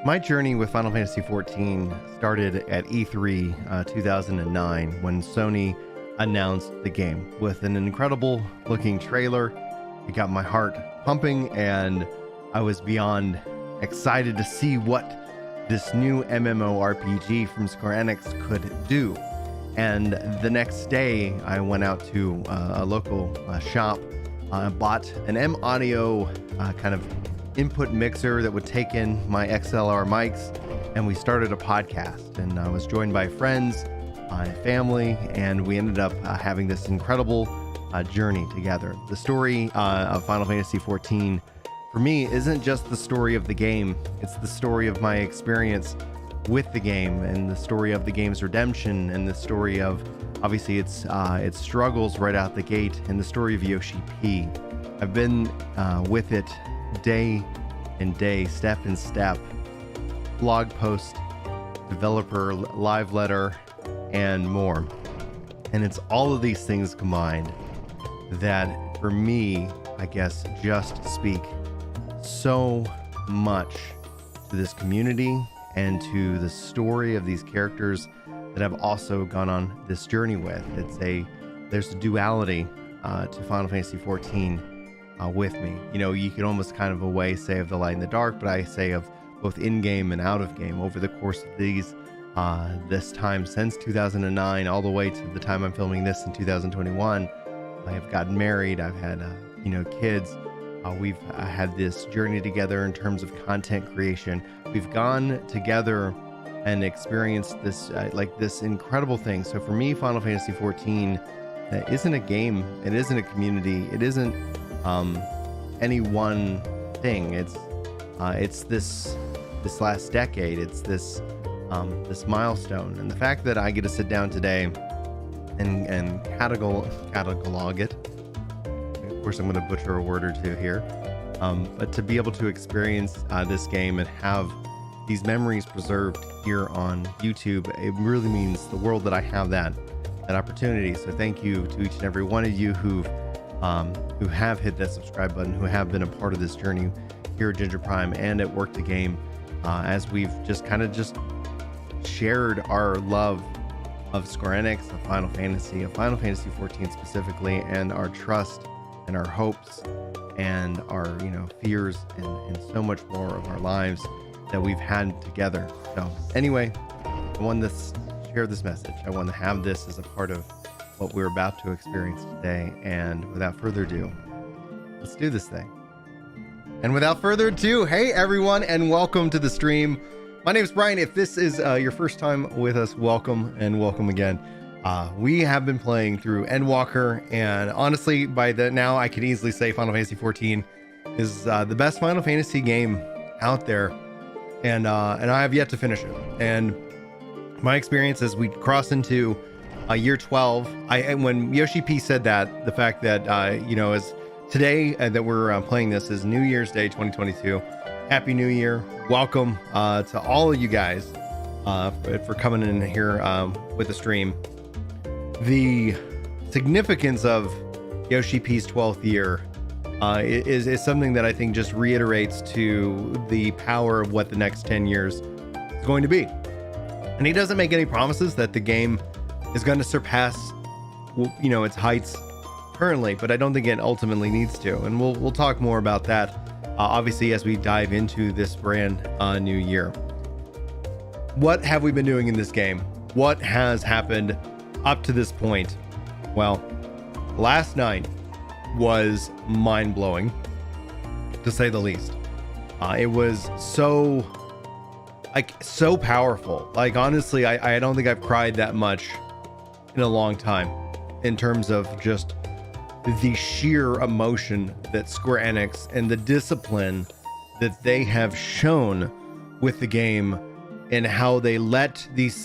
My journey with Final Fantasy XIV started at E3 2009 when Sony announced the game with an incredible looking trailer. It got my heart pumping and I was beyond excited to see what this new MMORPG from Square Enix could do. And the next day I went out to a local shop, bought an M Audio kind of input mixer that would take in my XLR mics, and we started a podcast, and I was joined by friends and family, and we ended up having this incredible journey together. The story of Final Fantasy XIV for me isn't just the story of the game, it's the story of my experience with the game and the story of the game's redemption and the story of obviously its struggles right out the gate and the story of Yoshi P. I've been with it day and day, step and step, blog post, developer, live letter, and more. And it's all of these things combined that for me, I guess, just speak so much to this community and to the story of these characters that I've also gone on this journey with. There's a duality to Final Fantasy XIV with me. You know, you could almost kind of a way say of the light and the dark, but I say of both in-game and out-of-game over the course of this time since 2009 all the way to the time I'm filming this in 2021. I have gotten married, I've had kids, we've had this journey together in terms of content creation. We've gone together and experienced this this incredible thing. So for me, Final Fantasy XIV isn't a game, it isn't a community, it isn't any one thing. It's this last decade. It's this milestone, and the fact that I get to sit down today and catalog it. Of course, I'm going to butcher a word or two here, but to be able to experience this game and have these memories preserved here on YouTube, it really means the world that I have that opportunity. So thank you to each and every one of you who have hit that subscribe button, who have been a part of this journey here at Ginger Prime and at Work the Game, as we've just shared our love of Square Enix, of Final Fantasy XIV specifically, and our trust and our hopes and our fears and so much more of our lives that we've had together. So anyway, I wanted to share this message. I want to have this as a part of what we're about to experience today. And without further ado, let's do this thing. And without further ado, hey everyone, and welcome to the stream. My name is Brian. If this is your first time with us, welcome and welcome again. We have been playing through Endwalker, and honestly, by now I can easily say Final Fantasy XIV is the best Final Fantasy game out there, and I have yet to finish it. And my experience as we cross into year 12, when Yoshi P said that, the fact that as today that we're playing this is New Year's Day 2022. Happy New Year! Welcome to all of you guys for coming in here with the stream. The significance of Yoshi P's 12th year is something that I think just reiterates to the power of what the next 10 years is going to be. And he doesn't make any promises that the game is going to surpass its heights currently, but I don't think it ultimately needs to, and we'll talk more about that obviously as we dive into this brand new year. What have we been doing in this game? What has happened up to this point? Well, last night was mind-blowing, to say the least. It was so powerful. Like, honestly, I don't think I've cried that much in a long time in terms of just the sheer emotion that Square Enix and the discipline that they have shown with the game and how they let these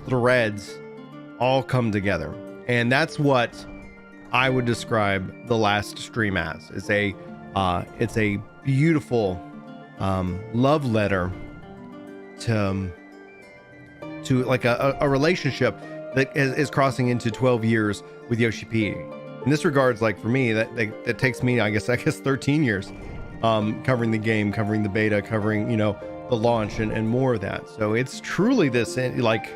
threads all come together. And that's what I would describe the last stream as. It's a beautiful love letter to like a relationship that is crossing into 12 years with Yoshi P. In this regards, like for me, that takes me, I guess 13 years covering the game, covering the beta, covering the launch and more of that. So it's truly this, like,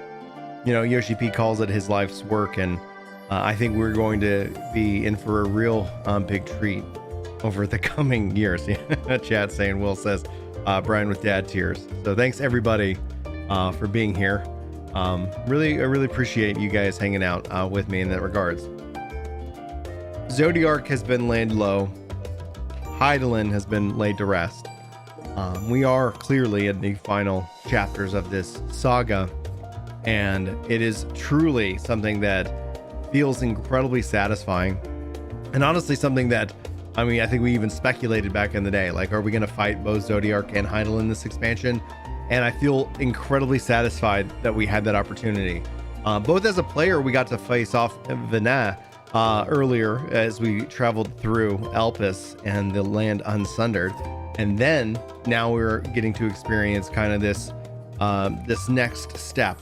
you know, Yoshi P calls it his life's work, and I think we're going to be in for a real big treat over the coming years. Chat saying, Will says, Brian with dad tears. So thanks everybody for being here. I really appreciate you guys hanging out with me in that regards. Zodiark has been laid low. Hydaelyn has been laid to rest. We are clearly in the final chapters of this saga, and it is truly something that feels incredibly satisfying, and honestly something that, I mean, I think we even speculated back in the day, like, are we going to fight both Zodiark and Hydaelyn in this expansion? And I feel incredibly satisfied that we had that opportunity. Both as a player, we got to face off Vina earlier as we traveled through Elpis and the land unsundered, and then now we're getting to experience kind of this this next step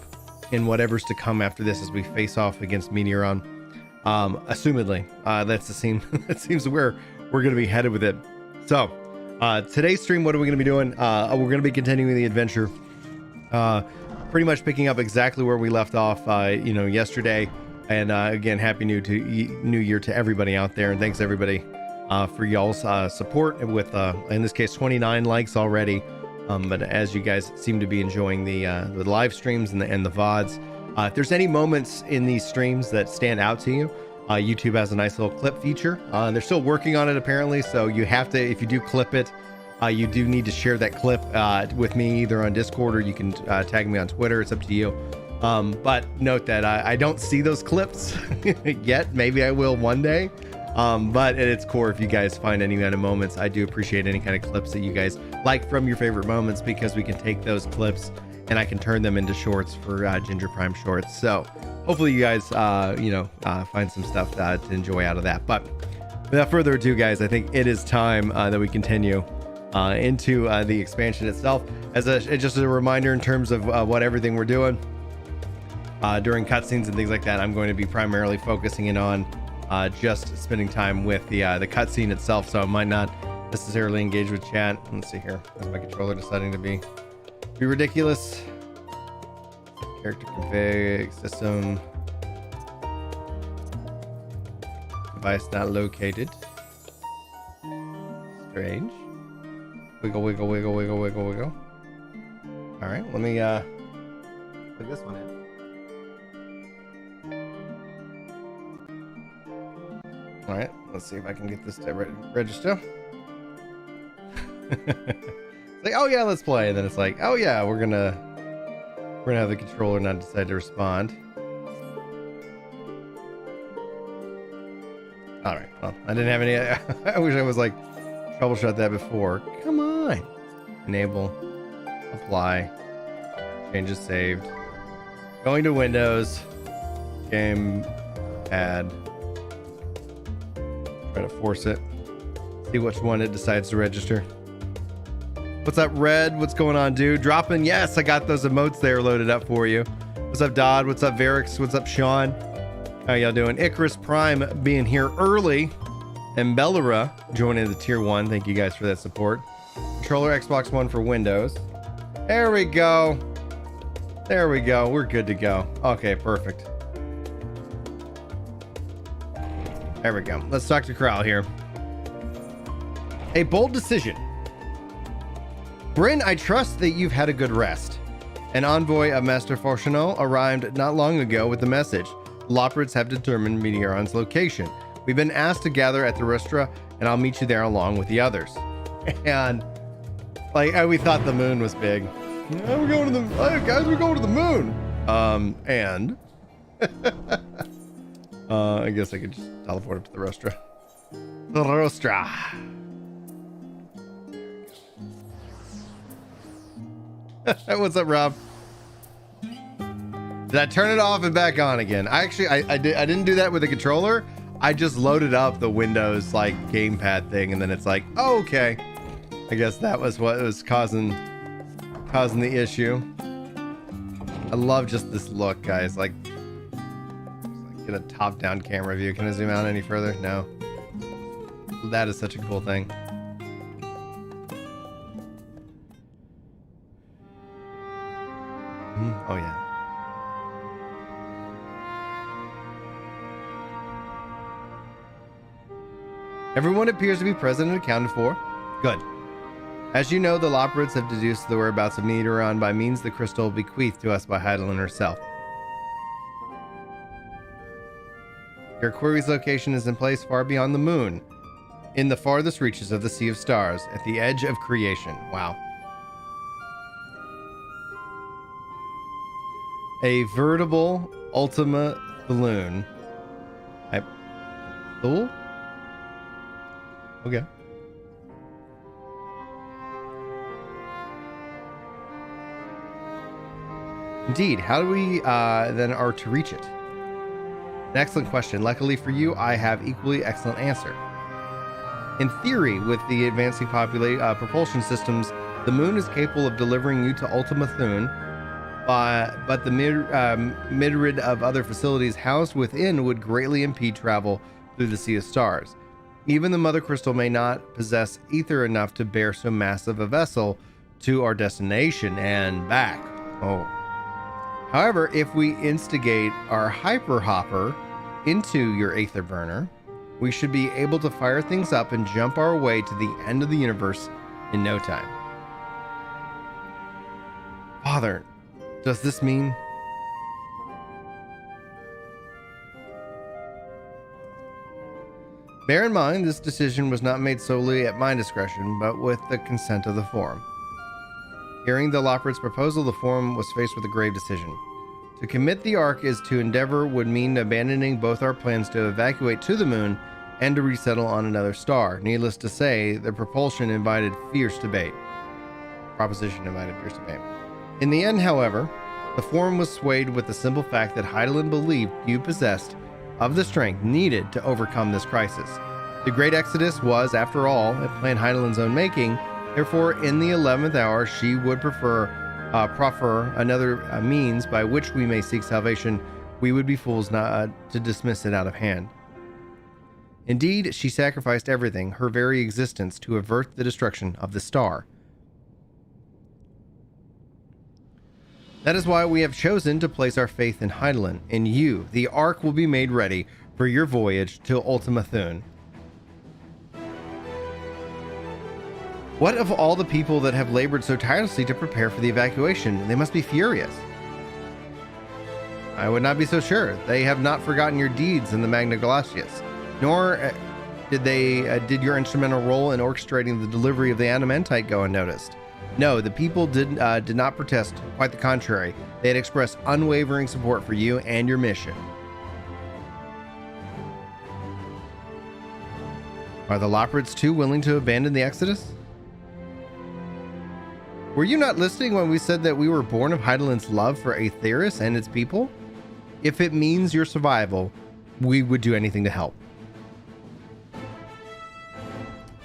in whatever's to come after this as we face off against Meteoron. Assumedly, that's the scene. That seems where we're going to be headed with it. So today's stream, what are we going to be doing? We're going to be continuing the adventure, pretty much picking up exactly where we left off, you know, yesterday. And again, happy new year to everybody out there, and thanks everybody for y'all's support with in this case 29 likes already. But as you guys seem to be enjoying the live streams and the VODs, if there's any moments in these streams that stand out to you, YouTube has a nice little clip feature. They're still working on it apparently, so you have to, if you do clip it, you do need to share that clip with me either on Discord, or you can tag me on Twitter. It's up to you. But note that I don't see those clips yet. Maybe I will one day. But at its core, if you guys find any kind of moments, I do appreciate any kind of clips that you guys like from your favorite moments, because we can take those clips and I can turn them into shorts for Ginger Prime Shorts. So hopefully you guys, find some stuff to enjoy out of that. But without further ado, guys, I think it is time that we continue into the expansion itself. Just a reminder in terms of what everything we're doing during cutscenes and things like that, I'm going to be primarily focusing in on just spending time with the cutscene itself, so I might not necessarily engage with chat. Let's see here. Is my controller deciding to be ridiculous? Character config, system, device not located. Strange. Wiggle, wiggle, wiggle, wiggle, wiggle, wiggle. All right, let me put this one in. All right, let's see if I can get this to register. It's like, oh yeah, let's play, and then it's like, oh yeah, we're gonna have the controller not decide to respond. All right, well, I didn't have any. I wish I was like troubleshot that before. Come on, enable, apply, changes saved, going to Windows, game, add. Try to force it. See which one it decides to register. What's up, Red? What's going on, dude? Dropping. Yes, I got those emotes there loaded up for you. What's up, Dodd? What's up, Varix? What's up, Sean? How y'all doing? Icarus Prime being here early. And Bellara joining the tier 1. Thank you guys for that support. Controller Xbox One for Windows. There we go. There we go. We're good to go. Okay, perfect. There we go. Let's talk to Kral here. A bold decision. Brin, I trust that you've had a good rest. An envoy of Master Fortuneau arrived not long ago with the message. Loprids have determined Meteoron's location. We've been asked to gather at the Ristra, and I'll meet you there along with the others. And like we thought the moon was big. Yeah, we're going to the guys. We're going to the moon. And I guess I could just teleport up to the Ristra. The Ristra. What's up, Rob? Did I turn it off and back on again? I didn't do that with the controller. I just loaded up the Windows like gamepad thing, and then it's like, oh, okay. I guess that was what was causing the issue. I love just this look, guys. Like get a top-down camera view. Can I zoom out any further? No. That is such a cool thing. Oh, yeah. Everyone appears to be present and accounted for. Good. As you know, the Loporrits have deduced the whereabouts of Nidoran by means of the crystal bequeathed to us by Hydaelyn herself. Your query's location is in place far beyond the moon, in the farthest reaches of the Sea of Stars, at the edge of creation. Wow. A veritable Ultima Thule. Thule? Okay. Indeed. How do we then are to reach it? An excellent question. Luckily for you, I have equally excellent answer. In theory, with the advancing propulsion systems, the moon is capable of delivering you to Ultima Thule, but the myriad of other facilities housed within would greatly impede travel through the Sea of Stars. Even the Mother Crystal may not possess ether enough to bear so massive a vessel to our destination and back. Oh. However, if we instigate our Hyper Hopper into your Aether Burner, we should be able to fire things up and jump our way to the end of the universe in no time. Father, does this mean... Bear in mind, this decision was not made solely at my discretion, but with the consent of the Forum. Hearing the Loporrit's proposal, the Forum was faced with a grave decision. To commit the Ark is to endeavor would mean abandoning both our plans to evacuate to the moon and to resettle on another star. Needless to say, the proposition invited fierce debate. In the end, however, the Forum was swayed with the simple fact that Hydaelyn believed you possessed of the strength needed to overcome this crisis. The Great Exodus was, after all, a plan Hydaelyn's own making. Therefore, in the 11th hour, she would proffer another means by which we may seek salvation. We would be fools not to dismiss it out of hand. Indeed, she sacrificed everything, her very existence, to avert the destruction of the star. That is why we have chosen to place our faith in Hydaelyn. In you, the Ark will be made ready for your voyage to Ultima Thule. What of all the people that have labored so tirelessly to prepare for the evacuation? They must be furious. I would not be so sure. They have not forgotten your deeds in the Magna Glacius, nor did your instrumental role in orchestrating the delivery of the adamantite go unnoticed. No, the people did not protest. Quite the contrary. They had expressed unwavering support for you and your mission. Are the Loporrits too willing to abandon the Exodus? Were you not listening when we said that we were born of Hydaelyn's love for Aetheris and its people? If it means your survival, we would do anything to help.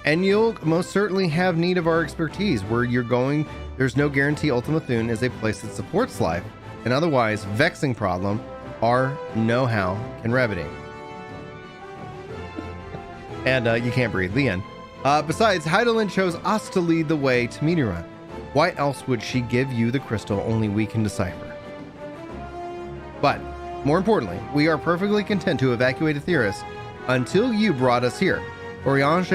And you'll most certainly have need of our expertise. Where you're going, there's no guarantee Ultima Thule is a place that supports life. An otherwise vexing problem, our know-how can remedy. And you can't breathe. The end. Besides, Hydaelyn chose us to lead the way to Nidoran. Why else would she give you the crystal only we can decipher? But, more importantly, we are perfectly content to evacuate Aetheris until you brought us here. Oriange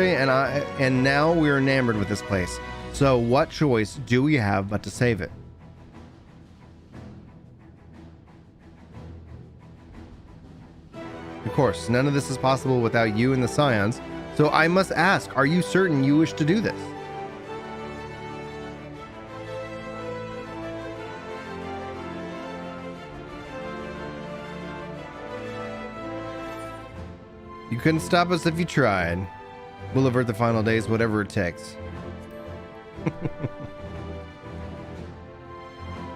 and now we're enamored with this place. So what choice do we have but to save it? Of course, none of this is possible without you and the Scions, so I must ask, are you certain you wish to do this? You couldn't stop us if you tried. We'll avert the final days, whatever it takes.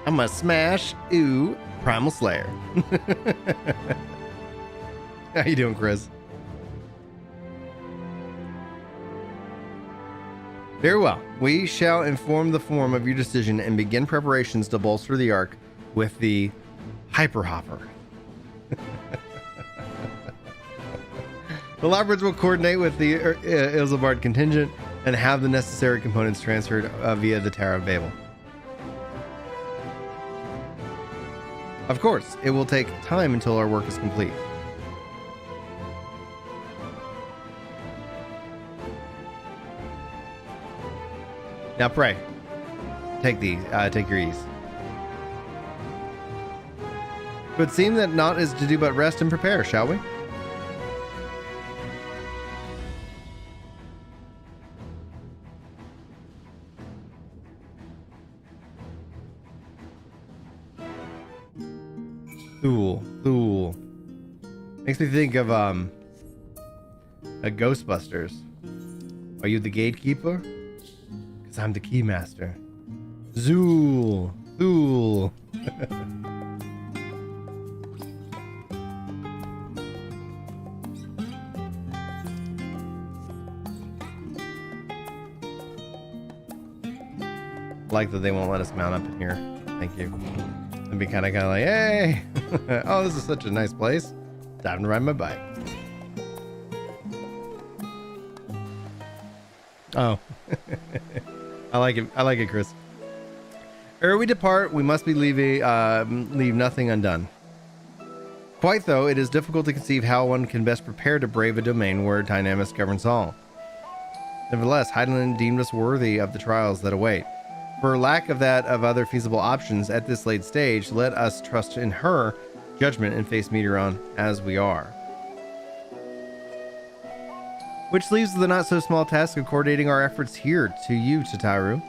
I'm gonna smash, Primal Slayer. How you doing, Chris? Very well. We shall inform the Forum of your decision and begin preparations to bolster the Ark with the Hyper Hopper. The Loporrits will coordinate with the Ilzabard contingent and have the necessary components transferred via the Tower of Babel. Of course, it will take time until our work is complete. Now pray. Take your ease. It would seem that naught is to do but rest and prepare, shall we? Cool. Makes me think of a Ghostbusters. Are you the gatekeeper? Because I'm the keymaster. Zool. Like that they won't let us mount up in here. Thank you. It'd be kind of like, hey, oh, this is such a nice place. Time to ride my bike. Oh, I like it, Chris. Ere we depart, we must leave nothing undone. Quite though, it is difficult to conceive how one can best prepare to brave a domain where Dynamis governs all. Nevertheless, Heidelin deemed us worthy of the trials that await. For lack of that of other feasible options at this late stage, let us trust in her judgment and face Meteoron as we are. Which leaves the not so small task of coordinating our efforts here to you, Tataru.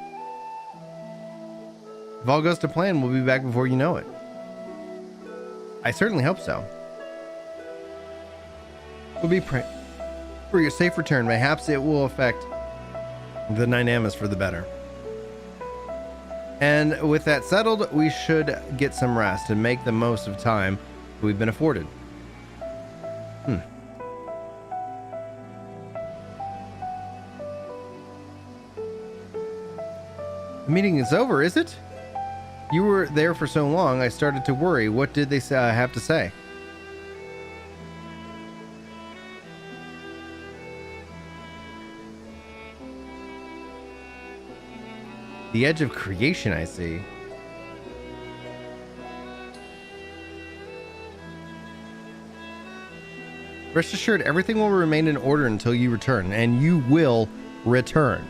If all goes to plan, we'll be back before you know it. I certainly hope so. We'll be praying for your safe return. Perhaps it will affect the Dynamis for the better. And with that settled, we should get some rest and make the most of time we've been afforded. The meeting is over, is it? You were there for so long, I started to worry. What did they have to say? The edge of creation, I see. Rest assured, everything will remain in order until you return, and you will return.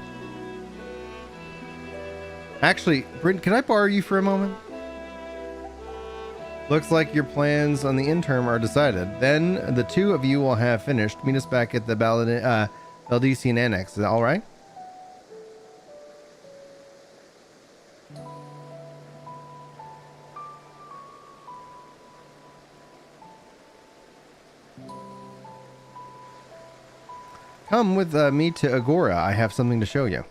Actually, Brin, can I borrow you for a moment? Looks like your plans on the interim are decided. Then the two of you will have finished. Meet us back at the Valdesian Annex. Is that all right? Come with me to Agora. I have something to show you.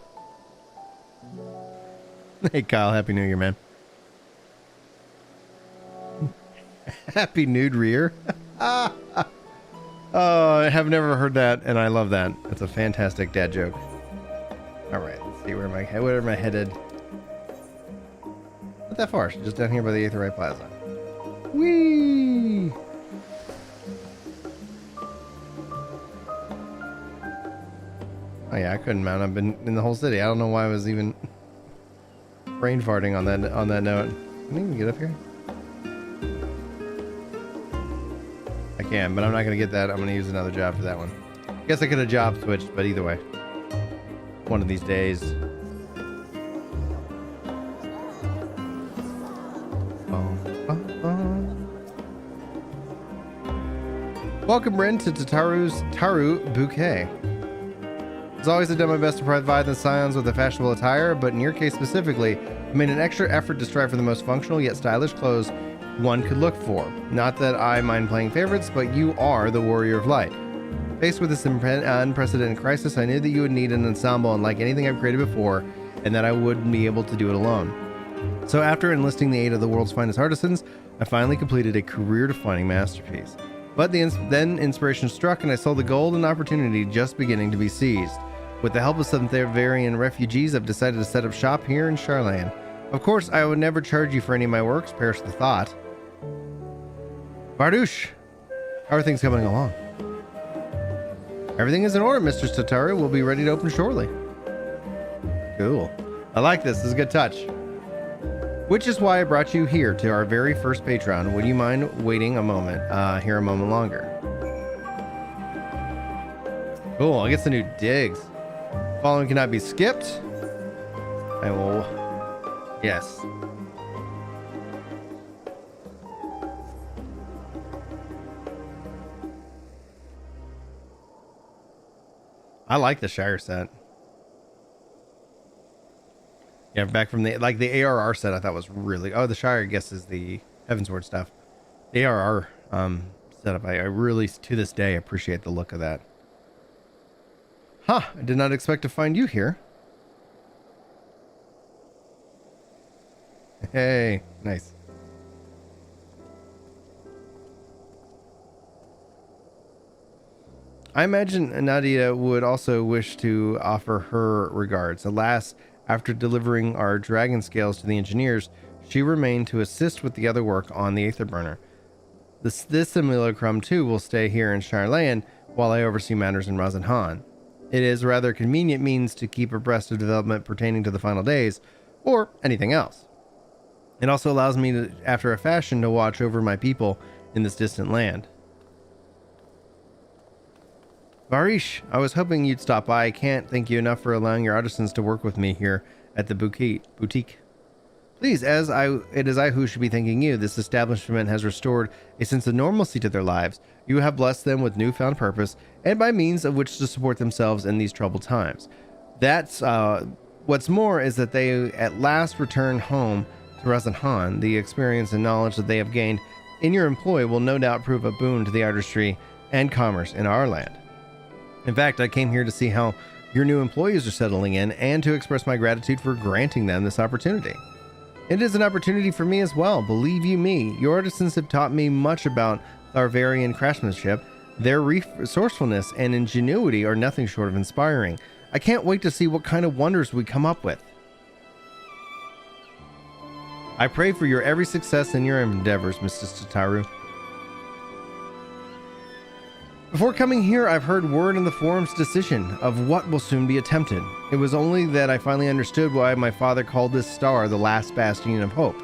Hey, Kyle. Happy New Year, man. Happy nude rear. Oh, I have never heard that, and I love that. It's a fantastic dad joke. All right, let's see where am I headed? Not that far. Just down here by the Aetheryte Plaza. Whee! Oh yeah, I couldn't mount up in the whole city. I don't know why I was even brain farting on that note. Can I even get up here? I can, but I'm not gonna get that. I'm gonna use another job for that one. Guess I could have job switched, but either way, one of these days. Welcome, Brin, to Tataru's Taru Bouquet. As always, I've done my best to provide the scions with a fashionable attire, but in your case specifically, I made an extra effort to strive for the most functional yet stylish clothes one could look for. Not that I mind playing favorites, but you are the warrior of light. Faced with this unprecedented crisis, I knew that you would need an ensemble unlike anything I've created before, and that I wouldn't be able to do it alone. So after enlisting the aid of the world's finest artisans, I finally completed a career-defining masterpiece. But then inspiration struck, and I saw the golden opportunity just beginning to be seized. With the help of some Thevarian refugees, I've decided to set up shop here in Charlan. Of course, I would never charge you for any of my works, perish the thought. Bardouche, how are things coming along? Everything is in order, Mr. Tataru. We'll be ready to open shortly. Cool. I like this. This is a good touch. Which is why I brought you here to our very first Patreon. Would you mind waiting a moment, here a moment longer? Cool, I get some new digs. Following cannot be skipped. I will, yes. I like the Shire set. Yeah, back from the ARR set I thought was really, oh, the Shire I guess is the Heavensward stuff. The ARR setup, I really to this day appreciate the look of that. Huh, I did not expect to find you here. Hey, nice. I imagine Nadia would also wish to offer her regards. Alas, after delivering our dragon scales to the engineers, she remained to assist with the other work on the Aetherburner. This simulacrum too will stay here in Shireland while I oversee matters in Razanhan. It is a rather convenient means to keep abreast of development pertaining to the final days, or anything else. It also allows me to, after a fashion, to watch over my people in this distant land. Varish, I was hoping you'd stop by. I can't thank you enough for allowing your artisans to work with me here at the boutique. Please, it is I who should be thanking you. This establishment has restored a sense of normalcy to their lives. You have blessed them with newfound purpose and by means of which to support themselves in these troubled times. That's what's more is that they at last return home to Razanhan. The experience and knowledge that they have gained in your employ will no doubt prove a boon to the artistry and commerce in our land. In fact, I came here to see how your new employees are settling in and to express my gratitude for granting them this opportunity. It is an opportunity for me as well, believe you me. Your artisans have taught me much about Arvarian craftsmanship. Their resourcefulness and ingenuity are nothing short of inspiring. I can't wait to see what kind of wonders we come up with. I pray for your every success in your endeavors, Mr. Tataru. Before coming here, I've heard word in the forum's decision of what will soon be attempted. It was only that I finally understood why my father called this star the last bastion of hope.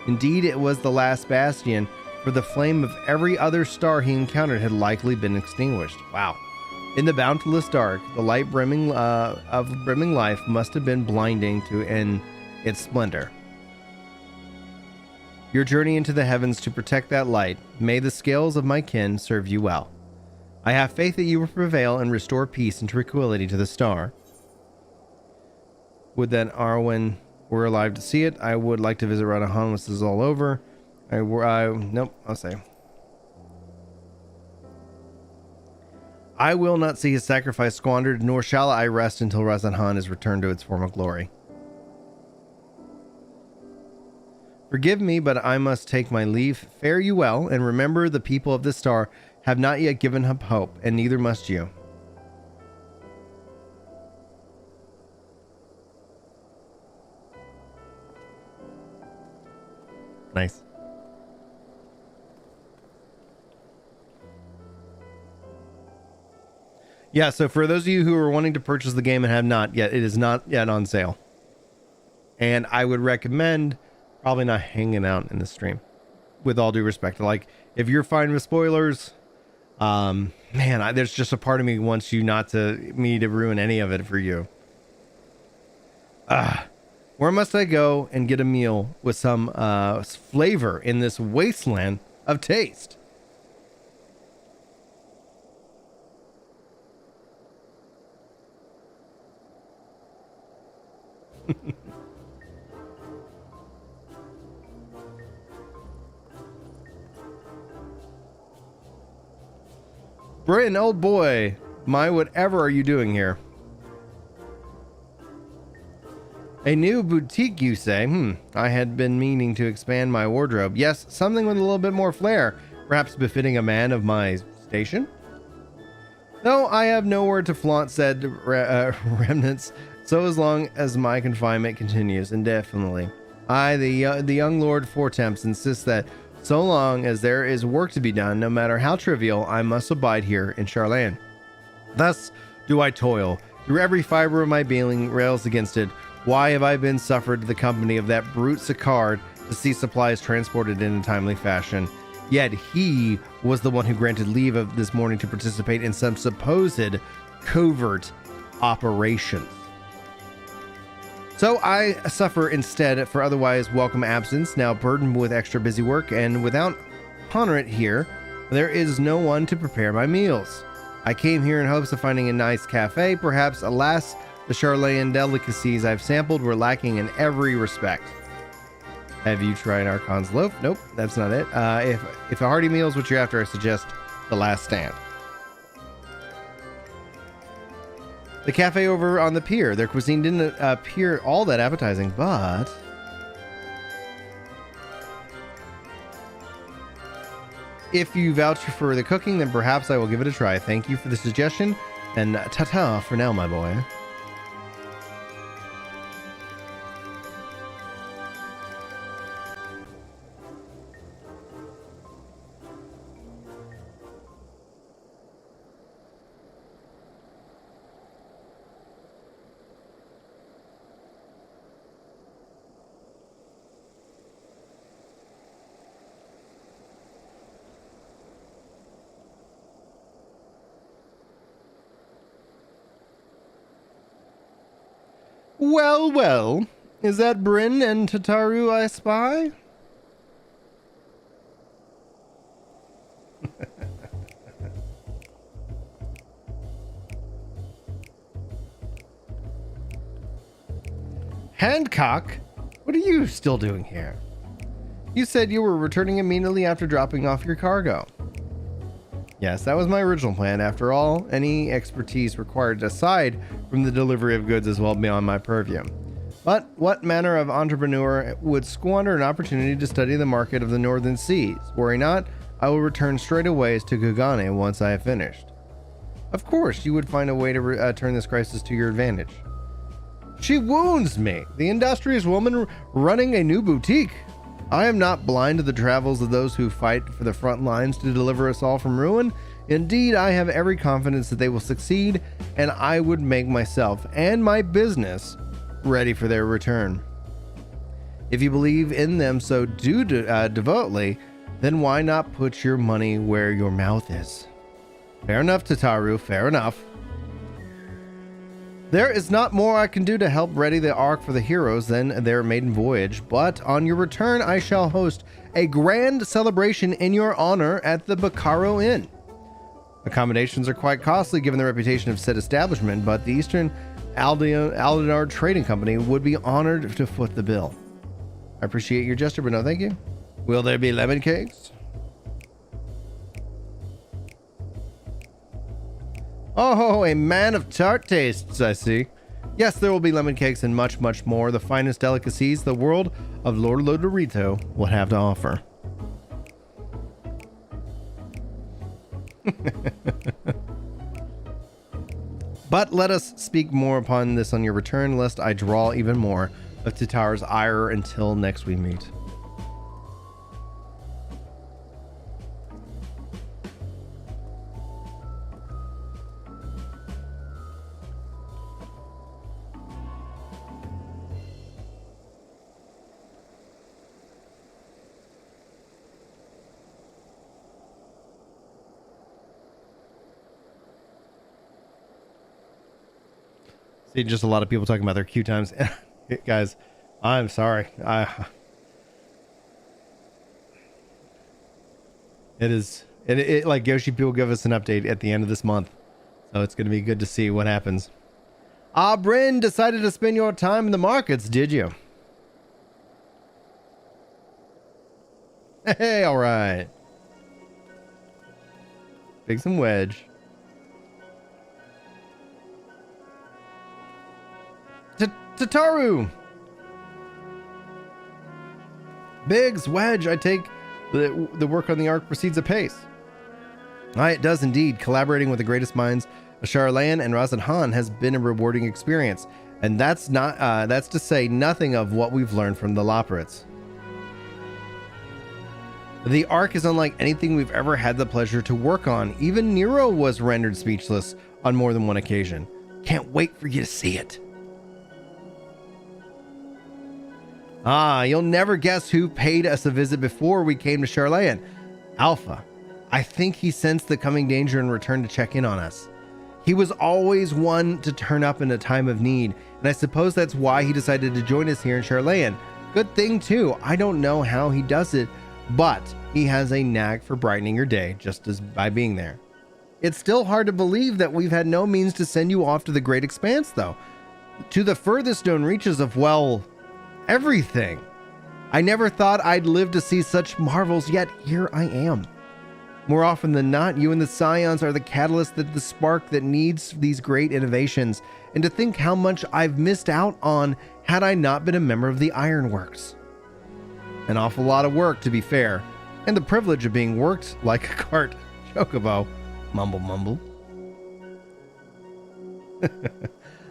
Indeed, it was the last bastion, for the flame of every other star he encountered had likely been extinguished. Wow. In the boundless dark, the light brimming life must have been blinding in its splendor. Your journey into the heavens to protect that light, may the scales of my kin serve you well. I have faith that you will prevail and restore peace and tranquility to the star. Would that Arwen were alive to see it. I would like to visit Razanhan when this is all over. Nope, I'll say. I will not see his sacrifice squandered, nor shall I rest until Razanhan is returned to its former glory. Forgive me, but I must take my leave. Fare you well, and remember the people of this star have not yet given up hope, and neither must you. Nice. Yeah, so for those of you who are wanting to purchase the game and have not yet, it is not yet on sale. And I would recommend probably not hanging out in the stream, with all due respect. Like, if you're fine with spoilers, there's just a part of me wants you not to ruin any of it for you. Where must I go and get a meal with some flavor in this wasteland of taste? Brin, old boy, whatever are you doing here? A new boutique, you say? I had been meaning to expand my wardrobe. Yes, something with a little bit more flair, perhaps befitting a man of my station? Though I have nowhere to flaunt said remnants, so as long as my confinement continues, indefinitely. I, the young Lord Fortemps, insists that so long as there is work to be done, no matter how trivial, I must abide here in Shireland. Thus do I toil, through every fiber of my being rails against it, Why have I been suffered the company of that brute Sicard to see supplies transported in a timely fashion? Yet he was the one who granted leave of this morning to participate in some supposed covert operations. So I suffer instead for otherwise welcome absence, now burdened with extra busy work, and without Honorit here, there is no one to prepare my meals. I came here in hopes of finding a nice cafe. Perhaps, alas, the Charlayan delicacies I've sampled were lacking in every respect. Have you tried Archon's loaf? Nope, that's not it. If a hearty meal is what you're after, I suggest The Last Stand. The cafe over on the pier. Their cuisine didn't appear all that appetizing, but if you vouch for the cooking, then perhaps I will give it a try. Thank you for the suggestion, and ta-ta for now, my boy. Well, well, is that Brin and Tataru I spy? Hancock, what are you still doing here? You said you were returning immediately after dropping off your cargo. Yes, that was my original plan. After all, any expertise required aside from the delivery of goods is well beyond my purview. But what manner of entrepreneur would squander an opportunity to study the market of the northern seas? Worry not, I will return straight away to Gugane once I have finished. Of course, you would find a way to turn this crisis to your advantage. She wounds me, the industrious woman running a new boutique. I am not blind to the travels of those who fight for the front lines to deliver us all from ruin. Indeed, I have every confidence that they will succeed, and I would make myself and my business ready for their return. If you believe in them so devotedly, then why not put your money where your mouth is? Fair enough, Tataru, fair enough. There is not more I can do to help ready the Ark for the heroes than their maiden voyage, but on your return I shall host a grand celebration in your honor at the Bacaro Inn. Accommodations are quite costly given the reputation of said establishment, but the Eastern Aldenar Trading Company would be honored to foot the bill. I appreciate your gesture, but no thank you. Will there be lemon cakes? Oh, a man of tart tastes, I see. Yes, there will be lemon cakes and much, much more. The finest delicacies the world of Lord Lodorito will have to offer. But let us speak more upon this on your return, lest I draw even more of Tataru's ire until next we meet. See, just a lot of people talking about their queue times. Guys, I'm sorry. It like Yoshi people give us an update at the end of this month. So it's going to be good to see what happens. Brin decided to spend your time in the markets, did you? Hey, all right. Big some wedge. Tataru! Biggs, Wedge, I take the work on the Ark proceeds apace. Aye, it does indeed. Collaborating with the greatest minds of Charlayan and Razan Han has been a rewarding experience. And that's to say nothing of what we've learned from the Loporrits. The Ark is unlike anything we've ever had the pleasure to work on. Even Nero was rendered speechless on more than one occasion. Can't wait for you to see it. Ah, you'll never guess who paid us a visit before we came to Charlayan. Alpha. I think he sensed the coming danger and returned to check in on us. He was always one to turn up in a time of need, and I suppose that's why he decided to join us here in Charlayan. Good thing too. I don't know how he does it, but he has a knack for brightening your day just as by being there. It's still hard to believe that we've had no means to send you off to the great expanse, though. To the furthest known reaches of, well, everything. I never thought I'd live to see such marvels, yet here I am. More often than not, you and the Scions are the catalyst, the spark that needs these great innovations. And to think how much I've missed out on had I not been a member of the Ironworks. An awful lot of work, to be fair, and the privilege of being worked like a cart. Chocobo. Mumble, mumble.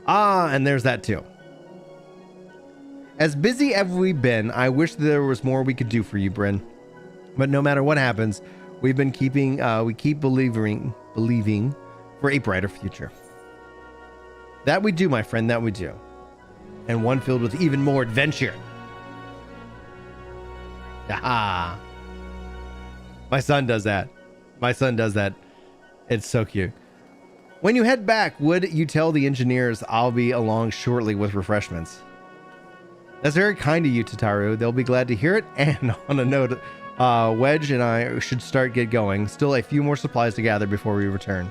Ah, and there's that too. As busy as we've been, I wish there was more we could do for you, Brin. But no matter what happens, we keep believing for a brighter future. That we do, my friend, that we do. And one filled with even more adventure. Aha. My son does that. It's so cute. When you head back, would you tell the engineers I'll be along shortly with refreshments? That's very kind of you, Tataru. They'll be glad to hear it. And on a note, Wedge and I should get going. Still a few more supplies to gather before we return.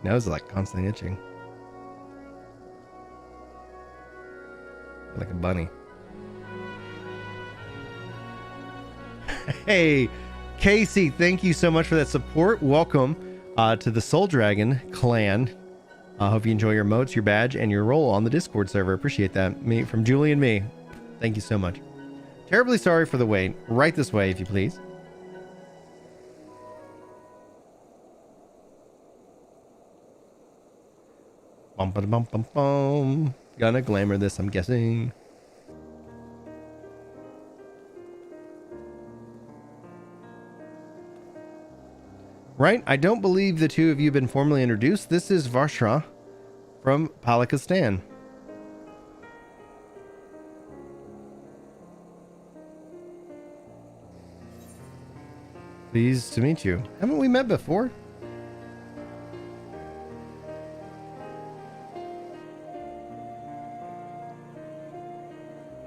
Nose is like constantly itching. Like a bunny. Hey, Casey, thank you so much for that support. Welcome to the Soul Dragon clan. I hope you enjoy your emotes, your badge, and your role on the Discord server. Appreciate that. From Julie and me. Thank you so much. Terribly sorry for the wait. Right this way, if you please. Bum ba bum bum bum. Gonna glamour this, I'm guessing. Right, I don't believe the two of you have been formally introduced. This is Varshra from Palakistan. Pleased to meet you. Haven't we met before?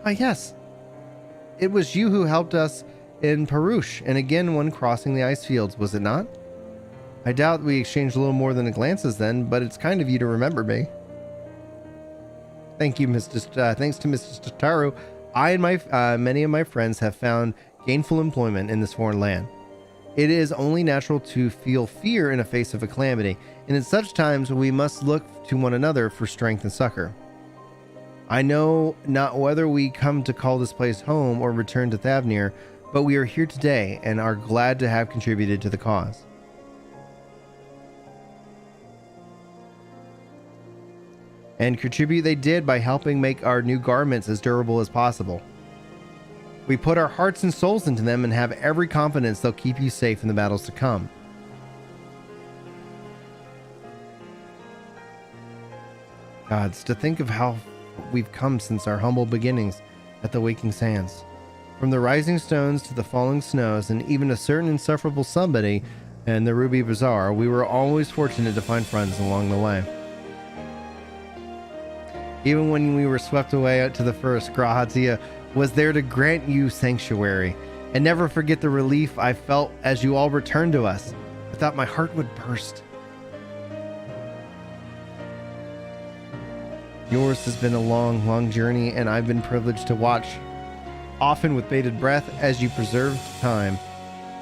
Ah, yes. It was you who helped us in Parush, and again when crossing the ice fields, was it not? I doubt we exchanged a little more than glances then, but it's kind of you to remember me. Thank you, thanks to Mr. Tataru, I and many of my friends have found gainful employment in this foreign land. It is only natural to feel fear in the face of a calamity, and in such times we must look to one another for strength and succor. I know not whether we come to call this place home or return to Thavnir, but we are here today and are glad to have contributed to the cause. And contribute they did by helping make our new garments as durable as possible. We put our hearts and souls into them and have every confidence they'll keep you safe in the battles to come. Gods, to think of how we've come since our humble beginnings at the Waking Sands. From the rising stones to the falling snows and even a certain insufferable somebody in the Ruby Bazaar, we were always fortunate to find friends along the way. Even when we were swept away out to the first, Grahatia was there to grant you sanctuary. And never forget the relief I felt as you all returned to us. I thought my heart would burst. Yours has been a long, long journey, and I've been privileged to watch, often with bated breath, as you preserved time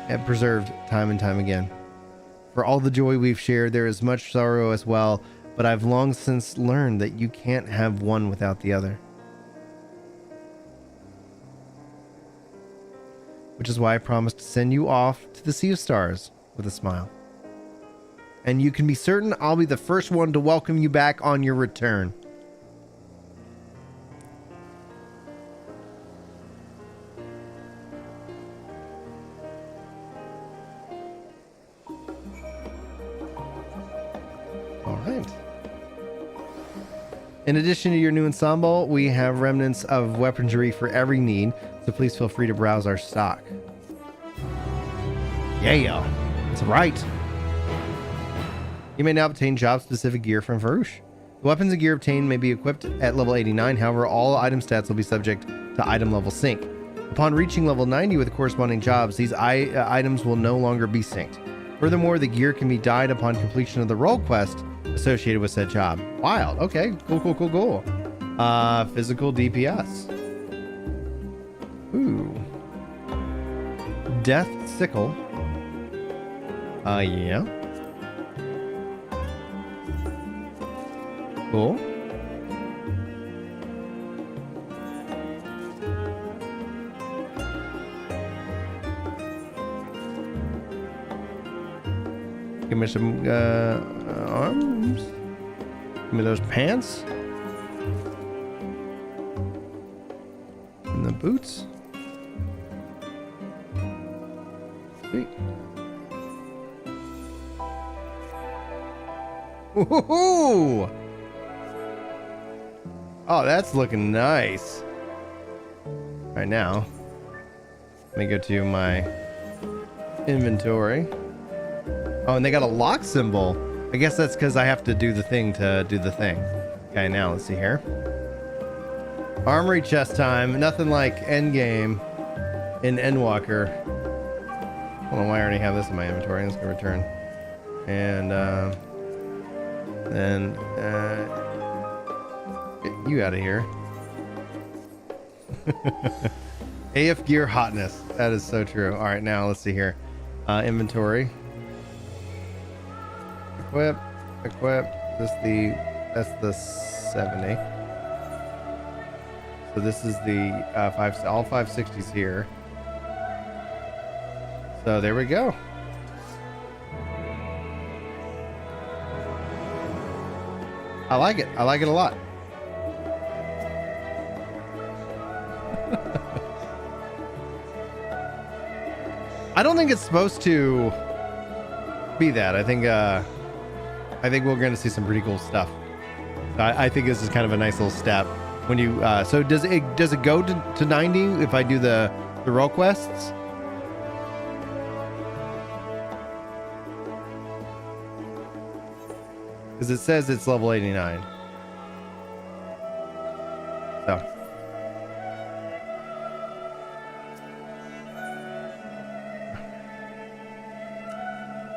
and time again. For all the joy we've shared, there is much sorrow as well, but I've long since learned that you can't have one without the other. Which is why I promised to send you off to the Sea of Stars with a smile. And you can be certain I'll be the first one to welcome you back on your return. All right. In addition to your new ensemble, we have remnants of weaponry for every need, so please feel free to browse our stock. Yeah, that's right. You may now obtain job-specific gear from Farouche. The weapons and gear obtained may be equipped at level 89, however, all item stats will be subject to item level sync. Upon reaching level 90 with corresponding jobs, these items will no longer be synced. Furthermore, the gear can be dyed upon completion of the role quest associated with said job. Wild. Okay. Cool. Physical DPS. Ooh. Death Sickle. Yeah. Cool. Give me some arms. Give me those pants. And the boots. Sweet. Woohoo! Oh, that's looking nice. Right now, let me go to my inventory. Oh, and they got a lock symbol. I guess that's because I have to do the thing to do the thing. Okay, now let's see here. Armory chest time. Nothing like endgame in Endwalker. Hold on, why I already have this in my inventory. Let's go return. And then get you out of here. AF gear hotness. That is so true. All right, now let's see here. Inventory. Equip. That's the 70. So this is the all 560s here. So there we go. I like it. I like it a lot. I don't think it's supposed to be that. I think we're going to see some pretty cool stuff. I think this is kind of a nice little step. When you so does it go to 90 if I do the role quests? Because it says it's level 89. So.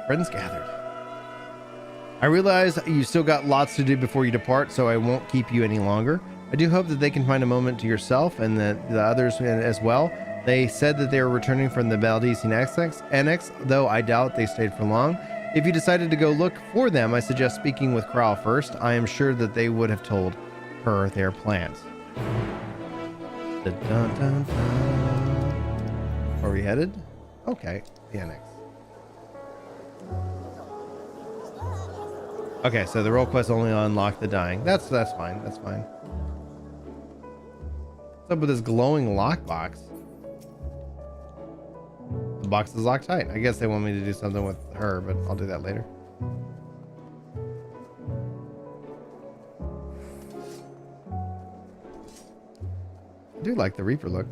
Friends gathered. I realize you still got lots to do before you depart, so I won't keep you any longer. I do hope that they can find a moment to yourself and the others as well. They said that they were returning from the Baldesian Annex, though I doubt they stayed for long. If you decided to go look for them, I suggest speaking with Kral first. I am sure that they would have told her their plans. Dun, dun, dun, dun. Are we headed? Okay, the Annex. Okay, so the role quest only unlock the dying. That's fine. That's fine. What's up with this glowing lockbox? The box is locked tight. I guess they want me to do something with her, but I'll do that later. I do like the Reaper look.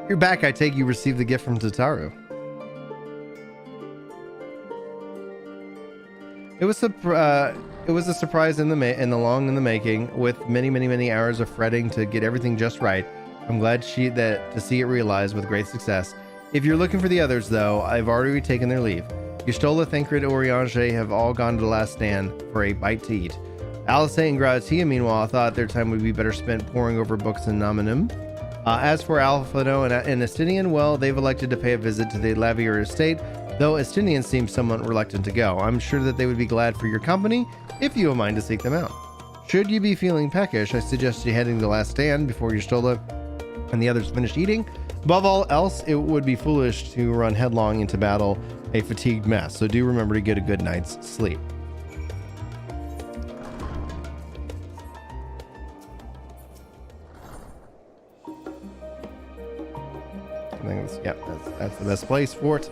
You're back. I take you received the gift from Tataru. It was a surprise in the making, with many hours of fretting to get everything just right. I'm glad to see it realized with great success. If you're looking for the others, though, I've already taken their leave. Yustola, Thancred, Oriange have all gone to the last stand for a bite to eat. Alice and Gratia, meanwhile, thought their time would be better spent poring over books in Nominum. As for Alphino and Estinian, well, they've elected to pay a visit to the Lavier estate, though Estinian seems somewhat reluctant to go. I'm sure that they would be glad for your company if you don't mind to seek them out. Should you be feeling peckish, I suggest you heading to the last stand before Yustola and the others finish eating. Above all else, it would be foolish to run headlong into battle a fatigued mess, so do remember to get a good night's sleep. I think that's the best place for it.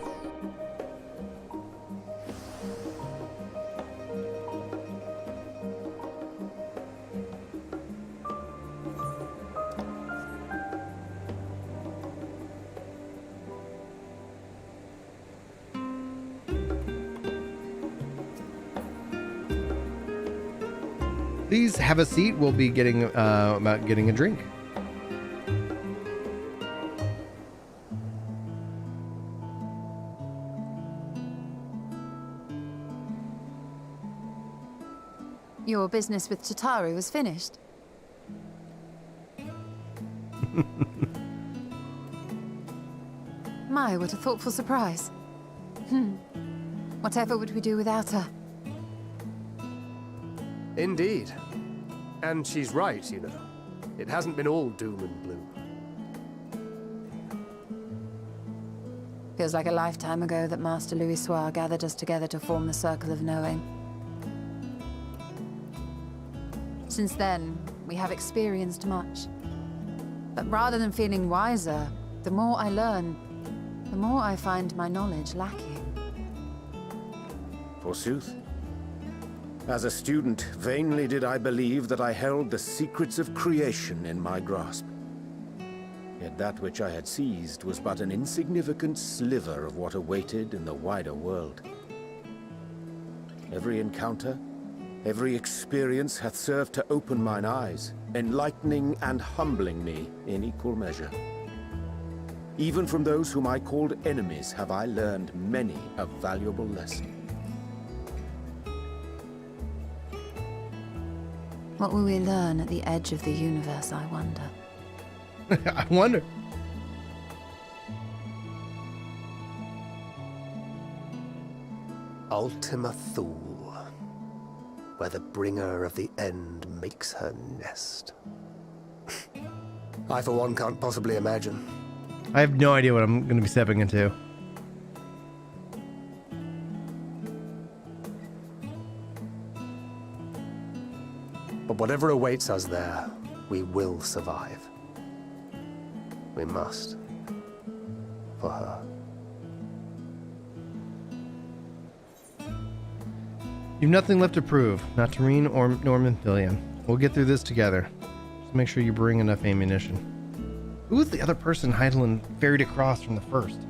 Please have a seat. We'll be getting about getting a drink. Your business with Chitauri was finished. My, what a thoughtful surprise. Whatever would we do without her? Indeed. And she's right, you know. It hasn't been all doom and gloom. Feels like a lifetime ago that Master Louis Soir gathered us together to form the Circle of Knowing. Since then, we have experienced much. But rather than feeling wiser, the more I learn, the more I find my knowledge lacking. Forsooth. As a student, vainly did I believe that I held the secrets of creation in my grasp. Yet that which I had seized was but an insignificant sliver of what awaited in the wider world. Every encounter, every experience hath served to open mine eyes, enlightening and humbling me in equal measure. Even from those whom I called enemies have I learned many a valuable lesson. What will we learn at the edge of the universe, I wonder? I wonder. Ultima Thule, where the bringer of the end makes her nest. I, for one, can't possibly imagine. I have no idea what I'm going to be stepping into. But whatever awaits us there, we will survive. We must. For her. You've nothing left to prove, not to Reen or Normanthillian. We'll get through this together. Just make sure you bring enough ammunition. Who was the other person Heidelin ferried across from the first?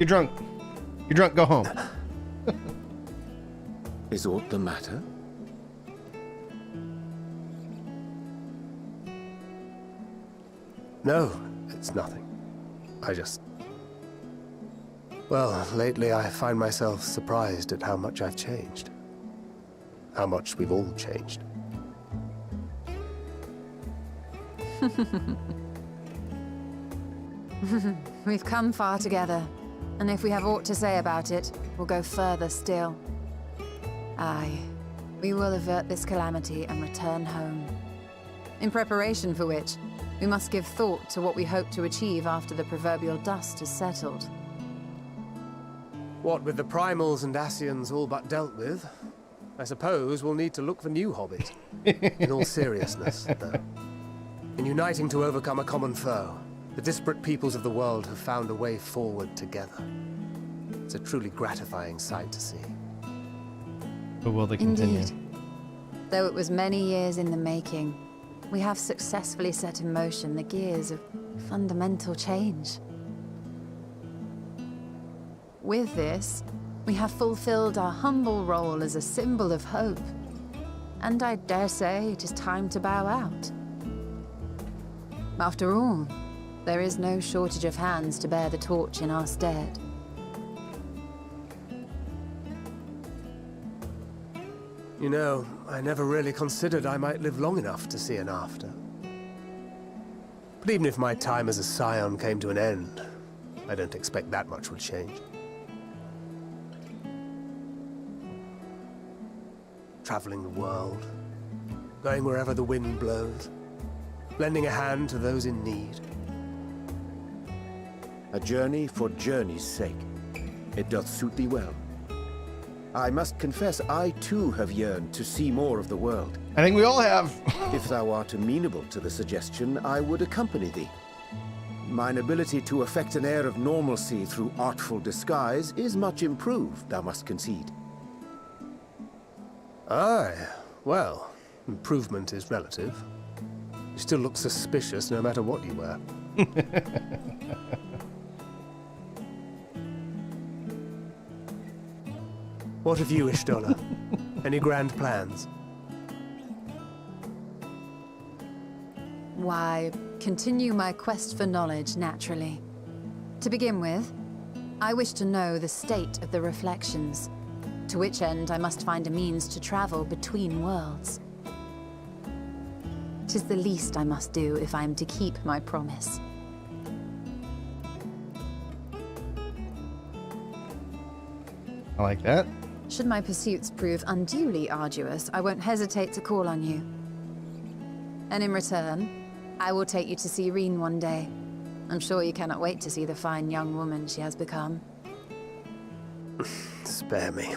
You're drunk. You're drunk, go home. Is aught the matter? No, it's nothing. I just... Well, lately I find myself surprised at how much I've changed. How much we've all changed. We've come far together, and if we have aught to say about it, we'll go further still. Aye, we will avert this calamity and return home. In preparation for which, we must give thought to what we hope to achieve after the proverbial dust has settled. What with the primals and Ascians all but dealt with, I suppose we'll need to look for new hobbies. In all seriousness, though. In uniting to overcome a common foe, the disparate peoples of the world have found a way forward together. It's a truly gratifying sight to see. But will they continue? Indeed. Though it was many years in the making, we have successfully set in motion the gears of fundamental change. With this, we have fulfilled our humble role as a symbol of hope. And I dare say it is time to bow out. After all, there is no shortage of hands to bear the torch in our stead. You know, I never really considered I might live long enough to see an after. But even if my time as a scion came to an end, I don't expect that much will change. Traveling the world, going wherever the wind blows, lending a hand to those in need. A journey for journey's sake. It doth suit thee well. I must confess, I too have yearned to see more of the world. I think we all have. If thou art amenable to the suggestion, I would accompany thee. Mine ability to affect an air of normalcy through artful disguise is much improved, thou must concede. Aye, well, improvement is relative. You still look suspicious no matter what you wear. What of you, Ishtola? Any grand plans? Why, continue my quest for knowledge, naturally. To begin with, I wish to know the state of the reflections, to which end I must find a means to travel between worlds. 'Tis the least I must do if I am to keep my promise. I like that. Should my pursuits prove unduly arduous, I won't hesitate to call on you. And in return, I will take you to see Reen one day. I'm sure you cannot wait to see the fine young woman she has become. Spare me.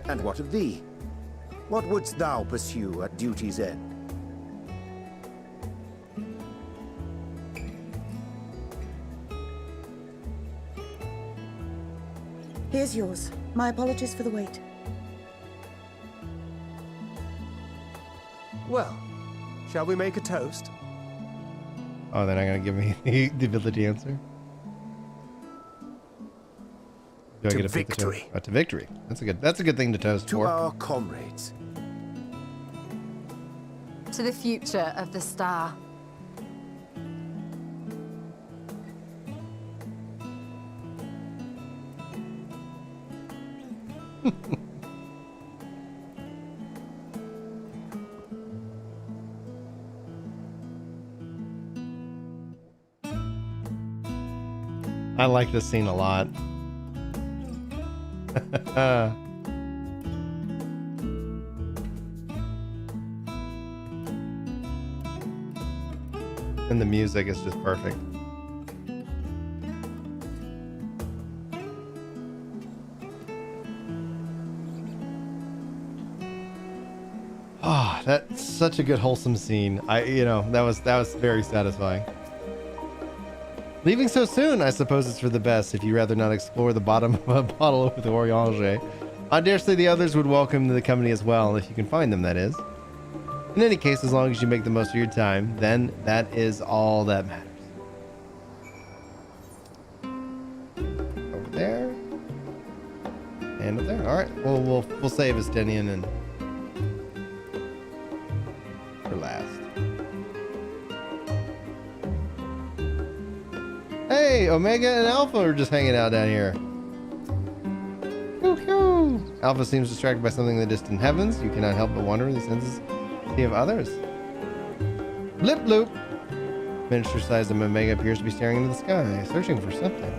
And what of thee? What wouldst thou pursue at duty's end? Here's yours. My apologies for the wait. Well, shall we make a toast? Oh, they're not going to give me the ability to answer? Do I To get to pick the victory. toast? Oh, to victory. That's a good thing to toast To for. our comrades. To the future of the star. I like this scene a lot. And the music is just perfect. Oh, that's such a good wholesome scene. That was very satisfying. Leaving so soon, I suppose it's for the best if you'd rather not explore the bottom of a bottle with Oriange. I dare say the others would welcome the company as well, if you can find them, that is. In any case, as long as you make the most of your time, then that is all that matters. Over there. And up there. Alright, we'll save Estinian and for last. Hey, Omega and Alpha are just hanging out down here. Woo-hoo. Alpha seems distracted by something in the distant heavens. You cannot help but wonder in the senses of others. Blip bloop. Miniature size of Omega appears to be staring into the sky, searching for something.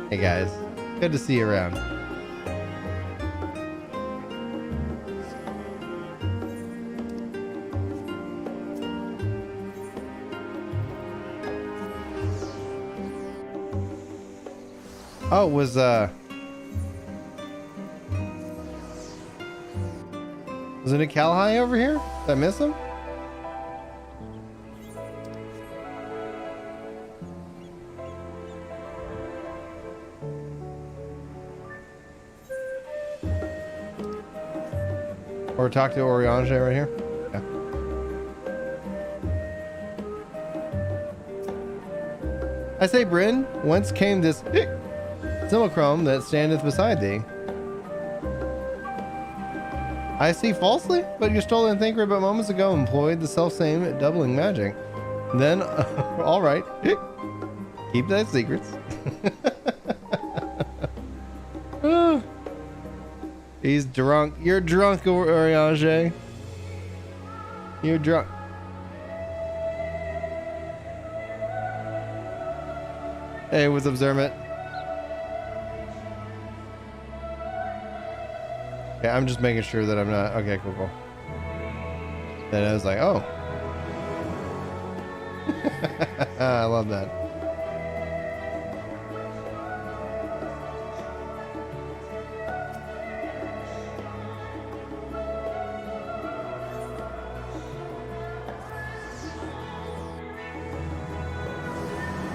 Hey guys, good to see you around. Oh, was it a Calhai over here? Did I miss him? Or talk to Oriange right here? Yeah. I say, Brin, whence came this simulacrum that standeth beside thee? I see falsely, but your stolen thinker but moments ago employed the self-same doubling magic. Then, all right, keep that secrets. He's drunk. You're drunk, Oriange. You're drunk. Hey, what's up, Zermit? Okay, I'm just making sure that I'm not... Okay, cool. Then I was like, oh. I love that.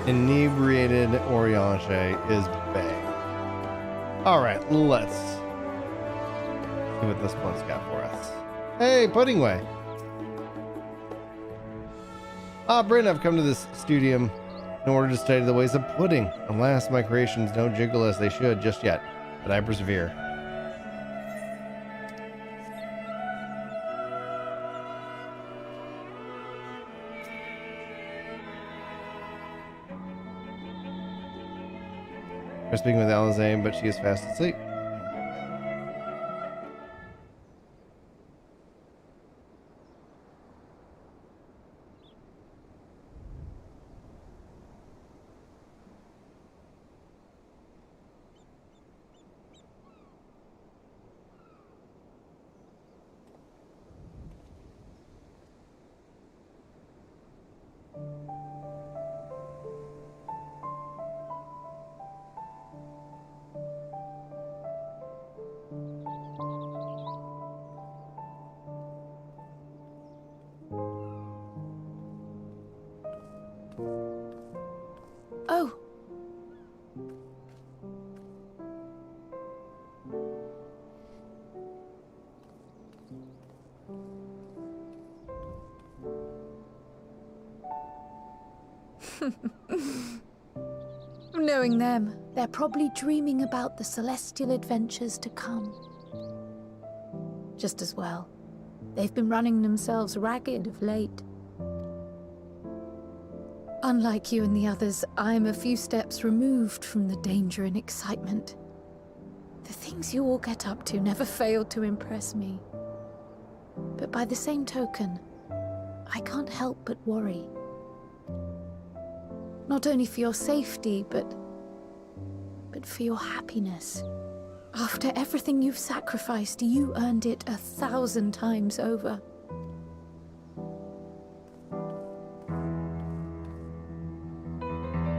Inebriated Oriange is bang. Alright, let's see what this one's got for us. Hey, Puddingway. Brin, I've come to this studium in order to study the ways of pudding. Alas, my creations don't jiggle as they should just yet, but I persevere. We're speaking with Zalazar, but she is fast asleep. Oh. Knowing them, they're probably dreaming about the celestial adventures to come. Just as well. They've been running themselves ragged of late. Unlike you and the others, I'm a few steps removed from the danger and excitement. The things you all get up to never fail to impress me. But by the same token, I can't help but worry. Not only for your safety, but for your happiness. After everything you've sacrificed, you earned it 1,000 times over.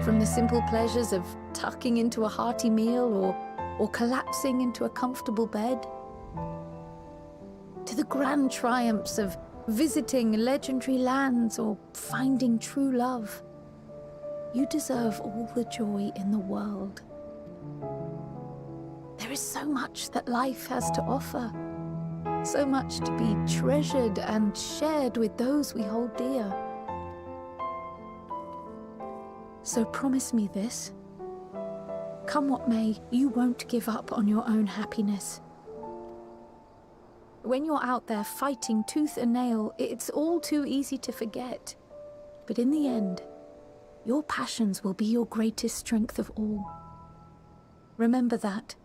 From the simple pleasures of tucking into a hearty meal or collapsing into a comfortable bed, to the grand triumphs of visiting legendary lands or finding true love. You deserve all the joy in the world. There is so much that life has to offer, so much to be treasured and shared with those we hold dear. So promise me this. Come what may, you won't give up on your own happiness. When you're out there fighting tooth and nail, it's all too easy to forget. But in the end, your passions will be your greatest strength of all. Remember that.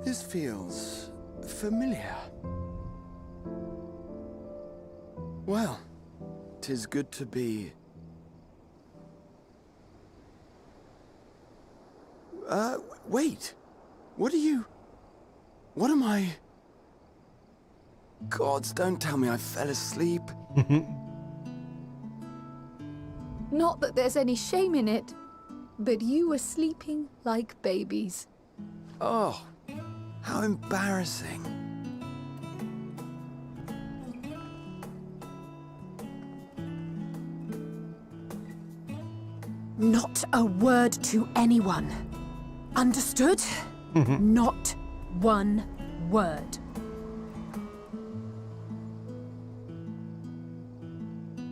This feels familiar. Well, 'tis good to be... wait. What am I... Gods, don't tell me I fell asleep. Not that there's any shame in it, but you were sleeping like babies. Oh, how embarrassing. Not a word to anyone. Understood? Not one word.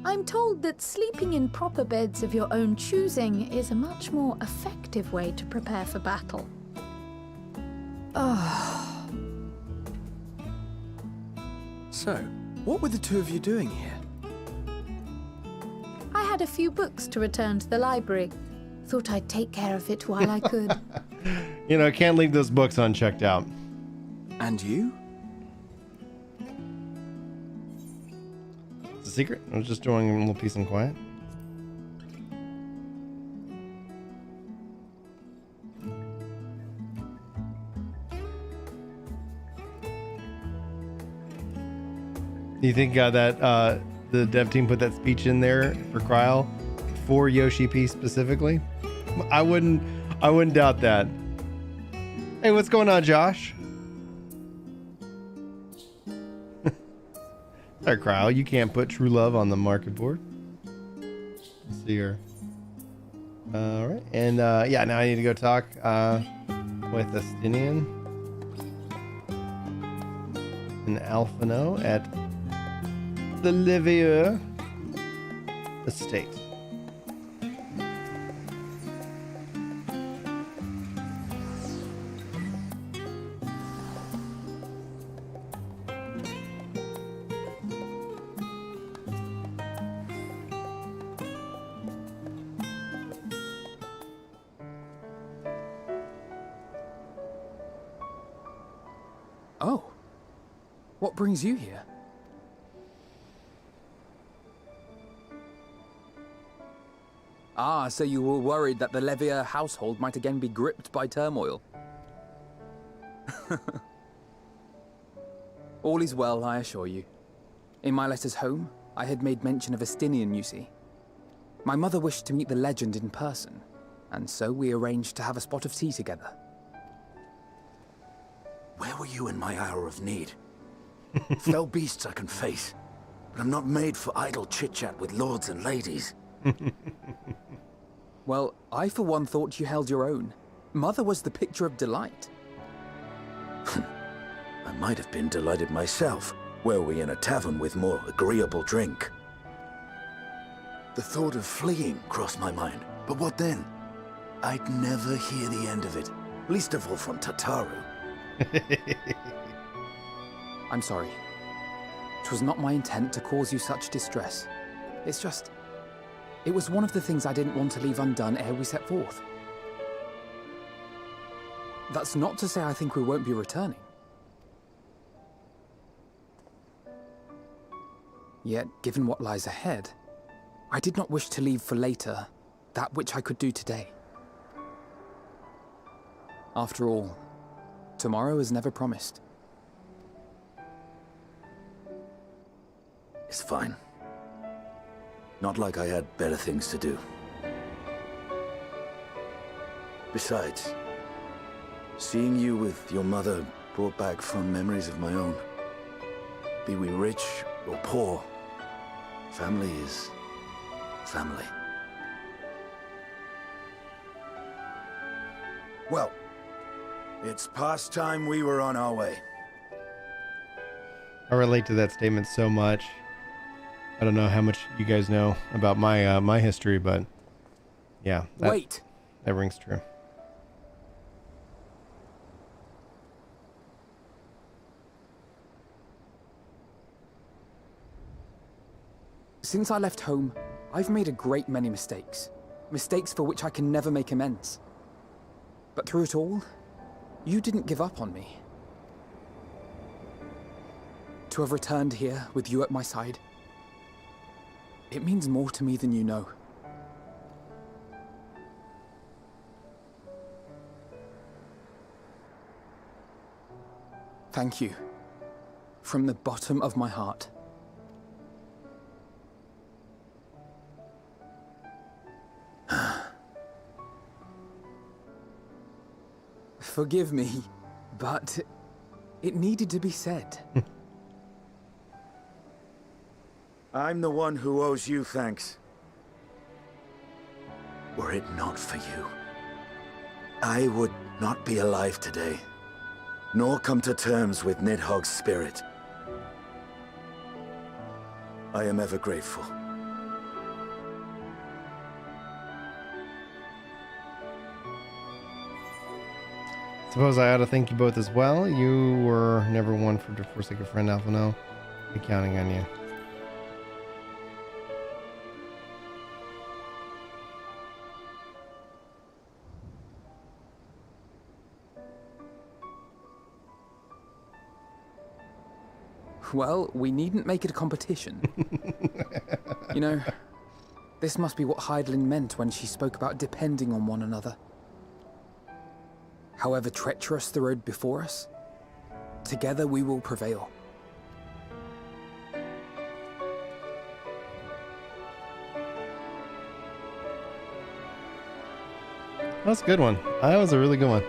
I'm told that sleeping in proper beds of your own choosing is a much more effective way to prepare for battle. So, what were the two of you doing here? I had a few books to return to the library. Thought I'd take care of it while I could. You know, I can't leave those books unchecked out. And you? It's a secret. I was just doing a little peace and quiet. Do you think that the dev team put that speech in there for Kryl for Yoshi P specifically? I wouldn't doubt that. Hey, what's going on, Josh? Sorry, Kryl, you can't put true love on the market board. Let's see here. All right, and yeah, now I need to go talk with Astinian and Alphino at the Livier estate. Oh. What brings you here? Ah, so you were worried that the Levier household might again be gripped by turmoil. All is well, I assure you. In my letters home, I had made mention of Astinian, you see. My mother wished to meet the legend in person, and so we arranged to have a spot of tea together. Where were you in my hour of need? Fell beasts I can face, but I'm not made for idle chit-chat with lords and ladies. Well, I for one thought you held your own. Mother was the picture of delight. I might have been delighted myself, were we in a tavern with more agreeable drink. The thought of fleeing crossed my mind, but what then? I'd never hear the end of it, least of all from Tataru. I'm sorry. 'Twas not my intent to cause you such distress. It's just... it was one of the things I didn't want to leave undone ere we set forth. That's not to say I think we won't be returning. Yet, given what lies ahead, I did not wish to leave for later that which I could do today. After all, tomorrow is never promised. It's fine. Not like I had better things to do. Besides, seeing you with your mother brought back fond memories of my own. Be we rich or poor, family is family. Well, it's past time we were on our way. I relate to that statement so much. I don't know how much you guys know about my my history, but yeah, Wait! That rings true. Since I left home, I've made a great many mistakes. Mistakes for which I can never make amends. But through it all, you didn't give up on me. To have returned here with you at my side, it means more to me than you know. Thank you. From the bottom of my heart. Forgive me, but it needed to be said. I'm the one who owes you thanks. Were it not for you, I would not be alive today, nor come to terms with Nidhogg's spirit. I am ever grateful. Suppose I ought to thank you both as well. You were never one to forsake a friend, Alphino. I'll be counting on you. Well, we needn't make it a competition. You know, this must be what Hydaelyn meant when she spoke about depending on one another. However treacherous the road before us, together we will prevail. That's a good one. That was a really good one.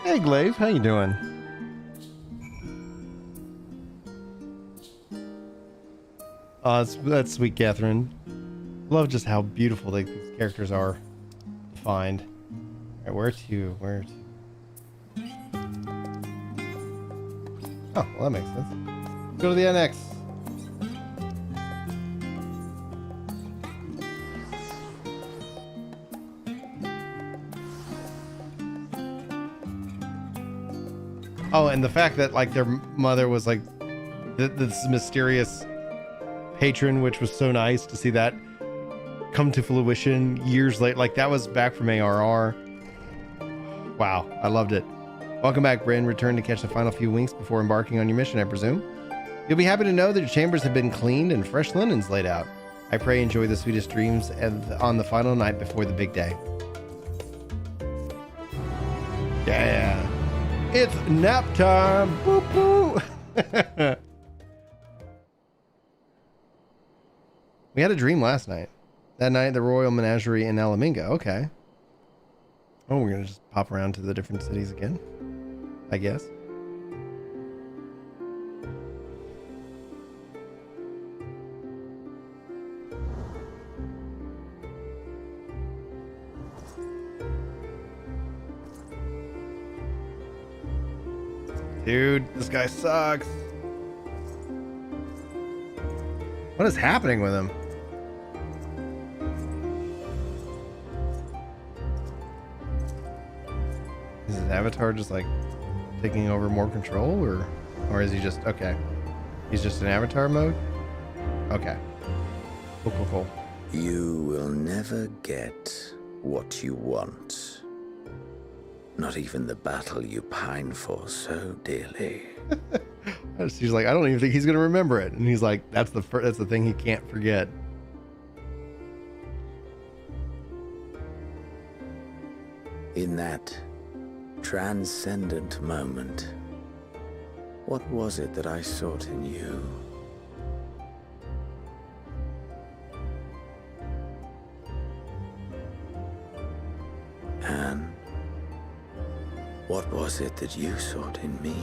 Hey Glaive, how you doing? Oh, that's sweet, Catherine. Love just how beautiful these characters are defined. All right, where to? Oh, well, that makes sense. Let's go to the annex. Oh, and the fact that like their mother was like this mysterious patron, which was so nice to see that come to fruition years later. Like that was back from ARR. Wow, I loved it. Welcome back, Brin. Return to catch the final few winks before embarking on your mission, I presume. You'll be happy to know that your chambers have been cleaned and fresh linens laid out. I pray you enjoy the sweetest dreams on the final night before the big day. Yeah. It's nap time. Boop, boop. We had a dream last night. That night, the Royal Menagerie in Alaminga. Okay. Oh, we're going to just pop around to the different cities again, I guess. Dude, this guy sucks. What is happening with him? Is his avatar just like taking over more control, or is he just okay? He's just in avatar mode? Okay. Cool. You will never get what you want. Not even the battle you pine for so dearly. She's like, I don't even think he's gonna remember it, and he's like, that's the thing he can't forget. In that transcendent moment, what was it that I sought in you? And what was it that you sought in me?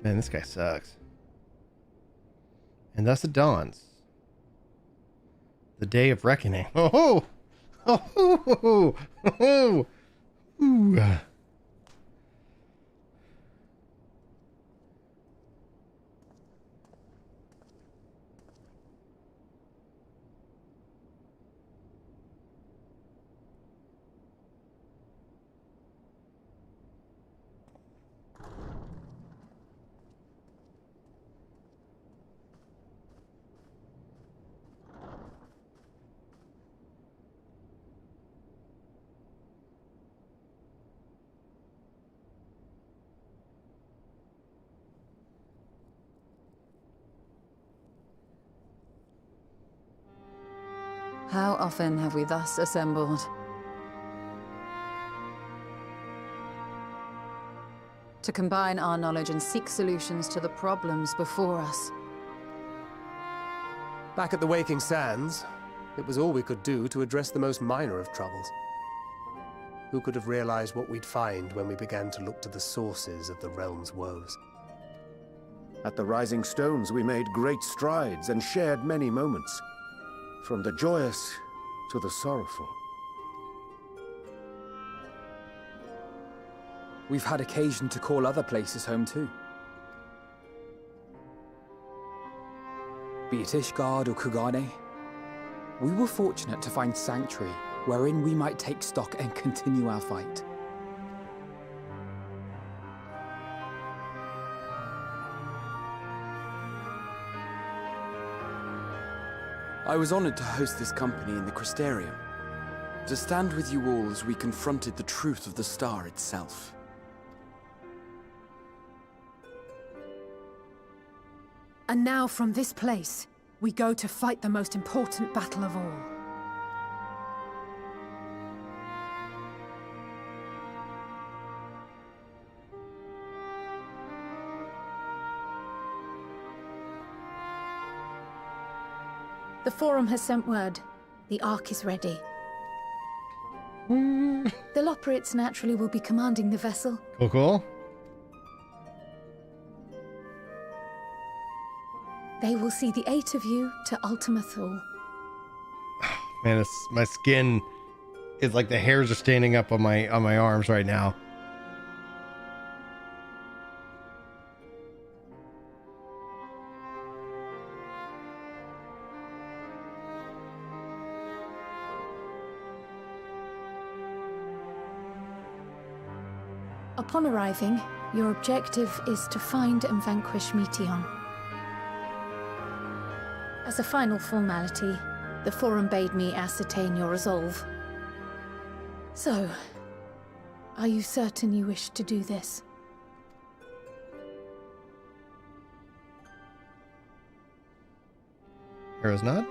Man, this guy sucks. And thus it dawns. The day of reckoning. Oh! Ooh. How often have we thus assembled? To combine our knowledge and seek solutions to the problems before us. Back at the Waking Sands, it was all we could do to address the most minor of troubles. Who could have realized what we'd find when we began to look to the sources of the realm's woes? At the Rising Stones, we made great strides and shared many moments. From the joyous to the sorrowful. We've had occasion to call other places home too. Be it Ishgard or Kugane, we were fortunate to find sanctuary wherein we might take stock and continue our fight. I was honored to host this company in the Crystarium, to stand with you all as we confronted the truth of the star itself. And now from this place, we go to fight the most important battle of all. The Forum has sent word. The Ark is ready. The Loporrits naturally will be commanding the vessel. Cool, cool. They will see the 8 of you to Ultima Thule. Man, my skin is like the hairs are standing up on my arms right now. Upon arriving, your objective is to find and vanquish Meteon. As a final formality, the Forum bade me ascertain your resolve. So, are you certain you wish to do this? Hero's nod.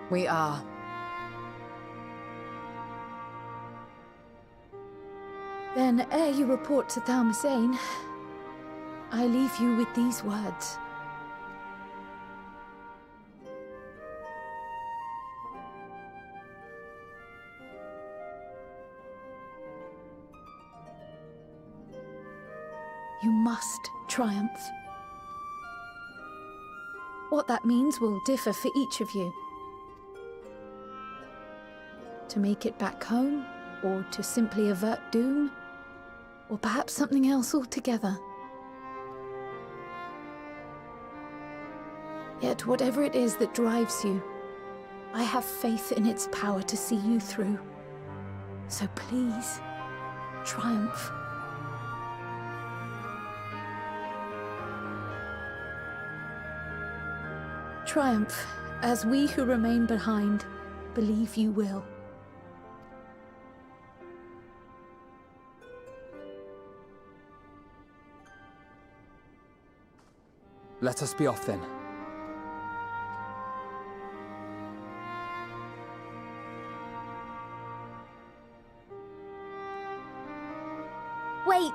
We are. Then, ere you report to Thalmasane, I leave you with these words. You must triumph. What that means will differ for each of you. To make it back home, or to simply avert doom, or perhaps something else altogether. Yet whatever it is that drives you, I have faith in its power to see you through. So please, triumph. Triumph, as we who remain behind believe you will. Let us be off then. Wait!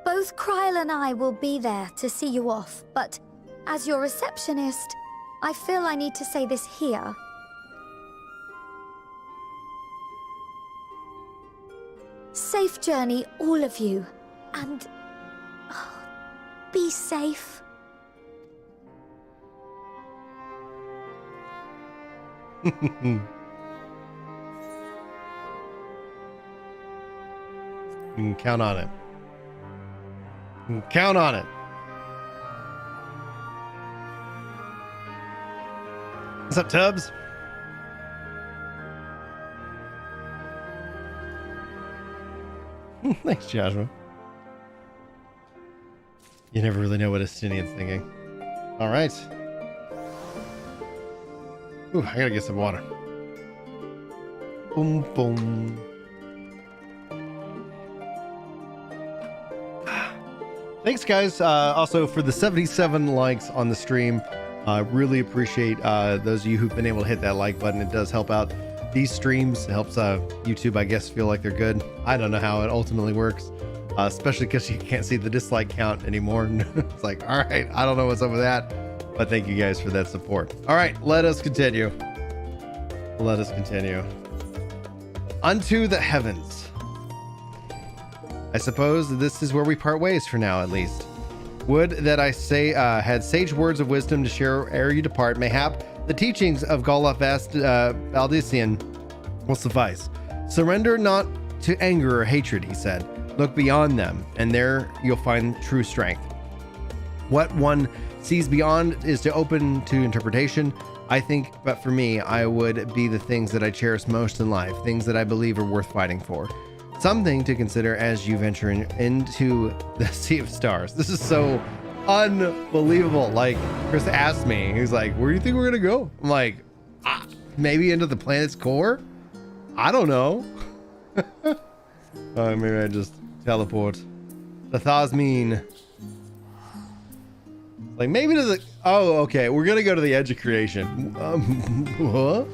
Both Kryl and I will be there to see you off, but as your receptionist, I feel I need to say this here. Safe journey, all of you, and be safe. You can count on it. You can count on it. What's up, Tubbs? Thanks, Joshua. You never really know what Estinian's thinking. All right. Ooh, I gotta get some water. Boom, boom. Thanks, guys. Also for the 77 likes on the stream. Really appreciate those of you who've been able to hit that like button. It does help out these streams. It helps YouTube, I guess, feel like they're good. I don't know how it ultimately works, especially because you can't see the dislike count anymore. It's like, all right, I don't know what's up with that, but thank you guys for that support. All right, let us continue. Let us continue. Unto the heavens. I suppose this is where we part ways for now, at least. Would that I say had sage words of wisdom to share ere you depart. Mayhap the teachings of Galvus Fight will suffice. Surrender not to anger or hatred, he said. Look beyond them, and there you'll find true strength. What one sees beyond is to open to interpretation, I think, but for me, I would be the things that I cherish most in life, things that I believe are worth fighting for. Something to consider as you venture into the Sea of Stars. This is so unbelievable. Like, Chris asked me, he's like, where do you think we're gonna go? I'm like, maybe into the planet's core? I don't know. Maybe I just teleport. The Thasmine. Like, maybe to the... Oh, okay. We're gonna go to the edge of creation. What?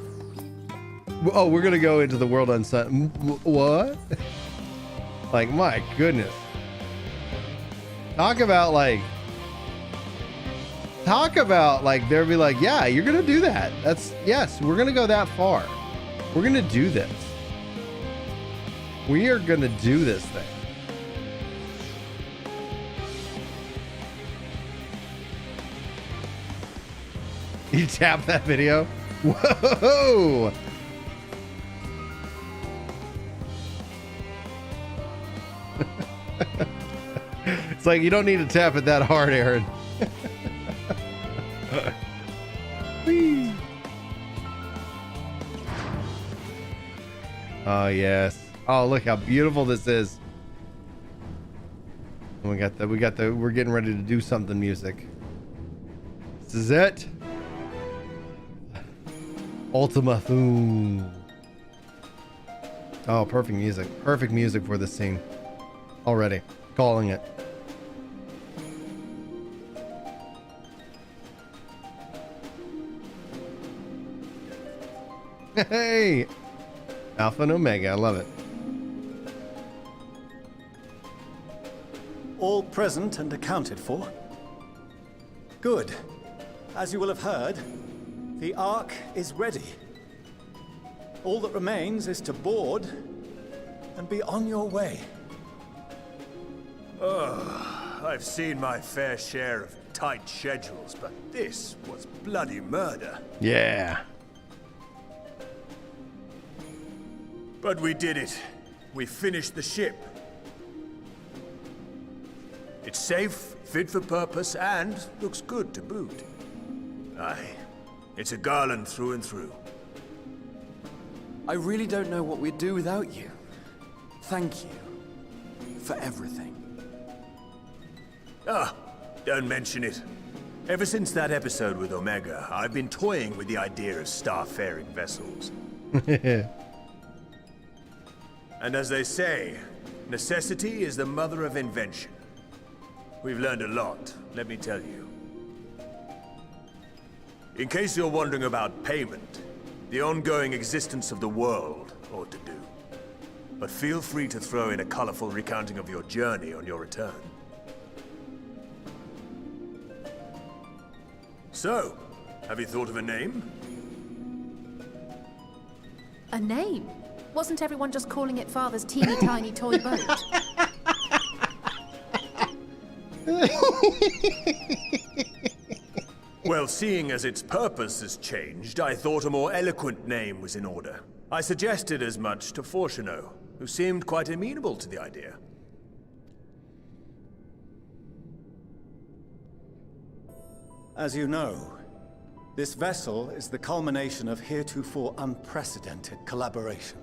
Oh, we're gonna go into the world unsun. What? Like, my goodness. Talk about like they'll be like, yeah, you're gonna do that. Yes, we're gonna go that far. We're gonna do this. We are gonna do this thing. You tap that video? Whoa! It's like you don't need to tap it that hard, Aaron. Whee. Oh yes. Oh, look how beautiful this is. We're getting ready to do something music. This is it. Ultima Thule. Oh, perfect music. Perfect music for this scene. Already. Calling it. Hey! Alpha and Omega. I love it. All present and accounted for? Good. As you will have heard, the Ark is ready. All that remains is to board and be on your way. I've seen my fair share of tight schedules, but this was bloody murder. Yeah. But we did it. We finished the ship. It's safe, fit for purpose, and looks good to boot. Aye, it's a Garland through and through. I really don't know what we'd do without you. Thank you for everything. Ah, don't mention it. Ever since that episode with Omega, I've been toying with the idea of starfaring vessels. And as they say, necessity is the mother of invention. We've learned a lot, let me tell you. In case you're wondering about payment, the ongoing existence of the world ought to do. But feel free to throw in a colorful recounting of your journey on your return. So, have you thought of a name? A name? Wasn't everyone just calling it Father's teeny tiny toy boat? Well, seeing as its purpose has changed, I thought a more eloquent name was in order. I suggested as much to Fortuno, who seemed quite amenable to the idea. As you know, this vessel is the culmination of heretofore unprecedented collaboration.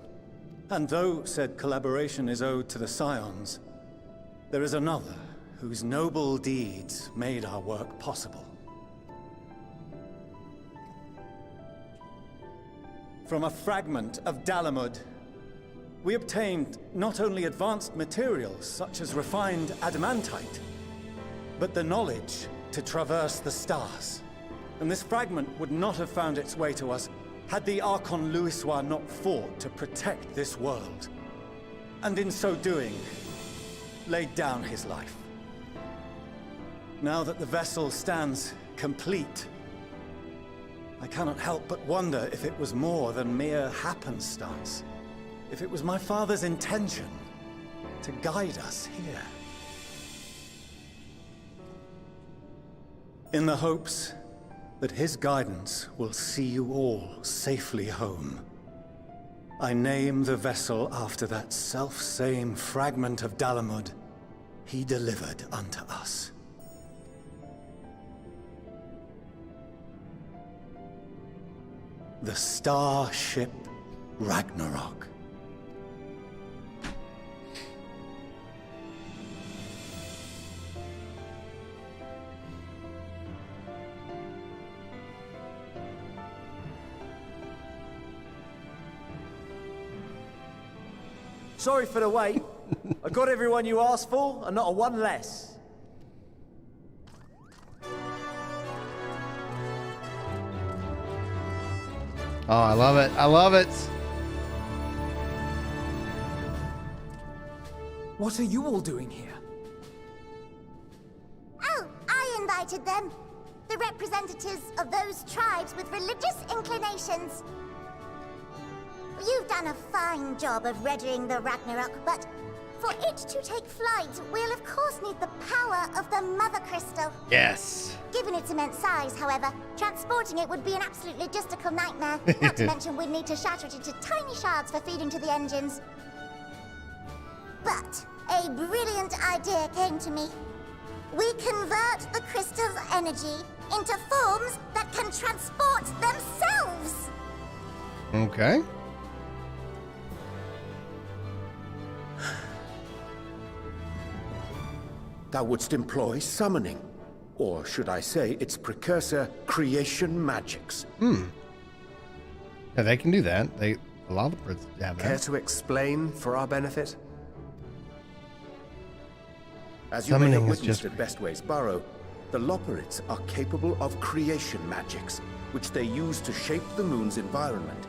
And though said collaboration is owed to the Scions, there is another whose noble deeds made our work possible. From a fragment of Dalamud, we obtained not only advanced materials such as refined adamantite, but the knowledge to traverse the stars. And this fragment would not have found its way to us had the Archon Louisois not fought to protect this world. And in so doing, laid down his life. Now that the vessel stands complete, I cannot help but wonder if it was more than mere happenstance. If it was my father's intention to guide us here. In the hopes that his guidance will see you all safely home, I name the vessel after that self-same fragment of Dalamud he delivered unto us. The Starship Ragnarok. Sorry for the wait. I got everyone you asked for, and not a one less. Oh, I love it. I love it. What are you all doing here? invited them. The representatives of those tribes with religious inclinations. You've done a fine job of readying the Ragnarok, but for it to take flight, we'll of course need the power of the Mother Crystal. Yes. Given its immense size, however, transporting it would be an absolute logistical nightmare. Not to mention we'd need to shatter it into tiny shards for feeding to the engines. But a brilliant idea came to me. We convert the crystal's energy into forms that can transport themselves. Okay. Thou wouldst employ summoning, or should I say its precursor, creation magics. Yeah, they can do that. A lot of the Brits have Care that. to explain for our benefit? As you may have Summoning is witnessed just- at Bestway's Burrow, the Loporrits are capable of creation magics, which they use to shape the moon's environment.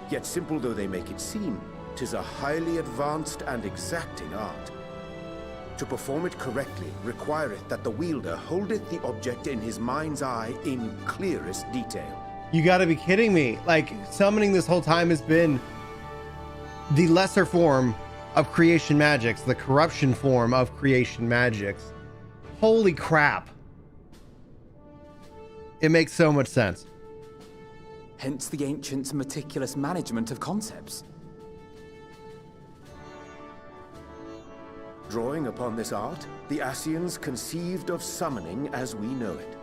Yet simple though they make it seem, 'tis a highly advanced and exacting art. To perform it correctly requireth that the wielder holdeth the object in his mind's eye in clearest detail. You gotta be kidding me. Like, summoning this whole time has been the lesser form of creation magics, the corruption form of creation magics. Holy crap. It makes so much sense. Hence the ancients' meticulous management of concepts. Drawing upon this art, the Ascians conceived of summoning as we know it.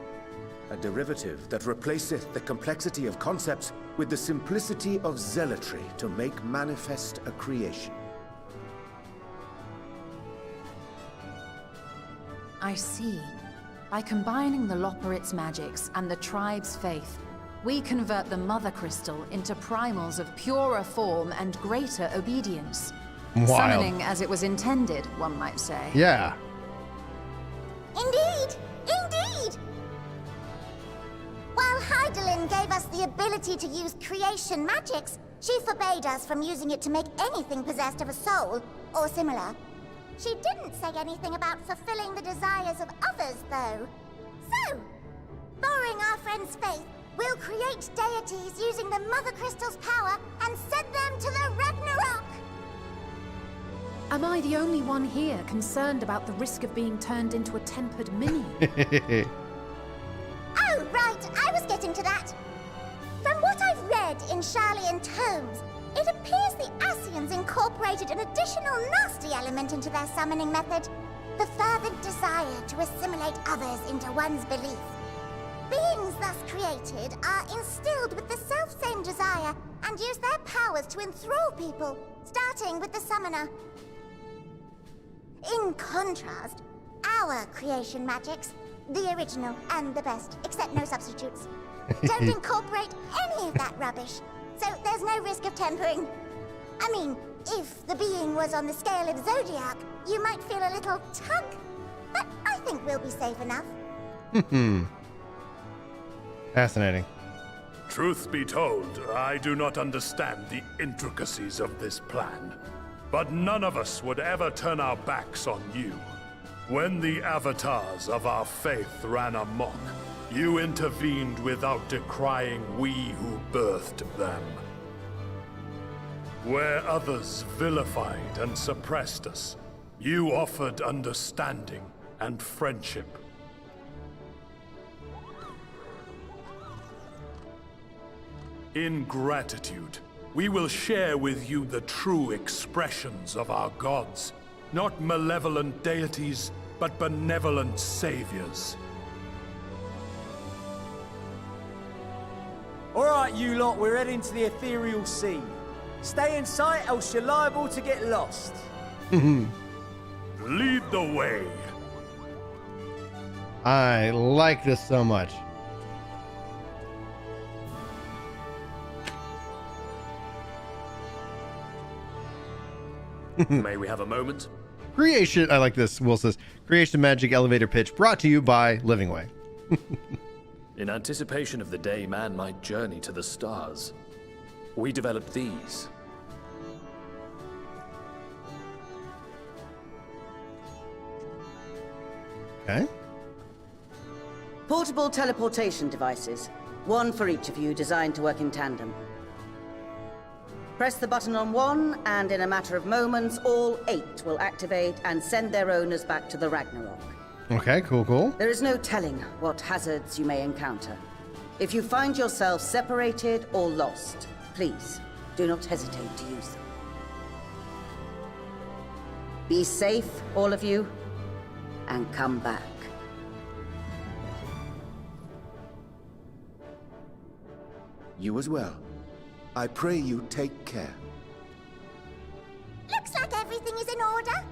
A derivative that replaceth the complexity of concepts with the simplicity of zealotry to make manifest a creation. I see. By combining the Loporrits' magics and the tribe's faith, we convert the Mother Crystal into primals of purer form and greater obedience. Wild. Summoning as it was intended, one might say. Yeah. Indeed! Indeed! While Heidelin gave us the ability to use creation magics, she forbade us from using it to make anything possessed of a soul, or similar. She didn't say anything about fulfilling the desires of others, though. So, borrowing our friend's faith, we'll create deities using the Mother Crystal's power and send them to the Ragnarok! Am I the only one here concerned about the risk of being turned into a tempered minion? Oh, right, I was getting to that. From what I've read in Sharlayan tomes, it appears the Ascians incorporated an additional nasty element into their summoning method. The fervent desire to assimilate others into one's belief. Beings thus created are instilled with the self-same desire and use their powers to enthrall people, starting with the summoner. In contrast, our creation magics, the original and the best, except no substitutes, don't incorporate any of that rubbish, so there's no risk of tempering. I mean, if the being was on the scale of Zodiac, you might feel a little tug, but I think we'll be safe enough. Fascinating. Truth be told, I do not understand the intricacies of this plan. But none of us would ever turn our backs on you. When the avatars of our faith ran amok, you intervened without decrying we who birthed them. Where others vilified and suppressed us, you offered understanding and friendship. In gratitude, we will share with you the true expressions of our gods. Not malevolent deities, but benevolent saviors. Alright, you lot, we're heading to the ethereal sea. Stay in sight, else you're liable to get lost. Lead the way. I like this so much. May we have a moment? Creation, I like this. Will says, Creation Magic Elevator Pitch brought to you by Living Way. In anticipation of the day man might journey to the stars, we developed these. Okay. Portable teleportation devices. One for each of you, designed to work in tandem. Press the button on one, and in a matter of moments, all 8 will activate and send their owners back to the Ragnarok. Okay, cool. There is no telling what hazards you may encounter. If you find yourself separated or lost, please do not hesitate to use them. Be safe, all of you, and come back. You as well. I pray you take care. Looks like everything is in order,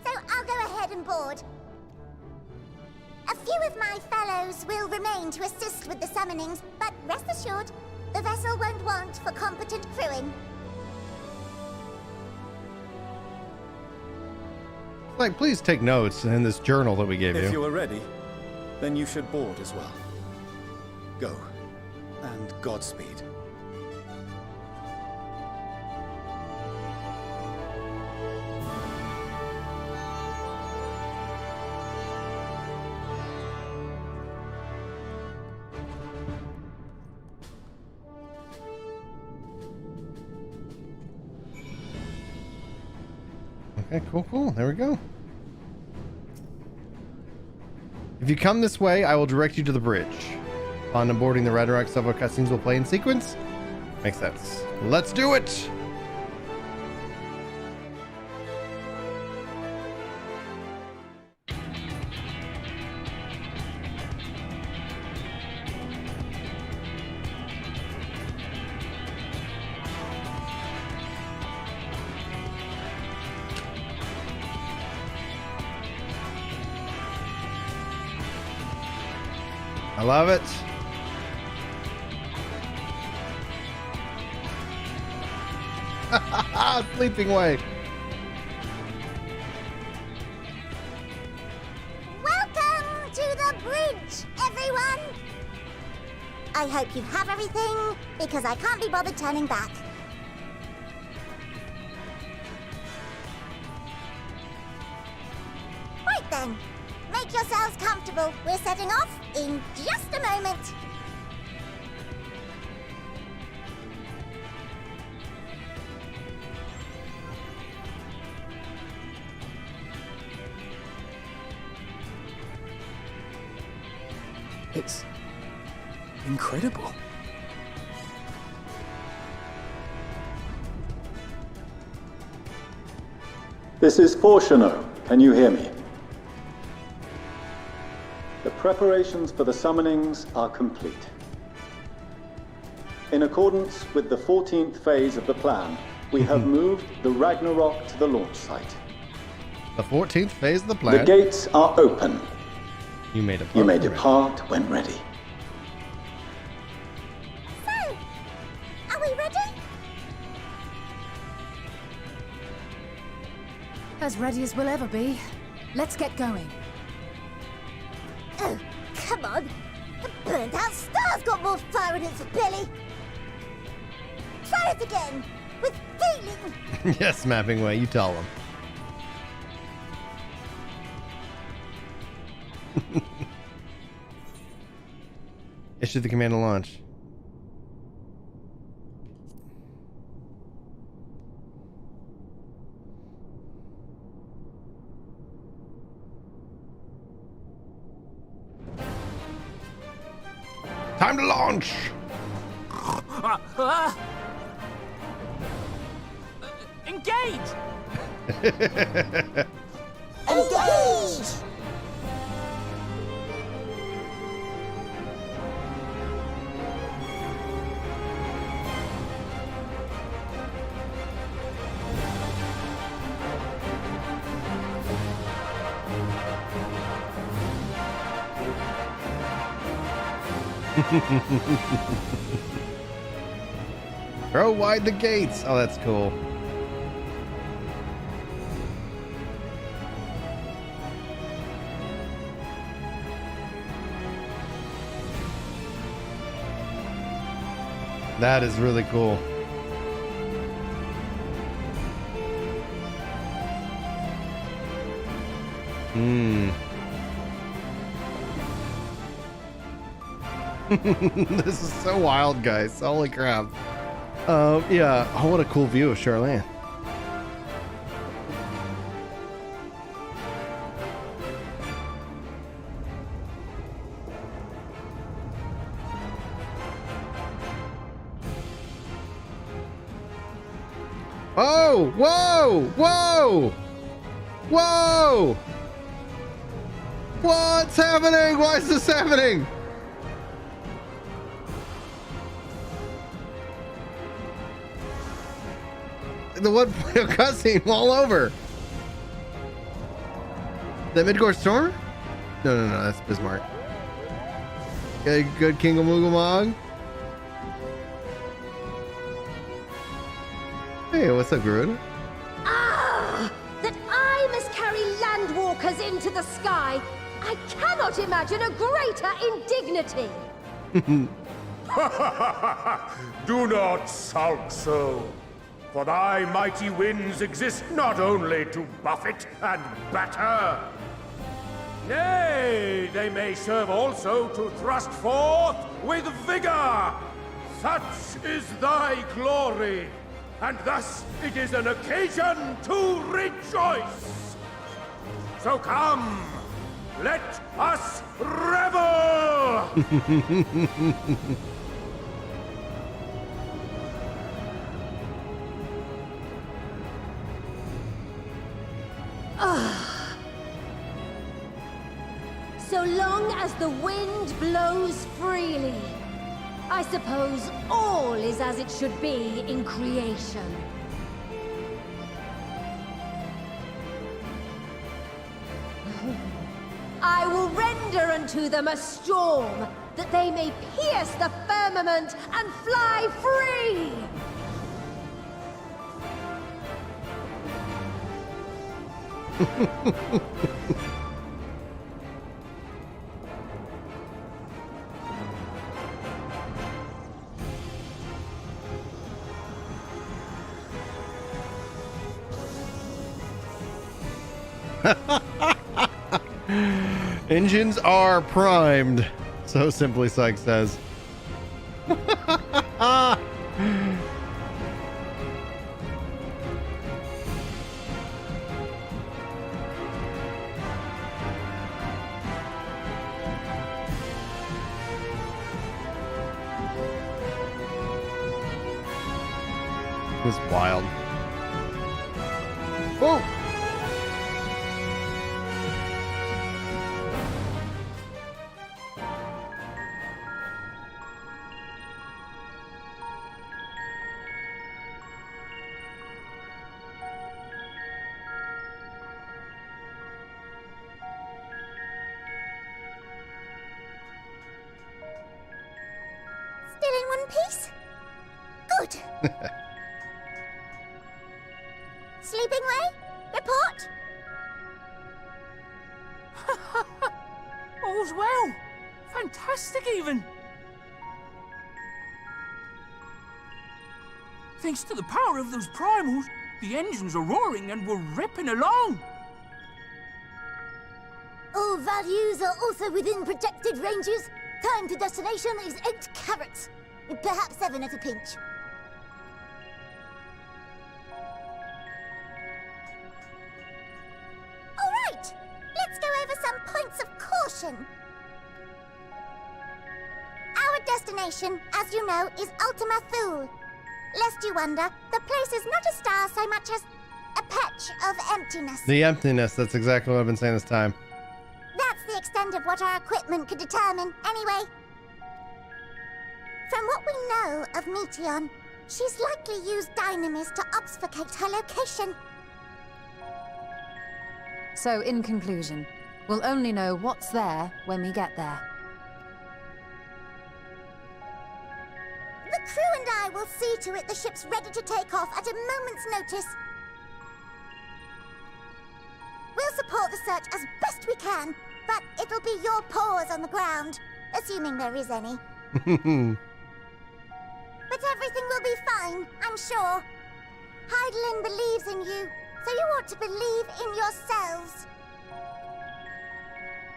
so I'll go ahead and board. A few of my fellows will remain to assist with the summonings, but rest assured, the vessel won't want for competent crewing. Like, please take notes in this journal that we gave you. If you are ready, then you should board as well. Go, and Godspeed. Okay, cool. There we go. If you come this way, I will direct you to the bridge. Upon boarding the Ragnarok, several cutscenes will play in sequence. Makes sense. Let's do it! I love it. Sleeping away. Welcome to the bridge, everyone! I hope you have everything, because I can't be bothered turning back. Right then, make yourselves comfortable. We're setting off in just a moment. It's incredible. This is Fortuno. Can you hear me? The preparations for the summonings are complete. In accordance with the 14th phase of the plan, we have moved the Ragnarok to the launch site. The 14th phase of the plan? The gates are open. You may depart. You may depart when ready. So, are we ready? As ready as we'll ever be. Let's get going. Oh, come on. The burnt out star's got more fire in its belly. Try it again, with feeling. Yes, Mapping Way, you tell them. Issue the command to launch. Time to launch! Engage! Engage! Throw wide the gates. Oh, that's cool. That is really cool. This is so wild, guys. Holy crap. Yeah. Oh, what a cool view of Charlene. Oh, whoa, whoa, whoa. What's happening? Why is this happening? The one cutscene all over. The Midgård Storm? No, that's Bismarck. Good King of Moogamog. Hey, what's up, Garud? Ah! That I must carry landwalkers into the sky! I cannot imagine a greater indignity! Do not sulk so. For thy mighty winds exist not only to buffet and batter. Nay, they may serve also to thrust forth with vigor. Such is thy glory, and thus it is an occasion to rejoice. So come, let us revel! So long as the wind blows freely, I suppose all is as it should be in creation. I will render unto them a storm, that they may pierce the firmament and fly free! Engines are primed, so Simply Psych says. It was wild. Oh! Still in one piece? Good. Sleeping way? Report? All's well. Fantastic, even. Thanks to the power of those primals, the engines are roaring and we're ripping along. All values are also within projected ranges. Time to destination is 8 carats. Perhaps 7 at a pinch. All right, let's go over some points of caution. Our destination, as you know, is Ultima Thule. Lest you wonder, the place is not a star so much as a patch of emptiness. The emptiness, that's exactly what I've been saying this time. That's the extent of what our equipment could determine, anyway. From what we know of Meteon, she's likely used dynamis to obfuscate her location. So, in conclusion, we'll only know what's there when we get there. The crew and I will see to it the ship's ready to take off at a moment's notice. We'll support the search as best we can, but it'll be your paws on the ground, assuming there is any. But everything will be fine, I'm sure. Hydaelyn believes in you, so you ought to believe in yourselves.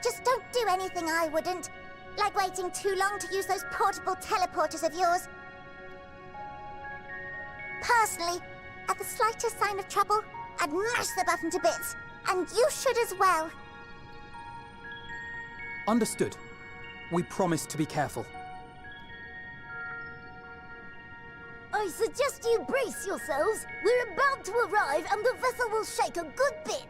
Just don't do anything I wouldn't. Like waiting too long to use those portable teleporters of yours. Personally, at the slightest sign of trouble, I'd mash the button to bits. And you should as well. Understood. We promise to be careful. I suggest you brace yourselves. We're about to arrive and the vessel will shake a good bit.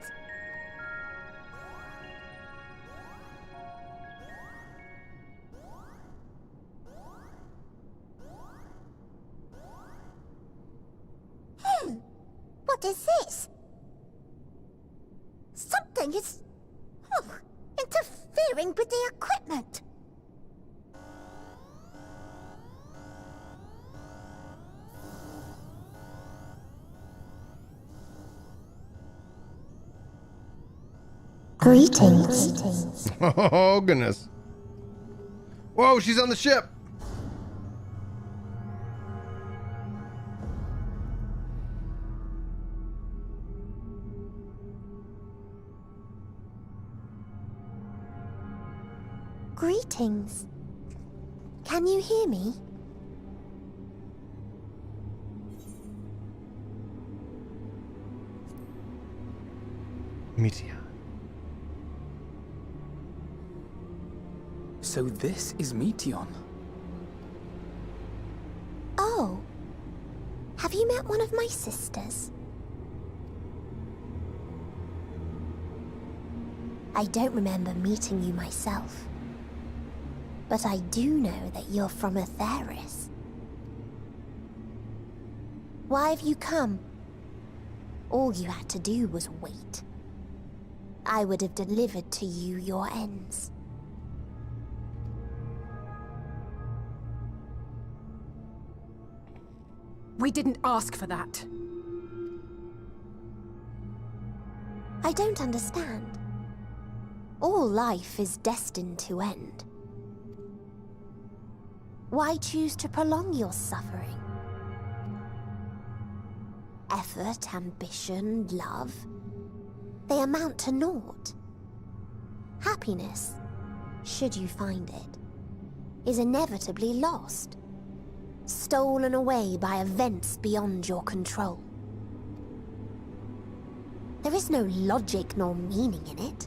What is this? Something is... interfering with the equipment. Greetings. Oh, goodness. Whoa, she's on the ship. Greetings. Can you hear me? Meteor. So this is Meteon. Oh. Have you met one of my sisters? I don't remember meeting you myself. But I do know that you're from Atheris. Why have you come? All you had to do was wait. I would have delivered to you your ends. We didn't ask for that. I don't understand. All life is destined to end. Why choose to prolong your suffering? Effort, ambition, love, they amount to naught. Happiness, should you find it, is inevitably lost, stolen away by events beyond your control. There is no logic nor meaning in it.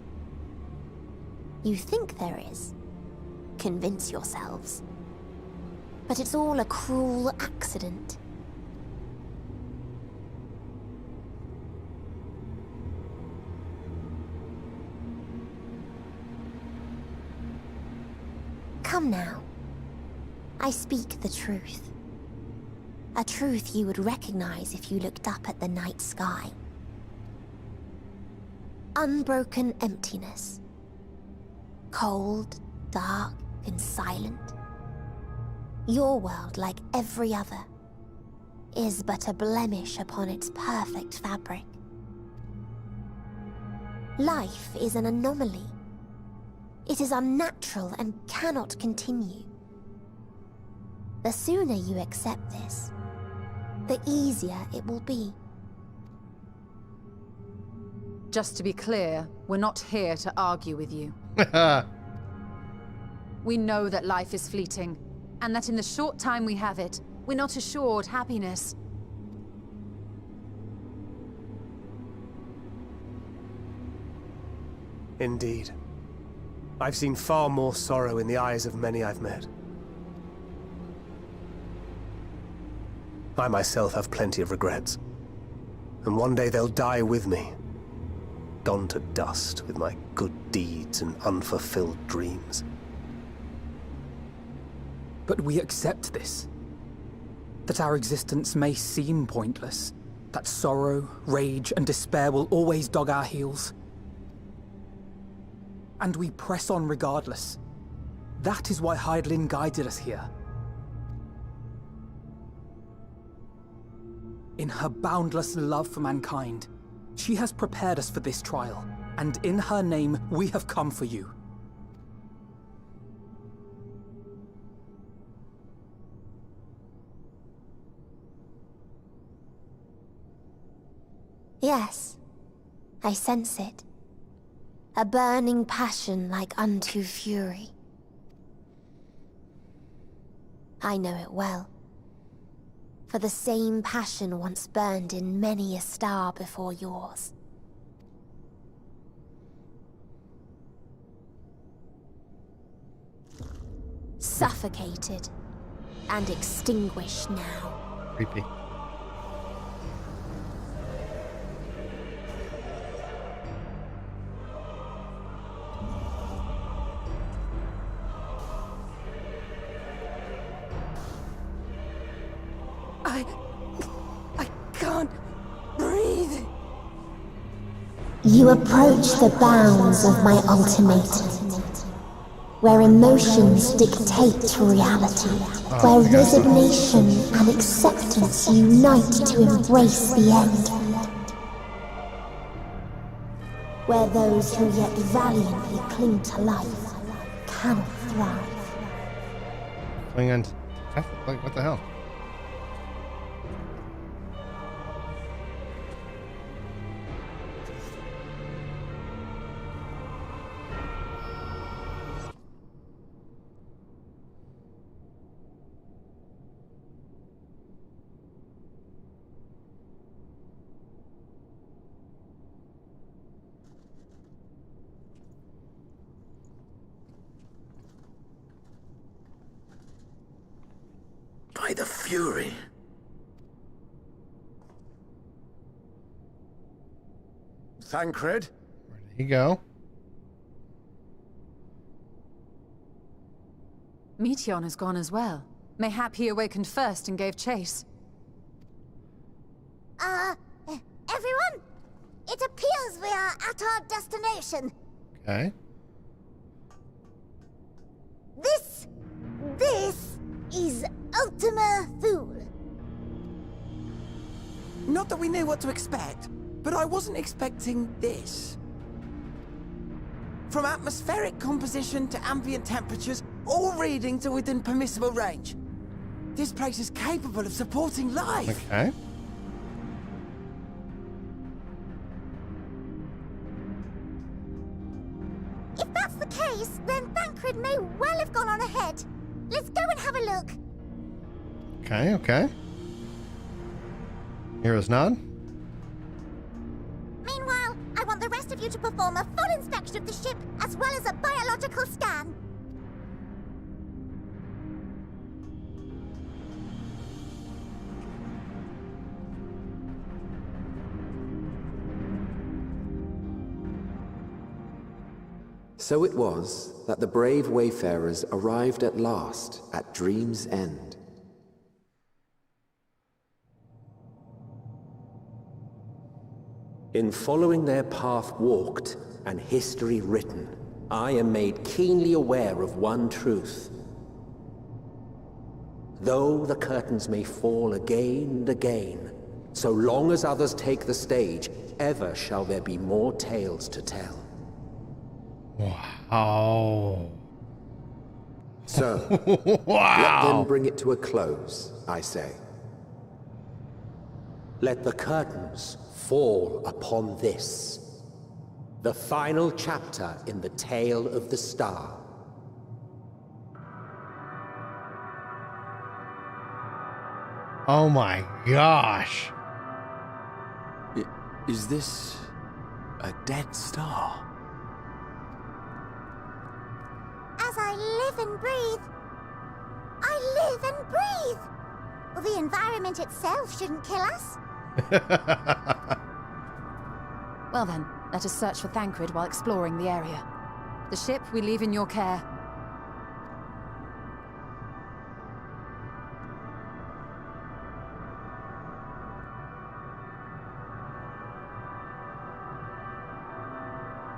You think there is. Convince yourselves. But it's all a cruel accident. Come now. I speak the truth. A truth you would recognize if you looked up at the night sky. Unbroken emptiness. Cold, dark, and silent. Your world, like every other, is but a blemish upon its perfect fabric. Life is an anomaly. It is unnatural and cannot continue. The sooner you accept this, the easier it will be. Just to be clear, we're not here to argue with you. We know that life is fleeting, and that in the short time we have it, we're not assured happiness. Indeed. I've seen far more sorrow in the eyes of many I've met. I myself have plenty of regrets. And one day they'll die with me, gone to dust with my good deeds and unfulfilled dreams. But we accept this. That our existence may seem pointless. That sorrow, rage, and despair will always dog our heels. And we press on regardless. That is why Hydaelyn guided us here. In her boundless love for mankind, she has prepared us for this trial, and in her name, we have come for you. Yes, I sense it. A burning passion like unto fury. I know it well. For the same passion once burned in many a star before yours. Suffocated and extinguished now. Creepy. I can't breathe. You approach the bounds of my ultimatum, where emotions dictate reality, where resignation and acceptance unite to embrace the end, where those who yet valiantly cling to life cannot thrive. Cling on. What the hell? By the Fury. Thancred? Where did he go? Meteon is gone as well. Mayhap he awakened first and gave chase. Everyone? It appears we are at our destination. Okay. This is Ultima Thule. Not that we knew what to expect, but I wasn't expecting this. From atmospheric composition to ambient temperatures, all reading to within permissible range. This place is capable of supporting life. Okay. If that's the case, then Thancred may well have gone on ahead. Let's go and have a look. Okay, okay. Hero's nod. Meanwhile, I want the rest of you to perform a full inspection of the ship, as well as a biological scan. So it was that the brave wayfarers arrived at last at Dream's End. In following their path walked and history written, I am made keenly aware of one truth. Though the curtains may fall again and again, so long as others take the stage, ever shall there be more tales to tell. Wow. So, wow. Let them bring it to a close, I say. Let the curtains fall upon this, the final chapter in the tale of the star. Oh my gosh. Is this a dead star? As I live and breathe, I live and breathe. Well, the environment itself shouldn't kill us. Well then, let us search for Thancred while exploring the area. The ship we leave in your care.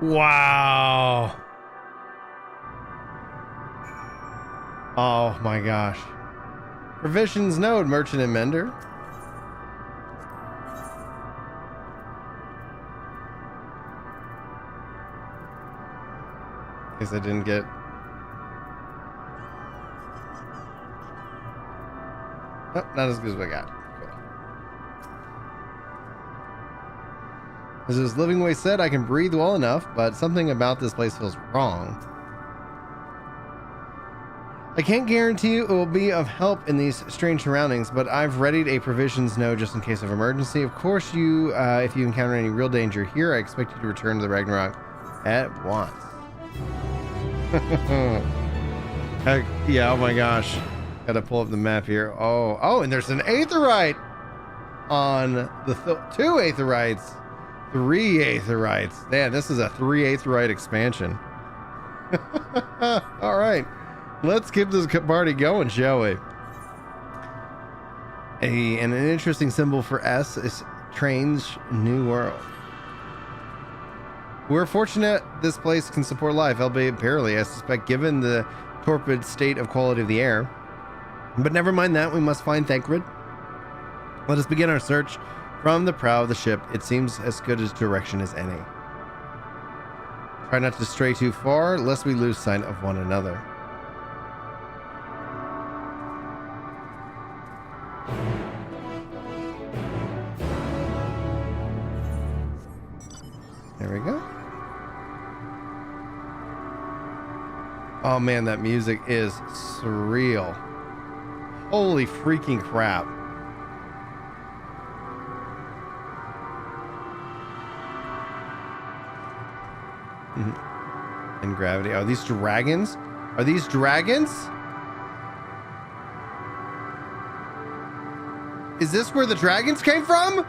Wow. Oh my gosh. Provisions node, merchant and mender. Guess I didn't get. Oh, not as good as what I got. Cool. As this living way said, I can breathe well enough, but something about this place feels wrong. I can't guarantee it will be of help in these strange surroundings, but I've readied a provisions node just in case of emergency. Of course, if you encounter any real danger here, I expect you to return to the Ragnarok at once. Heck, yeah, oh my gosh. Gotta pull up the map here. Oh, and there's an Aetheryte on the 2 Aetherytes, 3 Aetherytes. Man, this is a 3 Aetheryte expansion. All right. Let's keep this party going, shall we? And an interesting symbol for S is Strange New World. We're fortunate this place can support life, albeit barely, I suspect, given the torpid state of quality of the air. But never mind that, we must find Thancred. Let us begin our search from the prow of the ship. It seems as good as direction as any. Try not to stray too far, lest we lose sight of one another. There we go. Oh man, that music is surreal. Holy freaking crap. And gravity. Are these dragons? Are these dragons? Is this where the dragons came from?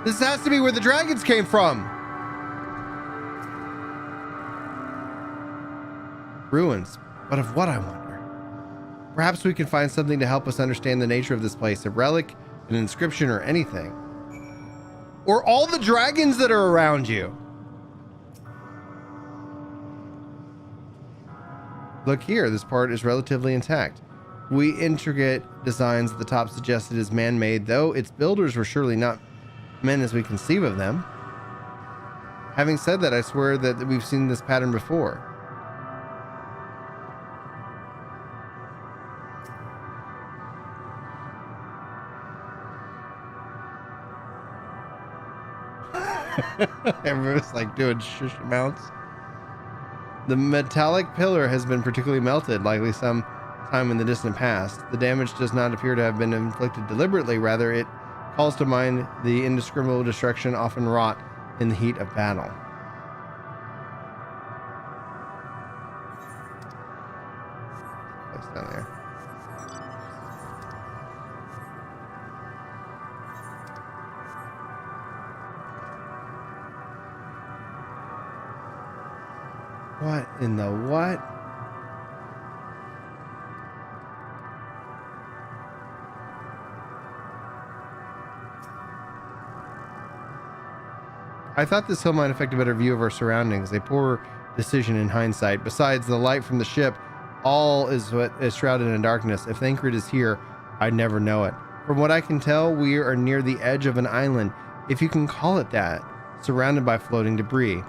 This has to be where the dragons came from. Ruins, but of what, I wonder? Perhaps we can find something to help us understand the nature of this place, a relic, an inscription, or anything. Or all the dragons that are around you. Look here, this part is relatively intact. We intricate designs at the top suggested as man-made, though its builders were surely not men as we conceive of them. Having said that, I swear that we've seen this pattern before. Everyone's like doing shush amounts. The metallic pillar has been particularly melted, likely some time in the distant past. The damage does not appear to have been inflicted deliberately, rather it calls to mind the indiscriminate destruction often wrought in the heat of battle. Place down there. What in the what? I thought this hill might affect a better view of our surroundings. A poor decision in hindsight. Besides the light from the ship, all is what is shrouded in darkness. If Thancred is here, I'd never know it. From what I can tell, we are near the edge of an island, if you can call it that, surrounded by floating debris.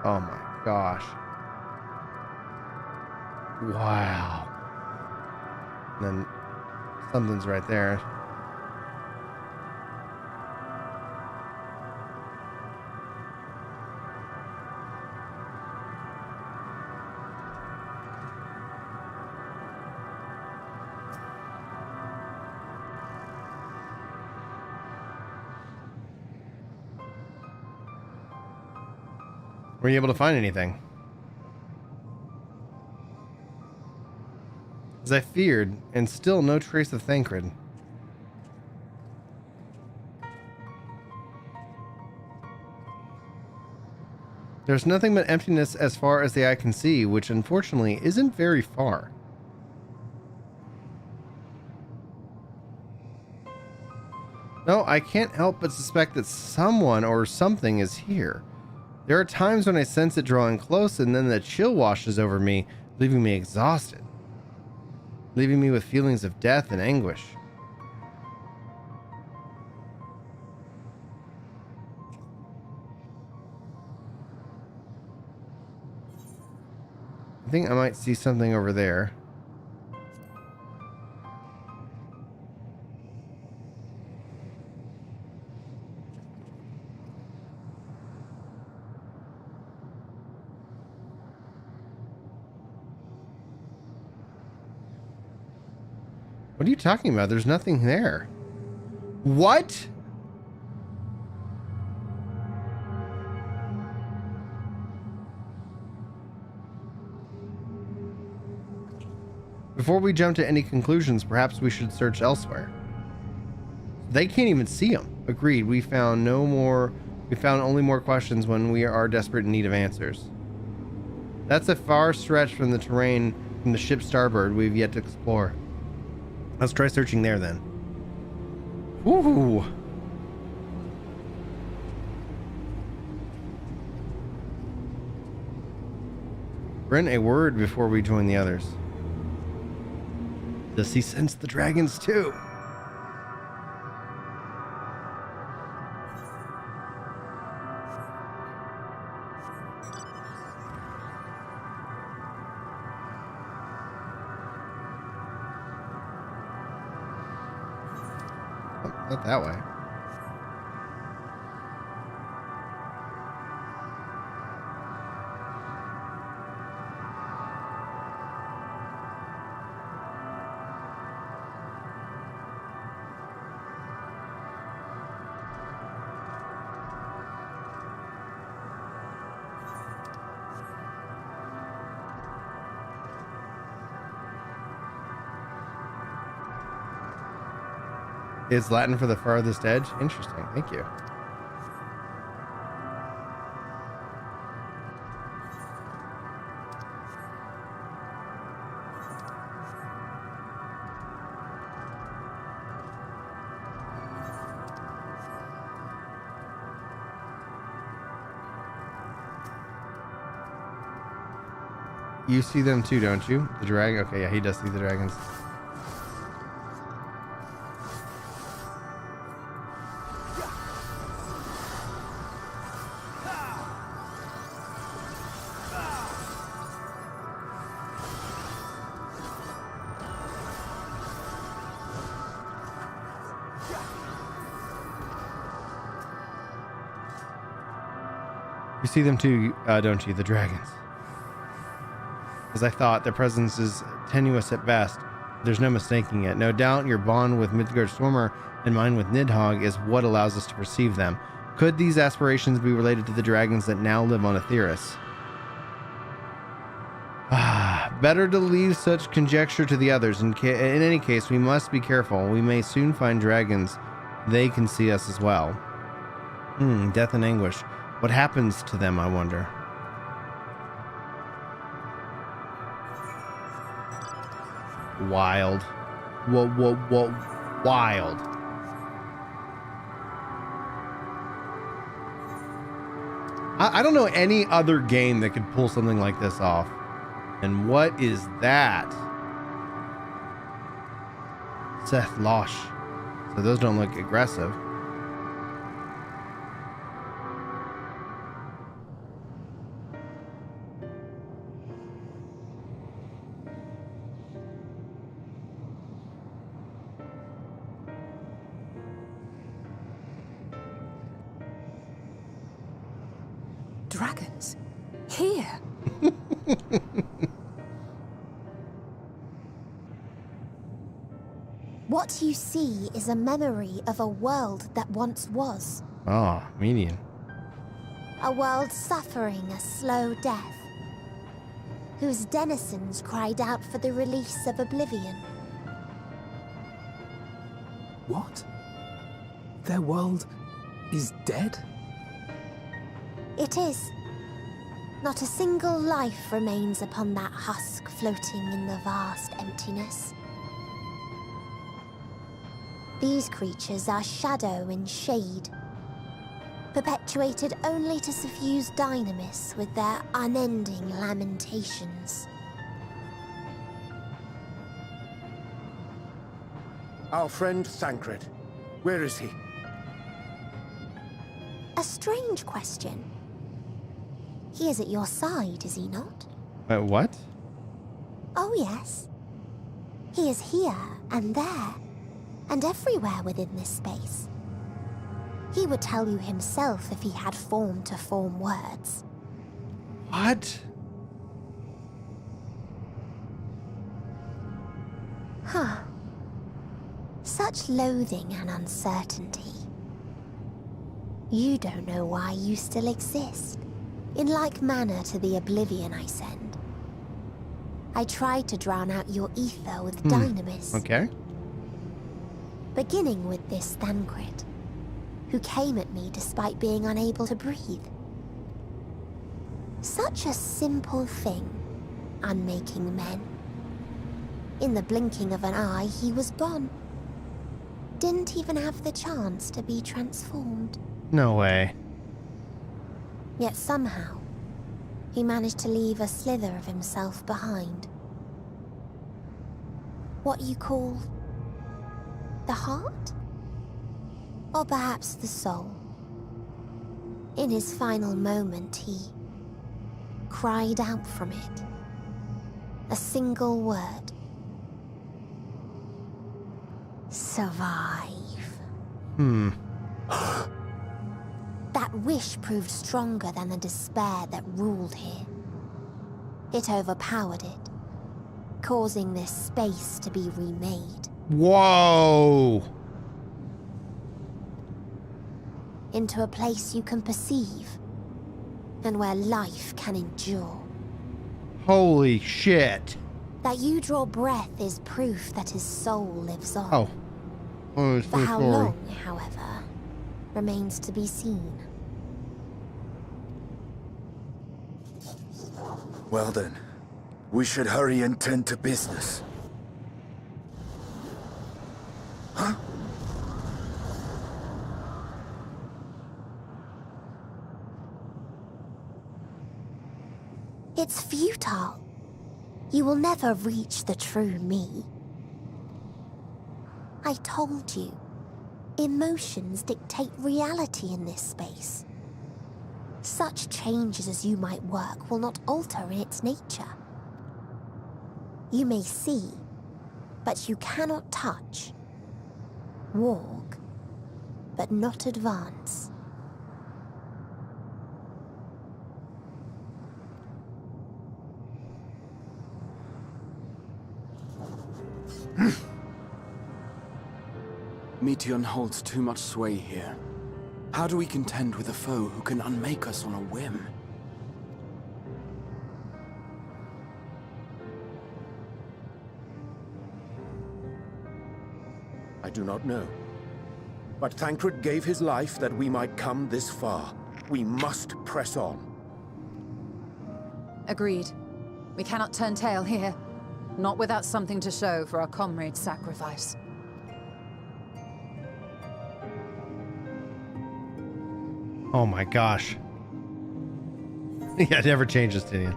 Oh my gosh. Wow. And then something's right there. Were you able to find anything? As I feared, and still no trace of Thancred. There's nothing but emptiness as far as the eye can see, which unfortunately isn't very far. No, I can't help but suspect that someone or something is here. There are times when I sense it drawing close, and then the chill washes over me, leaving me exhausted. Leaving me with feelings of death and anguish. I think I might see something over there. What are you talking about? There's nothing there. What? Before we jump to any conclusions, perhaps we should search elsewhere. They can't even see him. Agreed. We found only more questions when we are desperate in need of answers. That's a far stretch from the terrain from the ship's starboard we've yet to explore. Let's try searching there then. Woohoo! Brin, a word before we join the others. Does he sense the dragons too? Oh, not that way. Is Latin for the farthest edge? Interesting. Thank you. You see them too, don't you? The dragon? Okay, yeah, he does see the dragons. You see them too, don't you? The dragons. As I thought, their presence is tenuous at best. There's no mistaking it. No doubt your bond with Midgard Stormer and mine with Nidhogg is what allows us to perceive them. Could these aspirations be related to the dragons that now live on Aetheris? Better to leave such conjecture to the others. In any case, we must be careful. We may soon find dragons. They can see us as well. Death and anguish. What happens to them, I wonder? Wild. Whoa, wild. I don't know any other game that could pull something like this off. And what is that? Seth Losh. So those don't look aggressive. Dragons? Here? What you see is a memory of a world that once was. Ah, median. A world suffering a slow death, whose denizens cried out for the release of oblivion. What? Their world is dead? It is. Not a single life remains upon that husk floating in the vast emptiness. These creatures are shadow and shade, perpetuated only to suffuse dynamis with their unending lamentations. Our friend Thancred, where is he? A strange question. He is at your side, is he not? What? Oh, yes. He is here and there, and everywhere within this space. He would tell you himself if he had form to form words. What? Huh. Such loathing and uncertainty. You don't know why you still exist, in like manner to the oblivion I send. I tried to drown out your ether with dynamis. Okay. Beginning with this Thancred, who came at me despite being unable to breathe. Such a simple thing, unmaking men. In the blinking of an eye, he was gone. Didn't even have the chance to be transformed. No way. Yet somehow, he managed to leave a slither of himself behind. What you call the heart? Or perhaps the soul. In his final moment, he cried out from it. A single word. Survive. That wish proved stronger than the despair that ruled here. It overpowered it, causing this space to be remade. Whoa! Into a place you can perceive, and where life can endure. Holy shit. That you draw breath is proof that his soul lives on. Oh. Oh, For how long, however, remains to be seen. Well then, we should hurry and tend to business. Huh? It's futile. You will never reach the true me. I told you, emotions dictate reality in this space. Such changes as you might work will not alter in its nature. You may see, but you cannot touch. Walk, but not advance. Meteion holds too much sway here. How do we contend with a foe who can unmake us on a whim? I do not know. But Thancred gave his life that we might come this far. We must press on. Agreed. We cannot turn tail here. Not without something to show for our comrade's sacrifice. Oh my gosh. Yeah, it never changes, Tinian.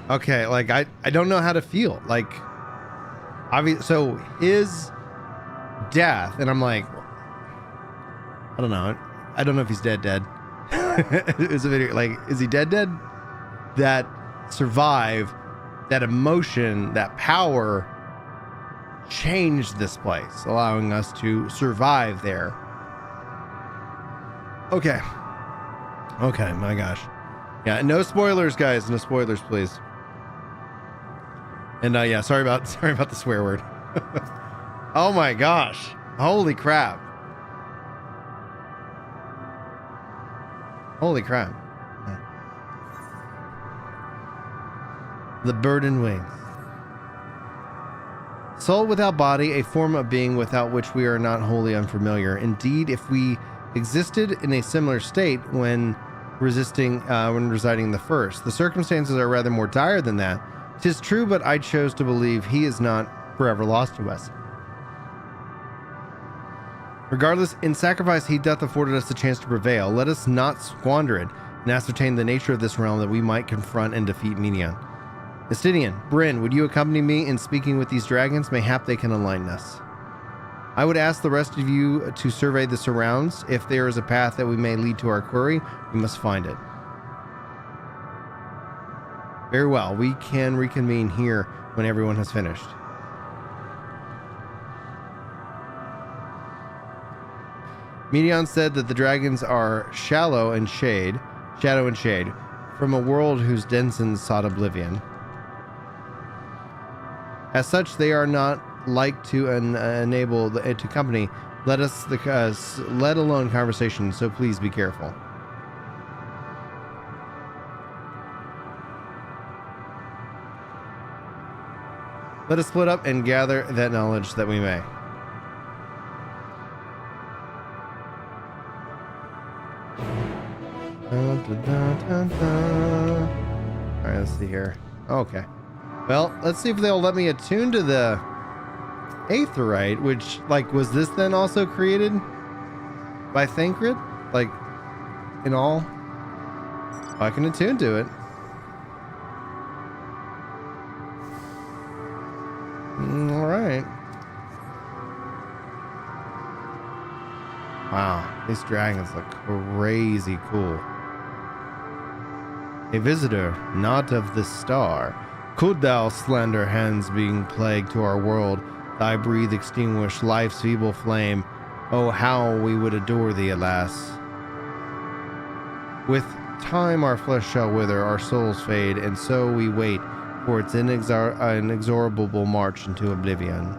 Okay, like I don't know how to feel. Like so his death, and I'm like, I don't know. I don't know if he's dead. It's a video like, is he dead? That survive, that emotion, that power changed this place, allowing us to survive there. Okay, my gosh. Yeah, no spoilers, guys. No spoilers, please. And yeah, sorry about the swear word. Oh my gosh. Holy crap. Holy crap. The bird and wings. Soul without body, a form of being without which we are not wholly unfamiliar. Indeed, if we existed in a similar state when residing in the first, the circumstances are rather more dire than that. 'Tis true, but I chose to believe he is not forever lost to us. Regardless, in sacrifice he doth afforded us the chance to prevail. Let us not squander it and ascertain the nature of this realm that we might confront and defeat Meteion. Estinian, Brin, would you accompany me in speaking with these dragons? Mayhap they can enlighten us. I would ask the rest of you to survey the surrounds. If there is a path that we may lead to our quarry, we must find it. Very well, we can reconvene here when everyone has finished. Meteion said that the dragons are shadow and shade. from a world whose denizens sought oblivion. As such, they are not like to enable to company. Let alone conversation. So please be careful. Let us split up and gather that knowledge that we may. Alright, let's see here. Okay. Well, let's see if they'll let me attune to the Aetherite, which, like, was this then also created by Thancred? Like, in all? I can attune to it. Alright. Wow, these dragons look crazy cool. A visitor, not of this star. Could thou slender hands being plague to our world, thy breathe extinguish life's feeble flame? Oh, how we would adore thee, alas. With time our flesh shall wither, our souls fade, and so we wait for its inexorable march into oblivion.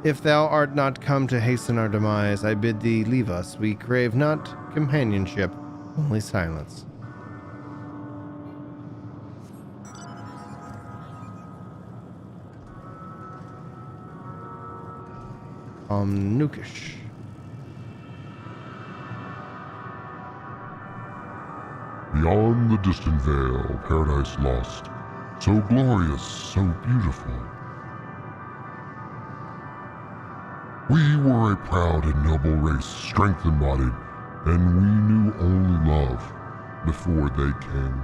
If thou art not come to hasten our demise, I bid thee leave us. We crave not companionship, only silence. Nukish. Beyond the distant veil, paradise lost, so glorious, so beautiful. We were a proud and noble race, strength embodied, and we knew only love before they came.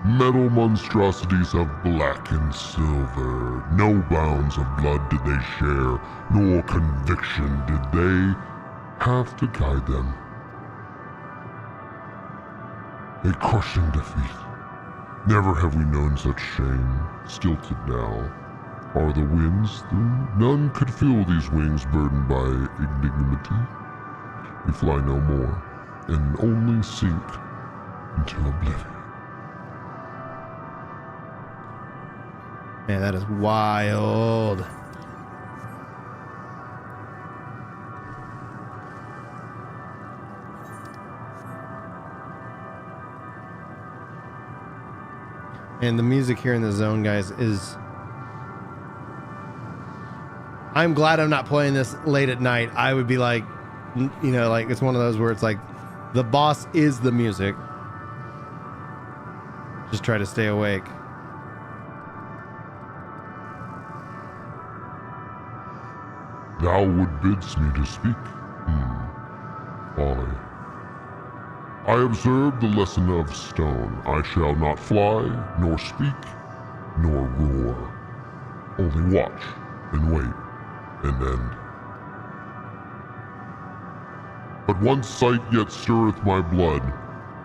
Metal monstrosities of black and silver, no bounds of blood did they share, nor conviction did they have to guide them. A crushing defeat. Never have we known such shame, stilted now are the winds through. None could fill these wings burdened by ignominy. We fly no more, and only sink into oblivion. Man, that is wild. And the music here in the zone, guys, is... I'm glad I'm not playing this late at night. I would be like, you know, like it's one of those where it's like the boss is the music. Just try to stay awake. Thou would bidst me to speak. Folly. I observe the lesson of stone. I shall not fly, nor speak, nor roar. Only watch, and wait, and end. But one sight yet stirreth my blood,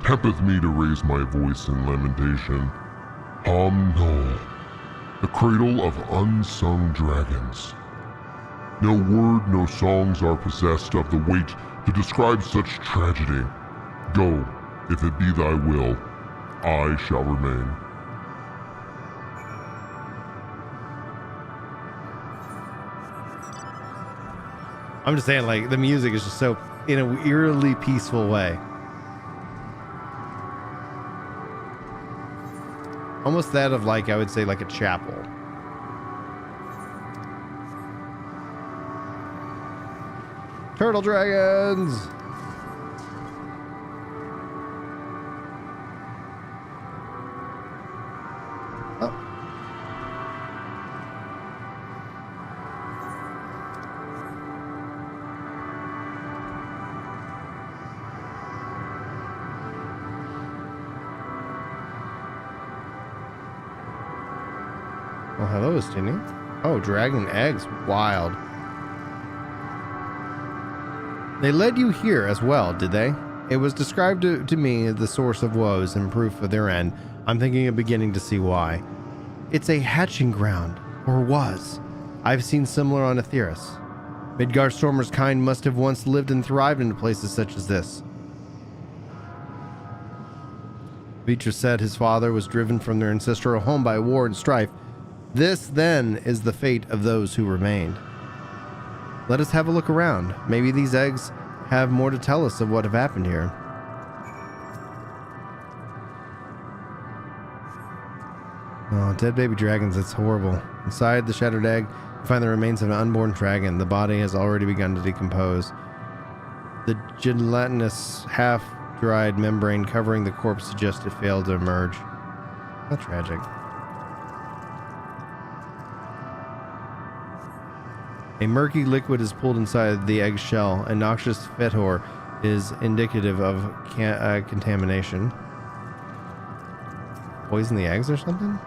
tempteth me to raise my voice in lamentation. Knoll, the cradle of unsung dragons. No word, no songs are possessed of the weight to describe such tragedy. Go, if it be thy will, I shall remain. I'm just saying, like, the music is just so, in an eerily peaceful way. Almost that of, like, I would say, like a chapel. Turtle dragons! Oh. Well, hello, Stini. Oh, dragon eggs. Wild. They led you here as well, did they? It was described to me as the source of woes and proof of their end. I'm thinking of beginning to see why. It's a hatching ground, or was. I've seen similar on Aetheris. Midgard Stormer's kind must have once lived and thrived in places such as this. Beatrice said his father was driven from their ancestral home by war and strife. This, then, is the fate of those who remained. Let us have a look around. Maybe these eggs have more to tell us of what have happened here. Oh, dead baby dragons, it's horrible. Inside the shattered egg, you find the remains of an unborn dragon. The body has already begun to decompose. The gelatinous, half-dried membrane covering the corpse suggests it failed to emerge. How tragic. A murky liquid is pulled inside the egg shell. A noxious fetor is indicative of contamination. Poison the eggs or something?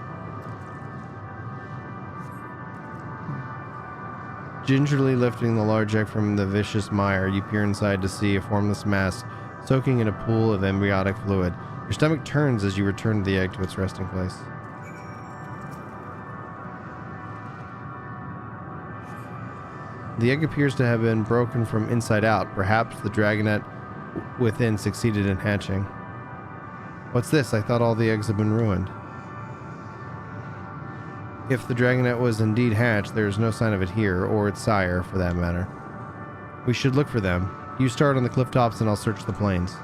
Gingerly lifting the large egg from the viscous mire, you peer inside to see a formless mass soaking in a pool of embryonic fluid. Your stomach turns as you return the egg to its resting place. The egg appears to have been broken from inside out. Perhaps the dragonet within succeeded in hatching. What's this? I thought all the eggs had been ruined. If the dragonet was indeed hatched, there is no sign of it here, or its sire, for that matter. We should look for them. You start on the cliff tops and I'll search the plains.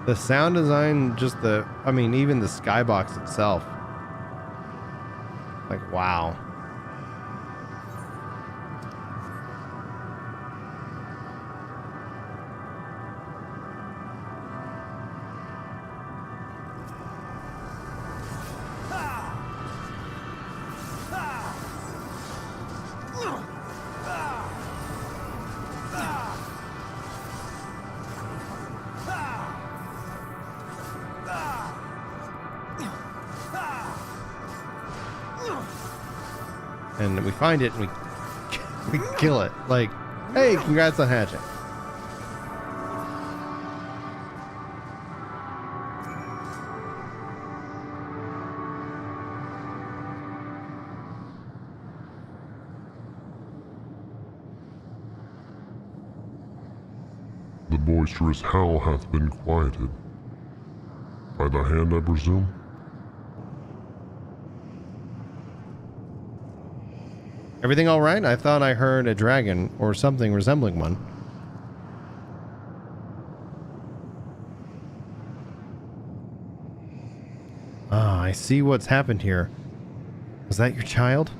The sound design, even the skybox itself. Like, wow. And we find it and we kill it. Like, hey, congrats on hatching. The boisterous howl hath been quieted. By thy hand, I presume? Everything all right? I thought I heard a dragon or something resembling one. Ah, I see what's happened here. Was that your child?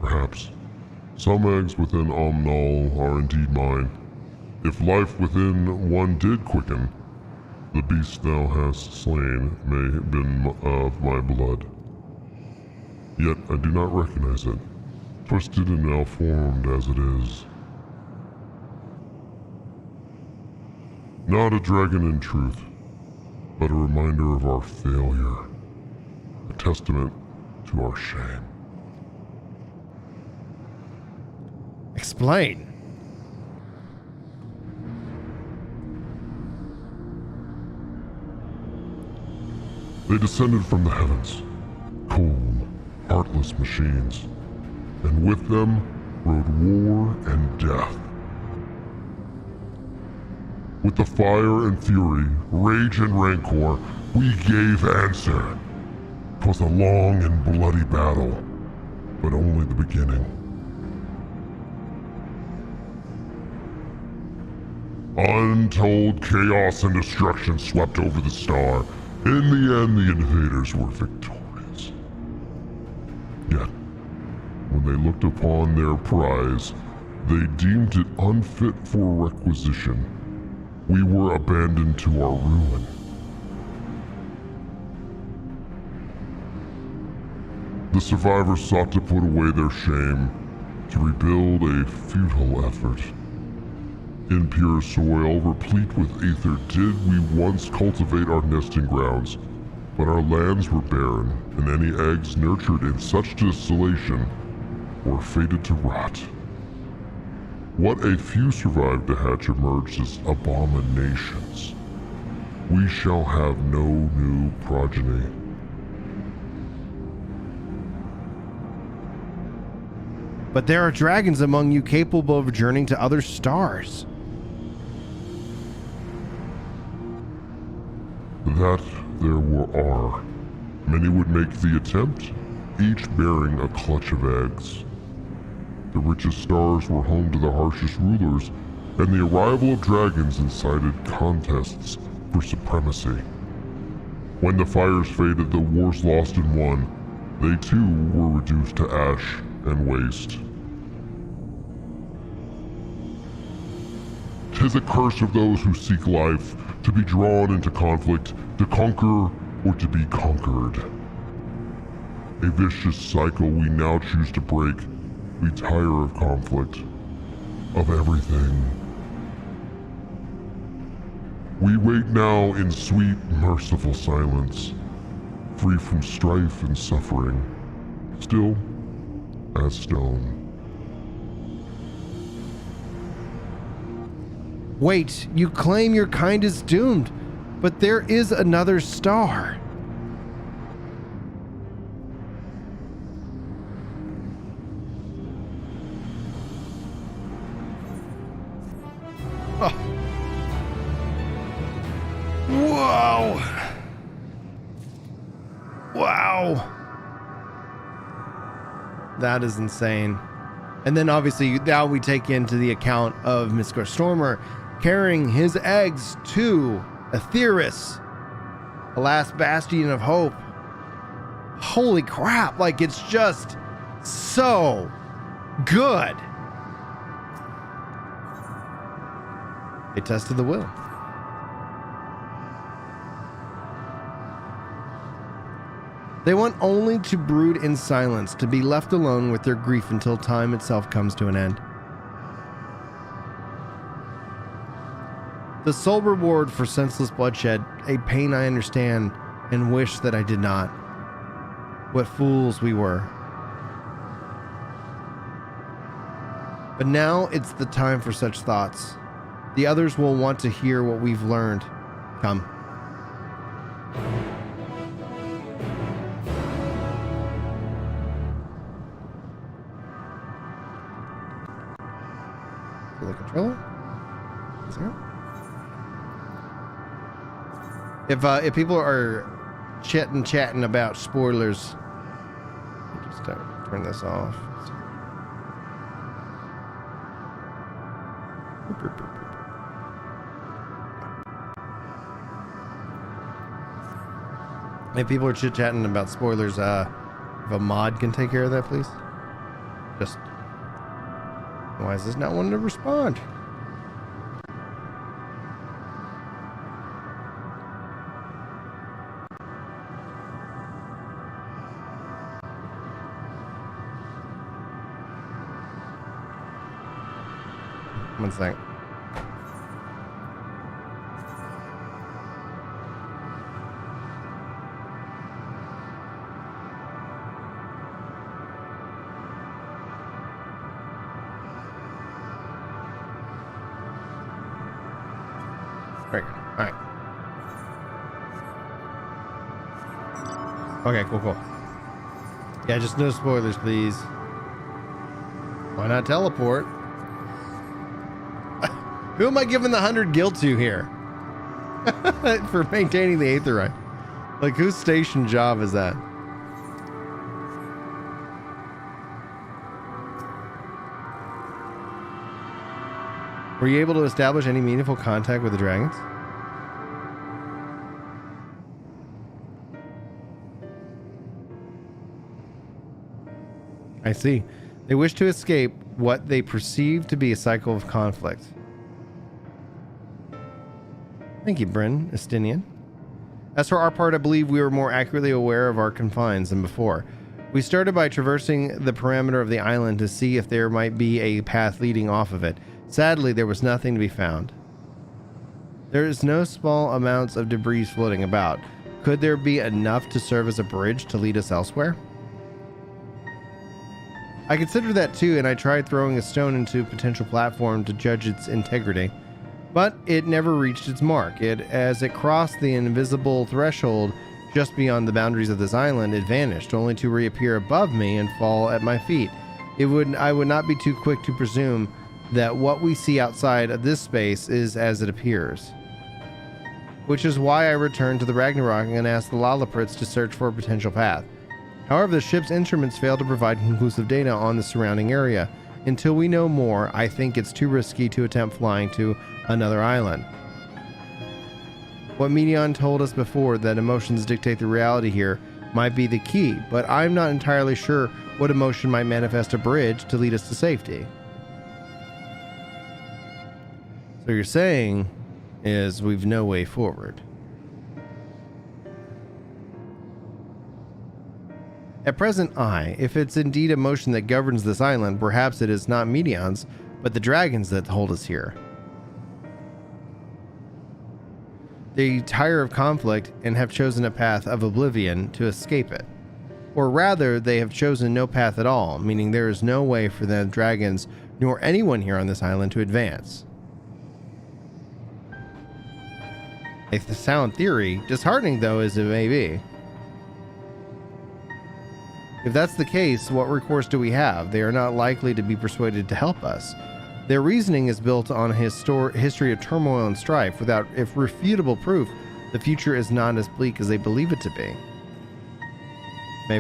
Perhaps. Some eggs within Omnal are indeed mine. If life within one did quicken, the beast thou hast slain may have been of my blood. Yet I do not recognize it, twisted and malformed as it is. Not a dragon in truth, but a reminder of our failure, a testament to our shame. Explain. They descended from the heavens, cold, heartless machines, and with them rode war and death. With the fire and fury, rage and rancor, we gave answer. 'Twas a long and bloody battle, but only the beginning. Untold chaos and destruction swept over the star. In the end, the invaders were victorious. Yet, when they looked upon their prize, they deemed it unfit for requisition. We were abandoned to our ruin. The survivors sought to put away their shame, to rebuild a futile effort. In pure soil, replete with aether, did we once cultivate our nesting grounds, but our lands were barren, and any eggs nurtured in such desolation were fated to rot. What a few survived to hatch emerged as abominations. We shall have no new progeny. but there are dragons among you capable of journeying to other stars. That there are. Many would make the attempt, each bearing a clutch of eggs. The richest stars were home to the harshest rulers, and the arrival of dragons incited contests for supremacy. When the fires faded, the wars lost and won, they too were reduced to ash and waste. 'Tis a curse of those who seek life, to be drawn into conflict, to conquer or to be conquered. A vicious cycle we now choose to break. We tire of conflict, of everything. We wait now in sweet, merciful silence, free from strife and suffering, still as stone. Wait, you claim your kind is doomed, but there is another star. Oh. Whoa. Wow. That is insane. And then obviously now we take into the account of Mr. Stormer carrying his eggs to Aetheris, the last bastion of hope. Holy crap, like it's just so good. A test of the will. They want only to brood in silence, to be left alone with their grief until time itself comes to an end. The sole reward for senseless bloodshed, a pain I understand and wish that I did not. What fools we were. But now it's the time for such thoughts. The others will want to hear what we've learned. Come. To the controller? Is there? If people are chatting about spoilers, just turn this off. If people are chit-chatting about spoilers, if a mod can take care of that, please. Just... Why is this not wanting to respond? One sec. Very good. All right. Okay, cool. Yeah, just no spoilers, please. Why not teleport? Who am I giving the 100 gil to here? For maintaining the Aetherite. Like, whose station job is that? Were you able to establish any meaningful contact with the dragons? I see. They wish to escape what they perceive to be a cycle of conflict. Thank you, Brin, Estinian. As for our part, I believe we were more accurately aware of our confines than before. We started by traversing the perimeter of the island to see if there might be a path leading off of it. Sadly, there was nothing to be found. There is no small amounts of debris floating about. Could there be enough to serve as a bridge to lead us elsewhere? I considered that too, and I tried throwing a stone into a potential platform to judge its integrity. But it never reached its mark. As it crossed the invisible threshold just beyond the boundaries of this island, it vanished, only to reappear above me and fall at my feet. I would not be too quick to presume that what we see outside of this space is as it appears. Which is why I returned to the Ragnarok and asked the Lalaprits to search for a potential path. However, the ship's instruments failed to provide conclusive data on the surrounding area. Until we know more, I think it's too risky to attempt flying to another island. What Medion told us before, that emotions dictate the reality here, might be the key, but I'm not entirely sure what emotion might manifest a bridge to lead us to safety. So you're saying is we've no way forward. At present, if it's indeed emotion that governs this island, perhaps it is not Medion's, but the dragons that hold us here. They tire of conflict and have chosen a path of oblivion to escape it. Or rather, they have chosen no path at all, meaning there is no way for the dragons, nor anyone here on this island, to advance. A sound theory, disheartening though as it may be. If that's the case, what recourse do we have? They are not likely to be persuaded to help us. Their reasoning is built on a history of turmoil and strife. Without irrefutable proof, the future is not as bleak as they believe it to be.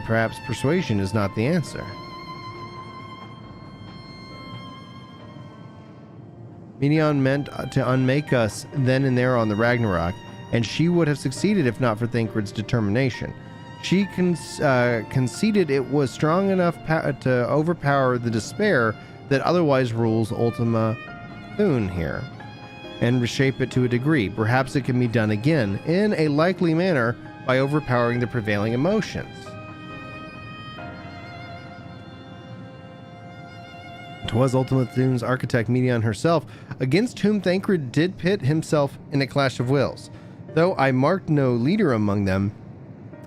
Perhaps persuasion is not the answer. Medion meant to unmake us then and there on the Ragnarok, and she would have succeeded if not for Thancred's determination. She conceded it was strong enough to overpower the despair that otherwise rules Ultima Thule here, and reshape it to a degree. Perhaps it can be done again, in a likely manner, by overpowering the prevailing emotions. 'Twas Ultima Thule's architect Medion herself, against whom Thancred did pit himself in a clash of wills. Though I marked no leader among them,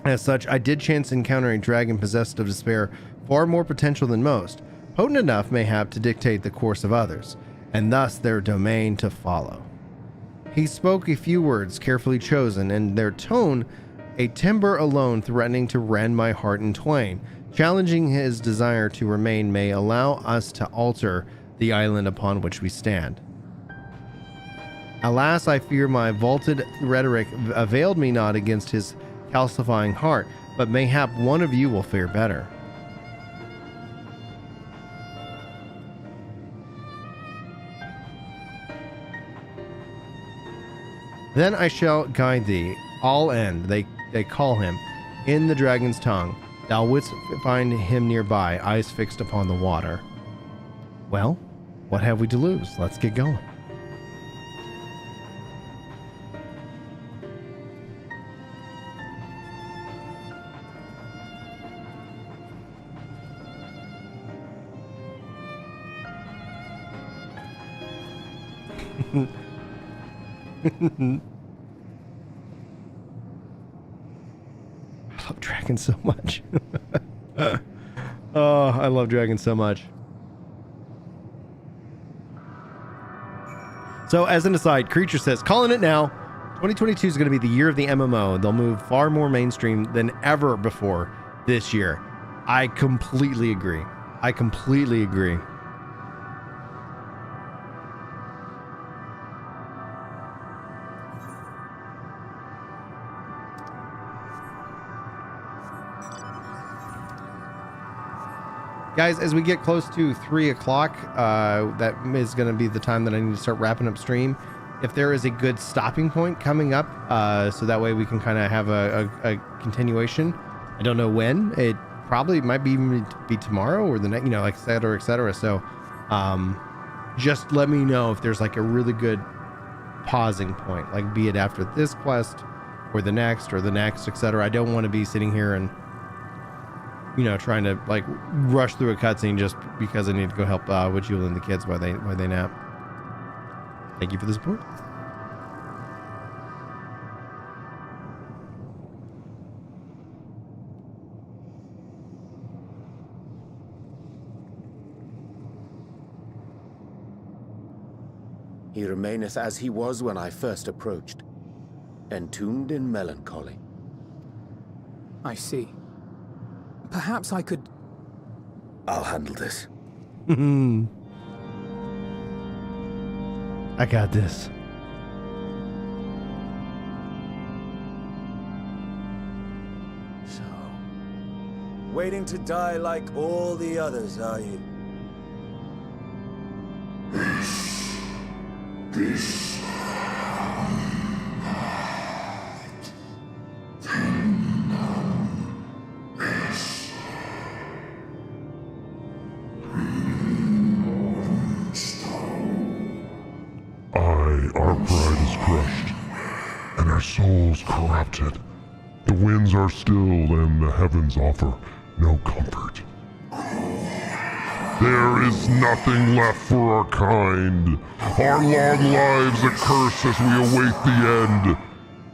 as such, I did chance encounter a dragon possessed of despair far more potential than most, potent enough mayhap to dictate the course of others, and thus their domain to follow. He spoke a few words carefully chosen, and their tone a timber alone threatening to rend my heart in twain. Challenging his desire to remain may allow us to alter the island upon which we stand. Alas, I fear my vaulted rhetoric availed me not against his calcifying heart, but mayhap one of you will fare better. Then I shall guide thee, all end, they call him, in the dragon's tongue. Thou wouldst find him nearby, eyes fixed upon the water. Well, what have we to lose? Let's get going. I love dragons so much. Oh, I love dragons so much. So, as an aside, Creature says, calling it now. 2022 is going to be the year of the MMO. They'll move far more mainstream than ever before this year. I completely agree. I completely agree. Guys, as we get close to 3 o'clock, that is going to be the time that I need to start wrapping up stream. If there is a good stopping point coming up, so that way we can kind of have a continuation. I don't know when. It probably might be tomorrow or the next, like et cetera, et cetera. So just let me know if there's like a really good pausing point, like be it after this quest or the next, et cetera. I don't want to be sitting here and trying to like rush through a cutscene just because I need to go help Witchula and the kids while they nap. Thank you for the support. He remaineth as he was when I first approached, entombed in melancholy. I see. Perhaps I could... I'll handle this. I got this. So, waiting to die like all the others, are you? This our pride is crushed, and our souls corrupted. The winds are stilled, and the heavens offer no comfort. There is nothing left for our kind. Our long lives a curse as we await the end.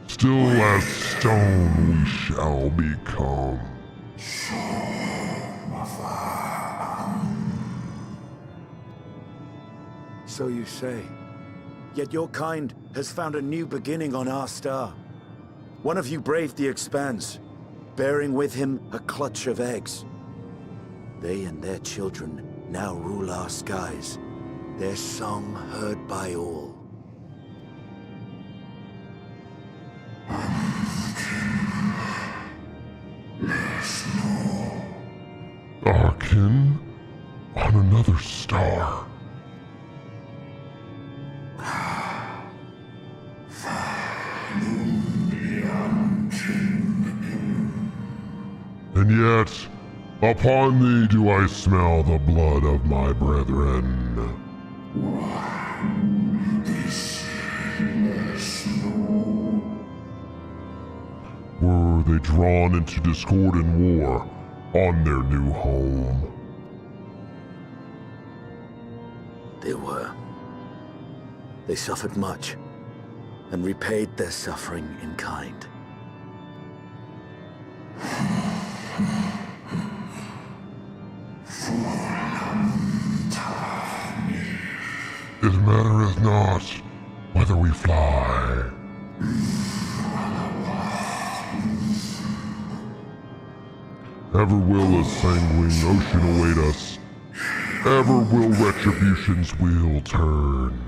Still as stone we shall become. So you say. Yet your kind has found a new beginning on our star. One of you braved the Expanse, bearing with him a clutch of eggs. They and their children now rule our skies, their song heard by all. Our kin on another star. And yet, upon thee do I smell the blood of my brethren. Were they drawn into discord and war on their new home? They were. They suffered much, and repaid their suffering in kind. It mattereth not whether we fly. Ever will a sanguine ocean await us. Ever will retribution's wheel turn.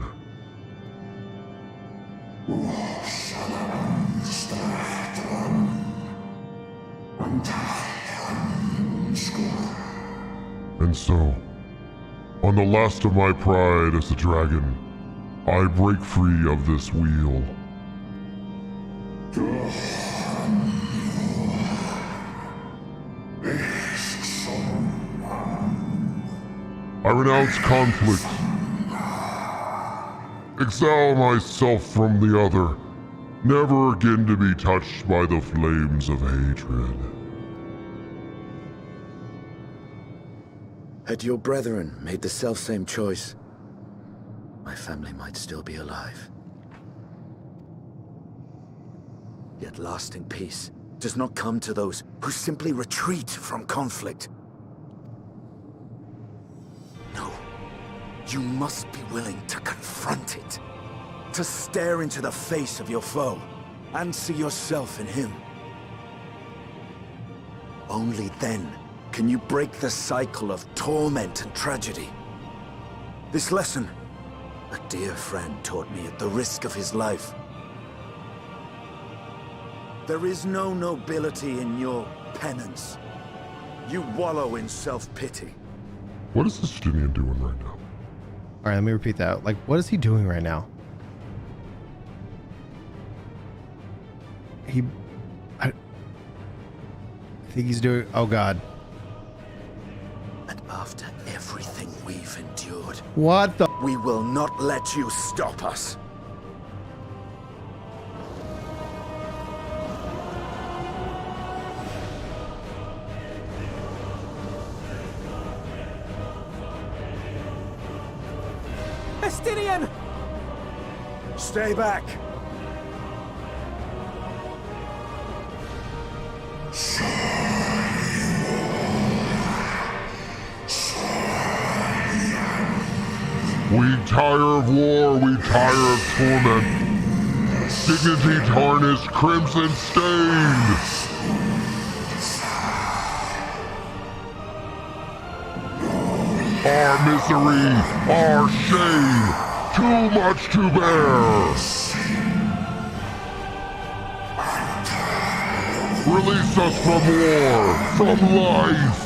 And so, on the last of my pride as a dragon, I break free of this wheel. I renounce conflict. Exile myself from the other, never again to be touched by the flames of hatred. Had your brethren made the selfsame choice, my family might still be alive. Yet lasting peace does not come to those who simply retreat from conflict. No, you must be willing to confront it, to stare into the face of your foe, and see yourself in him. Only then can you break the cycle of torment and tragedy. This lesson, a dear friend taught me at the risk of his life. There is no nobility in your penance. You wallow in self-pity. What is Justinian doing right now? All right, let me repeat that. Like, what is he doing right now? I think he's doing, oh God. And after everything we've endured, What the? we will not let you stop us. Estinian! Stay back! We tire of war, we tire of torment. Dignity tarnished, crimson stained. Our misery, our shame, too much to bear. Release us from war, from life.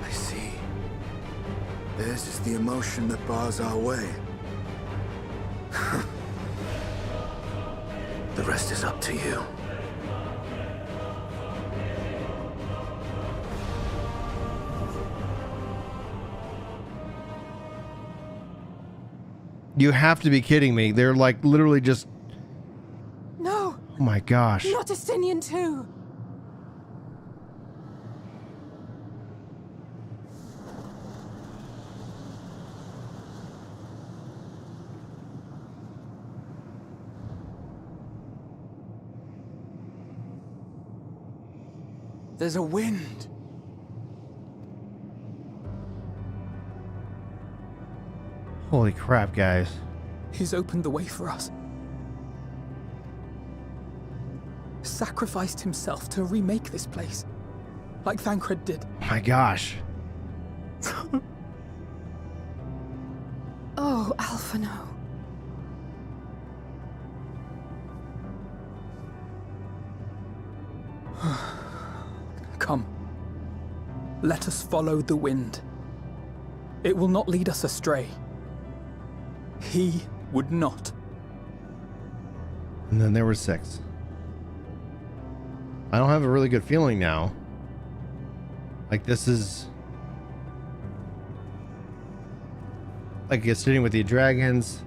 I see. Theirs is the emotion that bars our way. The rest is up to you. You have to be kidding me. They're like literally just... No! Oh my gosh. Not Estinian too! There's a wind. Holy crap, guys. He's opened the way for us. Sacrificed himself to remake this place, like Thancred did. Oh my gosh. Oh, Alphino. Come. Let us follow the wind. It will not lead us astray. He would not. And then there were 6. I don't have a really good feeling now. Like this is... like it's sitting with the dragons.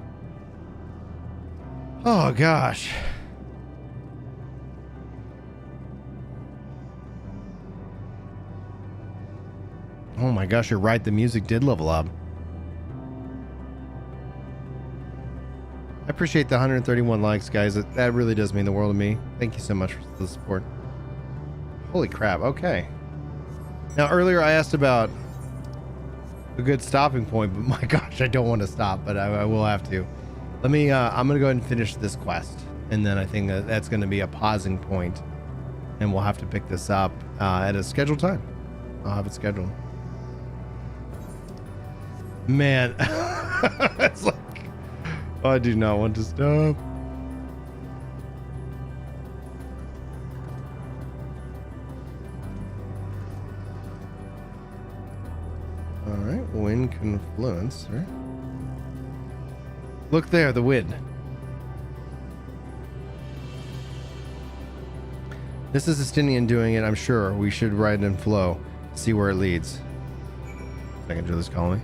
Oh gosh. Oh my gosh, you're right. The music did level up. I appreciate the 131 likes, guys. That really does mean the world to me. Thank you so much for the support. Holy crap. Okay. Now, earlier I asked about a good stopping point, but my gosh, I don't want to stop, but I will have to. Let me, I'm going to go ahead and finish this quest. And then I think that's going to be a pausing point, and we'll have to pick this up at a scheduled time. I'll have it scheduled. Man, it's like, oh, I do not want to stop. All right, wind confluence. Right? Look there, the wind. This is Estinian doing it, I'm sure. We should ride and flow, see where it leads. I can do this colony.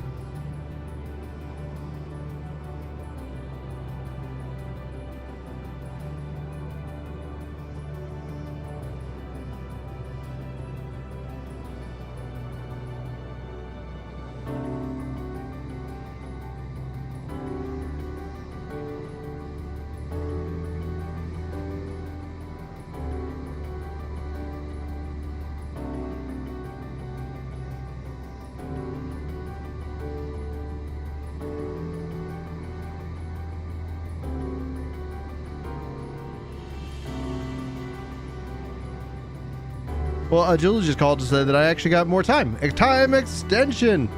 Well, Jill just called to say that I actually got more time. A time extension.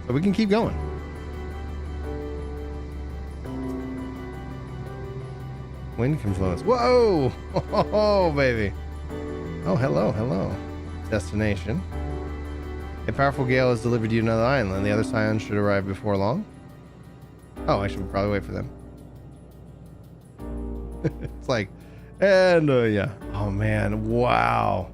So we can keep going. Wind confluence. Whoa! Oh, baby. Oh, hello, hello. Destination. A powerful gale has delivered you to another island. The other scions should arrive before long. Oh, I should probably wait for them. It's like, and yeah. Oh, man. Wow.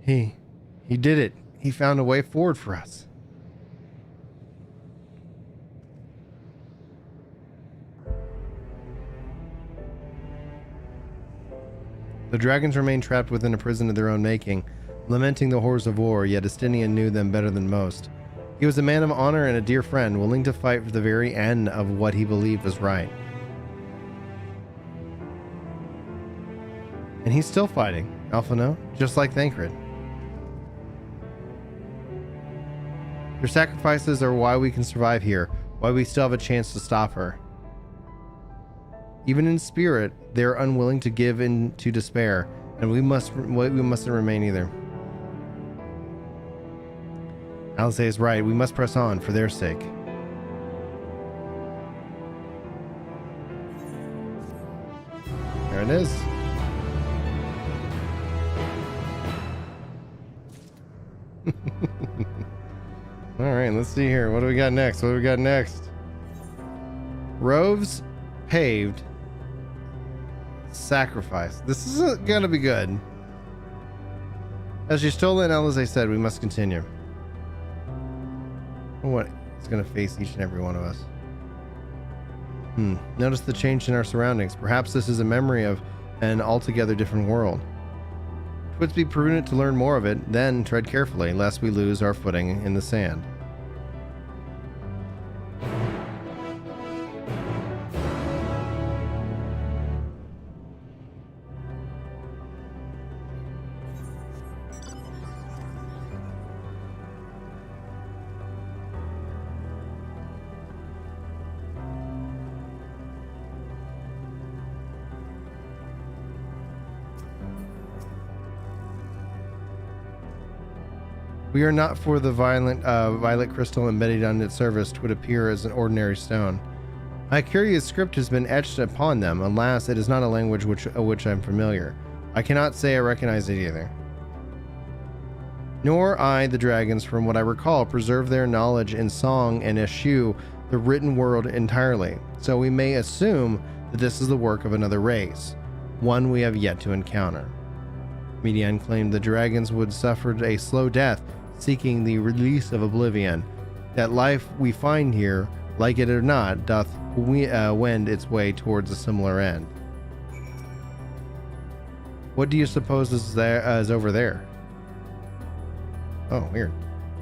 He did it. He found a way forward for us. The dragons remained trapped within a prison of their own making, lamenting the horrors of war, yet Estinian knew them better than most. He was a man of honor and a dear friend, willing to fight for the very end of what he believed was right. And And he's still fighting, Alphino, just like Thancred. Your sacrifices are why we can survive here, why we still have a chance to stop her. Even in spirit, they're unwilling to give in to despair, and we mustn't remain either. Alice is right, we must press on for their sake. There it is. All right, let's see here. What do we got next? Roves, Paved, Sacrifice. This is gonna be good. As Y'shtola and Alice said, we must continue. What is gonna face each and every one of us? Notice the change in our surroundings. Perhaps this is a memory of an altogether different world. It would be prudent to learn more of it, then tread carefully, lest we lose our footing in the sand. We are not for the violet crystal embedded on its surface would appear as an ordinary stone. A curious script has been etched upon them. Alas, it is not a language which I'm familiar. I cannot say I recognize it either. Nor I, the dragons, from what I recall, preserve their knowledge in song and eschew the written word entirely. So we may assume that this is the work of another race, one we have yet to encounter. Median claimed the dragons would suffer a slow death, seeking the release of oblivion. That life we find here, like it or not, doth wend its way towards a similar end. What do you suppose is over there? Oh, weird.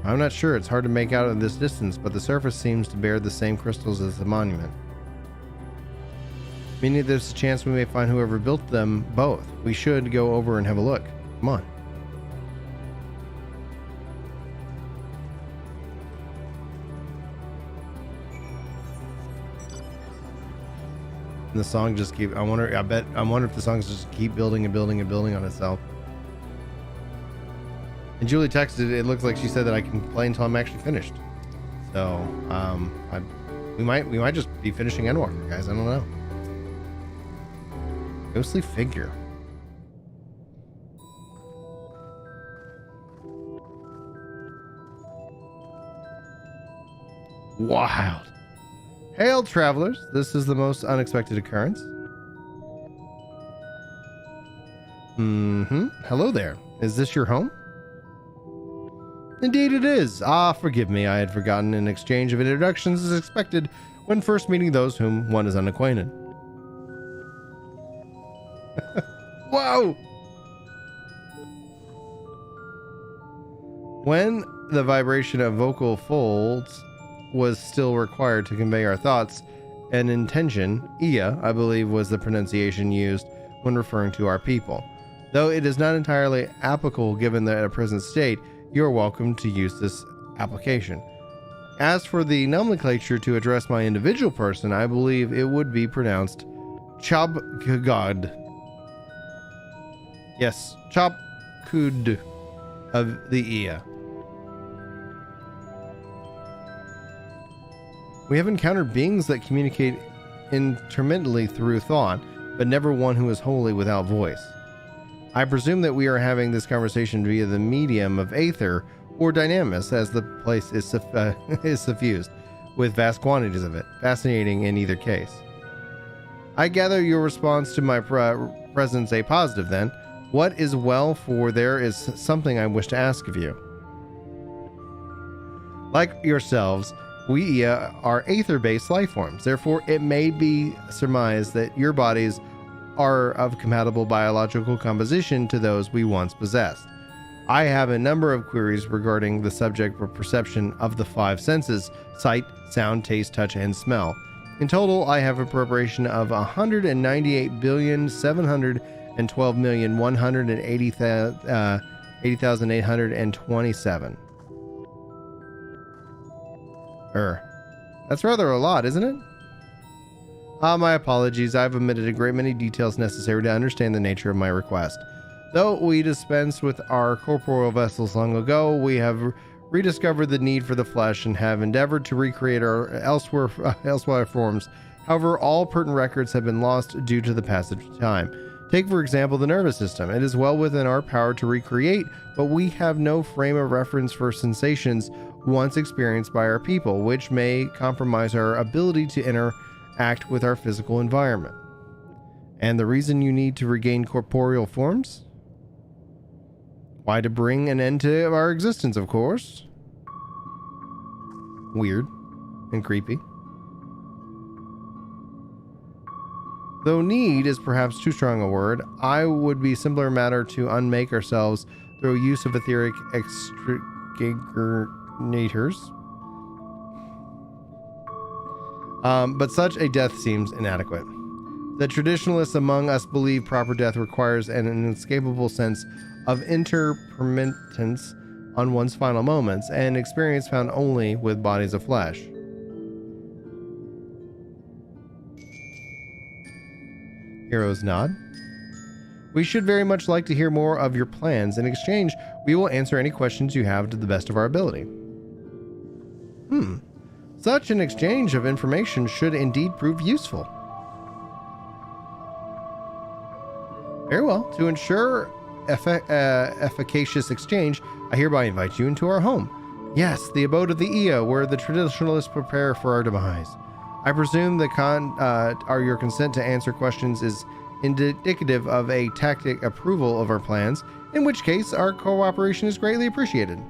I'm not sure. It's hard to make out at this distance, but the surface seems to bear the same crystals as the monument. Meaning there's a chance we may find whoever built them both. We should go over and have a look. Come on. And the song just keep. I wonder if the songs just keep building and building and building on itself. And Julie texted. It looks like she said that I can play until I'm actually finished. So, we might just be finishing Endwalker, guys. I don't know. Ghostly figure. Wild. Hail, travelers. This is the most unexpected occurrence. Hello there. Is this your home? Indeed it is. Ah, forgive me. I had forgotten an exchange of introductions is expected when first meeting those whom one is unacquainted. Whoa! When the vibration of vocal folds was still required to convey our thoughts and intention, Ia, I believe, was the pronunciation used when referring to our people. Though it is not entirely applicable given the present state, you are welcome to use this application. As for the nomenclature to address my individual person, I believe it would be pronounced Chobkagod. Yes, Chobkud of the Ia. We have encountered beings that communicate intermittently through thought, but never one who is wholly without voice. I presume that we are having this conversation via the medium of aether or dynamis, as the place is suffused with vast quantities of it. Fascinating in either case. I gather your response to my presence a positive then. What is well, for there is something I wish to ask of you. Like yourselves, we are aether-based life forms. Therefore, it may be surmised that your bodies are of compatible biological composition to those we once possessed. I have a number of queries regarding the subject of perception of the five senses: sight, sound, taste, touch, and smell. In total, I have a preparation of 198,700 and 12,180,827. That's rather a lot, isn't it? My apologies. I've omitted a great many details necessary to understand the nature of my request. Though we dispensed with our corporeal vessels long ago, we have rediscovered the need for the flesh and have endeavored to recreate our elsewhere forms. However, all pertinent records have been lost due to the passage of time. Take, for example, the nervous system. It is well within our power to recreate, but we have no frame of reference for sensations once experienced by our people, which may compromise our ability to interact with our physical environment. And the reason you need to regain corporeal forms? Why, to bring an end to our existence, of course. Weird and creepy. Though need is perhaps too strong a word, I would be simpler matter to unmake ourselves through use of etheric extrigators. But such a death seems inadequate. The traditionalists among us believe proper death requires an inescapable sense of interpermanence on one's final moments, an experience found only with bodies of flesh. Heroes nod. We should very much like to hear more of your plans. In exchange, we will answer any questions you have to the best of our ability. Such an exchange of information should indeed prove useful. Very well. To ensure efficacious exchange, I hereby invite you into our home. Yes, the abode of the EO, where the traditionalists prepare for our demise. I presume your consent to answer questions is indicative of a tacit approval of our plans, in which case our cooperation is greatly appreciated.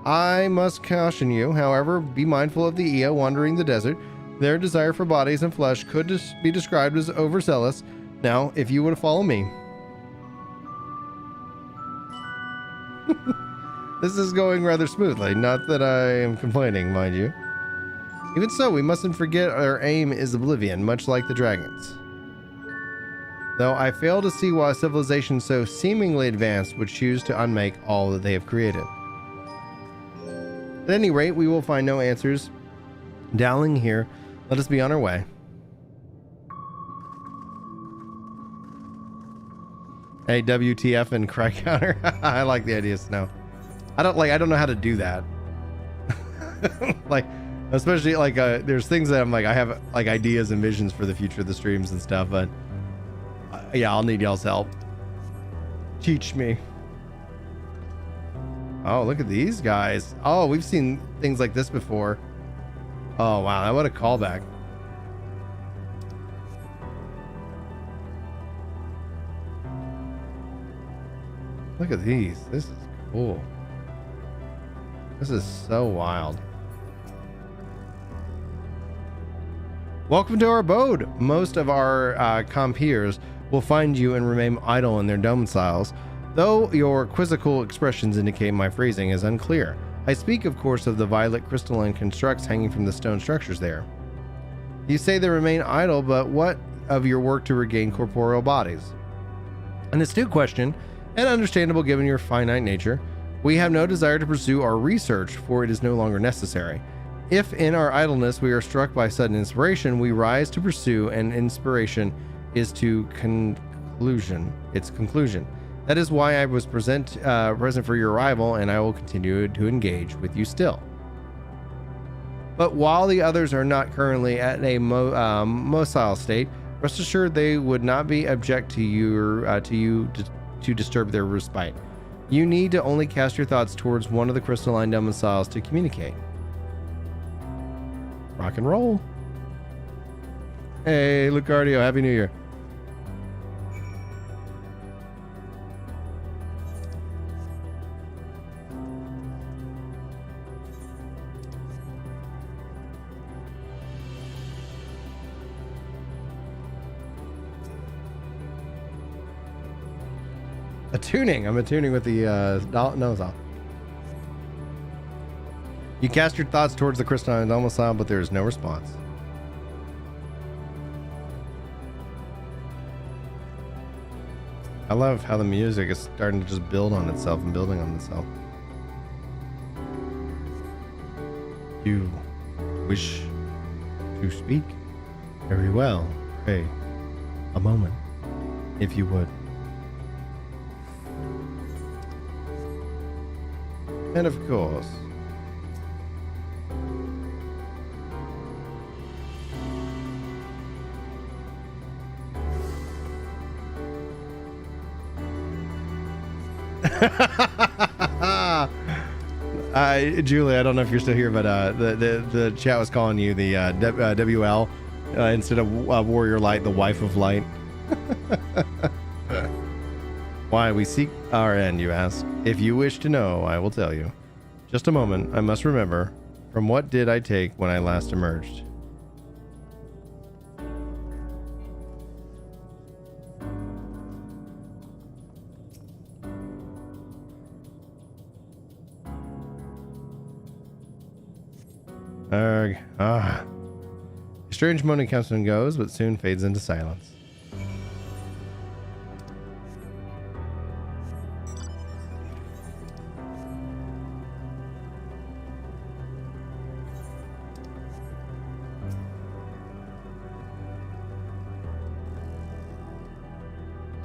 I must caution you, however, be mindful of the EO wandering the desert. Their desire for bodies and flesh could be described as overzealous. Now, if you would follow me. This is going rather smoothly, not that I am complaining, mind you. Even so, we mustn't forget our aim is oblivion, much like the dragons. Though I fail to see why a civilization so seemingly advanced would choose to unmake all that they have created. At any rate, we will find no answers. Dowling here, let us be on our way. Hey, WTF and cry counter. I like the idea, Snow. I don't know how to do that. Especially there's things that I'm like, I have like ideas and visions for the future of the streams and stuff, but yeah, I'll need y'all's help. Teach me. Oh, look at these guys. Oh, we've seen things like this before. Oh, wow. What a callback. Look at these. This is cool. This is so wild. Welcome to our abode. Most of our compeers will find you and remain idle in their domiciles, though your quizzical expressions indicate my phrasing is unclear. I speak, of course, of the violet crystalline constructs hanging from the stone structures there. You say they remain idle, but what of your work to regain corporeal bodies? An astute question, and understandable given your finite nature. We have no desire to pursue our research, for it is no longer necessary. If in our idleness we are struck by sudden inspiration, we rise to pursue, and inspiration is its conclusion. That is why I was present for your arrival, and I will continue to engage with you still. But while the others are not currently at a mocile state, rest assured they would not be object to you to disturb their respite. You need to only cast your thoughts towards one of the crystalline domiciles to communicate. Rock and roll. Hey, Lucardio, Happy New Year. Attuning. I'm attuning with the nose off. You cast your thoughts towards the crystalline domicile, but there is no response. I love how the music is starting to just build on itself and building on itself. You wish to speak? Very well. Pray, a moment, if you would. And of course, Julie, I don't know if you're still here, but the chat was calling you the WL instead of Warrior Light, the wife of light. Why we seek our end, you ask? If you wish to know, I will tell you. Just a moment, I must remember. From what did I take when I last emerged? A strange moaning comes and goes, but soon fades into silence.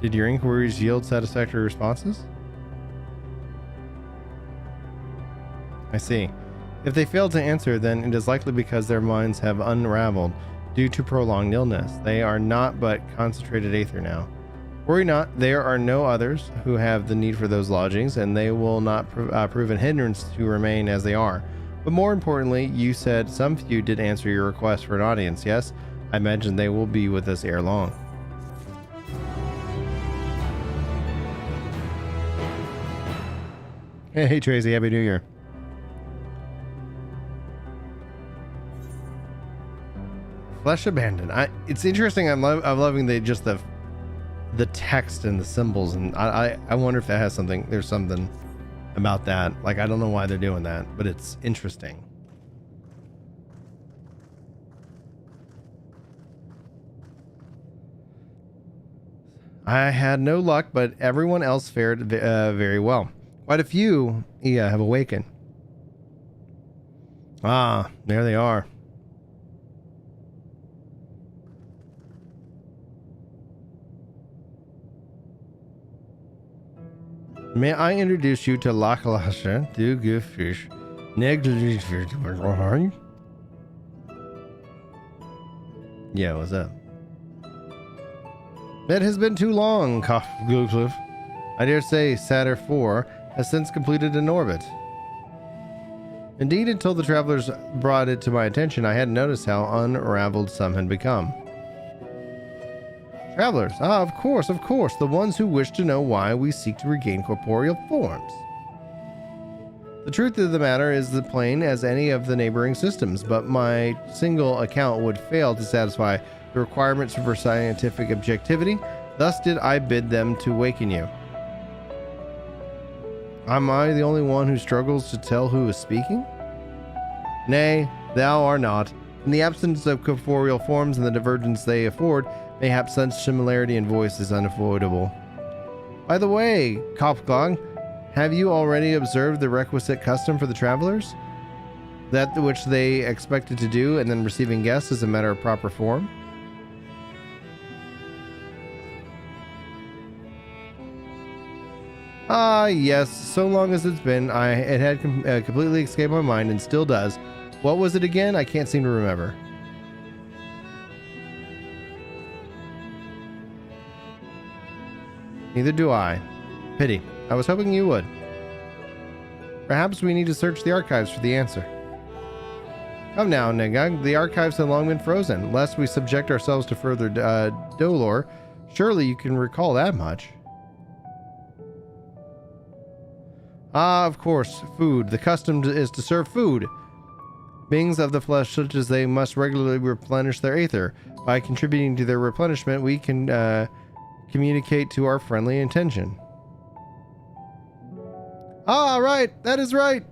Did your inquiries yield satisfactory responses? I see. If they fail to answer, then it is likely because their minds have unraveled due to prolonged illness. They are not but concentrated aether now. Worry not, there are no others who have the need for those lodgings, and they will not prove a hindrance to remain as they are. But more importantly, you said some few did answer your request for an audience, yes? I imagine they will be with us ere long. Hey Tracy, Happy New Year. Flesh abandoned. It's interesting. I'm loving the text and the symbols, and I wonder if that has something. There's something about that. Like, I don't know why they're doing that, but it's interesting. I had no luck, but everyone else fared very well. Quite a few have awakened. Ah, there they are. May I introduce you to Lachlasha, the good fish, Yeah, what's up? It has been too long, coughed Gloopcliff. I dare say Saturn IV has since completed an orbit. Indeed, until the travelers brought it to my attention, I hadn't noticed how unraveled some had become. Travelers, of course, the ones who wish to know why we seek to regain corporeal forms. The truth of the matter is as plain as any of the neighboring systems, but my single account would fail to satisfy the requirements for scientific objectivity. Thus did I bid them to waken you. Am I the only one who struggles to tell who is speaking? Nay, thou art not. In the absence of corporeal forms and the divergence they afford, mayhap such similarity in voice is unavoidable. By the way, Kopklong, have you already observed the requisite custom for the travelers? That which they expected to do, and then receiving guests as a matter of proper form? Ah, yes, so long as it's been, it had completely escaped my mind and still does. What was it again? I can't seem to remember. Neither do I. Pity. I was hoping you would. Perhaps we need to search the archives for the answer. Come now, Negag. The archives have long been frozen. Lest we subject ourselves to further dolor, surely you can recall that much. Ah, of course, food. The custom is to serve food. Beings of the flesh, such as they, must regularly replenish their aether. By contributing to their replenishment, we can communicate to our friendly intention. Ah, right. That is right.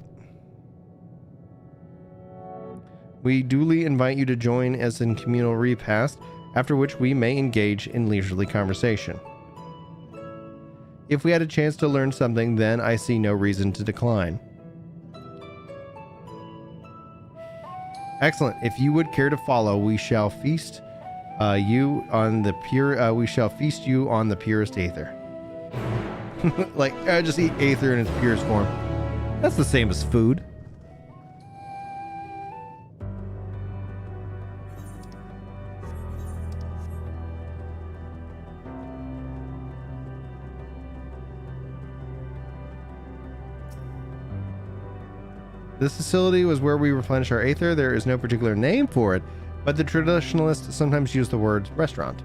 We duly invite you to join us in communal repast, after which we may engage in leisurely conversation. If we had a chance to learn something, then I see no reason to decline. Excellent. If you would care to follow, we shall feast you on the pure. We shall feast you on the purest aether. Like, just eat aether in its purest form. That's the same as food. This facility was where we replenish our aether. There is no particular name for it, but the traditionalists sometimes use the word restaurant.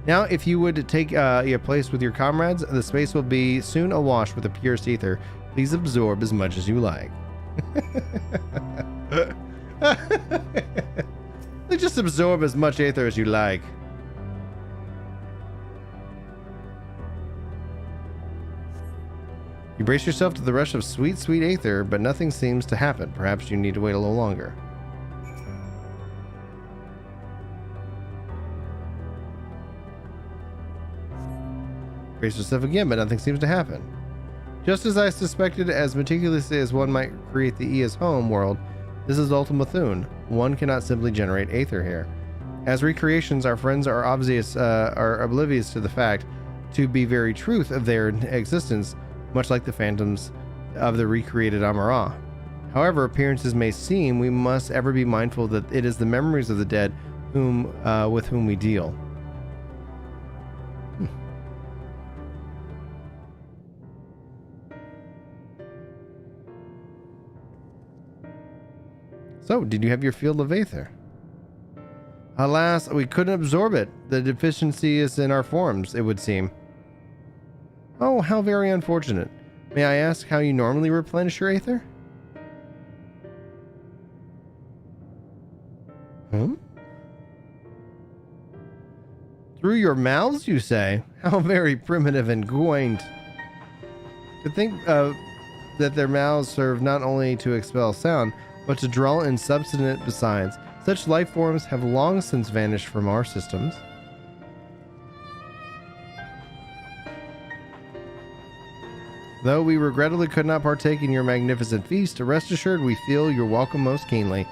Now, if you would take your place with your comrades, the space will be soon awash with the purest ether. Please absorb as much as you like. Just absorb as much aether as you like. You brace yourself to the rush of sweet, sweet aether, but nothing seems to happen. Perhaps you need to wait a little longer. Brace yourself again, but nothing seems to happen. Just as I suspected, as meticulously as one might create the Ea's home world, this is Ultima Thule. One cannot simply generate aether here. As recreations, our friends are oblivious to the fact, to be very truth of their existence, much like the phantoms of the recreated Amara. However appearances may seem, we must ever be mindful that it is the memories of the dead with whom we deal. So, did you have your field of aether? Alas, we couldn't absorb it. The deficiency is in our forms, it would seem. Oh, how very unfortunate. May I ask how you normally replenish your aether? Through your mouths, you say? How very primitive and quaint. To think that their mouths serve not only to expel sound, but to draw in substance besides. Such life forms have long since vanished from our systems. Though we regrettably could not partake in your magnificent feast, rest assured we feel your welcome most keenly.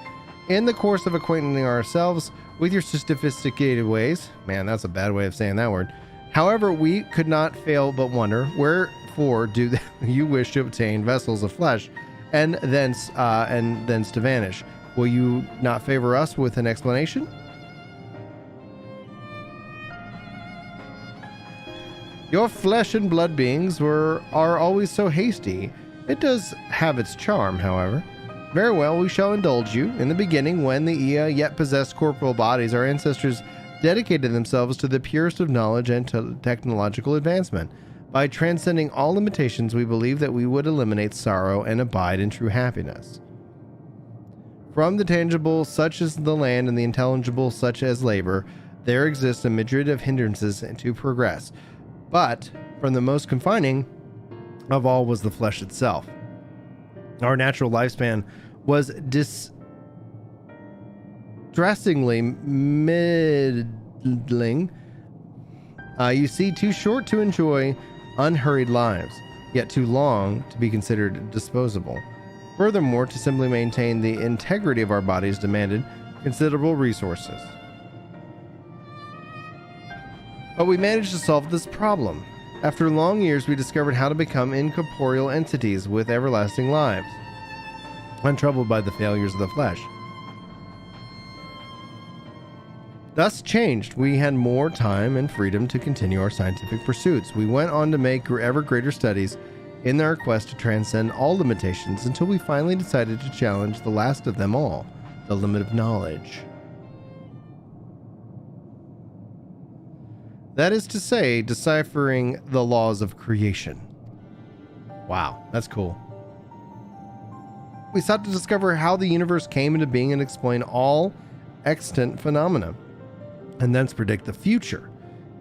In the course of acquainting ourselves with your sophisticated ways, man, that's a bad way of saying that word. However, we could not fail but wonder, wherefore do you wish to obtain vessels of flesh, and thence to vanish? Will you not favor us with an explanation? Your flesh and blood beings are always so hasty. It does have its charm, however. Very well, we shall indulge you. In the beginning, when the Ea yet possessed corporal bodies, our ancestors dedicated themselves to the purest of knowledge and to technological advancement. By transcending all limitations, we believe that we would eliminate sorrow and abide in true happiness. From the tangible, such as the land, and the intelligible, such as labor, there exists a myriad of hindrances to progress. But from the most confining of all was the flesh itself. Our natural lifespan was distressingly middling. You see, too short to enjoy unhurried lives, yet too long to be considered disposable. Furthermore, to simply maintain the integrity of our bodies demanded considerable resources. But we managed to solve this problem. After long years, we discovered how to become incorporeal entities with everlasting lives, untroubled by the failures of the flesh. Thus changed, we had more time and freedom to continue our scientific pursuits. We went on to make ever greater studies in our quest to transcend all limitations until we finally decided to challenge the last of them all, the limit of knowledge. That is to say, deciphering the laws of creation. Wow, that's cool. We sought to discover how the universe came into being and explain all extant phenomena, and thence predict the future.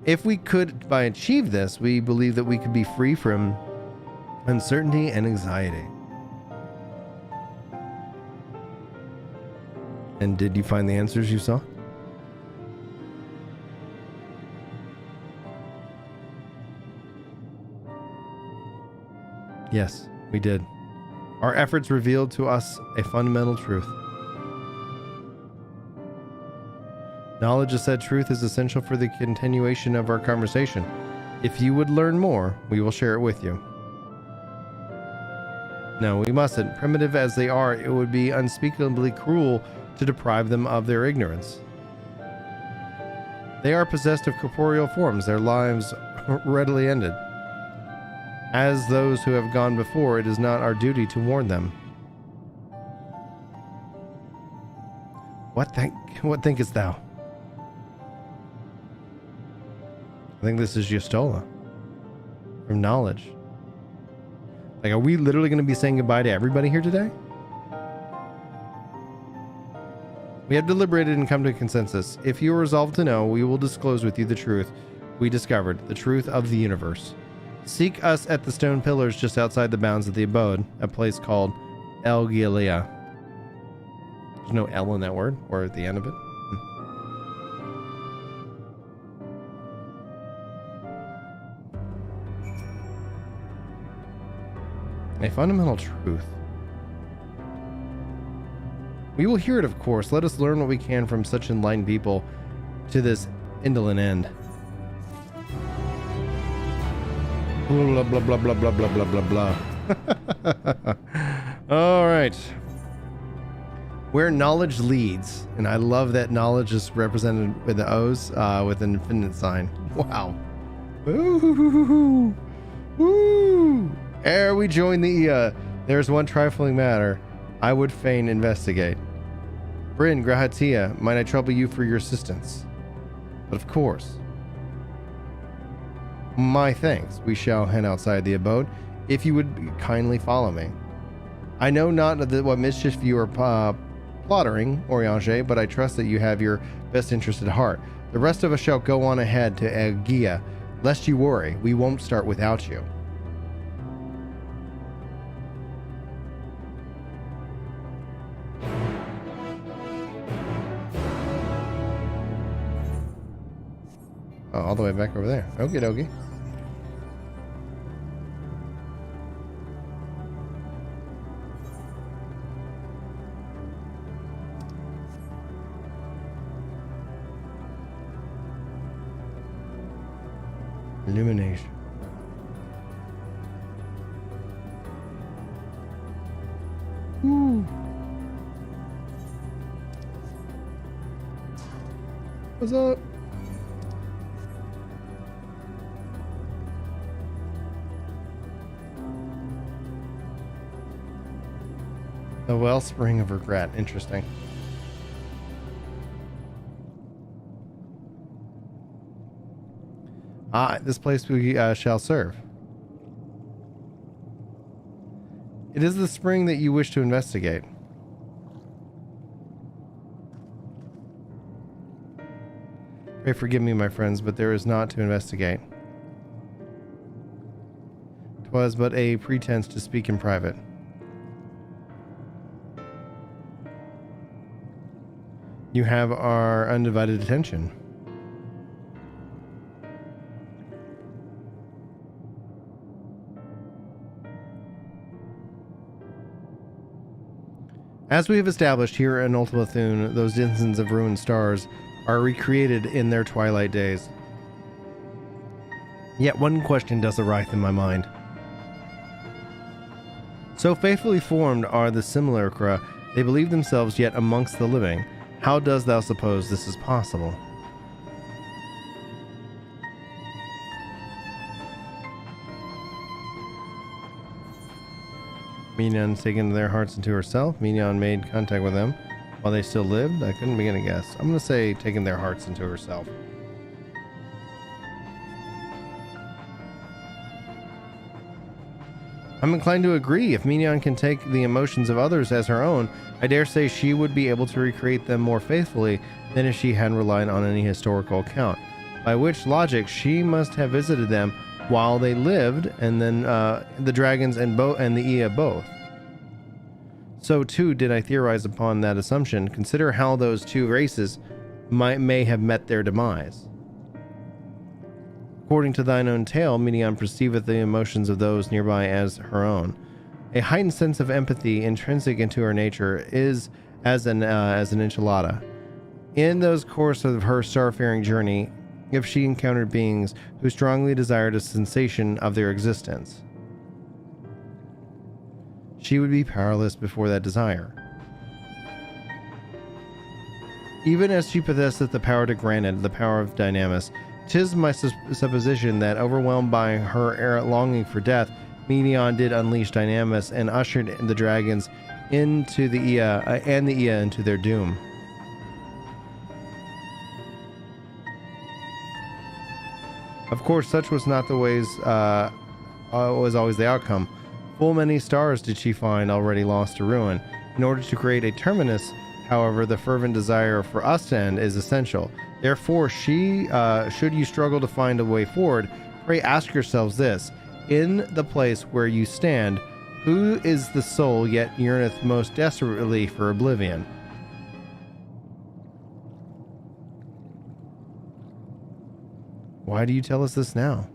If we could achieve this, we believe that we could be free from uncertainty and anxiety. And did you find the answers you saw? Yes, we did. Our efforts revealed to us a fundamental truth. Knowledge of said truth is essential for the continuation of our conversation. If you would learn more, we will share it with you. No, we mustn't. Primitive as they are, it would be unspeakably cruel to deprive them of their ignorance. They are possessed of corporeal forms, their lives readily ended. As those who have gone before, it is not our duty to warn them. What thinkest thou? I think this is Justola. From knowledge. Like, are we literally going to be saying goodbye to everybody here today? We have deliberated and come to a consensus. If you are resolved to know, we will disclose with you the truth we discovered, the truth of the universe. Seek us at the stone pillars just outside the bounds of the abode, a place called El Gilia. There's no L in that word, or at the end of it. A fundamental truth. We will hear it, of course. Let us learn what we can from such enlightened people to this indolent end. Blah, blah, blah, blah, blah, blah, blah, blah, blah. All right. Where knowledge leads, and I love that knowledge is represented with the O's with an infinite sign. Wow. Ooh. Ooh. Ere we join the there's one trifling matter I would fain investigate. Brin, Grahatia, might I trouble you for your assistance? But of course. My thanks. We shall head outside the abode, if you would kindly follow me. I know not what mischief you are plottering, Oriange, but I trust that you have your best interest at heart. The rest of us shall go on ahead to Egia. Lest you worry, we won't start without you. Oh, all the way back over there. Okie dokie. Illumination. Ooh. What's up? The wellspring of regret. Interesting. This place we shall serve. It is the spring that you wish to investigate. Pray forgive me, my friends, but there is naught to investigate. 'Twas but a pretense to speak in private. You have our undivided attention. As we have established here in Ultima Thule, those denizens of ruined stars are recreated in their twilight days. Yet one question does arise in my mind. So faithfully formed are the simulacra, they believe themselves yet amongst the living. How dost thou suppose this is possible? Mignon taken their hearts into herself. Mignon made contact with them while they still lived. I couldn't begin to guess. I'm going to say taking their hearts into herself. I'm inclined to agree. If Mignon can take the emotions of others as her own, I dare say she would be able to recreate them more faithfully than if she had relied on any historical account. By which logic, she must have visited them while they lived, and then the dragons and the Ea both. So too did I theorize upon that assumption. Consider how those two races may have met their demise. According to thine own tale, Midian perceiveth the emotions of those nearby as her own. A heightened sense of empathy intrinsic into her nature is as an enchilada. In those course of her starfaring journey, if she encountered beings who strongly desired a sensation of their existence, she would be powerless before that desire. Even as she possesseth the power to grant it, the power of Dynamis, 'tis my supposition that, overwhelmed by her longing for death, Midian did unleash Dynamis and ushered the dragons into the Ea into their doom. Of course, such was not the ways. Was always the outcome. Full many stars did she find already lost to ruin. In order to create a terminus, however, the fervent desire for us to end is essential. Therefore, should you struggle to find a way forward, pray ask yourselves this: in the place where you stand, who is the soul yet yearneth most desperately for oblivion? Why do you tell us this now?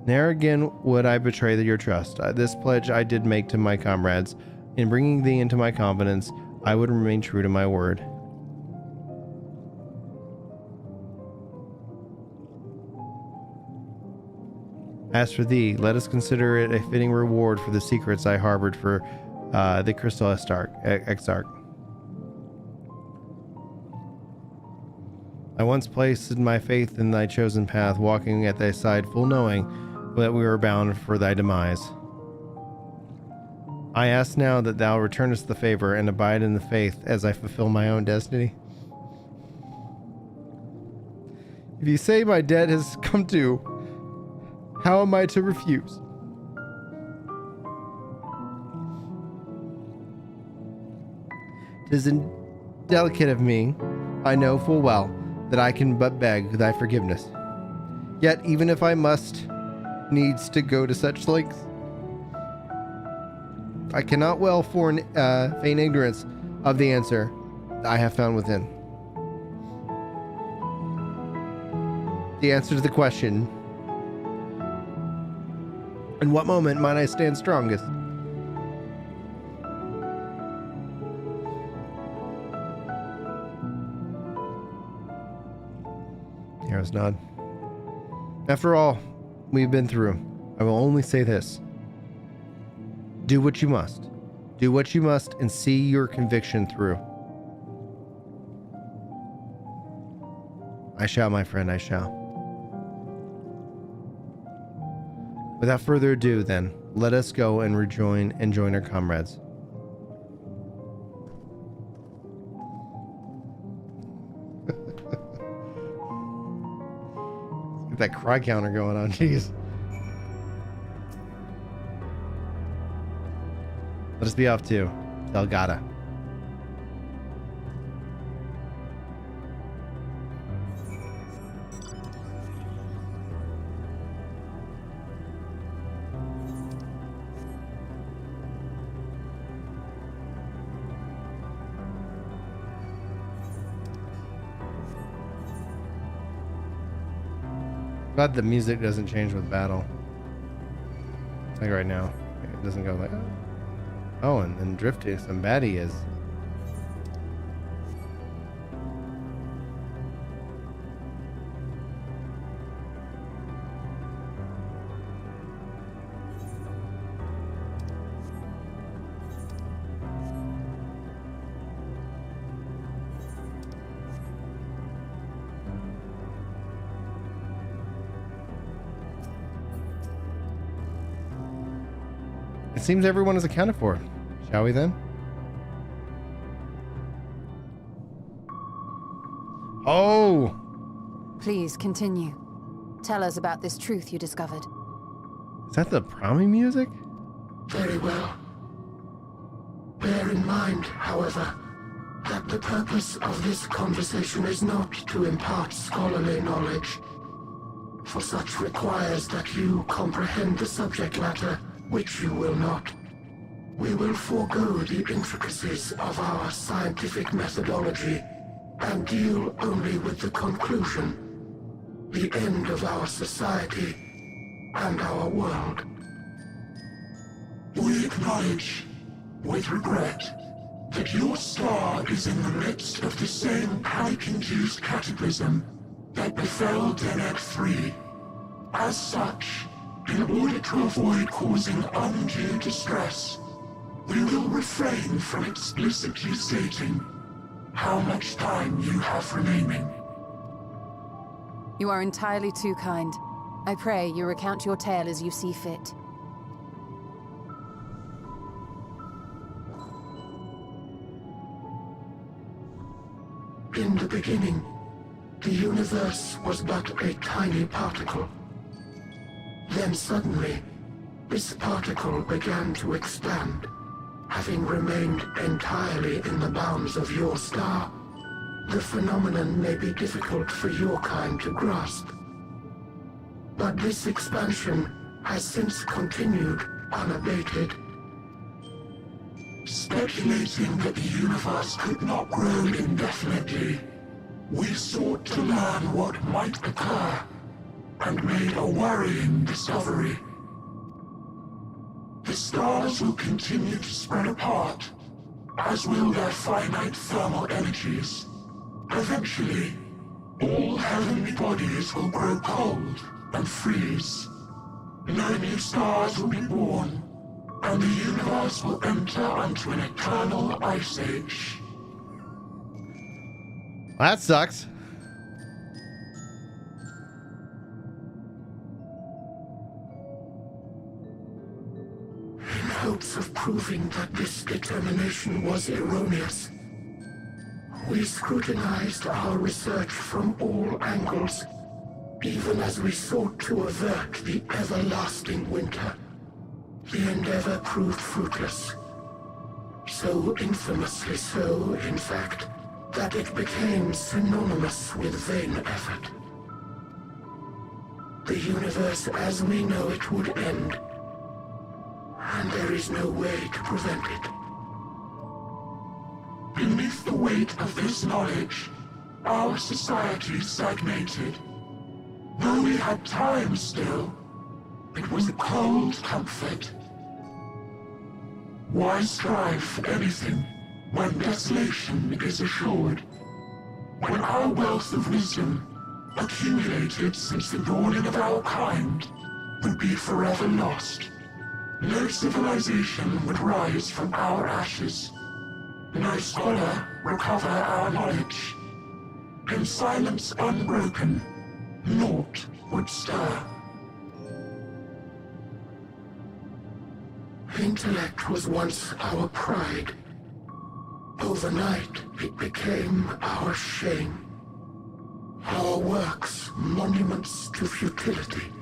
Ne'er again would I betray your trust. This pledge I did make to my comrades. In bringing thee into my confidence, I would remain true to my word. As for thee, let us consider it a fitting reward for the secrets I harbored for the Crystal Exarch. I once placed my faith in thy chosen path, walking at thy side, full knowing that we were bound for thy demise. I ask now that thou returnest the favor and abide in the faith as I fulfill my own destiny. If you say my debt has come due, how am I to refuse? Tis indelicate of me, I know full well, that I can but beg thy forgiveness. Yet, even if I must needs to go to such lengths, I cannot well feign ignorance of the answer I have found within. The answer to the question, in what moment might I stand strongest? Heroes nod. After all we've been through, I will only say this. Do what you must. Do what you must and see your conviction through. I shall, my friend, I shall. Without further ado, then, let us go and join our comrades. Get that cry counter going on, jeez. Let us be off to Delgada. Glad the music doesn't change with battle. Like right now. It doesn't go like, oh, and drifting, some baddie is. It seems everyone is accounted for. Shall we then? Oh! Please continue. Tell us about this truth you discovered. Is that the Promi music? Very well. Bear in mind, however, that the purpose of this conversation is not to impart scholarly knowledge, for such requires that you comprehend the subject matter, which you will not. We will forego the intricacies of our scientific methodology and deal only with the conclusion, the end of our society and our world. We acknowledge, with regret, that your star is in the midst of the same panic-induced cataclysm that befell Deneb 3. As such, in order to avoid causing undue distress, we will refrain from explicitly stating how much time you have remaining. You are entirely too kind. I pray you recount your tale as you see fit. In the beginning, the universe was but a tiny particle. Then suddenly, this particle began to expand. Having remained entirely in the bounds of your star, the phenomenon may be difficult for your kind to grasp. But this expansion has since continued unabated. Speculating that the universe could not grow indefinitely, we sought to learn what might occur, and made a worrying discovery. The stars will continue to spread apart, as will their finite thermal energies. Eventually, all heavenly bodies will grow cold and freeze. No new stars will be born, and the universe will enter onto an eternal ice age. That sucks. In hopes of proving that this determination was erroneous, we scrutinized our research from all angles, even as we sought to avert the everlasting winter. The endeavor proved fruitless. So infamously so, in fact, that it became synonymous with vain effort. The universe as we know it would end, and there is no way to prevent it. Beneath the weight of this knowledge, our society stagnated. Though we had time still, it was a cold comfort. Why strive for anything when desolation is assured? When our wealth of wisdom, accumulated since the dawning of our kind, would be forever lost. No civilization would rise from our ashes. No scholar recover our knowledge. In silence unbroken, naught would stir. Intellect was once our pride. Overnight, it became our shame. Our works, monuments to futility.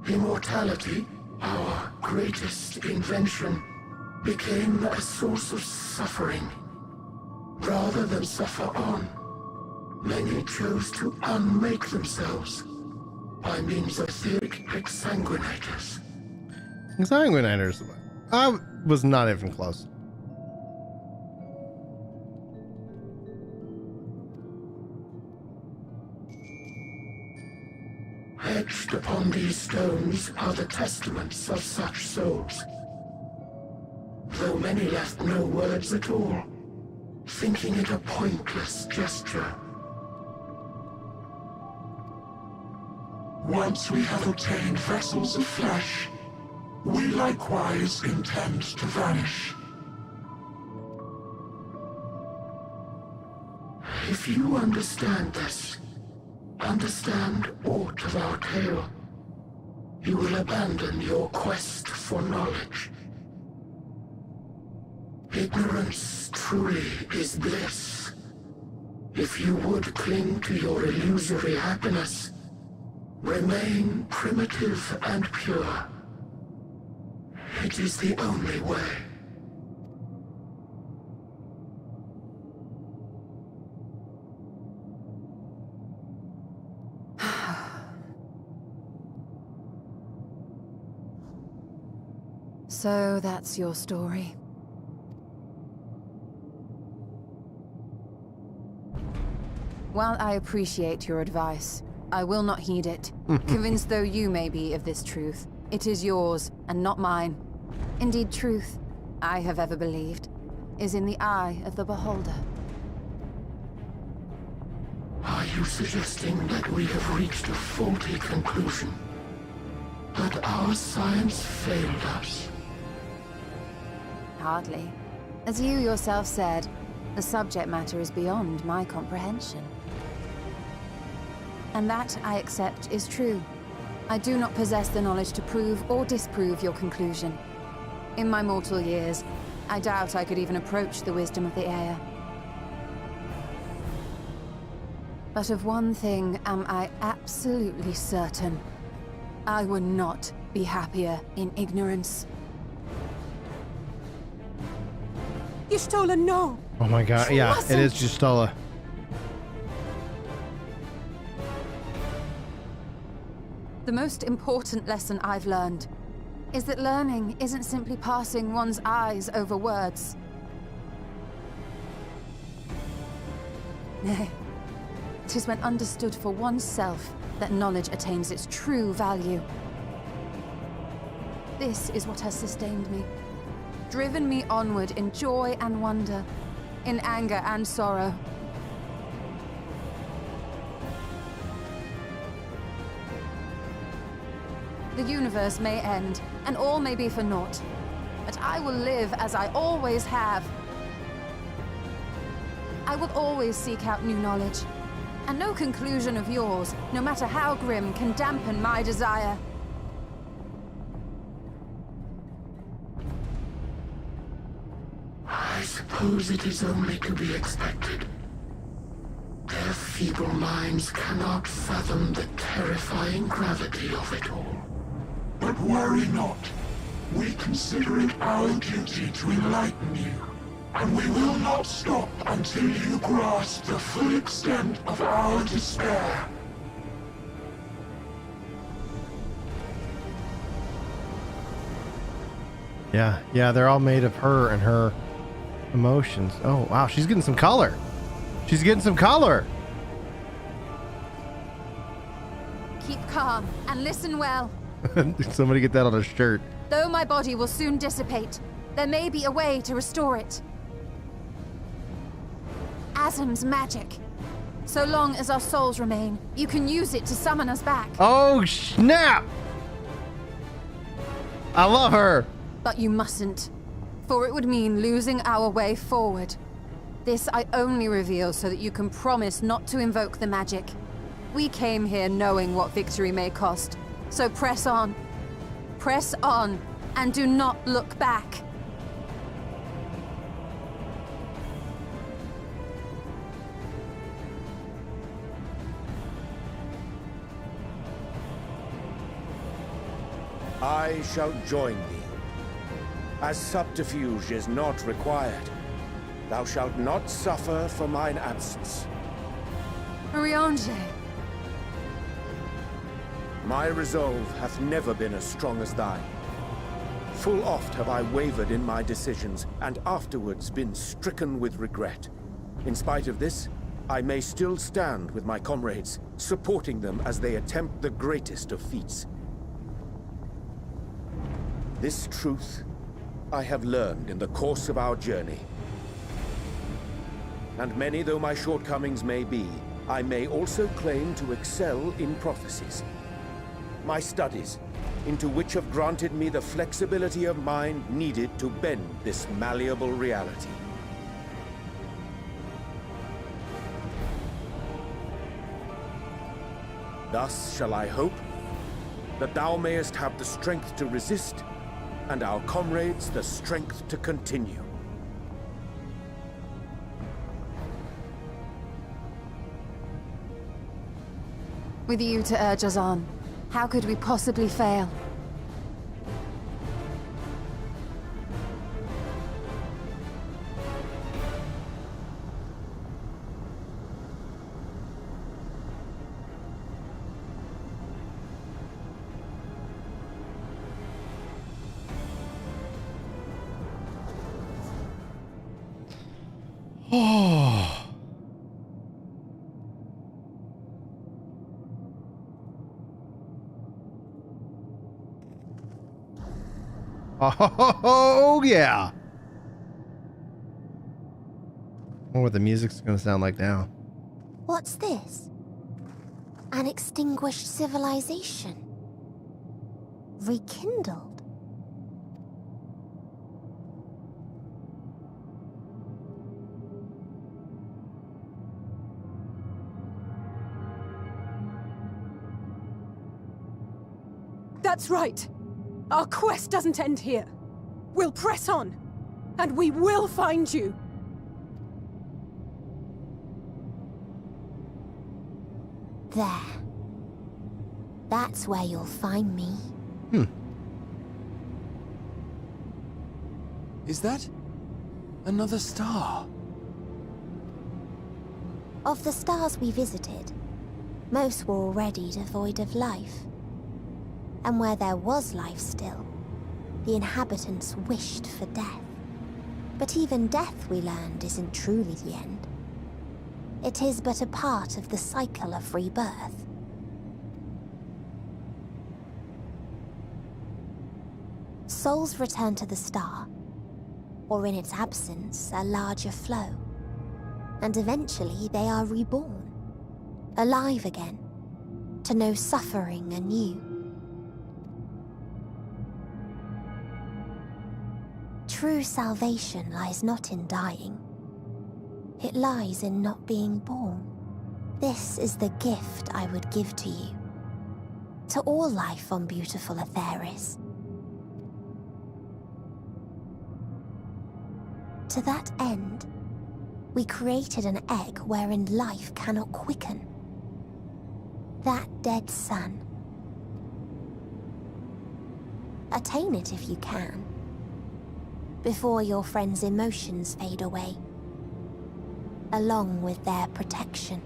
Immortality, our greatest invention, became a source of suffering. Rather than suffer on, many chose to unmake themselves by means of etheric exsanguinators. Exsanguinators? I was not even close. Etched upon these stones are the testaments of such souls. Though many left no words at all, thinking it a pointless gesture. Once we have obtained vessels of flesh, we likewise intend to vanish. If you understand this, understand aught of our tale, you will abandon your quest for knowledge. Ignorance truly is bliss. If you would cling to your illusory happiness, remain primitive and pure. It is the only way. So that's your story. While I appreciate your advice, I will not heed it. Convinced though you may be of this truth, it is yours and not mine. Indeed, truth, I have ever believed, is in the eye of the beholder. Are you suggesting that we have reached a faulty conclusion? That our science failed us? Hardly. As you yourself said, the subject matter is beyond my comprehension. And that, I accept, is true. I do not possess the knowledge to prove or disprove your conclusion. In my mortal years, I doubt I could even approach the wisdom of the Air. But of one thing am I absolutely certain. I would not be happier in ignorance. Y'shtola, no! Oh my god, yeah, it is Y'shtola. The most important lesson I've learned is that learning isn't simply passing one's eyes over words. Nay, it is when understood for oneself that knowledge attains its true value. This is what has sustained me, driven me onward in joy and wonder, in anger and sorrow. The universe may end, and all may be for naught, but I will live as I always have. I will always seek out new knowledge, and no conclusion of yours, no matter how grim, can dampen my desire. I suppose it is only to be expected. Their feeble minds cannot fathom the terrifying gravity of it all. But worry not. We consider it our duty to enlighten you, and we will not stop until you grasp the full extent of our despair. Yeah, they're all made of her and her emotions. Oh, wow, she's getting some color. She's getting some color. Keep calm and listen well. Somebody get that on a shirt. Though my body will soon dissipate, there may be a way to restore it. Asm's magic. So long as our souls remain, you can use it to summon us back. Oh, snap! I love her. But you mustn't, for it would mean losing our way forward. This I only reveal so that you can promise not to invoke the magic. We came here knowing what victory may cost. So press on, and do not look back. I shall join thee. As subterfuge is not required, thou shalt not suffer for mine absence. Riange. My resolve hath never been as strong as thine. Full oft have I wavered in my decisions, and afterwards been stricken with regret. In spite of this, I may still stand with my comrades, supporting them as they attempt the greatest of feats. This truth I have learned in the course of our journey. And many though my shortcomings may be, I may also claim to excel in prophecies. My studies, into which have granted me the flexibility of mind needed to bend this malleable reality. Thus shall I hope that thou mayest have the strength to resist, and our comrades the strength to continue. With you to urge us on, how could we possibly fail? Oh, yeah. I wonder what the music's going to sound like now. What's this? An extinguished civilization. Rekindled. That's right. Our quest doesn't end here. We'll press on, and we will find you. There. That's where you'll find me. Is that another star? Of the stars we visited, most were already devoid of life. And where there was life still, the inhabitants wished for death. But even death, we learned, isn't truly the end. It is but a part of the cycle of rebirth. Souls return to the star, or in its absence, a larger flow. And eventually they are reborn, alive again, to know suffering anew. True salvation lies not in dying. It lies in not being born. This is the gift I would give to you. To all life on beautiful Aetheris. To that end, we created an egg wherein life cannot quicken. That dead sun. Attain it if you can, before your friends' emotions fade away, along with their protection.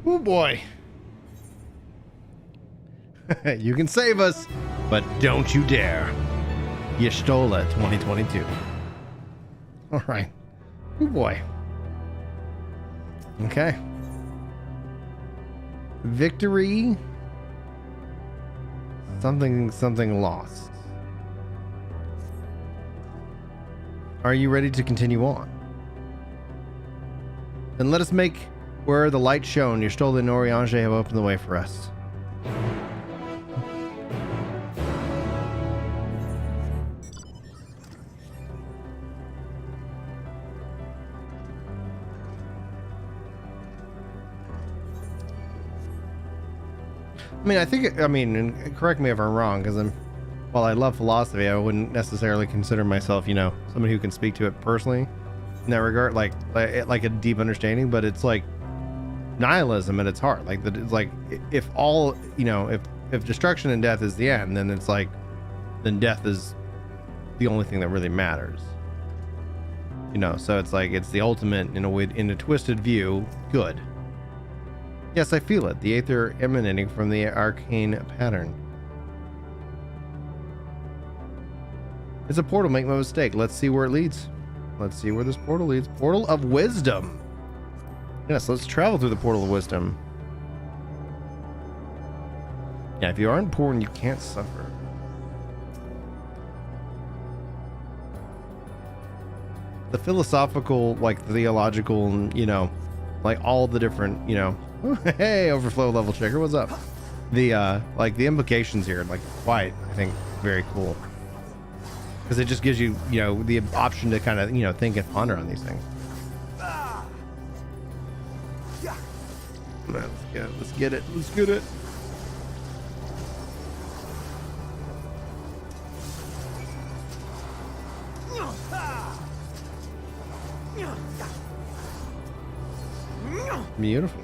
Oh boy. You can save us, but don't you dare. Y'shtola 2022. All right. Oh boy. Okay. Victory. Something lost. Are you ready to continue on? Then let us make where the light shone. Y'shtola and Oriange have opened the way for us. I mean, and correct me if I'm wrong, because while I love philosophy, I wouldn't necessarily consider myself, somebody who can speak to it personally in that regard, like a deep understanding, but it's like nihilism at its heart. Like that, it's like if all, if destruction and death is the end, then it's like, then death is the only thing that really matters. So it's like, it's the ultimate, in a twisted view, good. Yes, I feel it. The aether emanating from the arcane pattern. It's a portal, make no mistake. Let's see where it leads. Let's see where this portal leads. Portal of Wisdom. Yes, let's travel through the Portal of Wisdom. Yeah, if you aren't born, you can't suffer. The philosophical, like the theological, like all the different, hey, overflow level checker, what's up? The like the implications here, like quite, I think, very cool, because it just gives you, the option to kind of, think and ponder on these things. Let's get it. Beautiful.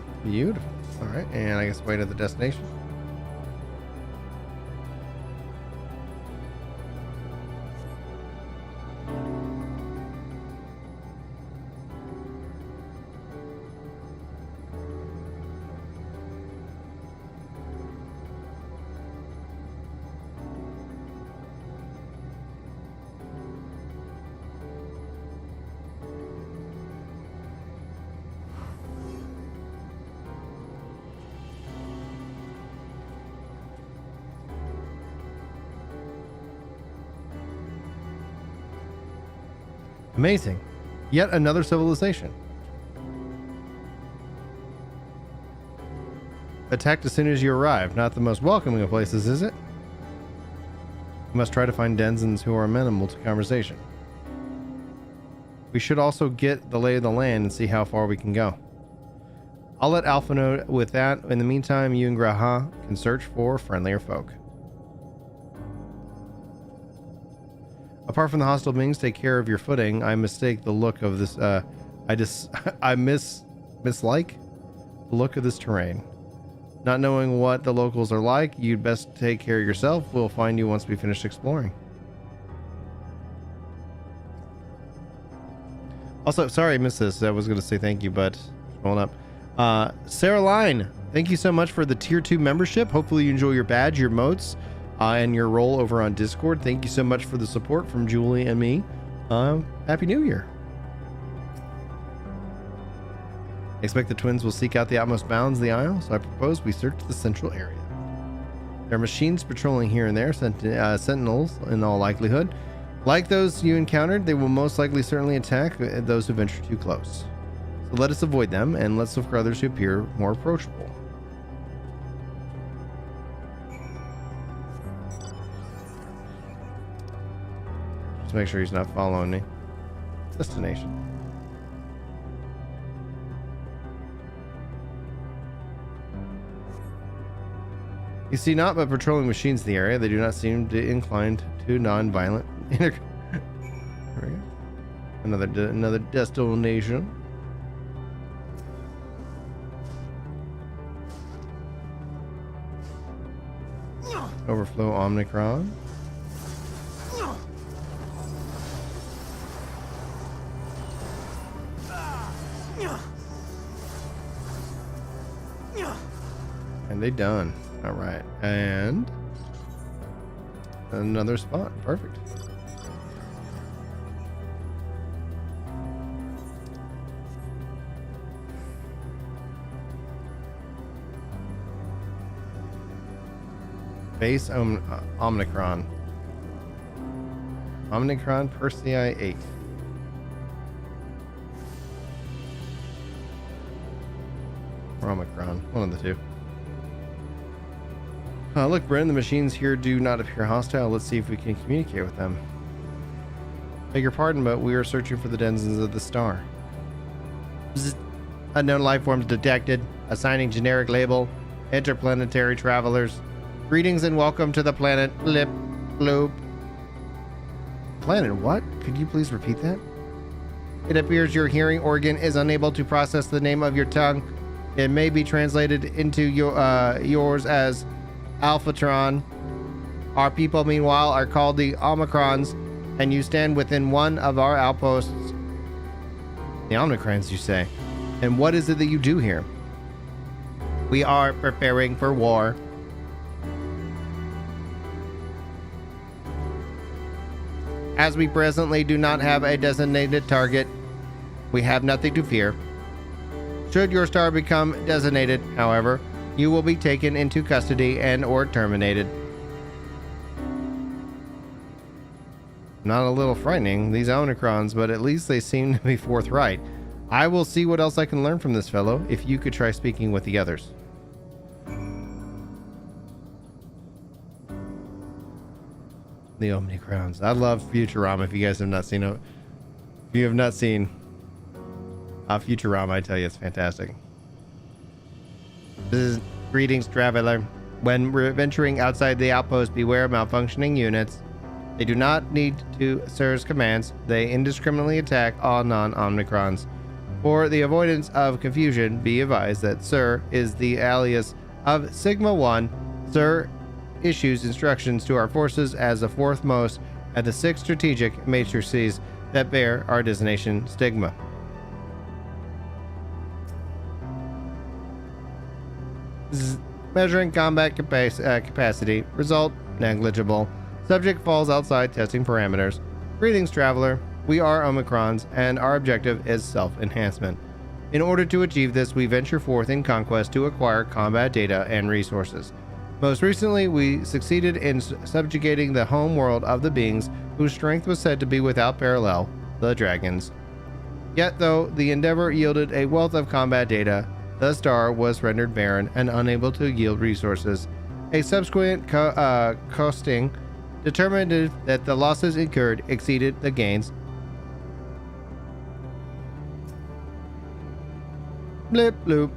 All right, and I guess wait at the destination. Amazing. Yet another civilization. Attacked as soon as you arrive. Not the most welcoming of places, is it? You must try to find denizens who are amenable to conversation. We should also get the lay of the land and see how far we can go. I'll let Alpha know with that. In the meantime, you and Graha can search for friendlier folk. Apart from the hostile beings, take care of your footing. I mistake the look of this. I mislike the look of this terrain. Not knowing what the locals are like, you'd best take care of yourself. We'll find you once we finish exploring. Also, sorry I missed this. I was going to say thank you, but hold up. Sarah Line, thank you so much for the tier 2 membership. Hopefully you enjoy your badge, your motes, and your role over on Discord. Thank you so much for the support from Julie and me. Happy New Year. Expect the twins will seek out the outmost bounds of the Isle, so I propose we search the central area. There are machines patrolling here and there, sentinels in all likelihood. Like those you encountered, they will most likely certainly attack those who venture too close. So let us avoid them, and let's look for others who appear more approachable. Just make sure he's not following me. Destination. You see not but patrolling machines in the area. They do not seem inclined to non-violent. There we go. Another destination. Overflow Omnicron. And they done. All right, and another spot. Perfect. Base Omnicron. Omnicron Persei 8. Or Omicron, one of the two. Look, Brin, the machines here do not appear hostile. Let's see if we can communicate with them. Beg your pardon, but we are searching for the denizens of the star. Unknown life forms detected. Assigning generic label. Interplanetary travelers. Greetings and welcome to the planet Lip Loop. Planet what? Could you please repeat that? It appears your hearing organ is unable to process the name of your tongue. It may be translated into yours as Alphatron. Our people, meanwhile, are called the Omicrons, and you stand within one of our outposts. The Omicrons, you say? And what is it that you do here? We are preparing for war. As we presently do not have a designated target, we have nothing to fear. Should your star become designated, however, you will be taken into custody and or terminated. Not a little frightening, these Omicrons, but at least they seem to be forthright. I will see what else I can learn from this fellow, if you could try speaking with the others. The Omnicrons. I love Futurama. If you guys have not seen it, if you have not seen Futurama, I tell you, it's fantastic. Greetings, traveler. When we're venturing outside the outpost, beware of malfunctioning units. They do not need to Sir's commands. They indiscriminately attack all non-Omnicrons. For the avoidance of confusion, be advised that Sir is the alias of Sigma 1. Sir issues instructions to our forces as the fourthmost at the 6 strategic matrices that bear our designation Stigma. Measuring combat capacity. Result negligible. Subject falls outside testing parameters. Greetings, traveler. We are Omicrons, and our objective is self-enhancement. In order to achieve this, we venture forth in conquest to acquire combat data and resources. Most recently, we succeeded in subjugating the home world of the beings whose strength was said to be without parallel, the dragons. Yet, though the endeavor yielded a wealth of combat data, the star was rendered barren and unable to yield resources. A subsequent costing determined that the losses incurred exceeded the gains. Blip bloop.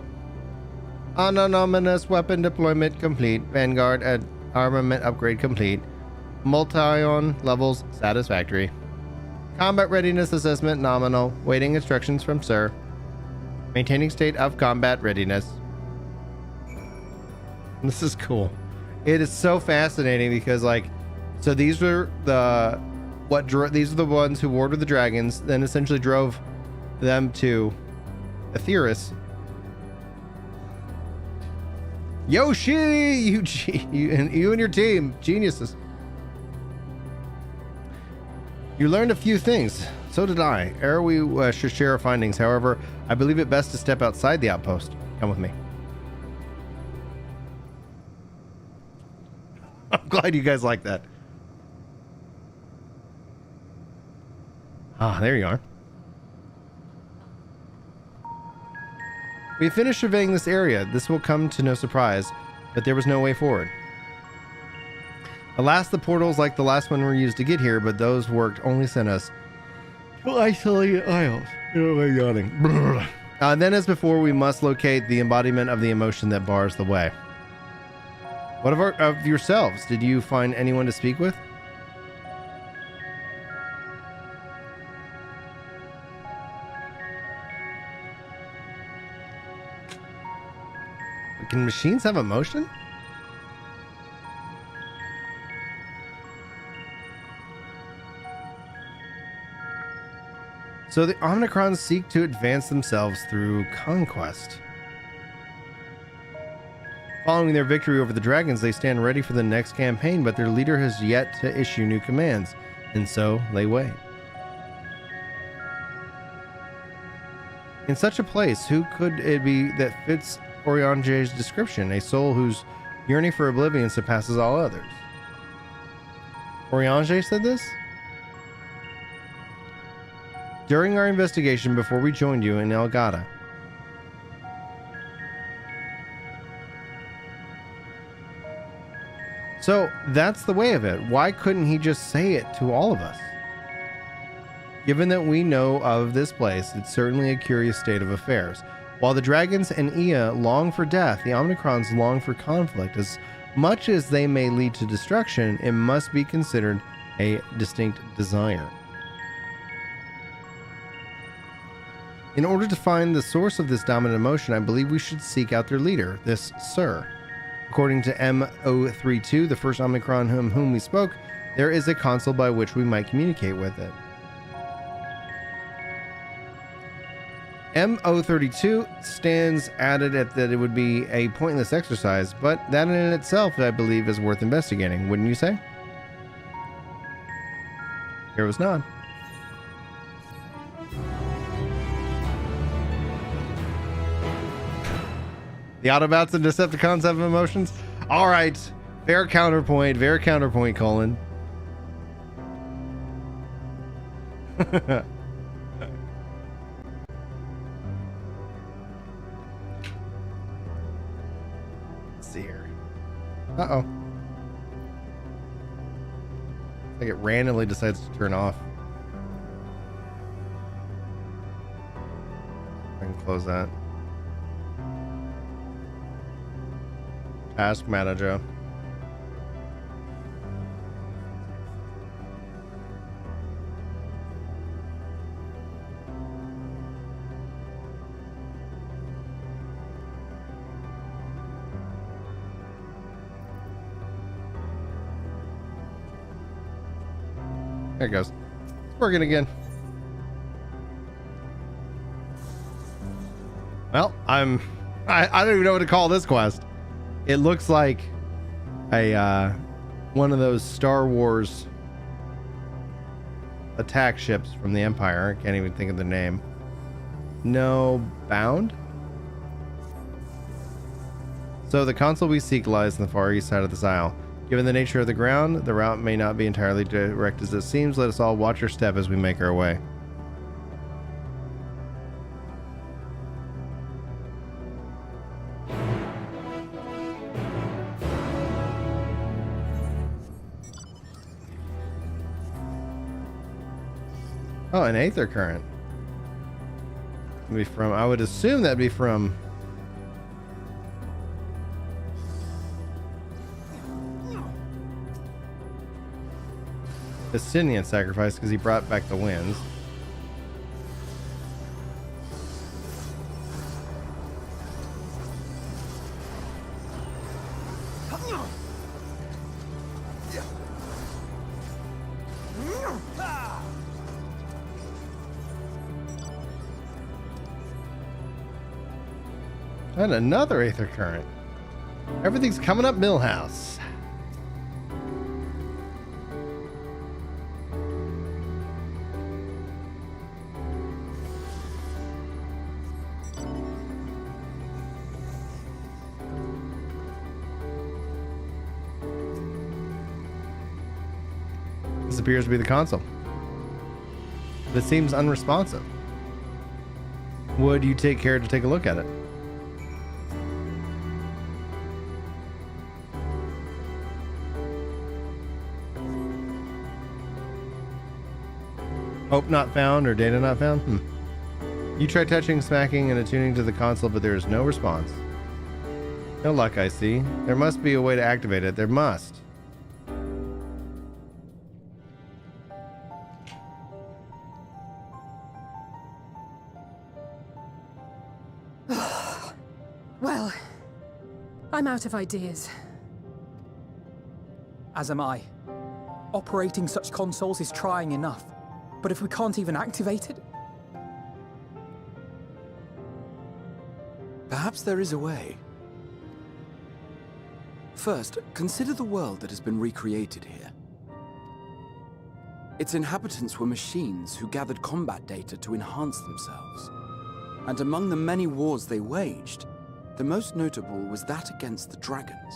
Anonymous weapon deployment complete. Vanguard and armament upgrade complete. Multi-on levels satisfactory. Combat readiness assessment nominal. Waiting instructions from Sir. Maintaining state of combat readiness. This is cool. It is so fascinating because, like, so these were the these are the ones who ordered the dragons, then essentially drove them to Aetheris. Yoshi, you and your team, geniuses. You learned a few things. So did I. Ere we should share our findings. However, I believe it best to step outside the outpost. Come with me. I'm glad you guys like that. Ah, there you are. We finished surveying this area. This will come to no surprise, but there was no way forward. Alas, the portals like the last one were used to get here, but those worked only sent us to isolated isles. Yawning. Then, as before, we must locate the embodiment of the emotion that bars the way. What of yourselves? Did you find anyone to speak with? Can machines have emotion? So the Omnicrons seek to advance themselves through conquest. Following their victory over the dragons, they stand ready for the next campaign, but their leader has yet to issue new commands, and so they wait. In such a place, who could it be that fits Oriange's description, a soul whose yearning for oblivion surpasses all others? Oriange said this? During our investigation before we joined you in Elgata. So that's the way of it. Why couldn't he just say it to all of us? Given that we know of this place, it's certainly a curious state of affairs. While the dragons and Ia long for death, the Omnicrons long for conflict. As much as they may lead to destruction, it must be considered a distinct desire. In order to find the source of this dominant emotion, I believe we should seek out their leader, this Sir. According to M032, the first Omnicron whom we spoke, there is a console by which we might communicate with it. M032 stands added at that it would be a pointless exercise, but that in itself, I believe, is worth investigating, wouldn't you say? Here was none. The Autobots and Decepticons have emotions? Alright. Fair counterpoint, Colin. Let's see here. Uh-oh. Like it randomly decides to turn off. I can close that. Task manager. There it goes. It's working again. Well, I don't even know what to call this quest. It looks like a one of those Star Wars attack ships from the Empire. I can't even think of the name. No bound? So the console we seek lies on the far east side of this isle. Given the nature of the ground, the route may not be entirely direct as it seems. Let us all watch our step as we make our way. Oh, an aether current. Be from, I would assume that'd be from Justinian sacrifice, because he brought back the winds. And another aether current. Everything's coming up Millhouse. This appears to be the console. But it seems unresponsive. Would you take care to take a look at it? Hope not found or data not found? You try touching, smacking, and attuning to the console, but there is no response. No luck, I see. There must be a way to activate it. There must. Well, I'm out of ideas. As am I. Operating such consoles is trying enough. But if we can't even activate it? Perhaps there is a way. First, consider the world that has been recreated here. Its inhabitants were machines who gathered combat data to enhance themselves. And among the many wars they waged, the most notable was that against the dragons.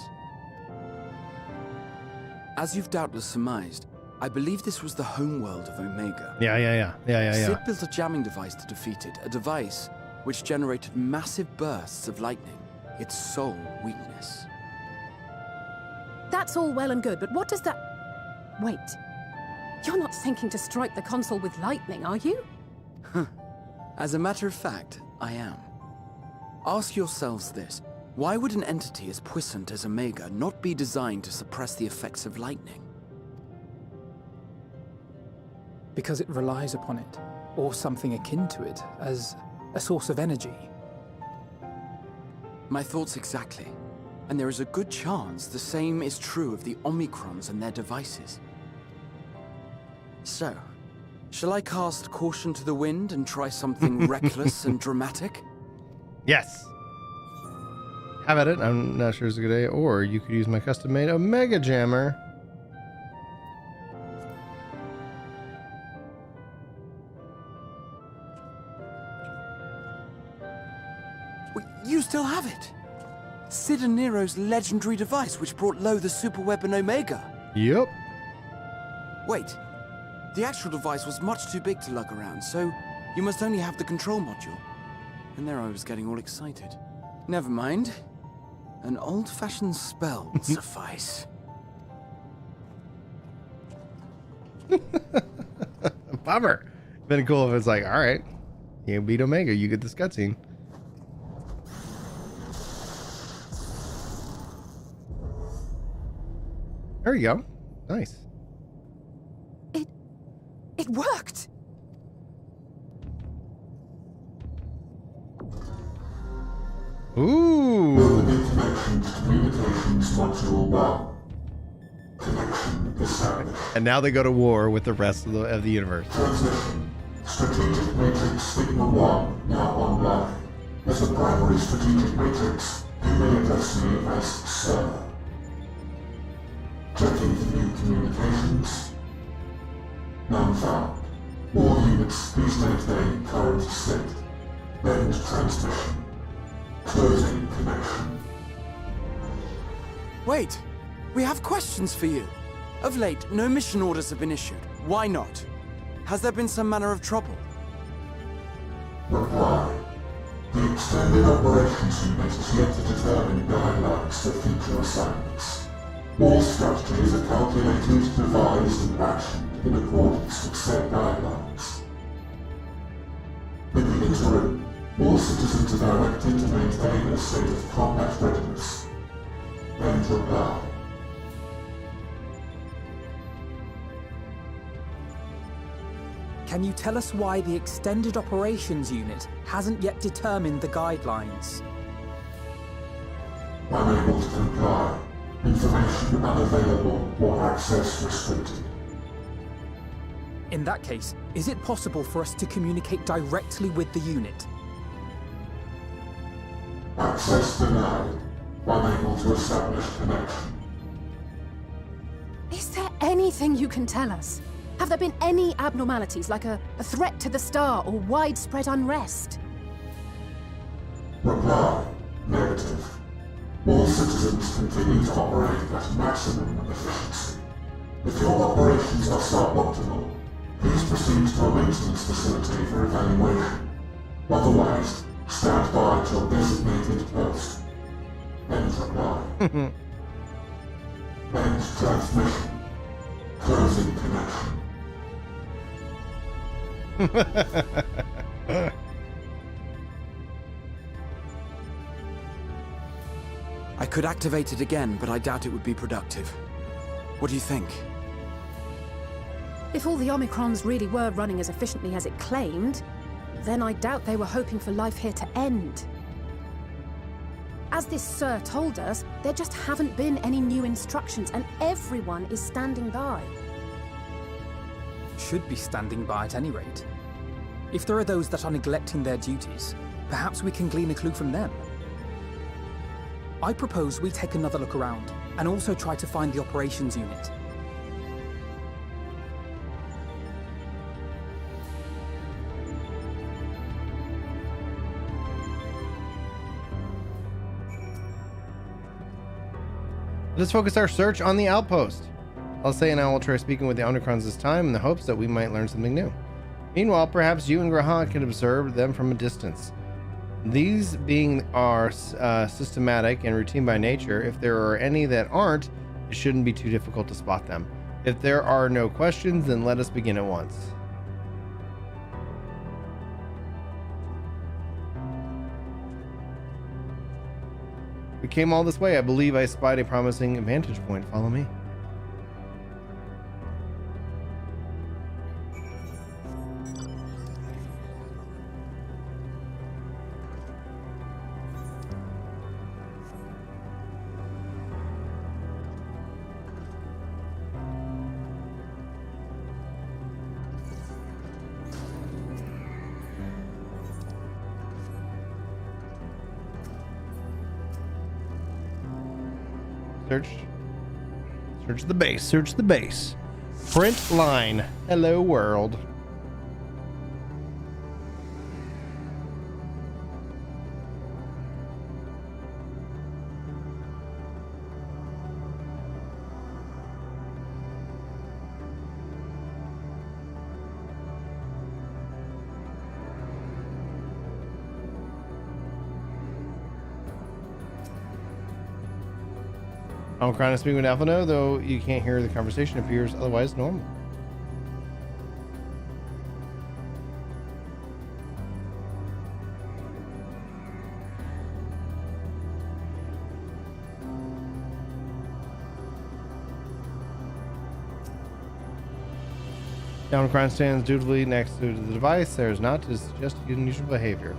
As you've doubtless surmised, I believe this was the homeworld of Omega. Yeah. Sid built a jamming device to defeat it, a device which generated massive bursts of lightning, its sole weakness. That's all well and good, but what does that... Wait. You're not thinking to strike the console with lightning, are you? As a matter of fact, I am. Ask yourselves this. Why would an entity as puissant as Omega not be designed to suppress the effects of lightning? Because it relies upon it, or something akin to it, as a source of energy. My thoughts exactly. And there is a good chance the same is true of the Omicrons and their devices. So, shall I cast caution to the wind and try something reckless and dramatic? Yes. Have at it. I'm not sure it's a good idea. Or you could use my custom-made Omega Jammer. You still have it! Sid and Nero's legendary device which brought low the superweapon Omega. Yep. Wait, the actual device was much too big to lug around, so you must only have the control module. And there I was getting all excited. Never mind. An old-fashioned spell will suffice. Bummer. Been cool if it's like, alright, you beat Omega, you get this cutscene. There you go. Nice. It worked! Ooh! Communications Module 1. Connection established. And now they go to war with the rest of the universe. Transmission. Strategic Matrix Signal 1 now online. As a primary strategic matrix, you may address me as Sir. Checking for new communications. None found. All units, please maintain current state. End transmission. Closing connection. Wait! We have questions for you. Of late, no mission orders have been issued. Why not? Has there been some manner of trouble? Reply. The extended operations unit is yet to determine guidelines for future assignments. All strategies are calculated, devised, and actioned in accordance with said guidelines. interim, all citizens are directed to maintain a state of combat readiness. End reply. Can you tell us why the Extended Operations Unit hasn't yet determined the guidelines? Unable to comply. Information unavailable or access restricted. In that case, is it possible for us to communicate directly with the unit? Access denied. Unable to establish connection. Is there anything you can tell us? Have there been any abnormalities, like a threat to the star or widespread unrest? Reply. Negative. All citizens continue to operate at maximum efficiency. If your operations are suboptimal, please proceed to a maintenance facility for evaluation. Otherwise, stand by at your designated post. End reply. End transmission. Closing connection. I could activate it again, but I doubt it would be productive. What do you think? If all the Omicrons really were running as efficiently as it claimed, then I doubt they were hoping for life here to end. As this Sir told us, there just haven't been any new instructions, and everyone is standing by. Should be standing by at any rate. If there are those that are neglecting their duties, perhaps we can glean a clue from them. I propose we take another look around, and also try to find the operations unit. Let's focus our search on the outpost. I'll say, and I will try speaking with the Omicrons this time in the hopes that we might learn something new. Meanwhile, perhaps you and Graha can observe them from a distance. These being are systematic and routine by nature, if there are any that aren't, it shouldn't be too difficult to spot them. If there are no questions, then let us begin at once. We came all this way. I believe I spied a promising vantage point. Follow me. Search the base. Search the base. Print line. Hello world. I'm trying to speak with Alphano, though you can't hear the conversation, appears otherwise normal. Omicron stands dutifully next to the device. There is not to suggest unusual behavior.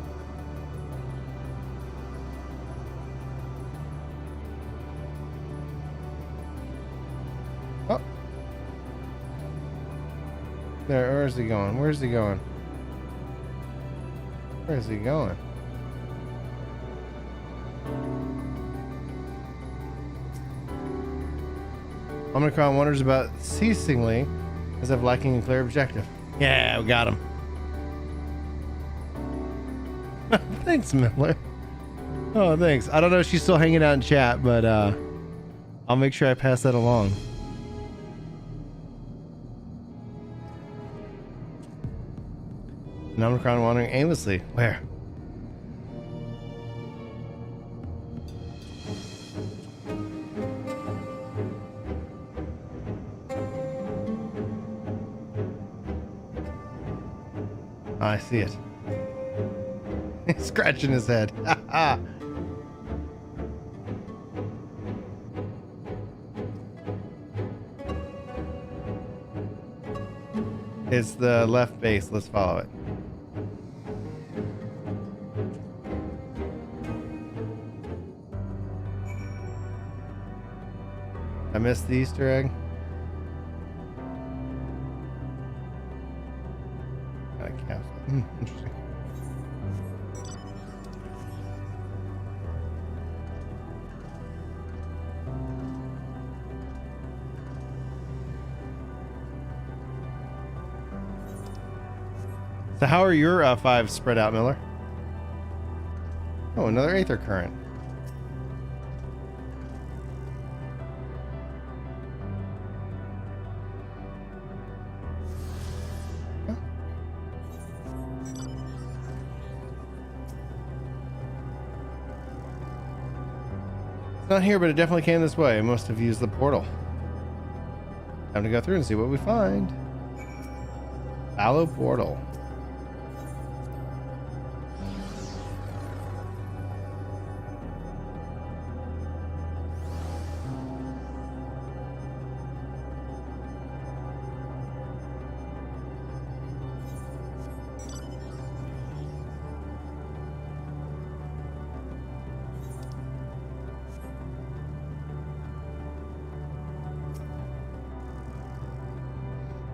Where is he going? Where's he going? Where is he going? Omicron wonders about ceasingly as if lacking a clear objective. Yeah, we got him. Thanks, Miller. Oh, thanks. I don't know if she's still hanging out in chat, but I'll make sure I pass that along. And Omicron wandering aimlessly. Where? I see it. Scratching his head. It's the left base. Let's follow it. I missed the Easter egg. Interesting. So how are your fives spread out, Miller? Oh, another Aether Current. Not here, but it definitely came this way. I must have used the portal. Time to go through and see what we find. Fallow portal.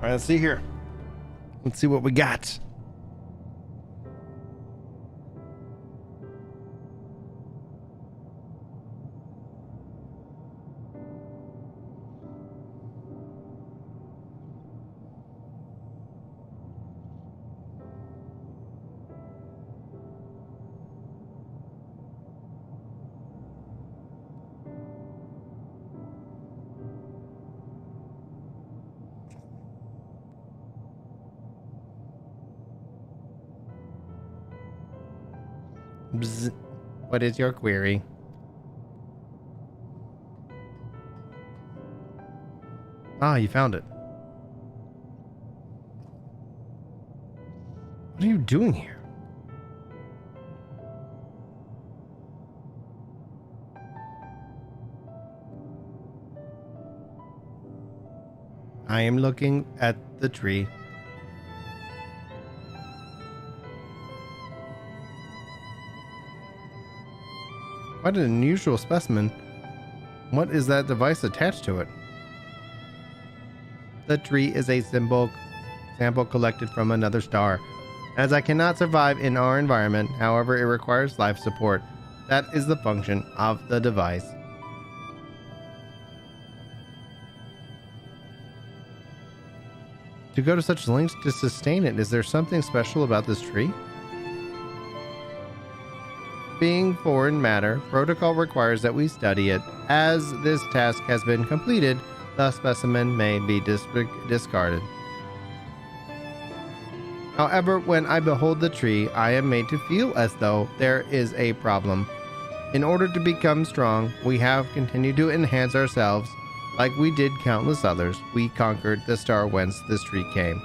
All right, let's see here. Let's see what we got. Bzz. What is your query? Ah, you found it. What are you doing here? I am looking at the tree. Quite an unusual specimen. What is that device attached to it? The tree is a sample collected from another star. As I cannot survive in our environment, however, it requires life support. That is the function of the device. To go to such lengths to sustain it, is there something special about this tree? Being foreign matter, protocol requires that we study it. As this task has been completed, the specimen may be discarded. However, when I behold the tree, I am made to feel as though there is a problem. In order to become strong, we have continued to enhance ourselves. Like we did countless others, we conquered the star whence this tree came.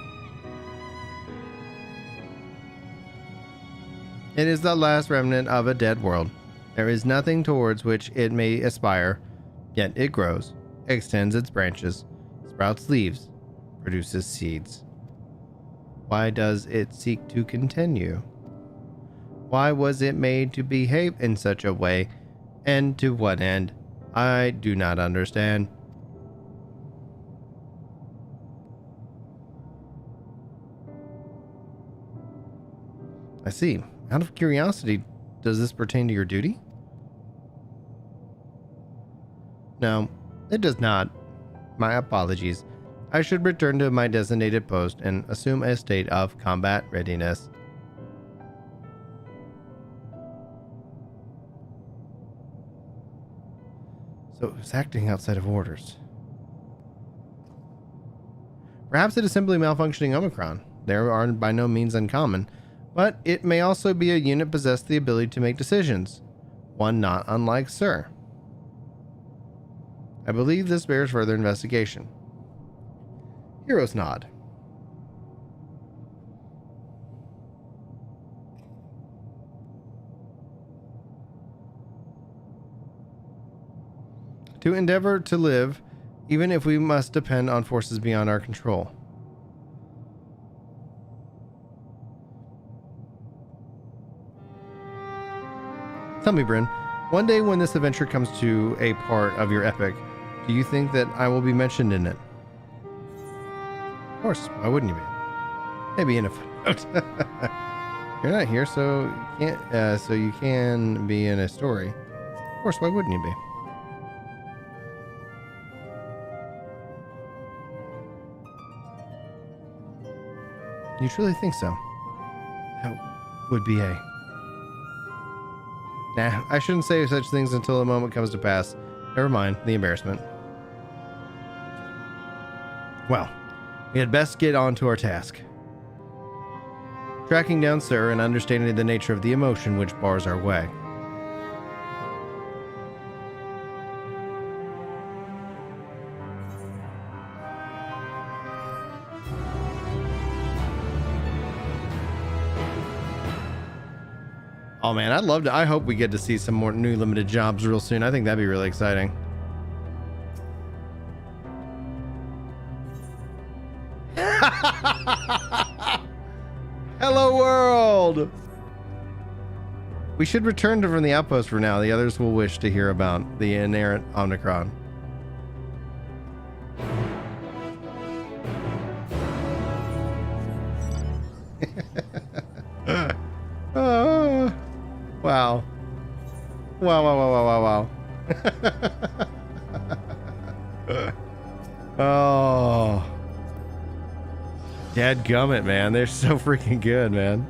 It is the last remnant of a dead world. There is nothing towards which it may aspire, yet it grows, extends its branches, sprouts leaves, produces seeds. Why does it seek to continue? Why was it made to behave in such a way, and to what end? I do not understand. I see. Out of curiosity, does this pertain to your duty? No, it does not. My apologies. I should return to my designated post and assume a state of combat readiness. So it was acting outside of orders. Perhaps it is simply malfunctioning Omicron. They are by no means uncommon. But it may also be a unit possessed the ability to make decisions, one not unlike Sir. I believe this bears further investigation. Hero's nod. To endeavor to live, even if we must depend on forces beyond our control. Tell me, Brin, one day when this adventure comes to a part of your epic, do you think that I will be mentioned in it? Of course, why wouldn't you be? Maybe in a footnote. You're not here, so you can't. So you can be in a story. Of course, why wouldn't you be? You truly think so? That would be a... Nah, I shouldn't say such things until the moment comes to pass. Never mind the embarrassment. Well, we had best get on to our task. Tracking down Sir and understanding the nature of the emotion which bars our way. Oh man, I'd love to. I hope we get to see some more new limited jobs real soon. I think that'd be really exciting. Hello world! We should return from the outpost for now. The others will wish to hear about the inerrant Omnicron. Wow. Wow. Oh. Dadgummit, man. They're so freaking good, man.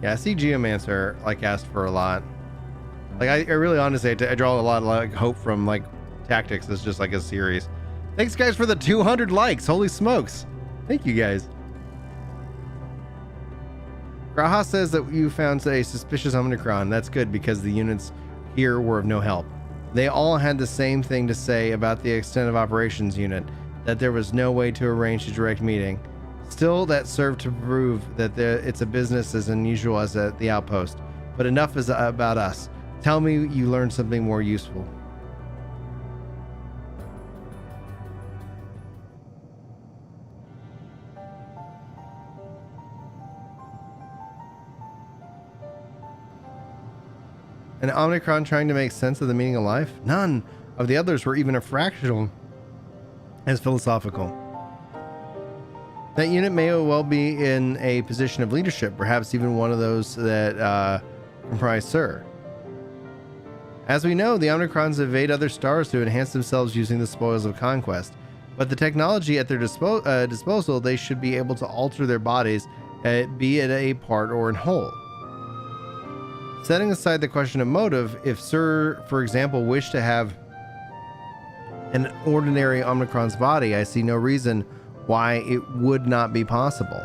Yeah, I see Geomancer like asked for a lot. Like I really honestly I draw a lot of like hope from like Tactics as just like a series. Thanks guys for the 200 likes. Holy smokes. Thank you guys. Graha says that you found a suspicious Omnicron. That's good because the units here were of no help. They all had the same thing to say about the extent of operations unit, that there was no way to arrange a direct meeting. Still, that served to prove that it's a business as unusual as at the outpost. But enough is about us. Tell me you learned something more useful. An Omnicron trying to make sense of the meaning of life? None of the others were even a fractional as philosophical. That unit may well be in a position of leadership, perhaps even one of those that comprise Sir. As we know, the Omnicrons evade other stars to enhance themselves using the spoils of conquest. But the technology at their disposal, they should be able to alter their bodies, be it a part or in whole. Setting aside the question of motive, if Sir, for example, wished to have an ordinary Omnicron's body, I see no reason why it would not be possible.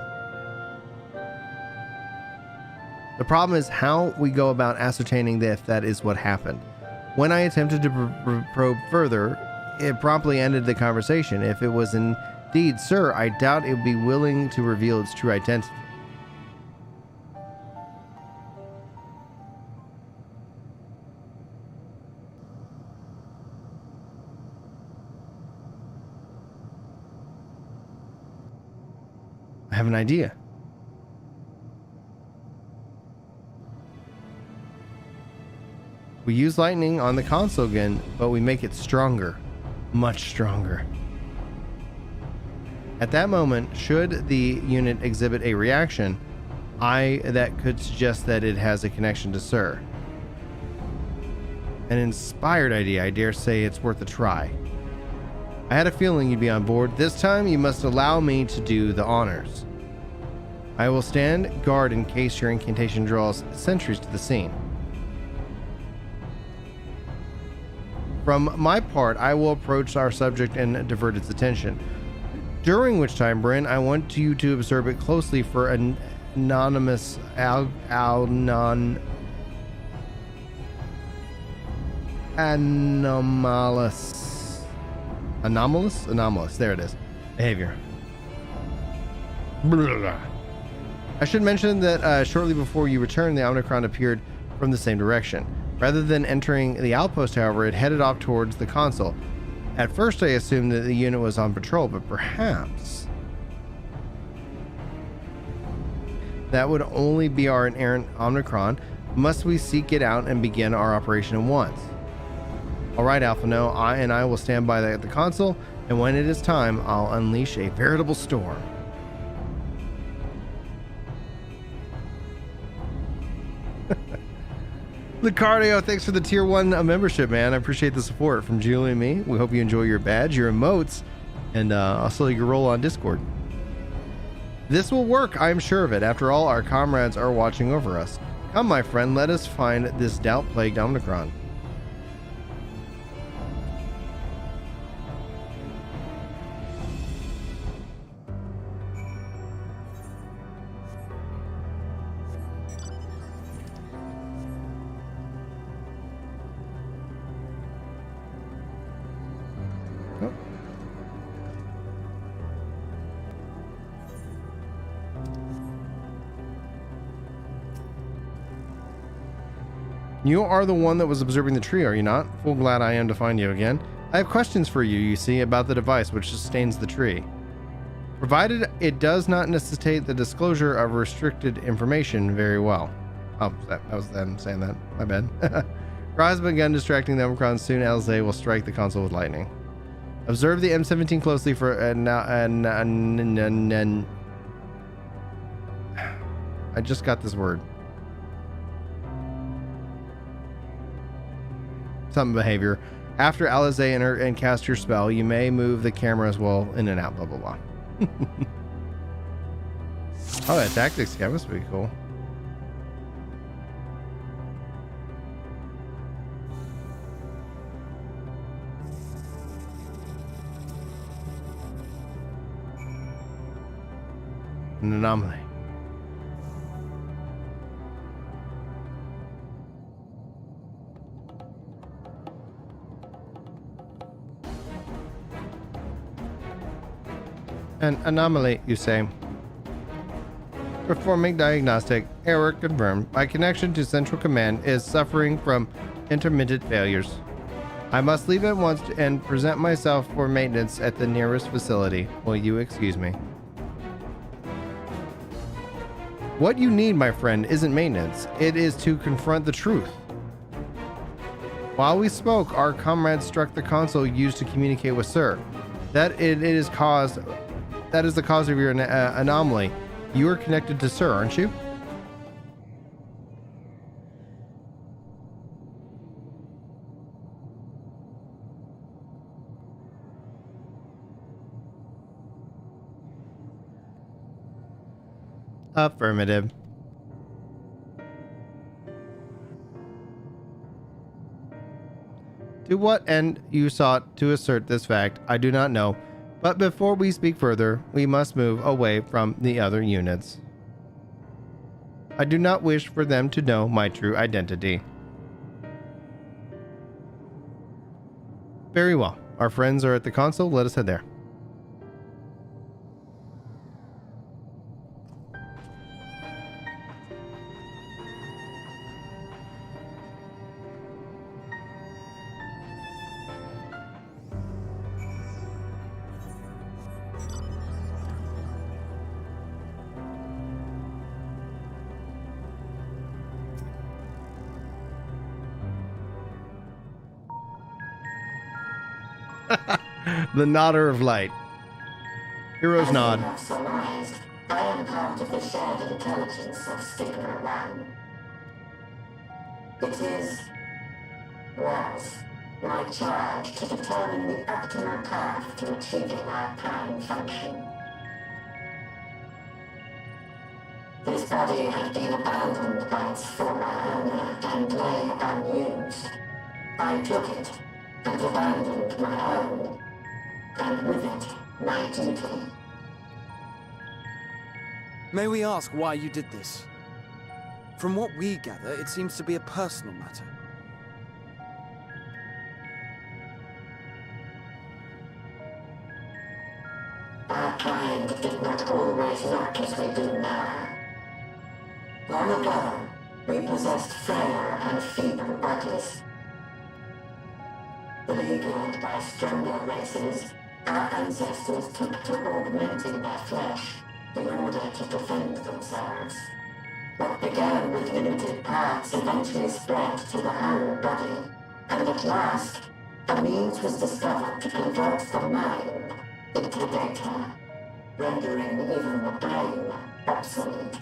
The problem is how we go about ascertaining if that is what happened. When I attempted to probe further, it promptly ended the conversation. If it was indeed Sir, I doubt it would be willing to reveal its true identity. I have an idea. We use lightning on the console again, but we make it stronger. Much stronger. At that moment, should the unit exhibit a reaction, that could suggest that it has a connection to Sir. An inspired idea, I dare say it's worth a try. I had a feeling you'd be on board. This time, you must allow me to do the honors. I will stand guard in case your incantation draws sentries to the scene. From my part, I will approach our subject and divert its attention. During which time, Brin, I want you to observe it closely for an anonymous anomalous. There it is. Behavior. I should mention that shortly before you returned, the Omnicron appeared from the same direction. Rather than entering the outpost, however, it headed off towards the console. At first, I assumed that the unit was on patrol, but perhaps that would only be our errant Omnicron. Must we seek it out and begin our operation at once? All right, Alpha, no, I will stand by at the console, and when it is time, I'll unleash a veritable storm. Lucario, thanks for the tier 1 membership, man. I appreciate the support from Julie and me. We hope you enjoy your badge, your emotes, and also your role on Discord. This will work, I am sure of it. After all, our comrades are watching over us. Come, my friend, let us find this doubt-plagued Omnicron. You are the one that was observing the tree, are you not? Full glad I am to find you again. I have questions for you, you see, about the device which sustains the tree. Provided it does not necessitate the disclosure of restricted information, very well. Oh, that was them saying that. My bad. Ra has begun distracting the Omicron. Soon LZ will strike the console with lightning. Observe the M17 closely for I just got this word. Some behavior. After Alizé enter and cast your spell, you may move the camera as well in and out, blah, blah, blah. Oh, that tactics guy must be cool. An anomaly. An anomaly, you say? Performing diagnostic. Error confirmed. My connection to Central Command is suffering from intermittent failures. I must leave at once and present myself for maintenance at the nearest facility. Will you excuse me? What you need, my friend, isn't maintenance. It is to confront the truth. While we spoke, our comrades struck the console used to communicate with Sir. That is the cause of your anomaly. You are connected to Sir, aren't you? Affirmative. To what end you sought to assert this fact, I do not know. But before we speak further, we must move away from the other units. I do not wish for them to know my true identity. Very well. Our friends are at the console. Let us head there. The Nodder of Light. Hero's Nod. I am part of the shared intelligence of Sigma 1. It was my charge to determine the optimal path to achieving our prime function. This body had been abandoned by its former owner and lay unused. I took it and abandoned my own, and with it, my duty. May we ask why you did this? From what we gather, it seems to be a personal matter. Our kind did not always look as we do now. Long ago, we possessed frail and feeble bodies. Beleaguered by stronger races, our ancestors took to augmenting their flesh in order to defend themselves. What began with limited parts eventually spread to the whole body, and at last, a means was discovered to convert the mind into data, rendering even the brain obsolete.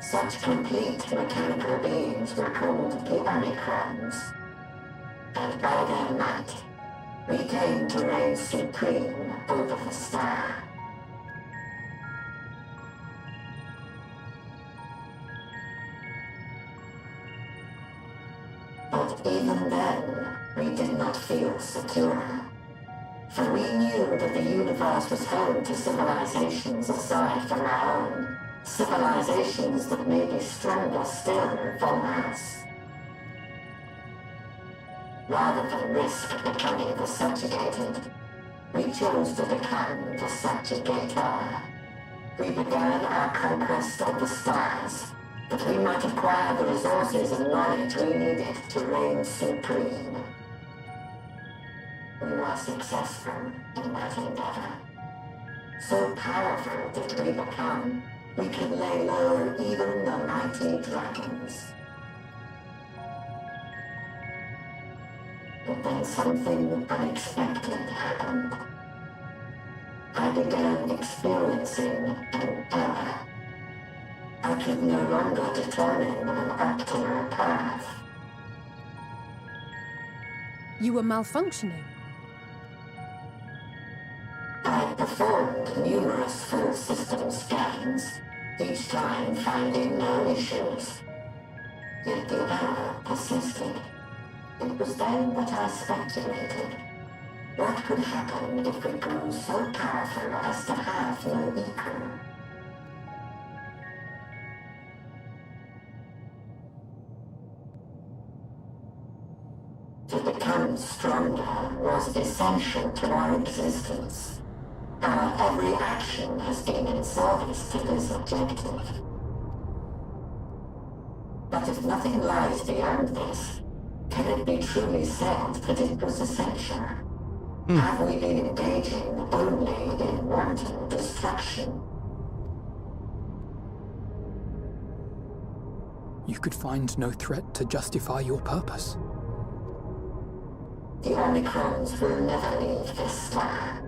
Such complete mechanical beings were called the Omicrons, and by their might, we came to reign supreme over the star. But even then, we did not feel secure. For we knew that the universe was home to civilizations aside from our own. Civilizations that may be stronger still than us. Rather than risk becoming the subjugated, we chose to become the subjugator. We began our conquest of the stars, that we might acquire the resources and knowledge we needed to reign supreme. We were successful in that endeavor. So powerful did we become, we could lay low even the mighty dragons. But then something unexpected happened. I began experiencing an error. I could no longer determine an optimal path. You were malfunctioning. I performed numerous full system scans, each time finding no issues. Yet the error persisted. It was then that I speculated. What could happen if we grew so powerful as to have no equal? To become stronger was essential to our existence. Our every action has been in service to this objective. But if nothing lies beyond this, can it be truly said that it was essential? Have we been engaging only in wanton destruction? You could find no threat to justify your purpose. The Omicrons will never leave this star.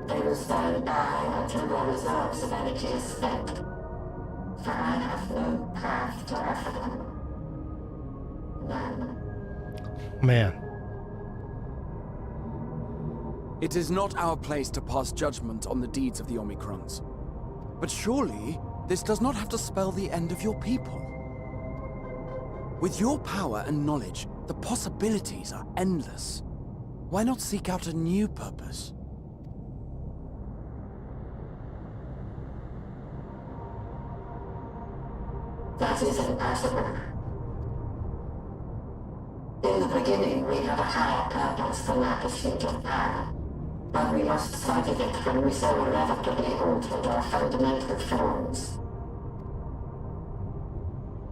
They will stand by until their reserves of energy is spent. For I have no path to offer them. None. Man. It is not our place to pass judgment on the deeds of the Omicrons. But surely, this does not have to spell the end of your people. With your power and knowledge, the possibilities are endless. Why not seek out a new purpose? That is impossible. In the beginning, we had a higher purpose than our pursuit of power. But we lost sight of it when we so irrevocably altered our fundamental forms.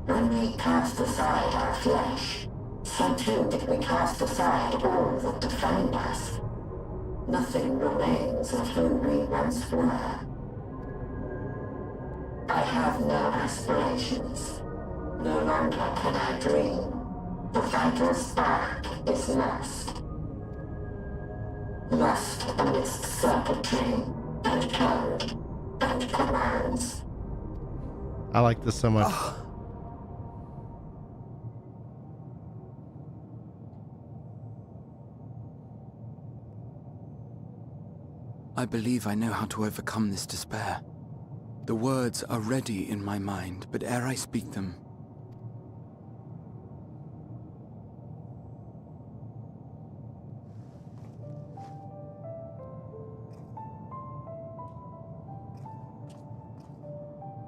When we cast aside our flesh, so too did we cast aside all that defined us. Nothing remains of who we once were. I have no aspirations. No longer can I dream. The vital spark is lost. Lost amidst circuitry and code and commands. I like this so much. I believe I know how to overcome this despair. The words are ready in my mind, but ere I speak them,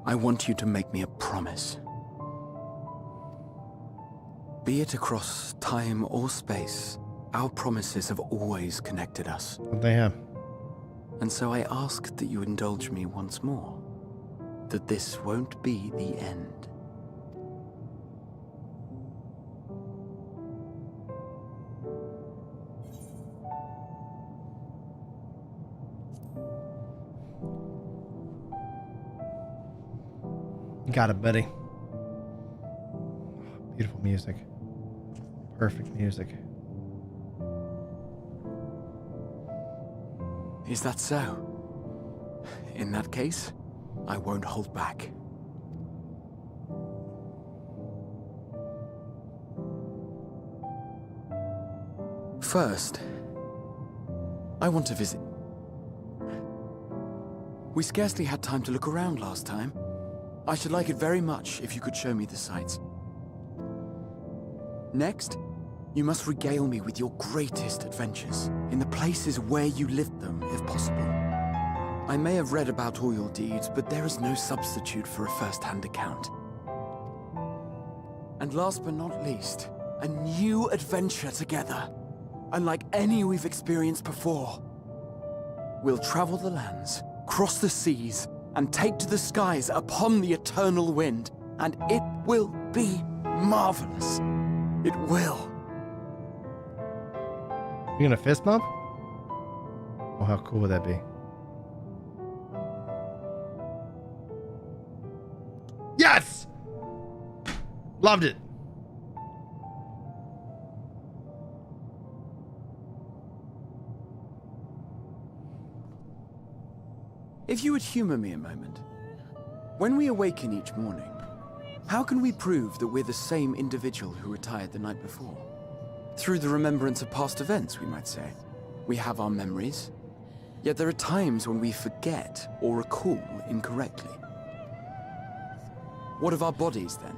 I want you to make me a promise. Be it across time or space, our promises have always connected us. They have. And so I ask that you indulge me once more, that this won't be the end. Got it, buddy. Beautiful music. Perfect music. Is that so? In that case, I won't hold back. First, I want to visit. We scarcely had time to look around last time. I should like it very much if you could show me the sights. Next, you must regale me with your greatest adventures, in the places where you lived them, if possible. I may have read about all your deeds, but there is no substitute for a first-hand account. And last but not least, a new adventure together, unlike any we've experienced before. We'll travel the lands, cross the seas, and take to the skies upon the eternal wind, and it will be marvelous. It will. You gonna fist bump? Oh, how cool would that be? Yes! Loved it. If you would humor me a moment, when we awaken each morning, how can we prove that we're the same individual who retired the night before? Through the remembrance of past events, we might say. We have our memories, yet there are times when we forget or recall incorrectly. What of our bodies, then?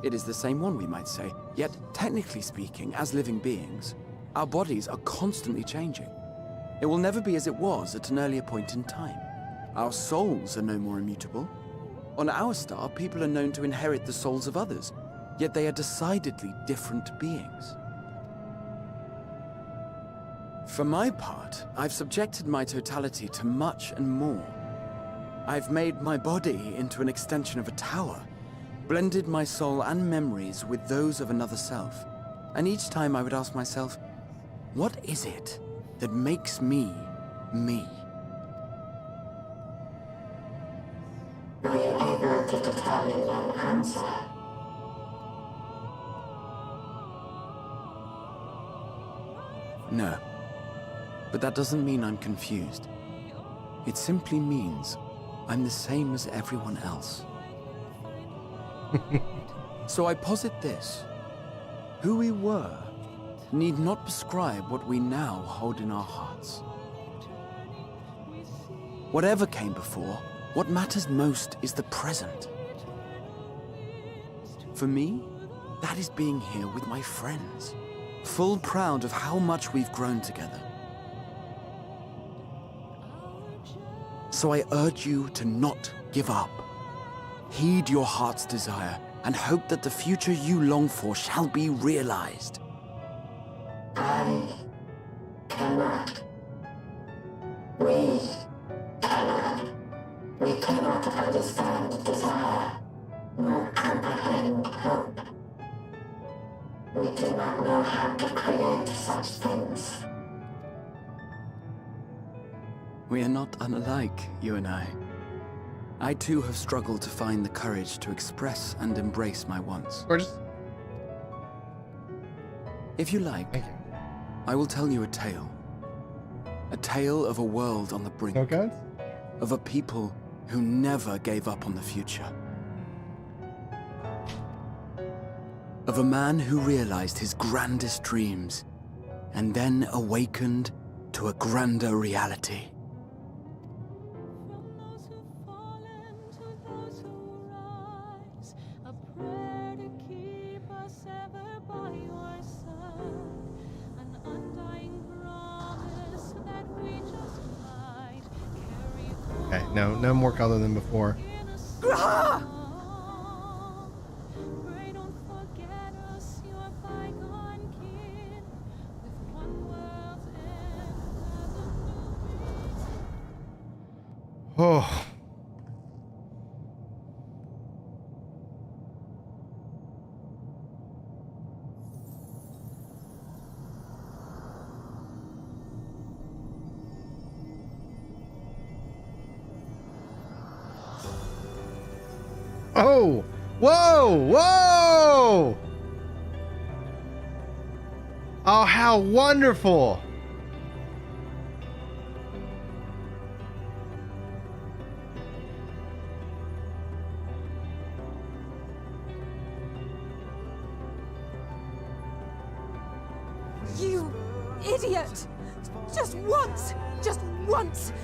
It is the same one, we might say, yet technically speaking, as living beings, our bodies are constantly changing. It will never be as it was at an earlier point in time. Our souls are no more immutable. On our star, people are known to inherit the souls of others, yet they are decidedly different beings. For my part, I've subjected my totality to much and more. I've made my body into an extension of a tower, blended my soul and memories with those of another self, and each time I would ask myself, what is it that makes me, me? Are you able to determine an answer? No. But that doesn't mean I'm confused. It simply means I'm the same as everyone else. So I posit this. Who we were need not prescribe what we now hold in our hearts. Whatever came before, what matters most is the present. For me, that is being here with my friends, full proud of how much we've grown together. So I urge you to not give up. Heed your heart's desire and hope that the future you long for shall be realized. I cannot. We cannot. We cannot understand desire, nor comprehend hope. We do not know how to create such things. We are not unlike, you and I. I too have struggled to find the courage to express and embrace my wants. Gorgeous. If you like, I will tell you a tale. A tale of a world on the brink. Okay. Of a people who never gave up on the future. Of a man who realized his grandest dreams and then awakened to a grander reality. Okay, no more color than before. Oh. Oh, whoa, whoa! Oh, how wonderful! You idiot! Just once,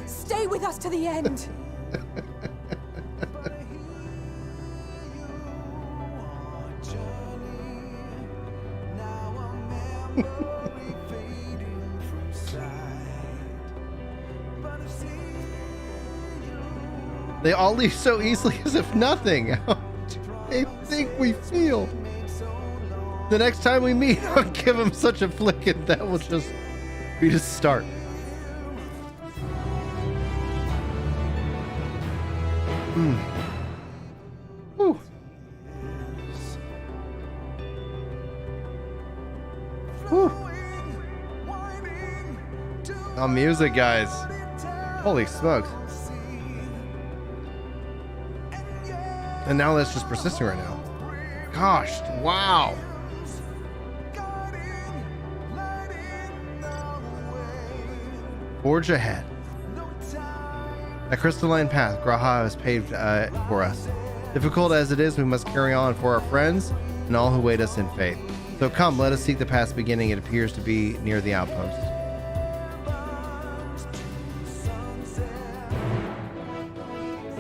stay with us to the end. They all leave so easily as if nothing. How do they think we feel? The next time we meet, I'll give them such a flick and that will just be the start. Whew. Whew. Oh, music, guys. Holy smokes. And now that's just persisting right now. Gosh, wow. Forge ahead. A crystalline path Graha has paved for us. Difficult as it is, we must carry on for our friends and all who wait us in faith. So come, let us seek the path's beginning. It appears to be near the outpost.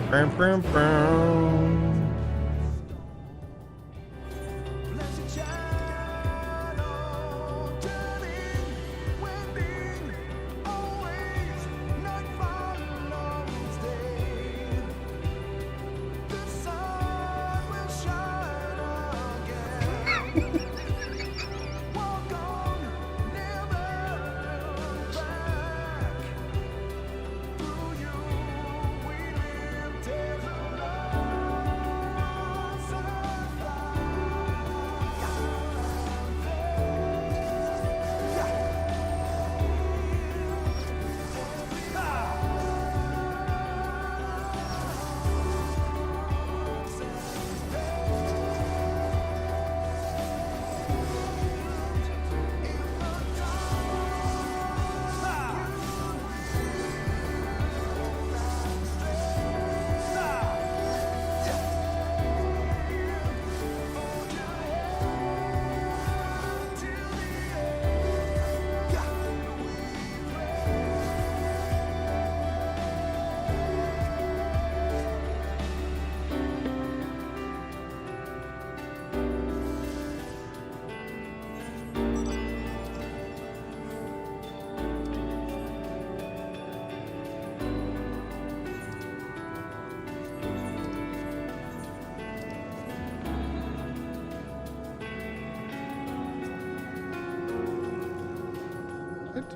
Brum, brum, brum.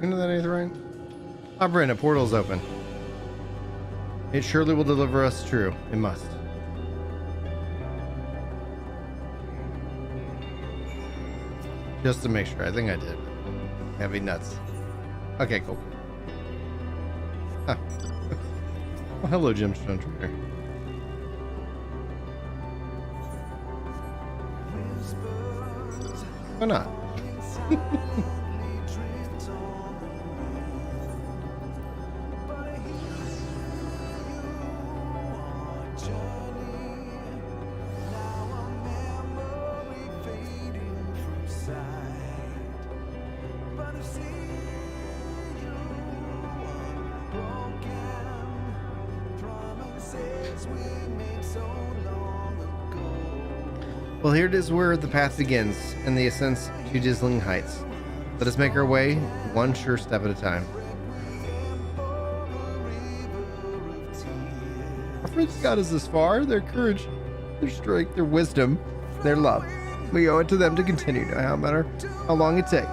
You know that ain't right. Ah, Brin, a portal's open. It surely will deliver us true. It must. Just to make sure. I think I did. Heavy nuts. Okay, cool. Huh. Oh, hello, Gemstone Trader. Why not? Well, here it is where the path begins, and the ascent to Dazzling Heights. Let us make our way, one sure step at a time. Our friends got us this far. Their courage, their strength, their wisdom, their love. We owe it to them to continue, no matter how long it takes.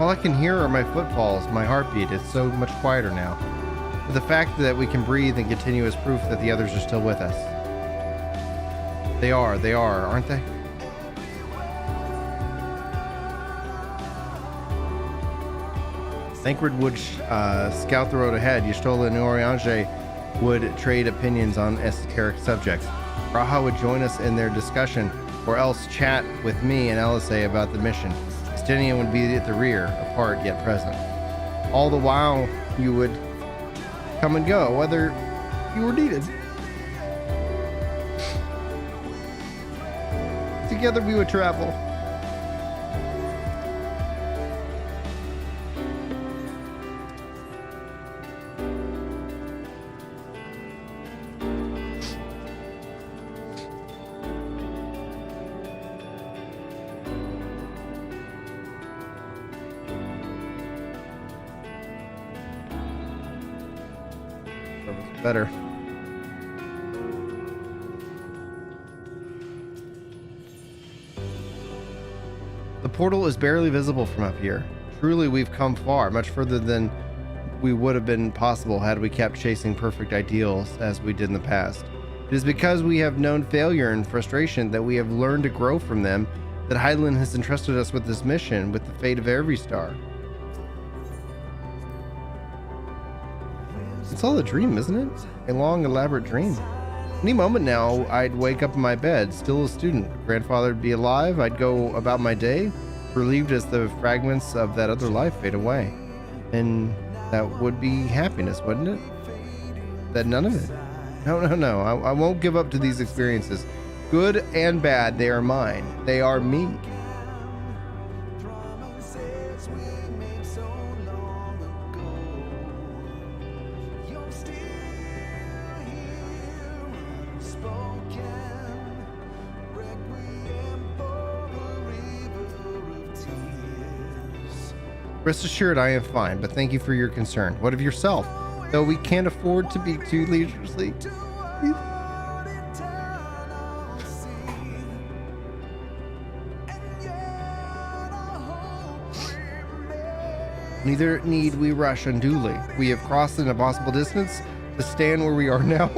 All I can hear are my footfalls, my heartbeat. It's so much quieter now. But the fact that we can breathe and continue is proof that the others are still with us. They are, aren't they? Thancred would scout the road ahead. Y'shtola and Oriange would trade opinions on esoteric subjects. Raha would join us in their discussion, or else chat with me and Elisei about the mission. Stinian would be at the rear, apart yet present. All the while, you would come and go, whether you were needed. Together we would travel. Better. The portal is barely visible from up here. Truly, we've come far, much further than we would have been possible had we kept chasing perfect ideals as we did in the past. It is because we have known failure and frustration that we have learned to grow from them, that Hydaelyn has entrusted us with this mission, with the fate of every star. It's all a dream, isn't it? A long, elaborate dream. Any moment now, I'd wake up in my bed, still a student. Grandfather'd be alive, I'd go about my day, relieved as the fragments of that other life fade away. And that would be happiness, wouldn't it? That none of it. No. I won't give up to these experiences. Good and bad, they are mine. They are me. Rest assured I am fine, but thank you for your concern. What of yourself? Though we can't afford to be too leisurely. Neither need we rush unduly. We have crossed an impossible distance to stand where we are now.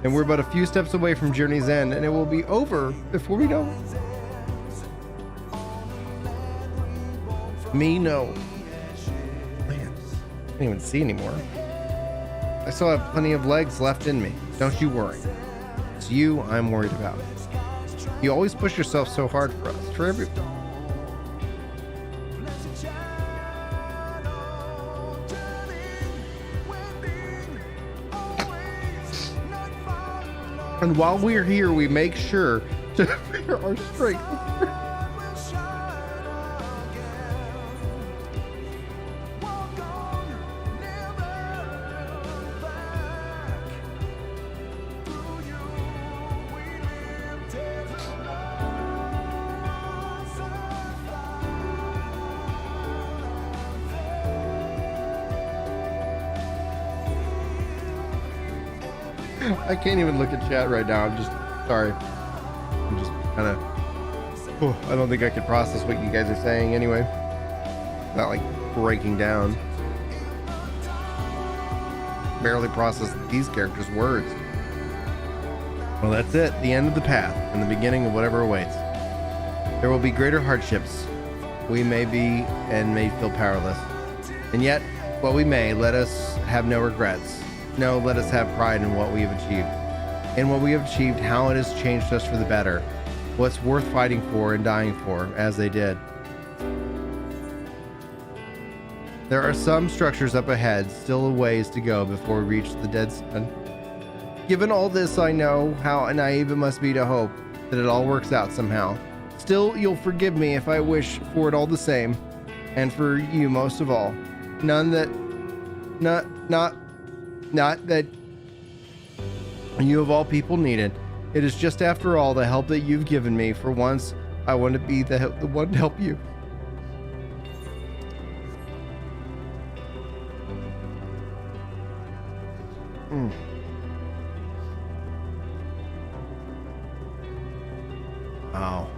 And we're but a few steps away from journey's end, and it will be over before we know it. Me, no. Man, I can't even see anymore. I still have plenty of legs left in me. Don't you worry. It's you I'm worried about. You always push yourself so hard for us, for everyone. And while we're here, we make sure to figure our strength. I can't even look at chat right now. I'm just sorry. I'm just kind of. I don't think I could process what you guys are saying anyway. Not like breaking down. Barely process these characters' words. Well, that's it. The end of the path and the beginning of whatever awaits. There will be greater hardships. We may be and may feel powerless. And yet, what we may, let us have no regrets. No, let us have pride in what we have achieved. In what we have achieved, how it has changed us for the better. What's worth fighting for and dying for, as they did. There are some structures up ahead, still a ways to go before we reach the dead sun. Given all this, I know how naive it must be to hope that it all works out somehow. Still, you'll forgive me if I wish for it all the same. And for you most of all. Not that you of all people needed. It is just after all the help that you've given me. For once, I want to be the one to help you. Oh.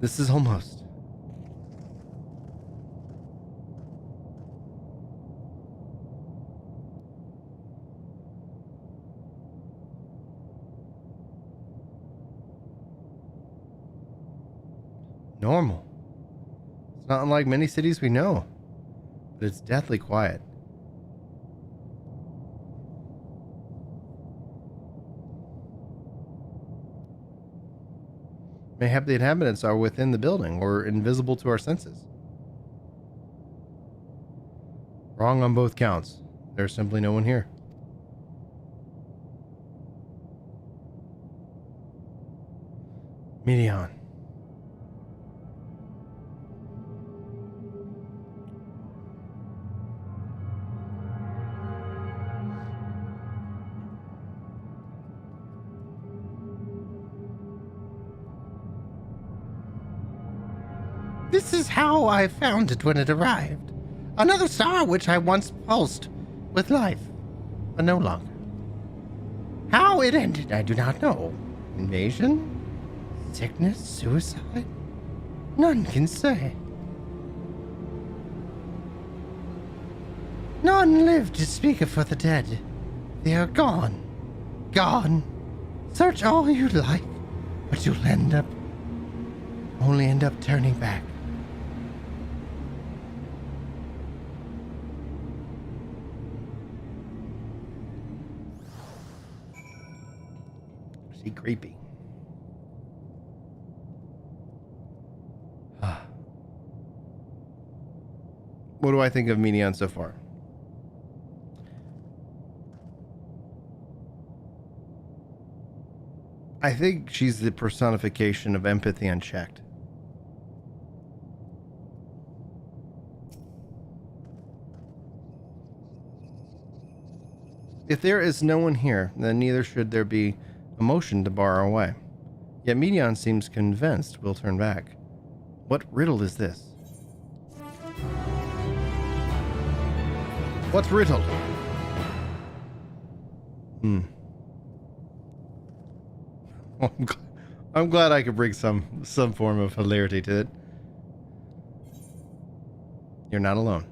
This is almost. Normal. It's not unlike many cities we know, but it's deathly quiet. Mayhap the inhabitants are within the building or invisible to our senses. Wrong on both counts. There's simply no one here. Medion. This is how I found it when it arrived. Another star which I once pulsed with life, but no longer. How it ended, I do not know. Invasion? Sickness? Suicide? None can say. None live to speak of for the dead. They are gone. Gone. Search all you like, but you'll only end up turning back. She creepy. What do I think of Medion so far? I think she's the personification of empathy unchecked. If there is no one here, then neither should there be emotion to bar our way. Yet Medion seems convinced we'll turn back. What riddle is this? What's riddled? I'm glad I could bring some form of hilarity to it. You're not alone.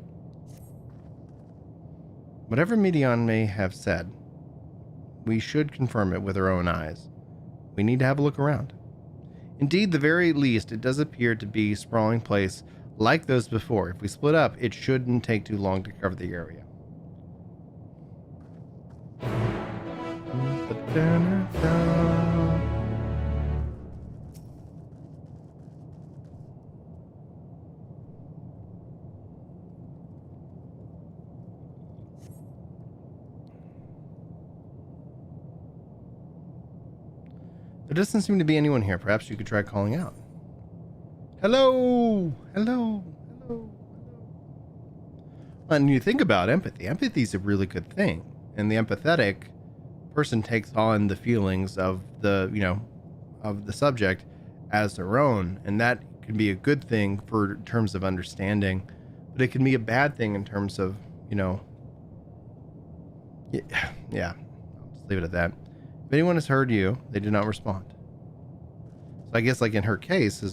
Whatever Medion may have said, we should confirm it with our own eyes. We need to have a look around. Indeed, the very least, it does appear to be a sprawling place like those before. If we split up, it shouldn't take too long to cover the area. There doesn't seem to be anyone here. Perhaps you could try calling out. Hello! Hello! Hello! And you think about empathy. Empathy is a really good thing. And the empathetic person takes on the feelings of the subject as their own. And that can be a good thing for terms of understanding. But it can be a bad thing in terms of, yeah. I'll just leave it at that. If anyone has heard you, they do not respond. So I guess like in her case,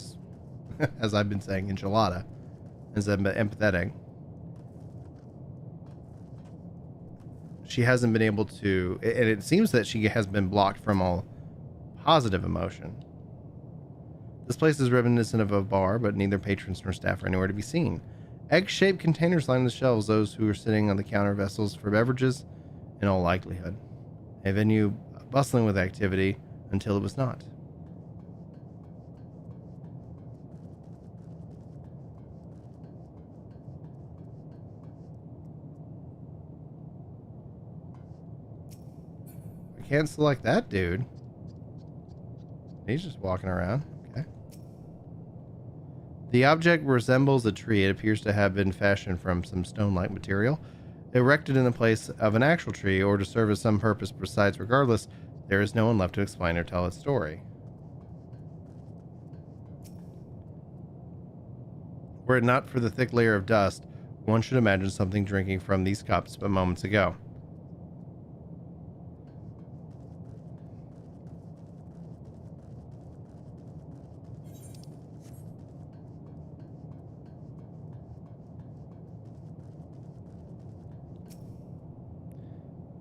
as I've been saying, enchilada is empathetic. She hasn't been able to, and it seems that she has been blocked from all positive emotion. This place is reminiscent of a bar, but neither patrons nor staff are anywhere to be seen. Egg-shaped containers line the shelves, those who are sitting on the counter vessels for beverages, in all likelihood. A venue bustling with activity until it was not. can't select that dude. He's just walking around. Okay. The object resembles a tree. It appears to have been fashioned from some stone-like material, erected in the place of an actual tree, or to serve as some purpose besides. Regardless, there is no one left to explain or tell its story. Were it not for the thick layer of dust, one should imagine something drinking from these cups but moments ago.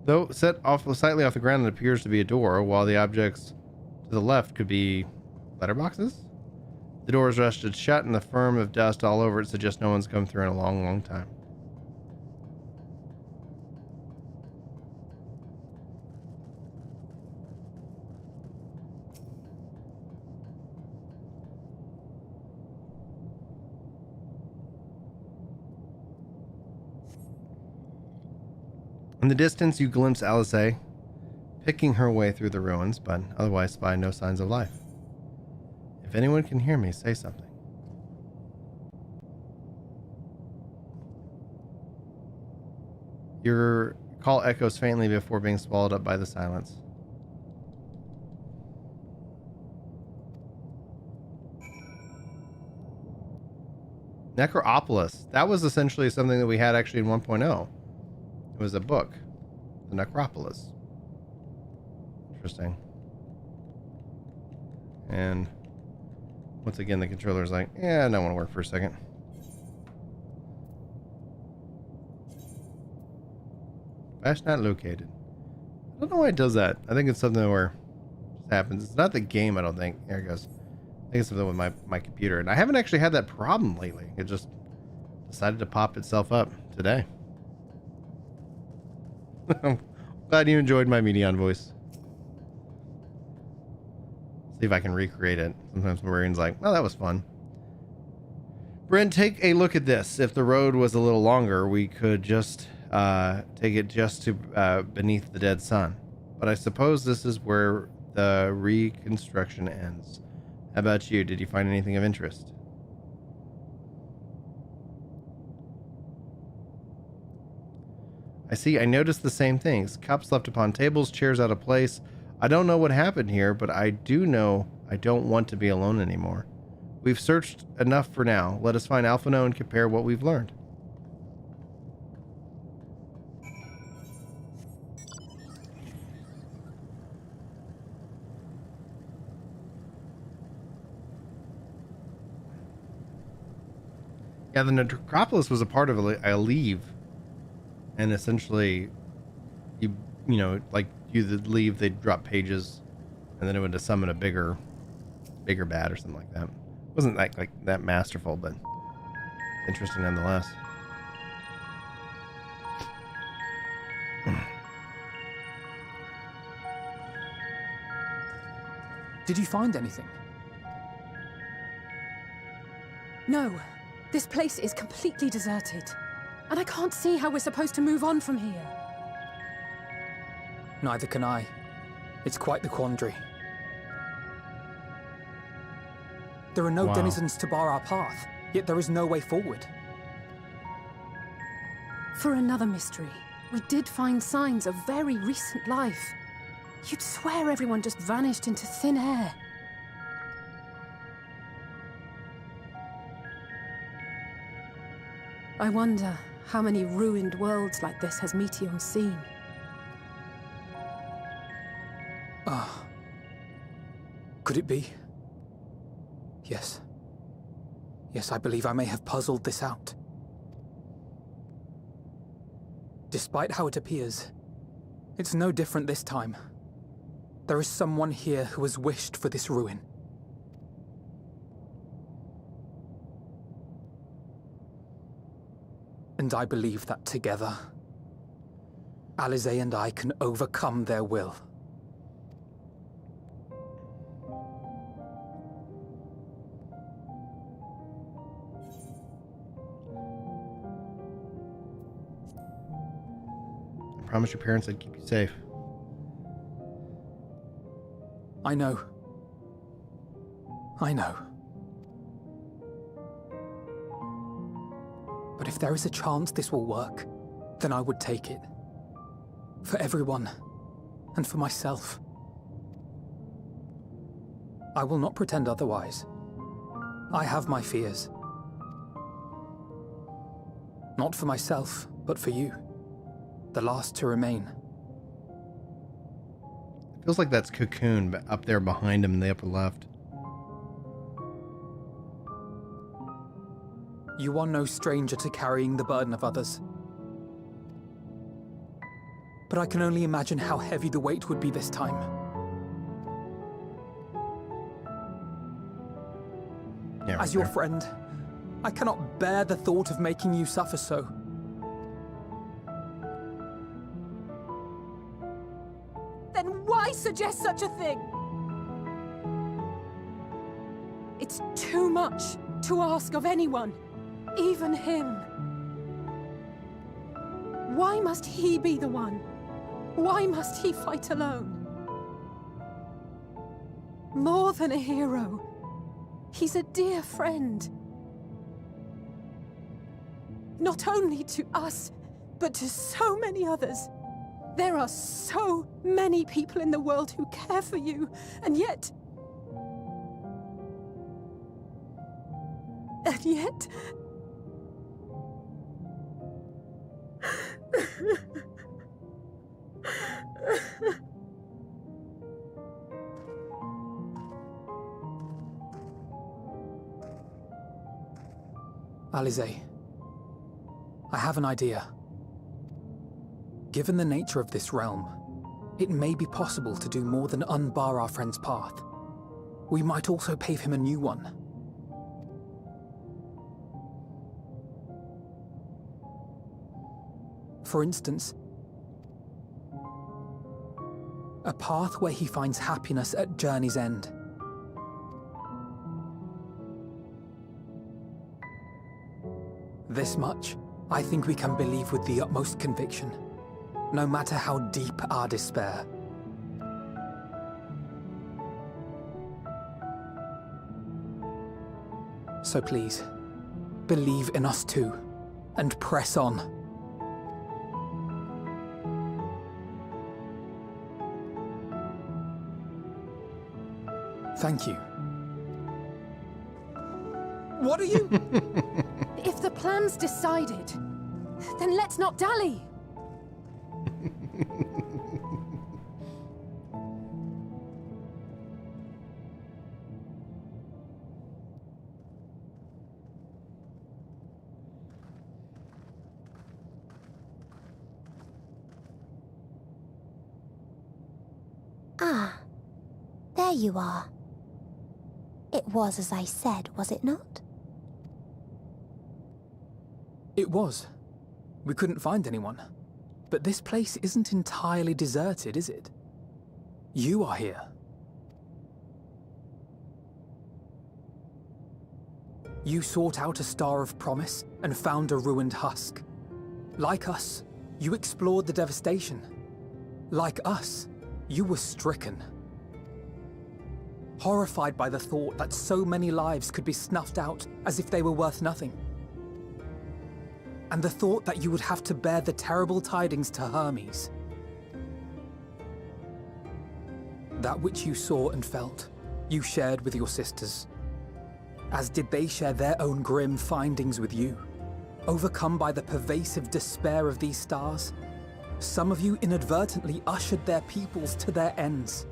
Though set off slightly off the ground, it appears to be a door, while the objects to the left could be letterboxes. The door is rusted shut, and the firm of dust all over it suggests no one's come through in a long, long time. In the distance, you glimpse Alice picking her way through the ruins, but otherwise spy no signs of life. If anyone can hear me, say something. Your call echoes faintly before being swallowed up by the silence. Necropolis. That was essentially something that we had actually in 1.0. It was a book. The Necropolis. Interesting. And once again, the controller's like, yeah, I don't want to work for a second. Flash not located. I don't know why it does that. I think it's something where it just happens. It's not the game, I don't think. There it goes. I think it's something with my computer. And I haven't actually had that problem lately. It just decided to pop itself up today. I'm glad you enjoyed my Medion voice. See if I can recreate it. Sometimes Marine's like, well, that was fun. Brin, take a look at this. If the road was a little longer, we could just take it just to beneath the dead sun. But I suppose this is where the reconstruction ends. How about you? Did you find anything of interest? I see. I noticed the same things. Cups left upon tables, chairs out of place. I don't know what happened here, but I do know I don't want to be alone anymore. We've searched enough for now. Let us find Alphino and compare what we've learned. Yeah, the Necropolis was a part of a leave. And essentially, you know, like you leave, they'd drop pages, and then it would summon a bigger bat or something like that. It wasn't like that masterful, but interesting nonetheless. Did you find anything? No. This place is completely deserted. And I can't see how we're supposed to move on from here. Neither can I. It's quite the quandary. There are no denizens to bar our path, yet there is no way forward. For another mystery, we did find signs of very recent life. You'd swear everyone just vanished into thin air. I wonder how many ruined worlds like this has Meteion seen? Could it be? Yes. Yes, I believe I may have puzzled this out. Despite how it appears, it's no different this time. There is someone here who has wished for this ruin. And I believe that together, Alice and I can overcome their will. I promise your parents I'd keep you safe. I know. I know. But if there is a chance this will work, then I would take it. For everyone, and for myself. I will not pretend otherwise. I have my fears. Not for myself, but for you. The last to remain. Feels like that's Cocoon up there behind him in the upper left. You are no stranger to carrying the burden of others. But I can only imagine how heavy the weight would be this time. Yeah, right As your there. friend, I cannot bear the thought of making you suffer so. Then why suggest such a thing? It's too much to ask of anyone, even him. Why must he be the one? Why must he fight alone? More than a hero, he's a dear friend. Not only to us, but to so many others. There are so many people in the world who care for you, and yet... And yet... Alize, I have an idea. Given the nature of this realm, it may be possible to do more than unbar our friend's path. We might also pave him a new one. For instance, a path where he finds happiness at journey's end. This much, I think we can believe with the utmost conviction, no matter how deep our despair. So please, believe in us too, and press on. Thank you. What are you? If the plan's decided, then let's not dally. Ah, there you are. It was as I said, was it not? It was. We couldn't find anyone. But this place isn't entirely deserted, is it? You are here. You sought out a star of promise and found a ruined husk. Like us, you explored the devastation. Like us, you were stricken. Horrified by the thought that so many lives could be snuffed out as if they were worth nothing. And the thought that you would have to bear the terrible tidings to Hermes. That which you saw and felt, you shared with your sisters. As did they share their own grim findings with you. Overcome by the pervasive despair of these stars, some of you inadvertently ushered their peoples to their ends.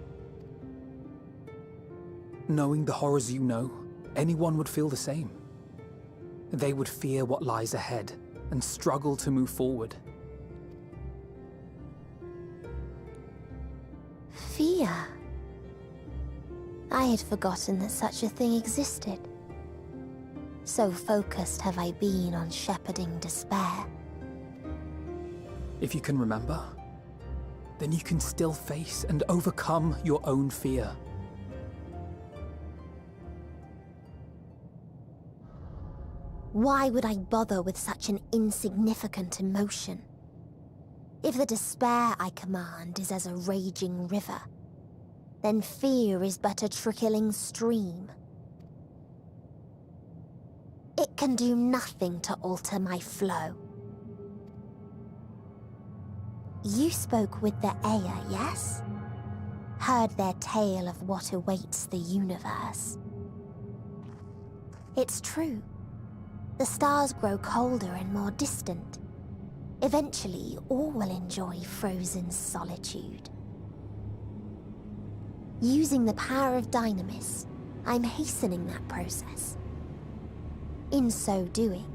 Knowing the horrors you know, anyone would feel the same. They would fear what lies ahead and struggle to move forward. Fear. I had forgotten that such a thing existed. So focused have I been on shepherding despair. If you can remember, then you can still face and overcome your own fear. Why would I bother with such an insignificant emotion? If the despair I command is as a raging river, then fear is but a trickling stream. It can do nothing to alter my flow. You spoke with the Aya, yes? Heard their tale of what awaits the universe. It's true. The stars grow colder and more distant. Eventually, all will enjoy frozen solitude. Using the power of Dynamis, I'm hastening that process. In so doing,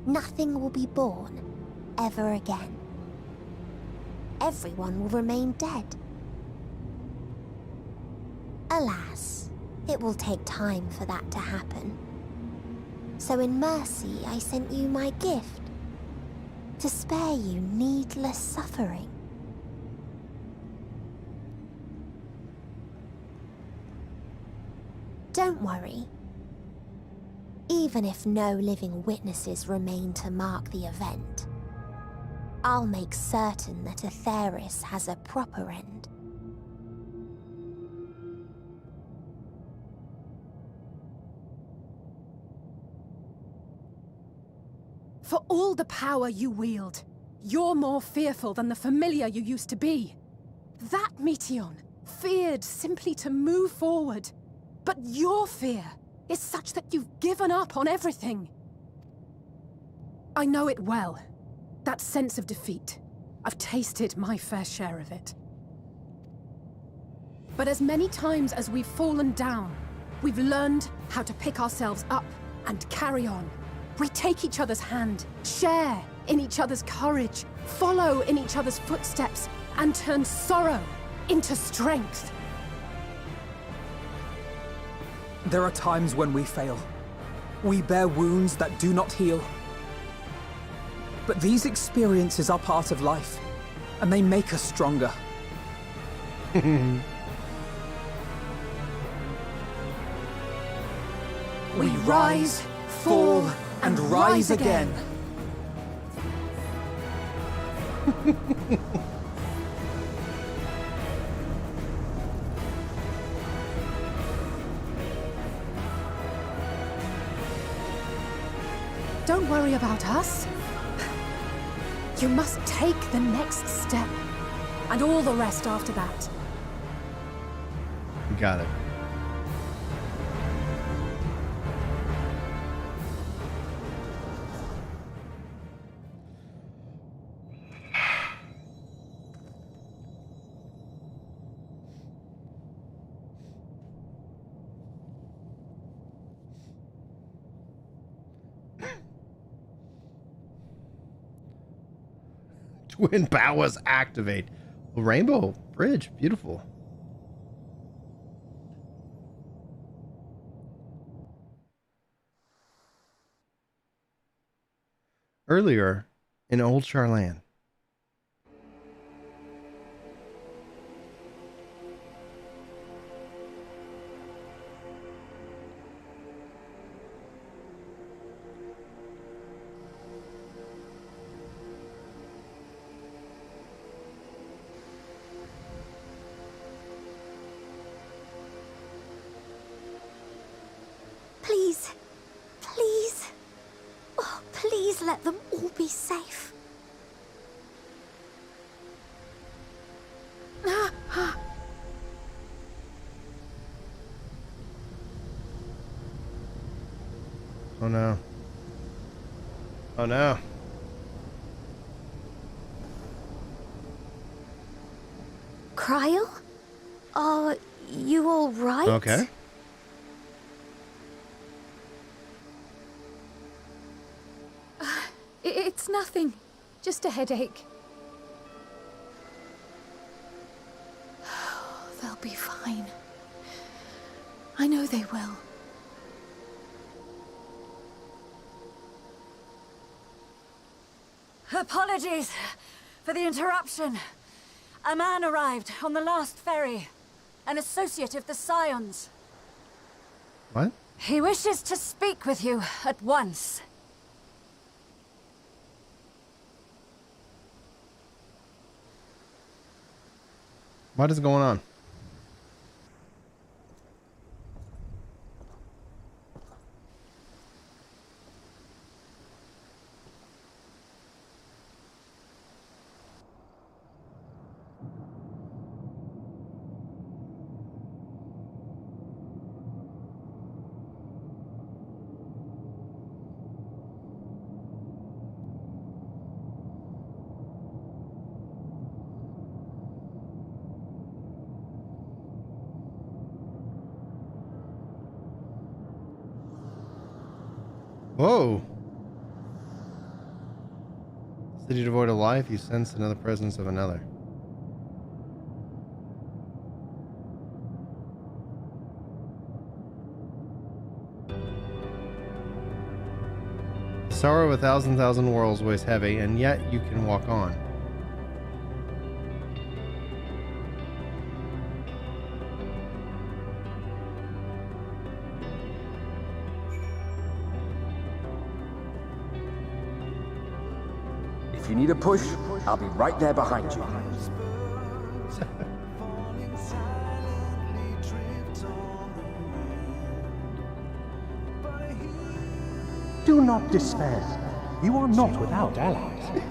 nothing will be born ever again. Everyone will remain dead. Alas, it will take time for that to happen. So in mercy, I sent you my gift, to spare you needless suffering. Don't worry. Even if no living witnesses remain to mark the event, I'll make certain that Aetheris has a proper end. For all the power you wield, you're more fearful than the familiar you used to be. That Meteion feared simply to move forward. But your fear is such that you've given up on everything. I know it well. That sense of defeat. I've tasted my fair share of it. But as many times as we've fallen down, we've learned how to pick ourselves up and carry on. We take each other's hand, share in each other's courage, follow in each other's footsteps, and turn sorrow into strength. There are times when we fail. We bear wounds that do not heal. But these experiences are part of life, and they make us stronger. We rise, fall, and rise again. Don't worry about us. You must take the next step, and all the rest after that. Got it. Twin powers activate. The rainbow bridge, beautiful. Earlier in Old Charlan. Please, please, oh, please let them all be safe. Oh no. Oh no. Cryo? Are you all right? Okay. It's nothing. Just a headache. They'll be fine. I know they will. Apologies for the interruption. A man arrived on the last ferry. An associate of the Scions. What? He wishes to speak with you at once. What is going on? Whoa. City devoid of life, you sense another presence of another. Sorrow of 1,000,000 worlds weighs heavy, and yet you can walk on. If you need a push, I'll be right there behind you. Do not despair. You are not without allies.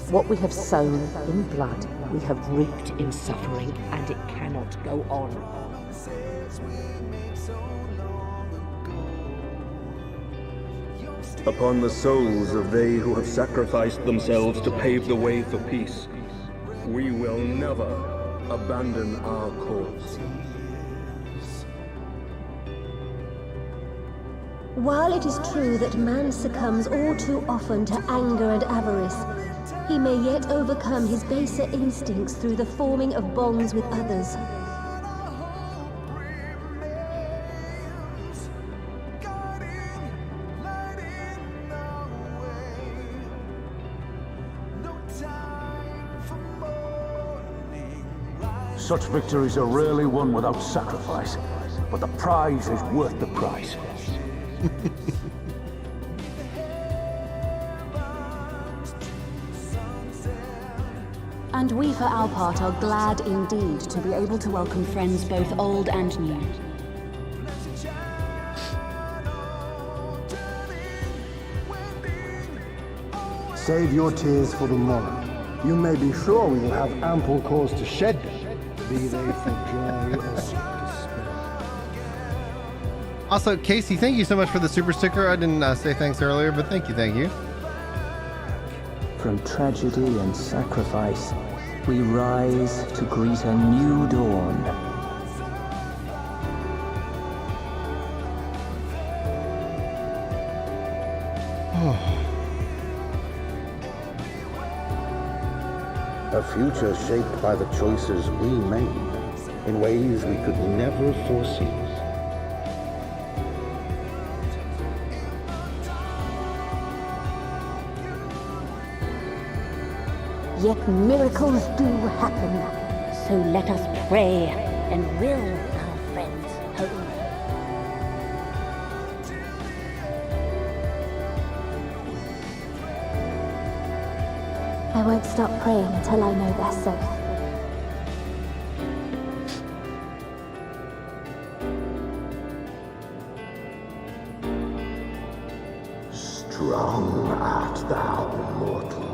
What we have sown in blood, we have reaped in suffering, and it cannot go on. Upon the souls of they who have sacrificed themselves to pave the way for peace, we will never abandon our cause. While it is true that man succumbs all too often to anger and avarice, he may yet overcome his baser instincts through the forming of bonds with others. Such victories are rarely won without sacrifice, but the prize is worth the price. And we for our part are glad indeed to be able to welcome friends both old and new. Save your tears for the morrow. You may be sure we will have ample cause to shed them, be they for joy or despair. Also, Casey, thank you so much for the super sticker. I didn't say thanks earlier, but thank you. From tragedy and sacrifice, we rise to greet a new dawn. A future shaped by the choices we made in ways we could never foresee. Yet miracles do happen, so let us pray and will our friends home. I won't stop praying until I know they're safe. Strong art thou, mortal.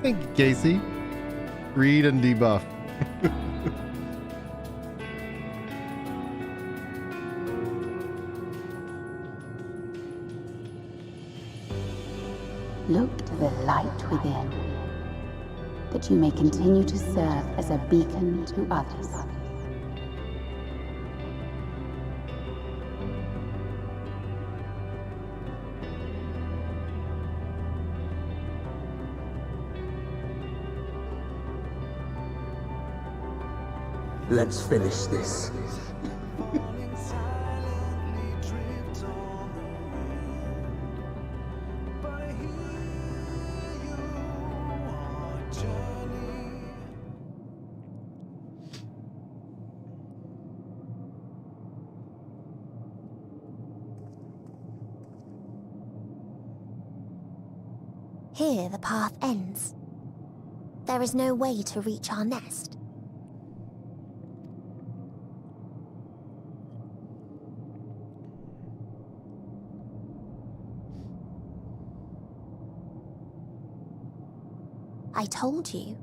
Thank you, Casey. Read and debuff. Look to the light within, that you may continue to serve as a beacon to others. Let's finish this. Here the path ends. There is no way to reach our nest. I told you.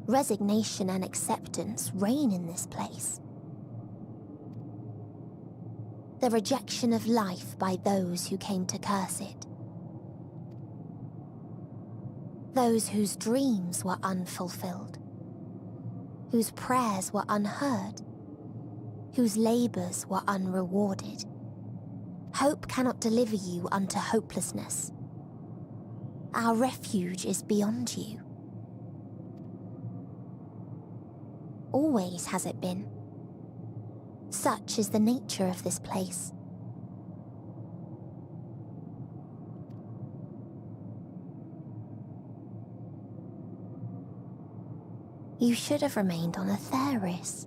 Resignation and acceptance reign in this place. The rejection of life by those who came to curse it. Those whose dreams were unfulfilled. whose prayers were unheard, whose labors were unrewarded. Hope cannot deliver you unto hopelessness. Our refuge is beyond you. Always has it been. Such is the nature of this place. You should have remained on Atheris.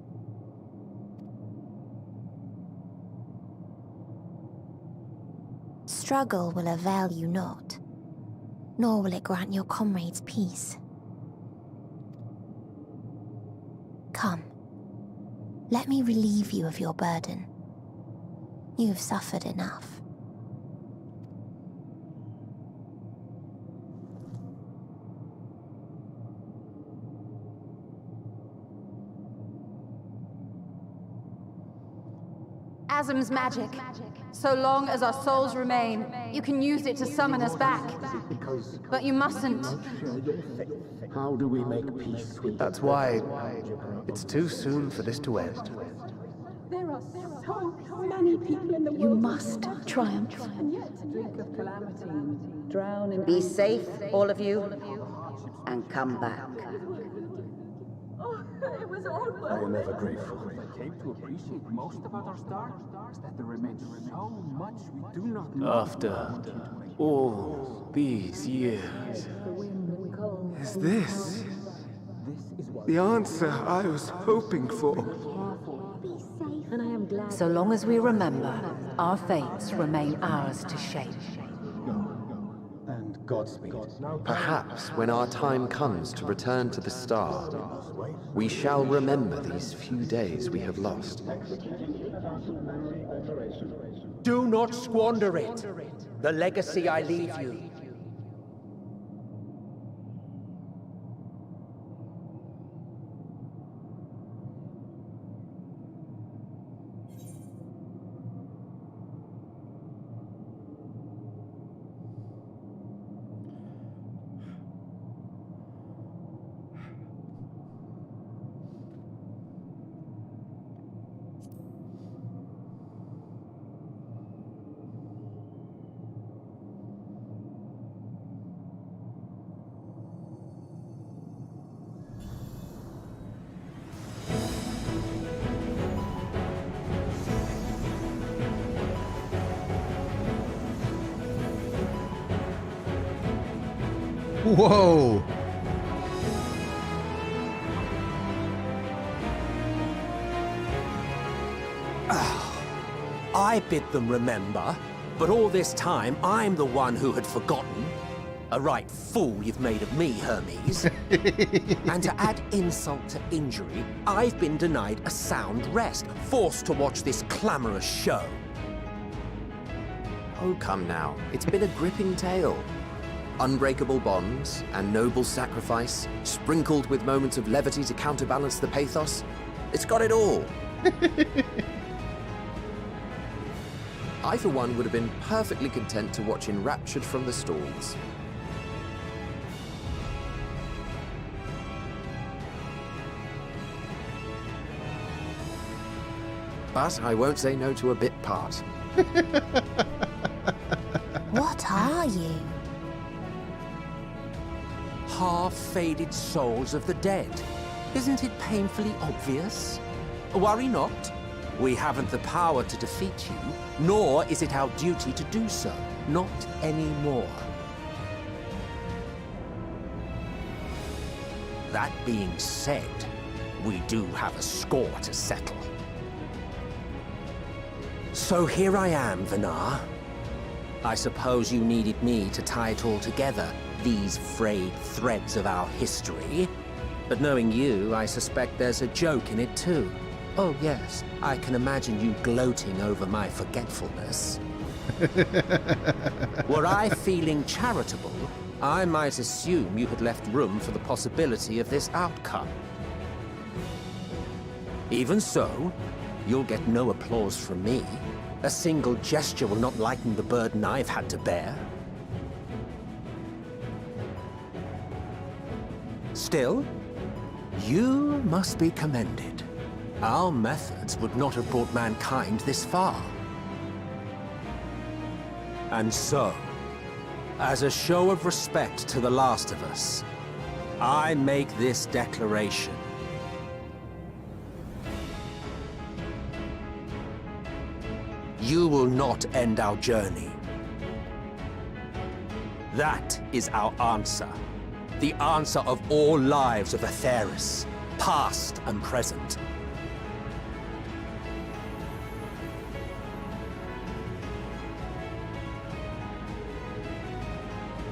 Struggle will avail you not, nor will it grant your comrades peace. Come, let me relieve you of your burden. You have suffered enough. Asm's magic. So long as our souls remain, you can use it to summon us back. But you mustn't. How do we make peace with That's why it's too soon for this to end. There are so many people in the world. You must triumph. Drink of calamity, drown in... Be safe, all of you, and come back. Oh, it was all I am ever grateful. I came to appreciate most about our star is that there remains so much we do not know. After all these years, is this the answer I was hoping for? So long as we remember, our fates remain ours to shape. And Godspeed. Perhaps when our time comes to return to the star, we shall remember these few days we have lost. Do not squander it. The legacy I leave you. Whoa! I bid them remember, but all this time I'm the one who had forgotten. A right fool you've made of me, Hermes. And to add insult to injury, I've been denied a sound rest, forced to watch this clamorous show. Oh, come now. It's been a gripping tale. Unbreakable bonds and noble sacrifice, sprinkled with moments of levity to counterbalance the pathos. It's got it all. I, for one, would have been perfectly content to watch enraptured from the stalls. But I won't say no to a bit part. What are you? Half-faded souls of the dead. Isn't it painfully obvious? Worry not. We haven't the power to defeat you, nor is it our duty to do so. Not anymore. That being said, we do have a score to settle. So here I am, Vinar. I suppose you needed me to tie it all together, these frayed threads of our history. But knowing you, I suspect there's a joke in it too. Oh yes, I can imagine you gloating over my forgetfulness. Were I feeling charitable, I might assume you had left room for the possibility of this outcome. Even so, you'll get no applause from me. A single gesture will not lighten the burden I've had to bear. Still, You must be commended. Our methods would not have brought mankind this far. And so, as a show of respect to the last of us, I make this declaration. You will not end our journey. That is our answer. The answer of all lives of Aetheris, past and present.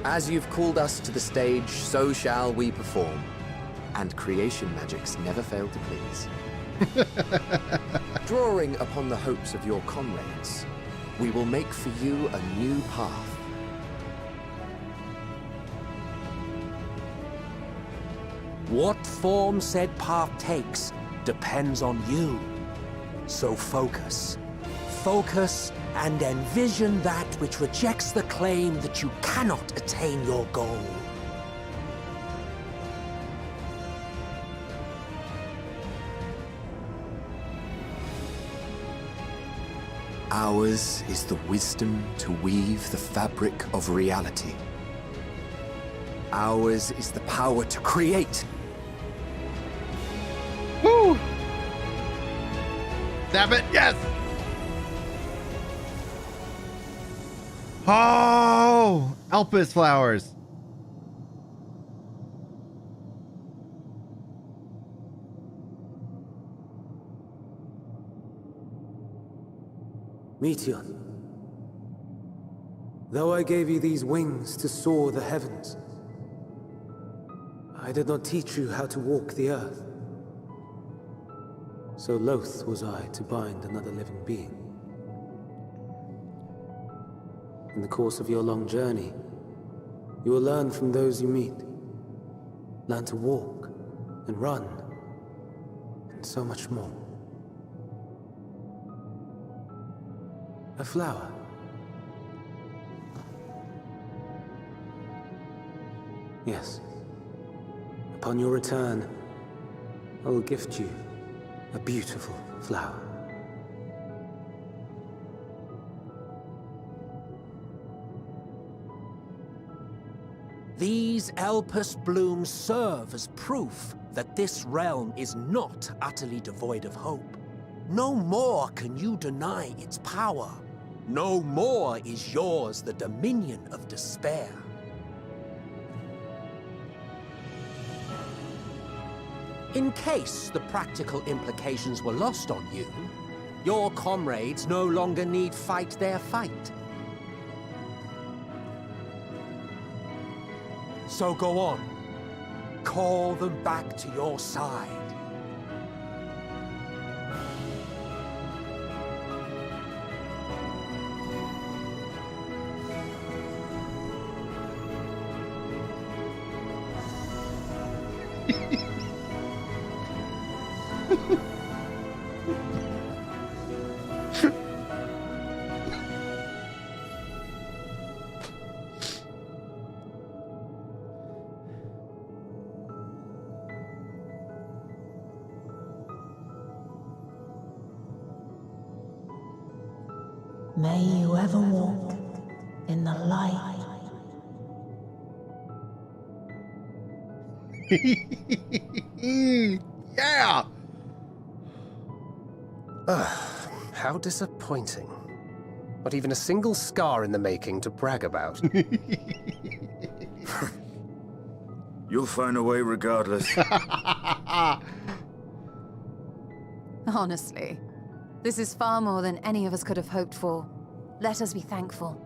As you've called us to the stage, so shall we perform. And creation magics never fail to please. Drawing upon the hopes of your comrades, we will make for you a new path. What form said path takes depends on you. So focus. Focus and envision that which rejects the claim that you cannot attain your goal. Ours is the wisdom to weave the fabric of reality. Ours is the power to create. Woo! Stab it, yes! Oh, Elpis flowers. Meteon, though I gave you these wings to soar the heavens, I did not teach you how to walk the earth. So loath was I to bind another living being. In the course of your long journey, you will learn from those you meet. Learn to walk and run, and so much more. A flower. Yes. Upon your return, I will gift you a beautiful flower. These Elpis blooms serve as proof that this realm is not utterly devoid of hope. No more can you deny its power. No more is yours the dominion of despair. In case the practical implications were lost on you, your comrades no longer need fight their fight. So go on. Call them back to your side. May you ever walk in the light. Yeah! How disappointing. Not even a single scar in the making to brag about. You'll find a way regardless. Honestly, this is far more than any of us could have hoped for. Let us be thankful.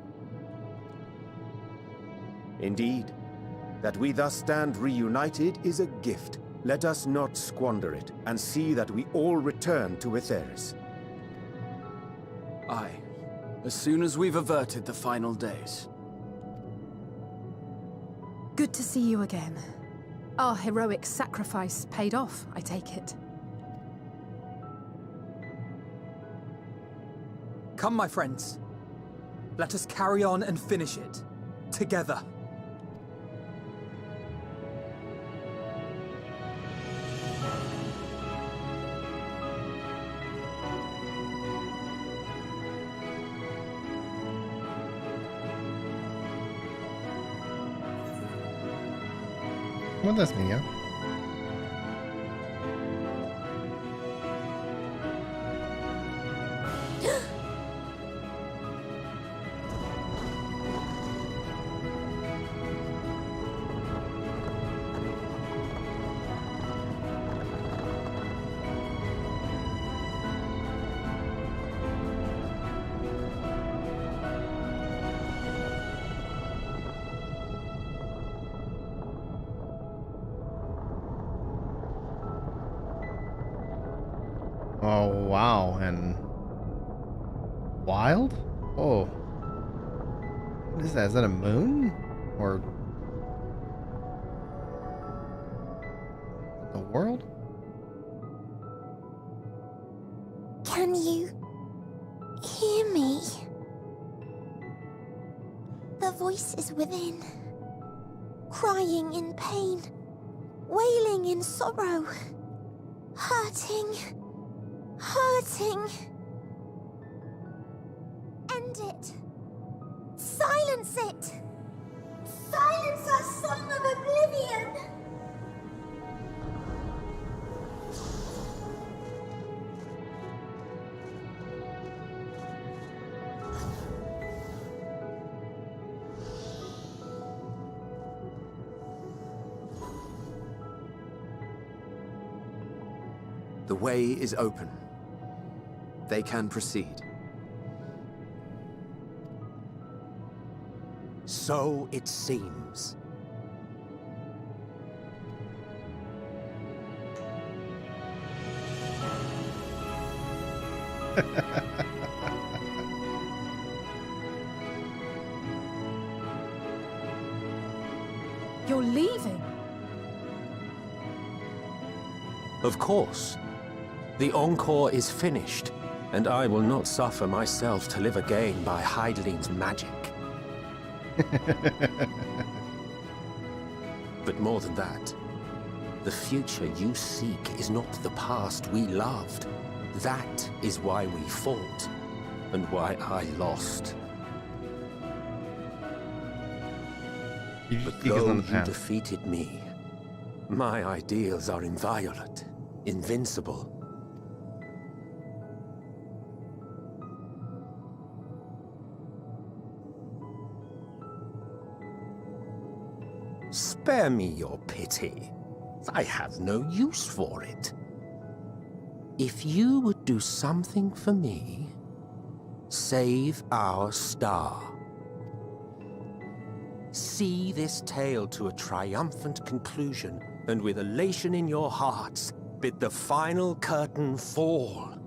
Indeed. That we thus stand reunited is a gift. Let us not squander it, and see that we all return to Aetheris. Aye. As soon as we've averted the final days. Good to see you again. Our heroic sacrifice paid off, I take it. Come, my friends. Let us carry on and finish it. Together. Come with us, Mia. Oh, wow. And wild? Oh. What is that? Is that a moon? Or the world? Can you hear me? The voice is within, crying in pain, wailing in sorrow, hurting. End it. Silence it. Silence our song of oblivion. The way is open. They can proceed. So it seems. You're leaving? Of course. The encore is finished, and I will not suffer myself to live again by Heideling's magic. But more than that, the future you seek is not the past we loved. That is why we fought, and why I lost. But though you defeated me, my ideals are inviolate, invincible. Spare me your pity. I have no use for it. If you would do something for me, save our star. See this tale to a triumphant conclusion, and with elation in your hearts, bid the final curtain fall.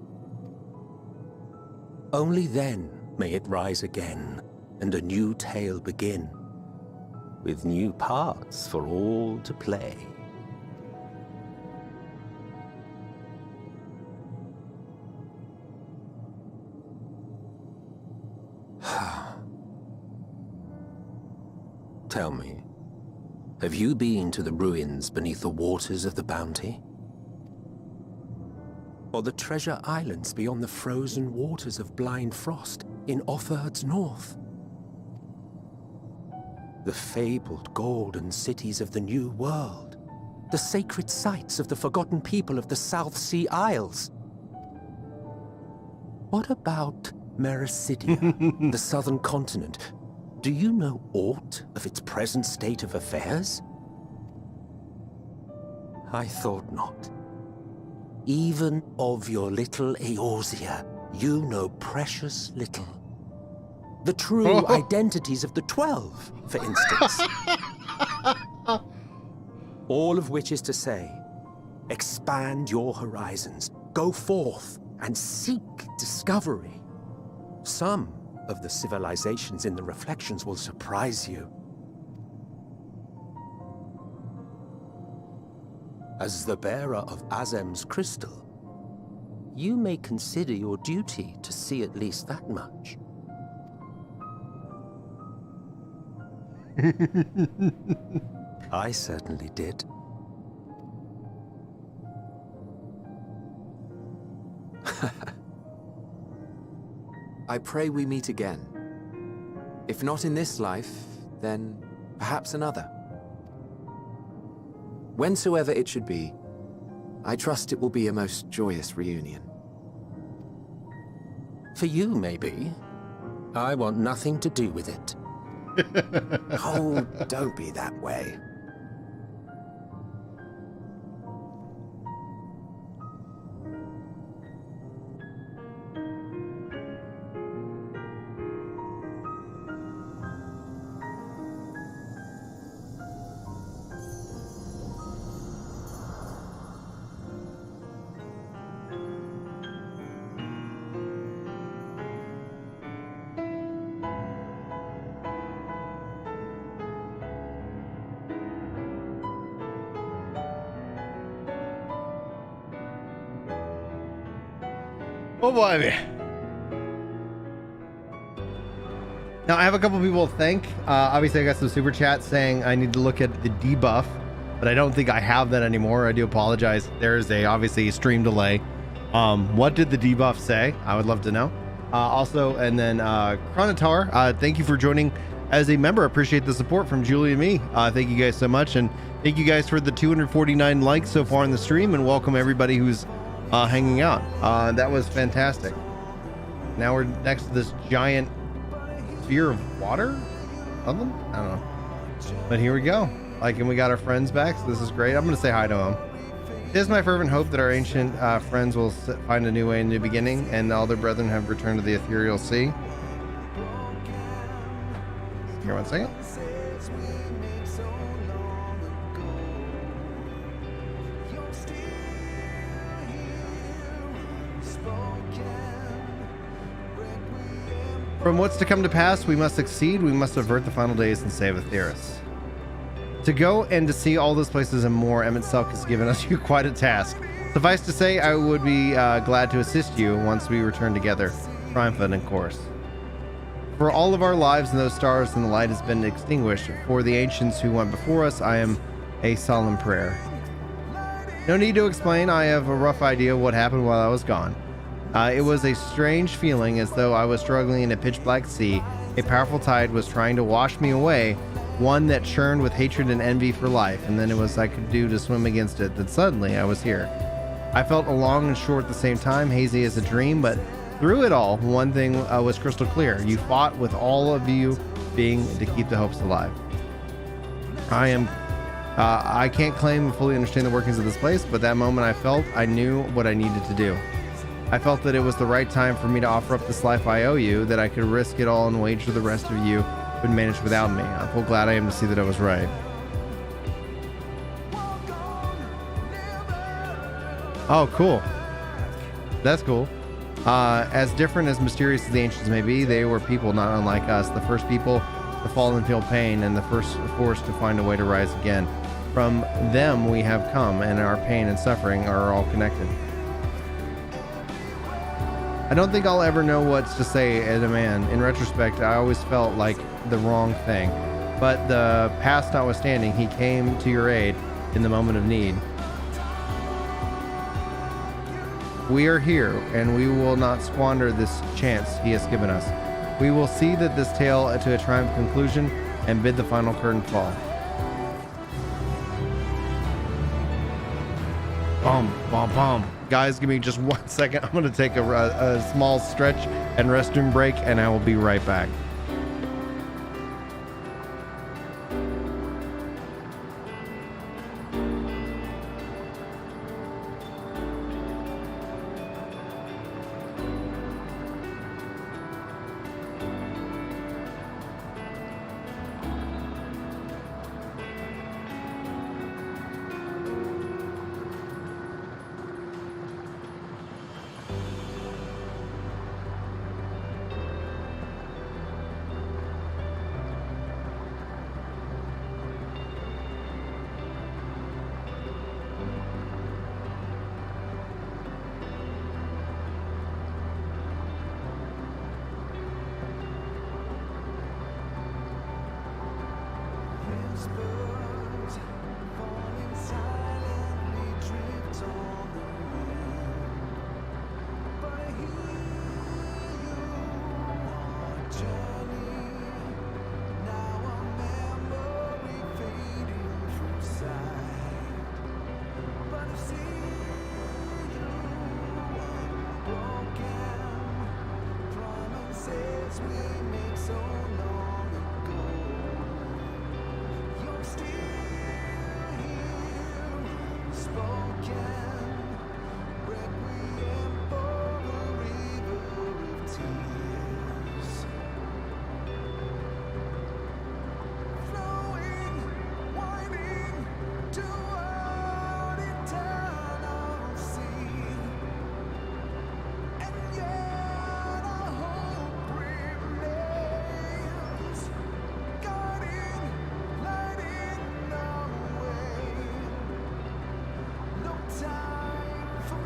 Only then may it rise again, and a new tale begin, with new parts for all to play. Tell me, have you been to the ruins beneath the waters of the Bounty? Or the treasure islands beyond the frozen waters of Blind Frost in Offerd's north? The fabled golden cities of the New World, the sacred sites of the forgotten people of the South Sea Isles? What about Mericidia, the southern continent? Do you know aught of its present state of affairs? I thought not. Even of your little Eorzea, you know precious little. The true identities of the 12, for instance. All of which is to say, expand your horizons, go forth and seek discovery. Some of the civilizations in the reflections will surprise you. As the bearer of Azem's crystal, you may consider your duty to see at least that much. I certainly did. I pray we meet again. If not in this life, then perhaps another. Whensoever it should be, I trust it will be a most joyous reunion. For you, maybe. I want nothing to do with it. Oh, don't be that way. Oh boy. Now I have a couple people to thank. Obviously I got some super chats saying I need to look at the debuff, but I don't think I have that anymore. I do apologize. There is obviously a stream delay. What did the debuff say? I would love to know. Also, and then Chronotar, thank you for joining as a member. Appreciate the support from Julie and me. Thank you guys so much, and thank you guys for the 249 likes so far in the stream, and welcome everybody who's hanging out. That was fantastic. Now we're next to this giant sphere of water. Something? I don't know. But here we go. And we got our friends back, so this is great. I'm gonna say hi to them. It is my fervent hope that our ancient friends will find a new way, a new beginning, and all their brethren have returned to the ethereal sea. Here, 1 second. From what's to come to pass, we must succeed. We must avert the final days and save Aetheris. To go and to see all those places and more, Emmett Selk has given us quite a task. Suffice to say, I would be glad to assist you once we return together, triumphant, of course. For all of our lives and those stars and the light has been extinguished, for the ancients who went before us, I am a solemn prayer. No need to explain. I have a rough idea of what happened while I was gone. It was a strange feeling, as though I was struggling in a pitch black sea. A powerful tide was trying to wash me away, one that churned with hatred and envy for life, and then it was I could do to swim against it. Then suddenly I was here. I felt long and short at the same time, hazy as a dream, but through it all, one thing was crystal clear. You fought with all of you being to keep the hopes alive. I can't claim to fully understand the workings of this place, but that moment I felt I knew what I needed to do. I felt that it was the right time for me to offer up this life I owe you, that I could risk it all and wager the rest of you would manage without me. I'm full glad I am to see that I was right. Oh, cool. That's cool. As different as mysterious as the ancients may be, they were people not unlike us. The first people to fall and feel pain, and the first forced to find a way to rise again. From them we have come, and our pain and suffering are all connected. I don't think I'll ever know what to say as a man. In retrospect, I always felt like the wrong thing. But the past notwithstanding, he came to your aid in the moment of need. We are here, and we will not squander this chance he has given us. We will see that this tale to a triumphant conclusion and bid the final curtain fall. Boom, boom, boom. Guys, give me just 1 second. I'm going to take a small stretch and restroom break, and I will be right back.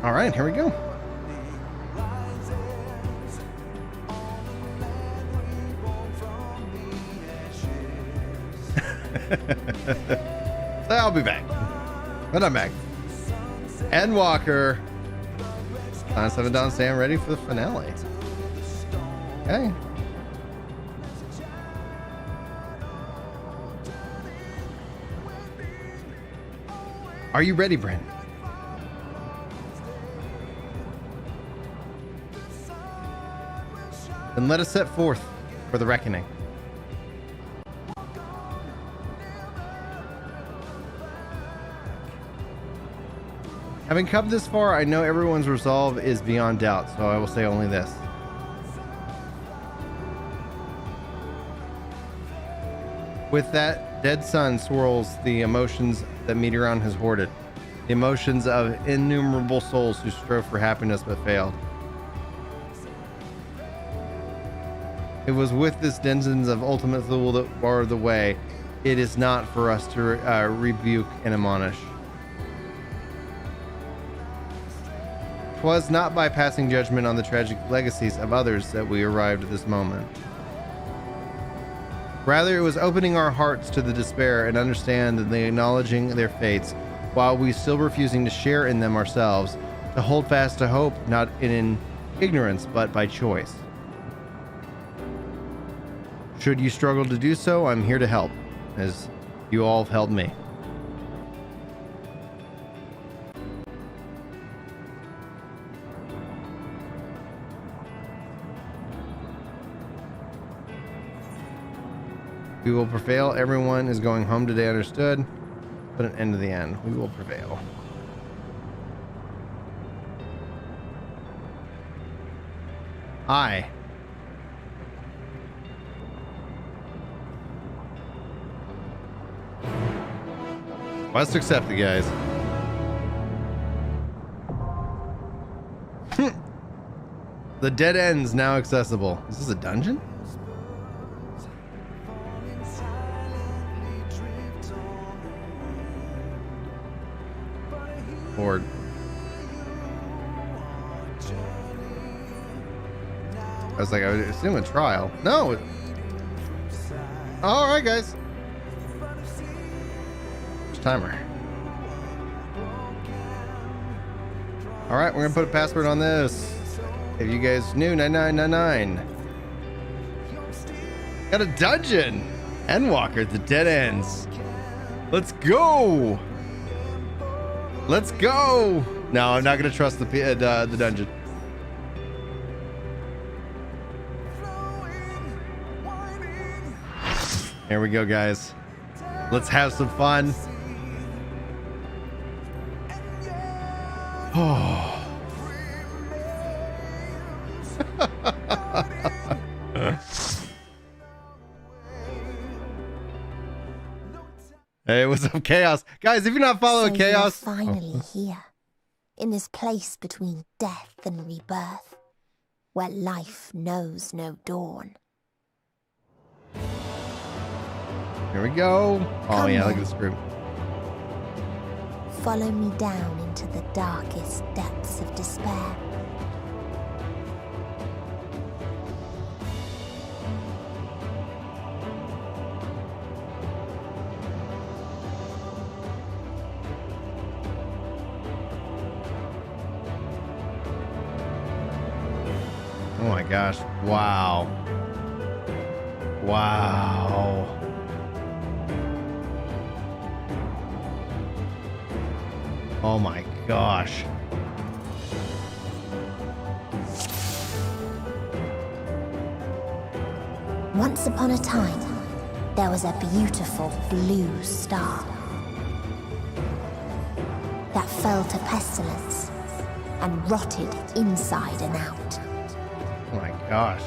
All right, here we go. So I'll be back. But I'm back. Endwalker. Sign 7 down, stand ready for the finale. Okay. Are you ready, Brin? Then let us set forth for the reckoning. Having come this far, I know everyone's resolve is beyond doubt, so I will say only this. With that dead sun swirls the emotions that Meteoron has hoarded, the emotions of innumerable souls who strove for happiness but failed. It was with this denizens of ultimate fool that barred the way. It is not for us to rebuke and admonish. 'Twas not by passing judgment on the tragic legacies of others that we arrived at this moment. Rather, it was opening our hearts to the despair and understand and acknowledging their fates, while we still refusing to share in them ourselves, to hold fast to hope, not in ignorance, but by choice. Should you struggle to do so, I'm here to help, as you all have helped me. We will prevail. Everyone is going home today, understood? Put an end to the end. We will prevail. I. Quest accepted, guys. The dead end's now accessible. Is this a dungeon? Or I was like, I would assume a trial. No. All right, guys. Timer. All right, we're gonna put a password on this. If you guys knew, 9999. Got a dungeon. Endwalker, the dead ends. Let's go. Let's go. No, I'm not gonna trust the dungeon. Here we go, guys. Let's have some fun. Oh. Hey, what's up, Chaos? Guys, if you're not following Chaos... You're finally here, in this place between death and rebirth, where life knows no dawn. Here we go. Oh, yeah, look at this group. Follow me down into the darkest depths of despair. Oh my gosh. Wow. Wow. Oh my gosh. Once upon a time, there was a beautiful blue star that fell to pestilence and rotted inside and out. Oh my gosh.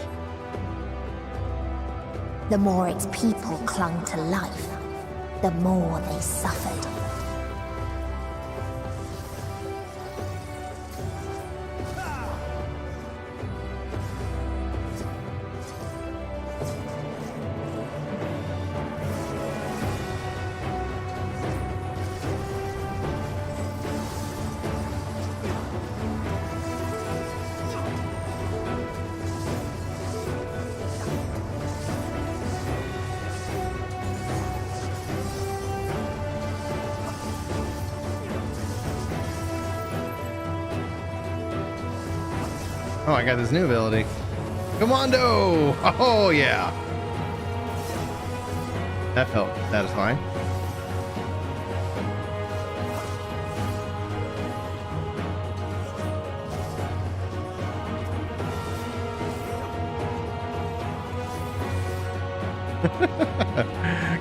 The more its people clung to life, the more they suffered. Oh, I got this new ability. Commando! Oh, yeah. That felt satisfying.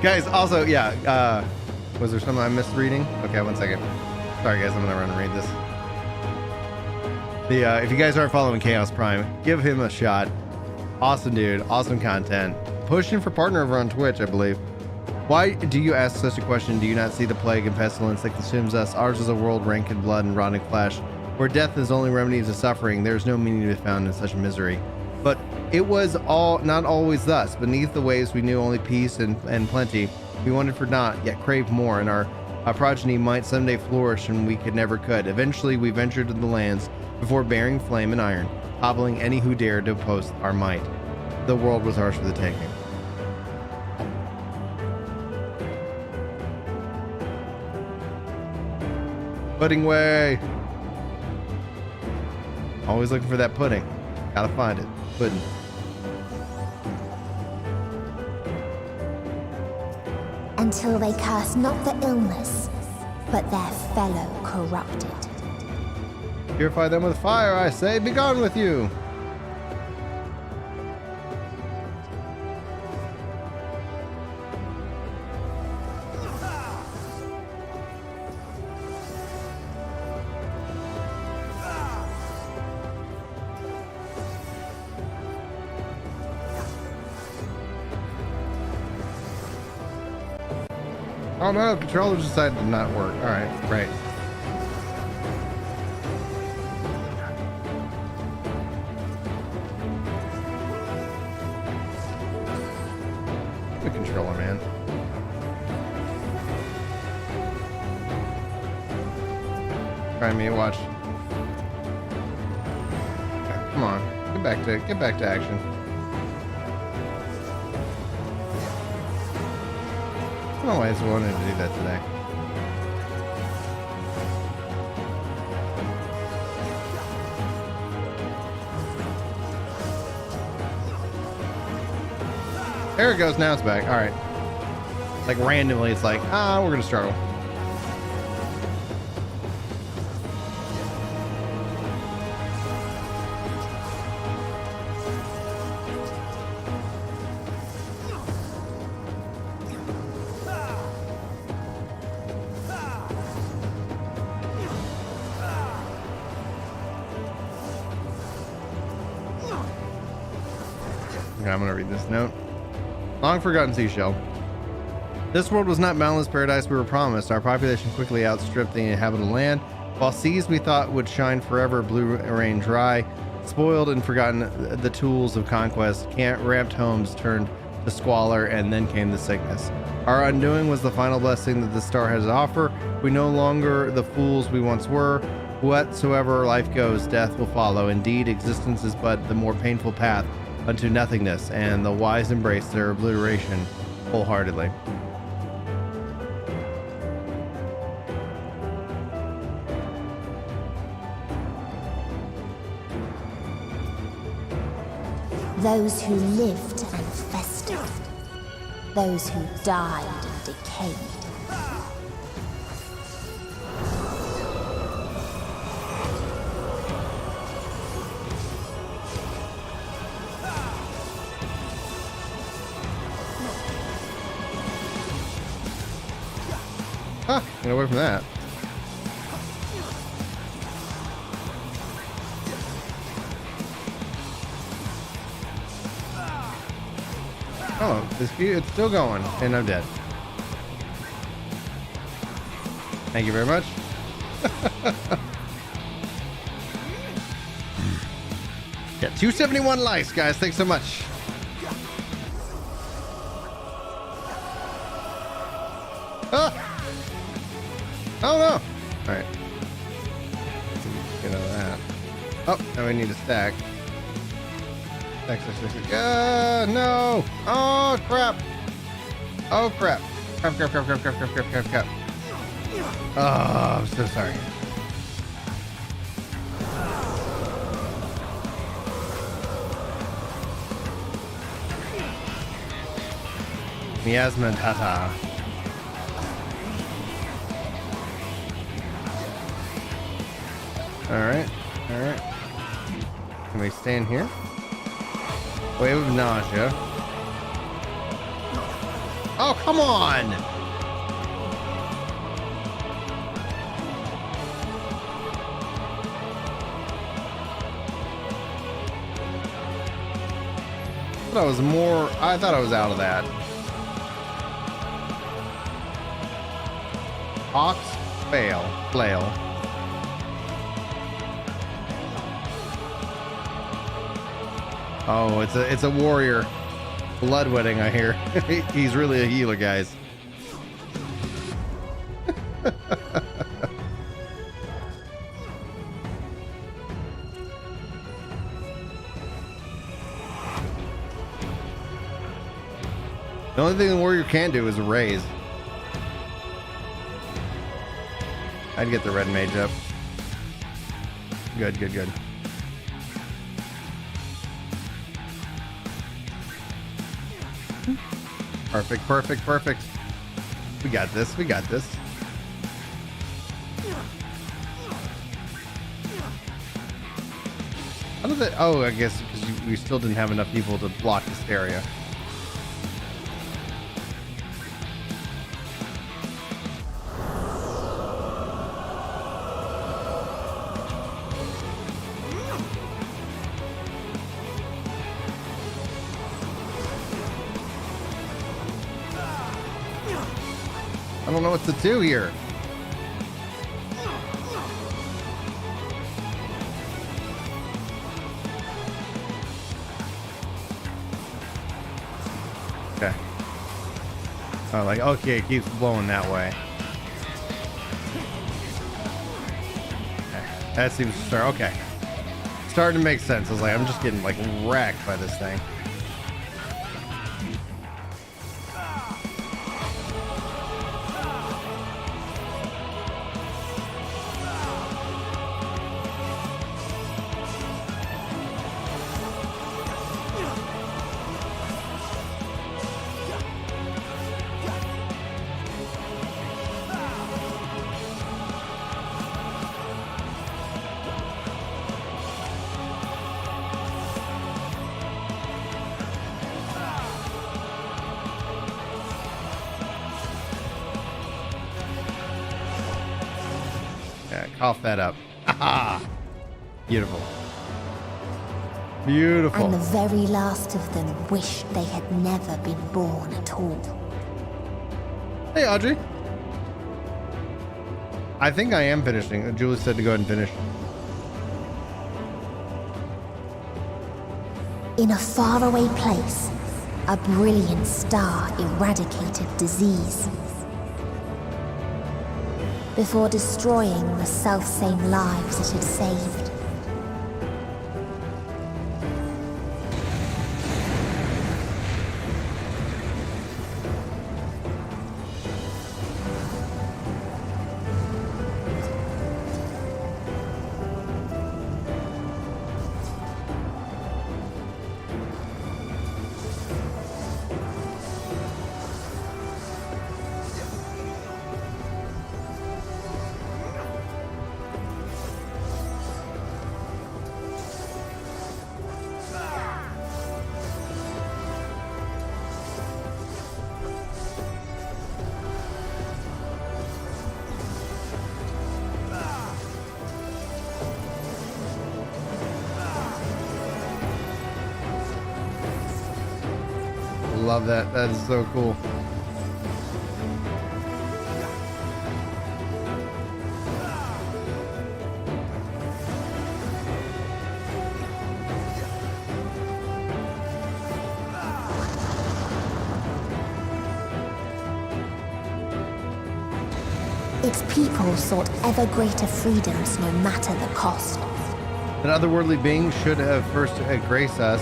Guys, also, yeah, was there something I missed reading? Okay, one second. Sorry, guys, I'm gonna run and read this. If you guys aren't following Chaos Prime, give him a shot. Awesome dude, awesome content. Pushing for partner over on Twitch, I believe. Why do you ask such a question? Do you not see the plague and pestilence that consumes us? Ours is a world rank in blood and rotting flesh, where death is only remedy to suffering. There is no meaning to be found in such misery. But it was all not always thus. Beneath the waves we knew only peace and plenty. We wanted for naught, yet craved more, and our progeny might someday flourish, and we never could. Eventually we ventured to the lands before bearing flame and iron, toppling any who dared to oppose our might. The world was ours for the taking. Pudding way! Always looking for that pudding. Gotta find it. Pudding. Until they curse not the illness, but their fellow corrupted. Purify them with fire, I say. Be gone with you. Oh no, the controller decided to not work. Alright, great. The controller, man. Try me, watch. Okay, come on. Get back to action. I always wanted to do that today. There it goes. Now it's back. All right. Like randomly, it's like, we're gonna struggle. I'm gonna read this note. Long forgotten seashell. This world was not boundless paradise we were promised. Our population quickly outstripped the inhabited land, while seas we thought would shine forever blew rain dry. Spoiled and forgotten the tools of conquest, ramped homes turned to squalor, and then came the sickness. Our undoing was the final blessing that the star has to offer. We no longer the fools we once were. Whatsoever life goes, death will follow. Indeed, existence is but the more painful path unto nothingness, and the wise embrace their obliteration wholeheartedly. Those who lived and festered. Those who died and decayed. Get away from that. Oh, it's still going, and I'm dead. Thank you very much. Yeah, 271 likes, guys. Thanks so much. Ah! Oh no! Alright. Get out of that. Oh, now we need a stack. Stack. No! Oh crap! Oh crap! Crap. Oh, I'm so sorry. Miasma Tata. Alright. Can we stay in here? Wave of nausea. Oh, come on! I thought I was out of that. Ox flail. Oh, it's a warrior. Bloodwetting, I hear. He's really a healer, guys. The only thing the warrior can do is raise. I'd get the red mage up. Good. Perfect. We got this. How did that? Oh, I guess because we still didn't have enough people to block this area. I don't know what to do here. Okay. Oh, like, okay, it keeps blowing that way. Okay. That seems to start. Okay. Starting to make sense. I was like, I'm just getting like wrecked by this thing. Cough that up. Aha! Beautiful. And the very last of them wished they had never been born at all. Hey, Audrey. I think I am finishing. Julie said to go ahead and finish. In a faraway place, a brilliant star eradicated disease. Before destroying the selfsame lives it had saved. love that. That is so cool. Its people sought ever greater freedoms no matter the cost. An otherworldly being should have first grace us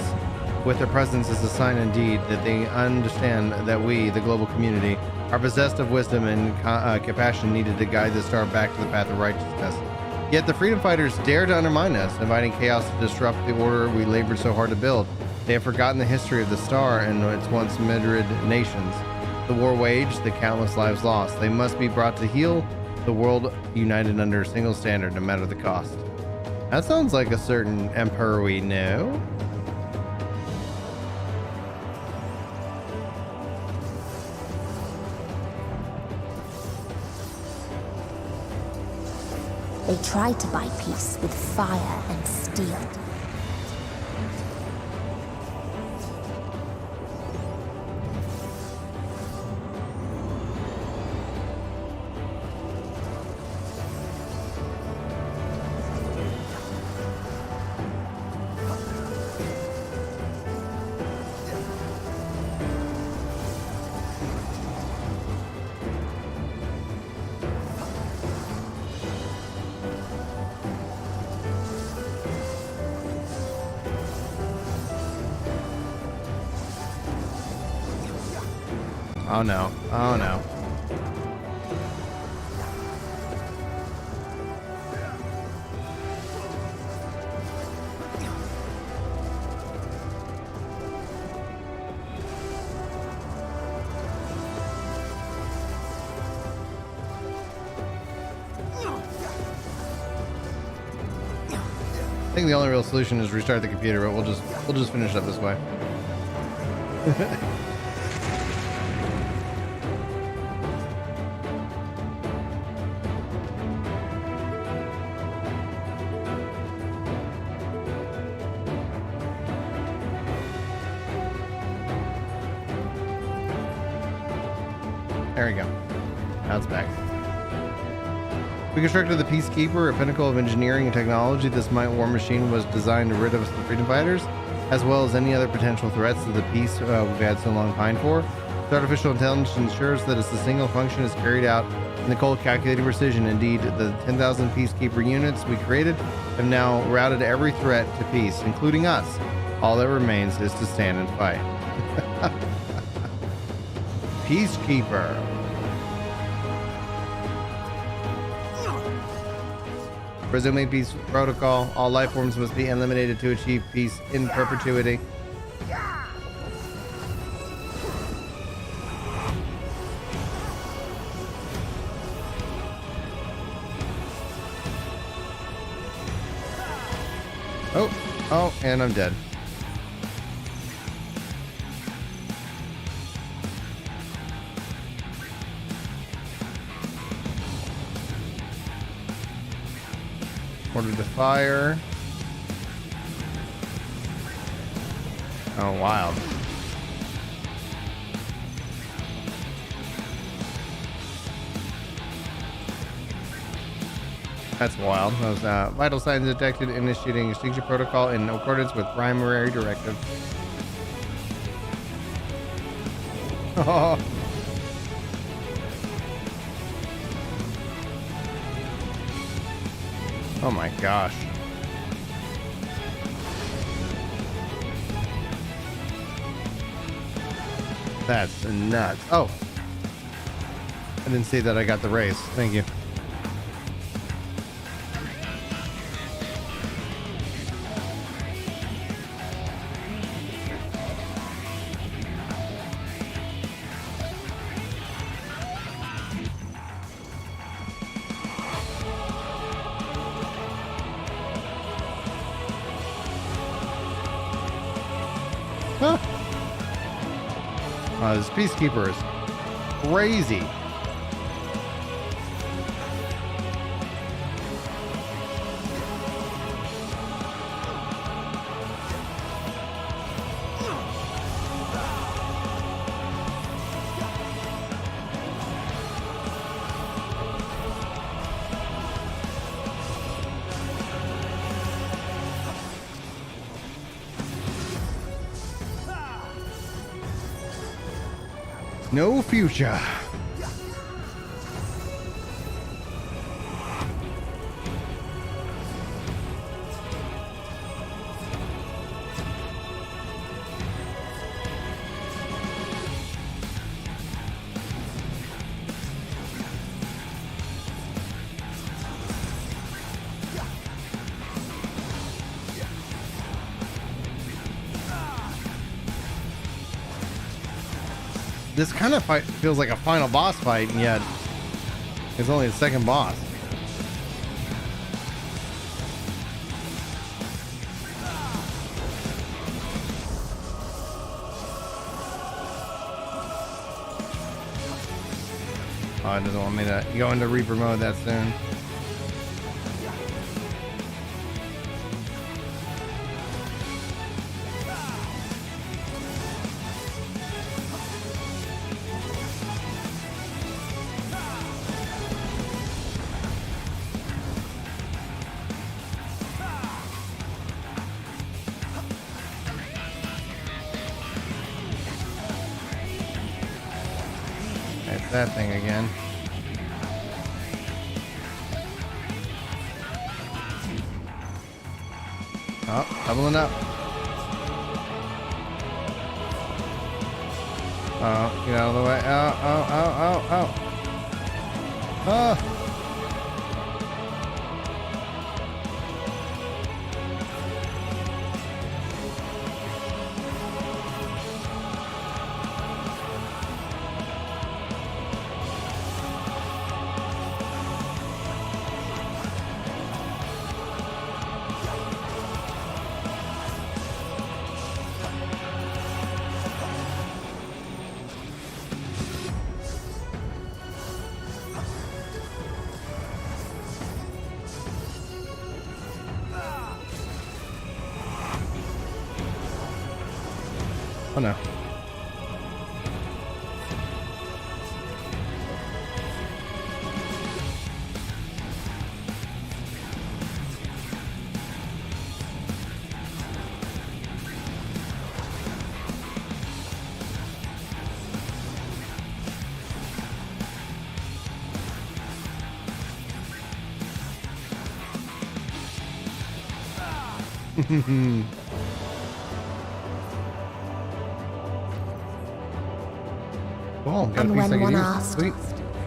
with their presence as a sign indeed that they understand that we, the global community, are possessed of wisdom and compassion needed to guide the star back to the path of righteousness. Yet the freedom fighters dare to undermine us, inviting chaos to disrupt the order we labored so hard to build. They have forgotten the history of the star and its once myriad nations. The war waged, the countless lives lost. They must be brought to heal the world united under a single standard, no matter the cost. That sounds like a certain emperor we know. They tried to buy peace with fire and steel. Oh no. Oh no. I think the only real solution is restart the computer, but we'll just finish up this way. There we go. Now it's back. We constructed the Peacekeeper, a pinnacle of engineering and technology. This might war machine was designed to rid us of the freedom fighters, as well as any other potential threats to the peace we've had so long pined for. The artificial intelligence ensures that its single function is carried out in the cold, calculated precision. Indeed, the 10,000 Peacekeeper units we created have now routed every threat to peace, including us. All that remains is to stand and fight. Peacekeeper. Resuming peace protocol. All life forms must be eliminated to achieve peace in perpetuity. Oh, and I'm dead. Order to fire. Oh, wild. That's wild. Those vital signs detected, initiating extinction protocol in accordance with primary directive. Oh. Oh my gosh. That's nuts. Oh. I didn't see that I got the race. Thank you. Huh. This Peacekeeper is crazy. No future. This kind of fight feels like a final boss fight, and yet it's only the second boss. Oh, it doesn't want me to go into Reaper mode that soon. That thing again. Oh, doubling up. Oh, get out of the way. Oh. Oh no. Oh, got and a piece when I one can use. asked, Sweet.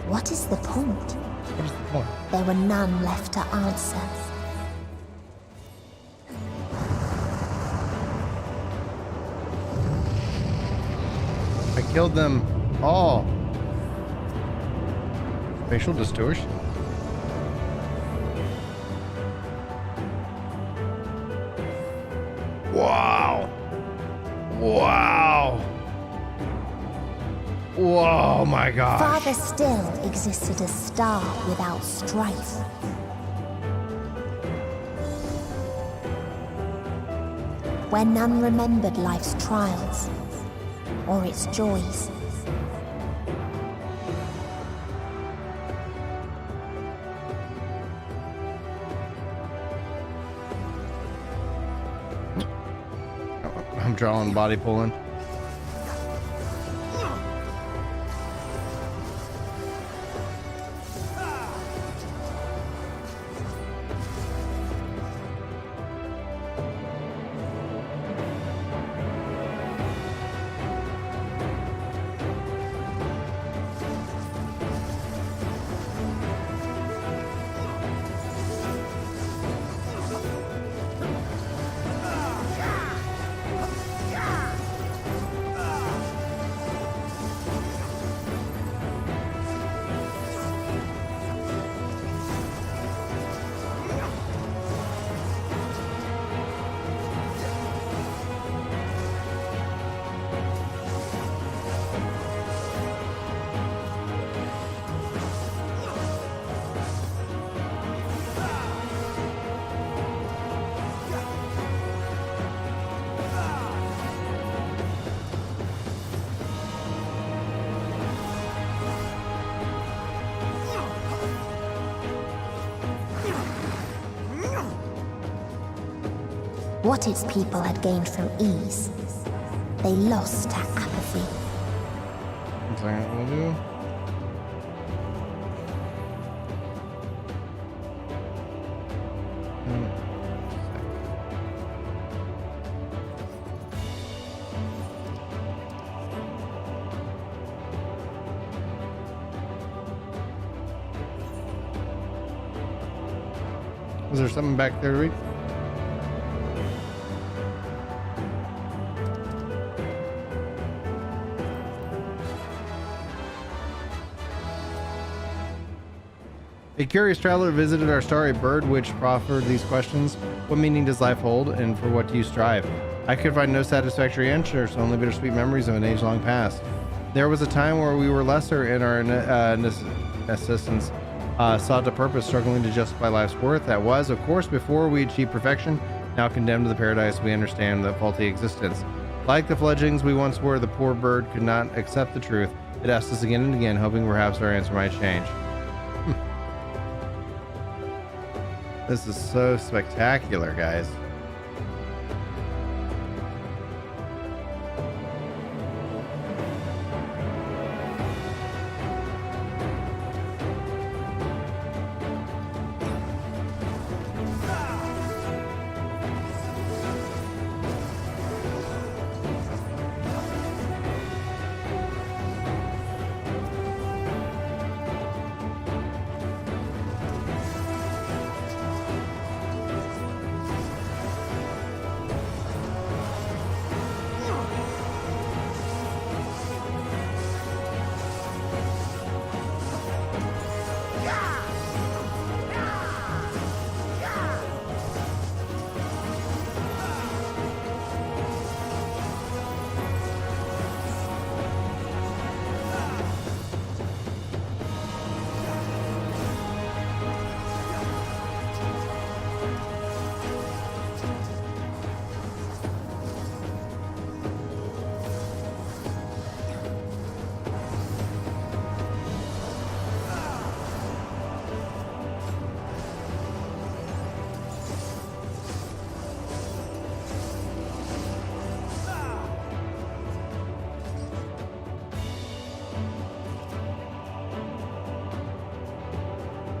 what is the point? What is the point? There were none left to answer. I killed them all. Facial distortion. Wow. Wow. Whoa, my gosh. Farther still existed a star without strife. Where none remembered life's trials or its joys. I'm drawing body pulling. What its people had gained from ease, they lost to apathy. 1 second. We'll do. Was there something back there to read? A curious traveler visited our starry bird, which proffered these questions. What meaning does life hold, and for what do you strive? I could find no satisfactory answers, only bittersweet memories of an age-long past. There was a time where we were lesser in our assistance, sought a purpose, struggling to justify life's worth. That was, of course, before we achieved perfection, now condemned to the paradise we understand the faulty existence. Like the fledglings we once were, the poor bird could not accept the truth. It asked us again and again, hoping perhaps our answer might change. This is so spectacular, guys.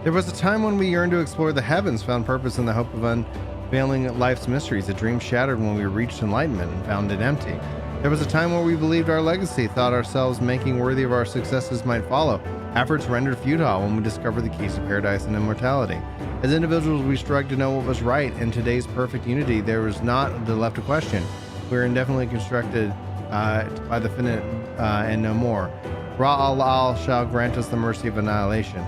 There was a time when we yearned to explore the heavens, found purpose in the hope of unveiling life's mysteries. A dream shattered when we reached enlightenment and found it empty. There was a time where we believed our legacy, thought ourselves making worthy of our successes might follow. Efforts rendered futile when we discovered the keys to paradise and immortality. As individuals, we struggled to know what was right. In today's perfect unity, there was not left to question. We are indefinitely constructed by the finite and no more. Ra-al-al shall grant us the mercy of annihilation.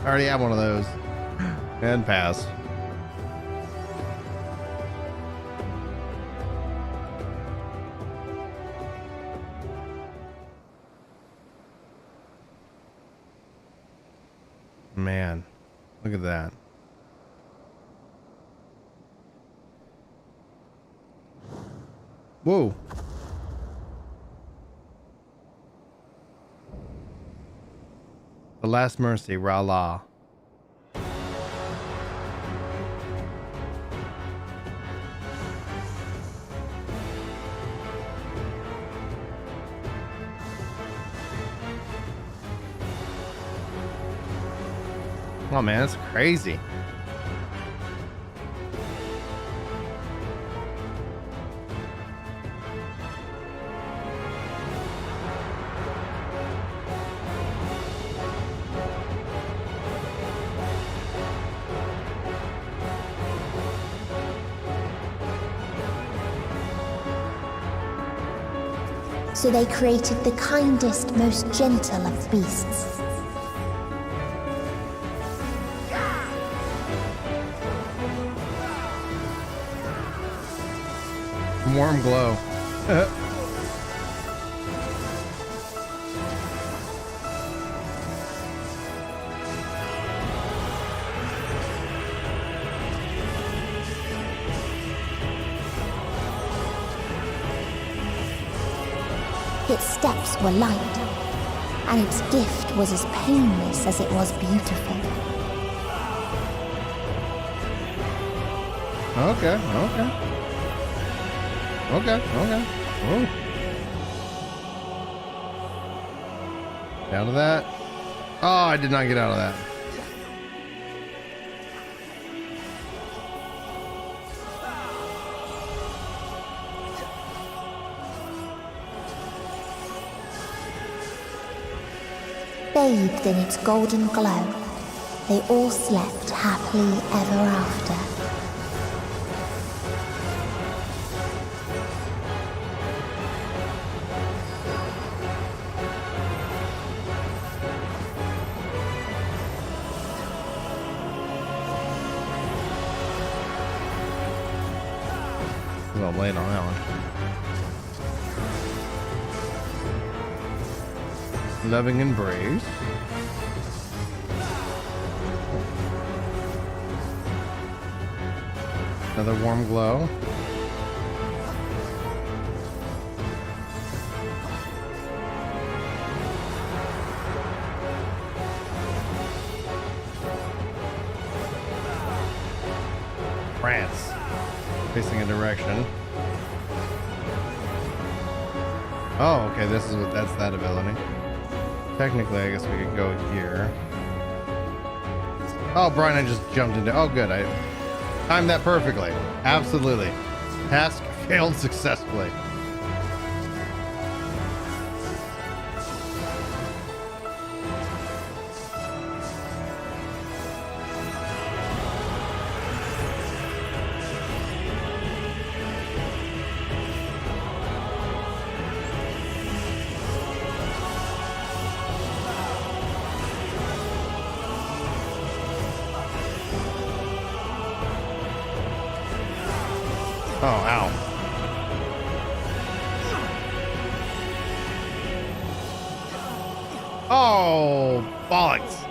I already have one of those. And passed. Man, look at that. Whoa. The Last Mercy, Ra-la. Oh man, that's crazy. So they created the kindest, most gentle of beasts. Warm glow. Its steps were light, and its gift was as painless as it was beautiful. Okay. Okay. Oh. Down to that. Oh, I did not get out of that. Bathed in its golden glow, they all slept happily ever after. I'm laying on that one. Loving embrace. Another warm glow. France. Facing a direction. Oh, okay, this is what that's that ability. Technically, I guess we could go here. Oh, Brian, I just jumped into. Oh, good. I timed that perfectly. Absolutely. Task failed successfully. Oh, ow. Oh, bollocks.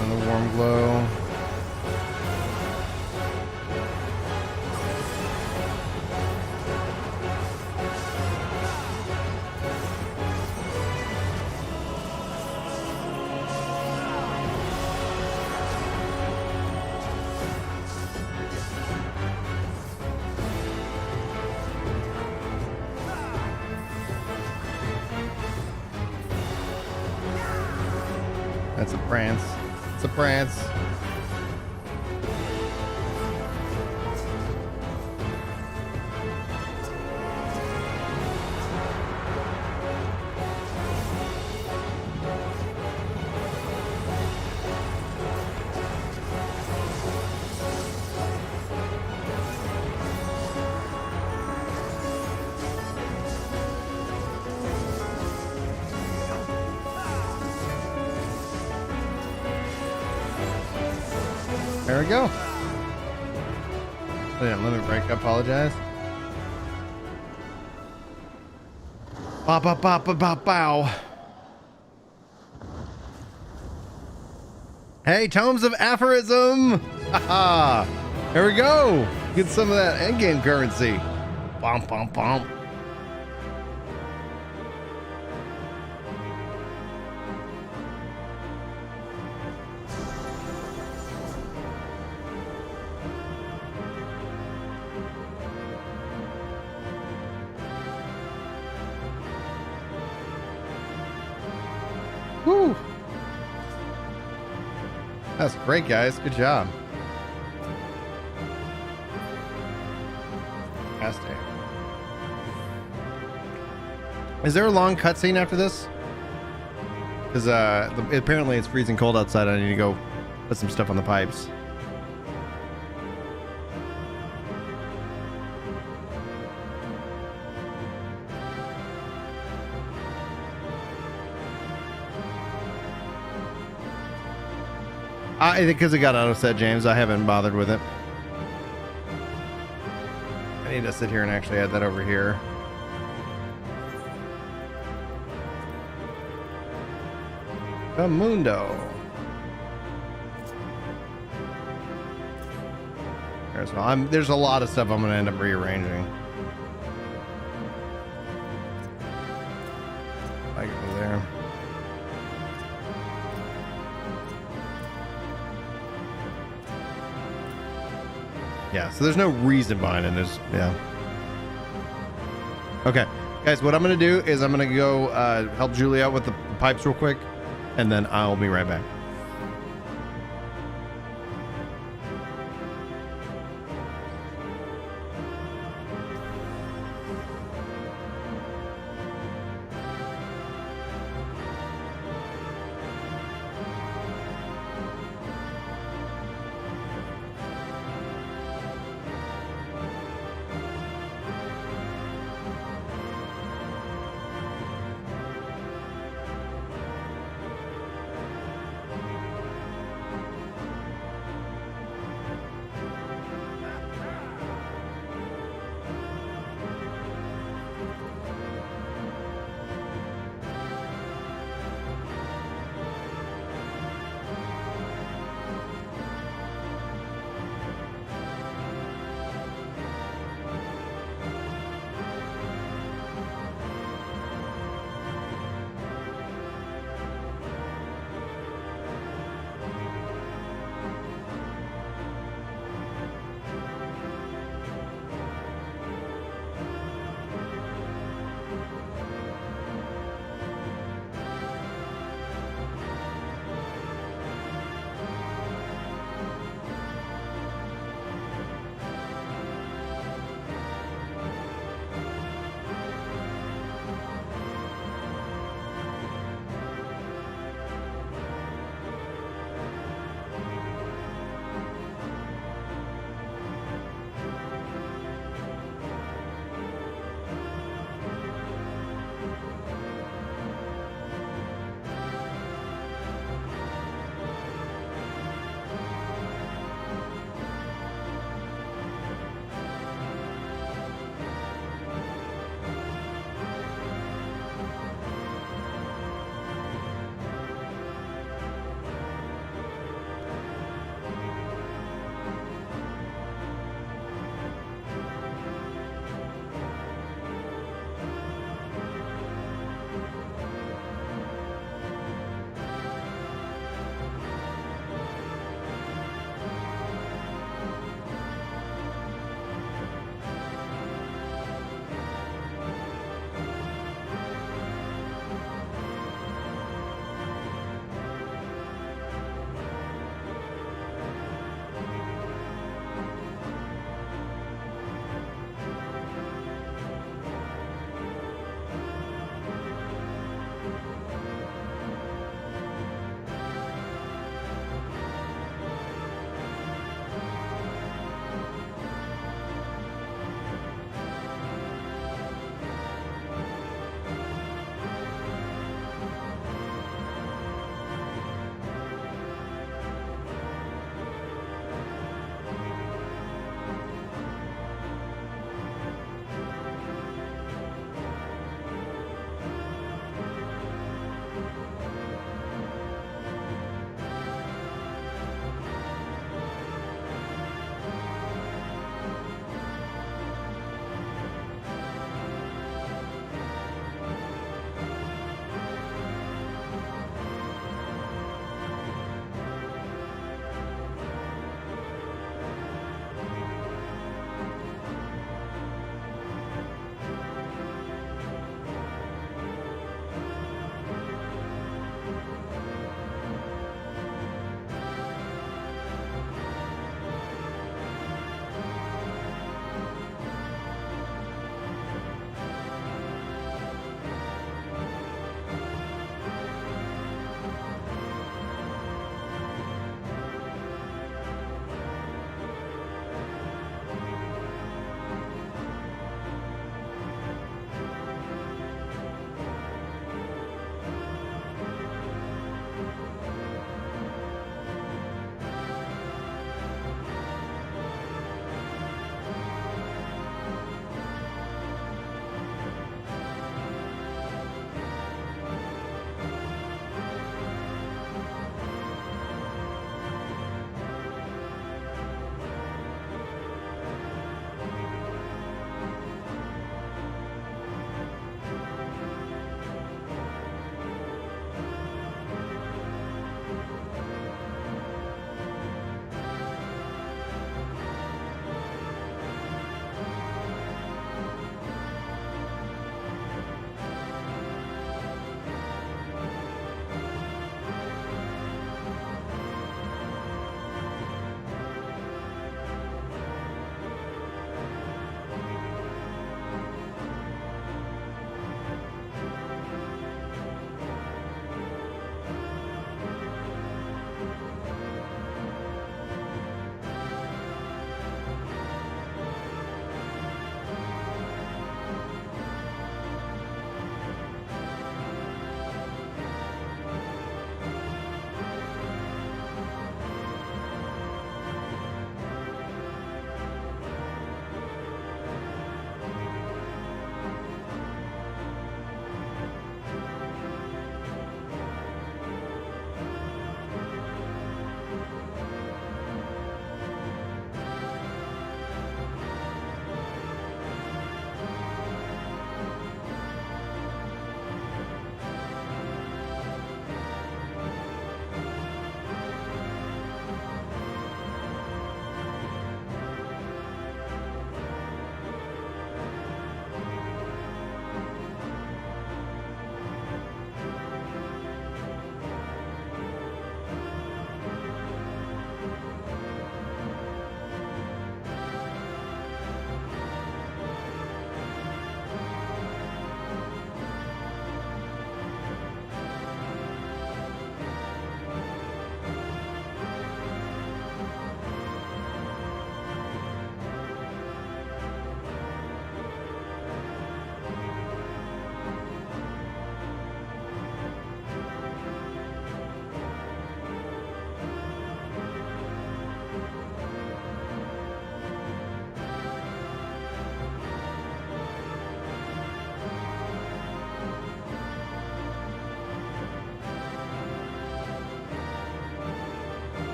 Another warm glow. That's a prance. It's a prance. There we go. Oh, yeah, limit break. I apologize. Ba ba ba ba ba bow. Hey, Tomes of Aphorism. Haha. There we go. Get some of that endgame currency. Bom bom bom. Whew. That's great, guys. Good job. Fantastic. Is there a long cutscene after this? Because apparently it's freezing cold outside. I need to go put some stuff on the pipes. Because it got auto set, James. I haven't bothered with it. I need to sit here and actually add that over here. The Mundo. there as well. There's a lot of stuff I'm going to end up rearranging. I go there. Yeah, so there's no reason behind it. Yeah. Okay, guys, what I'm going to do is I'm going to go help Julie out with the pipes real quick, and then I'll be right back.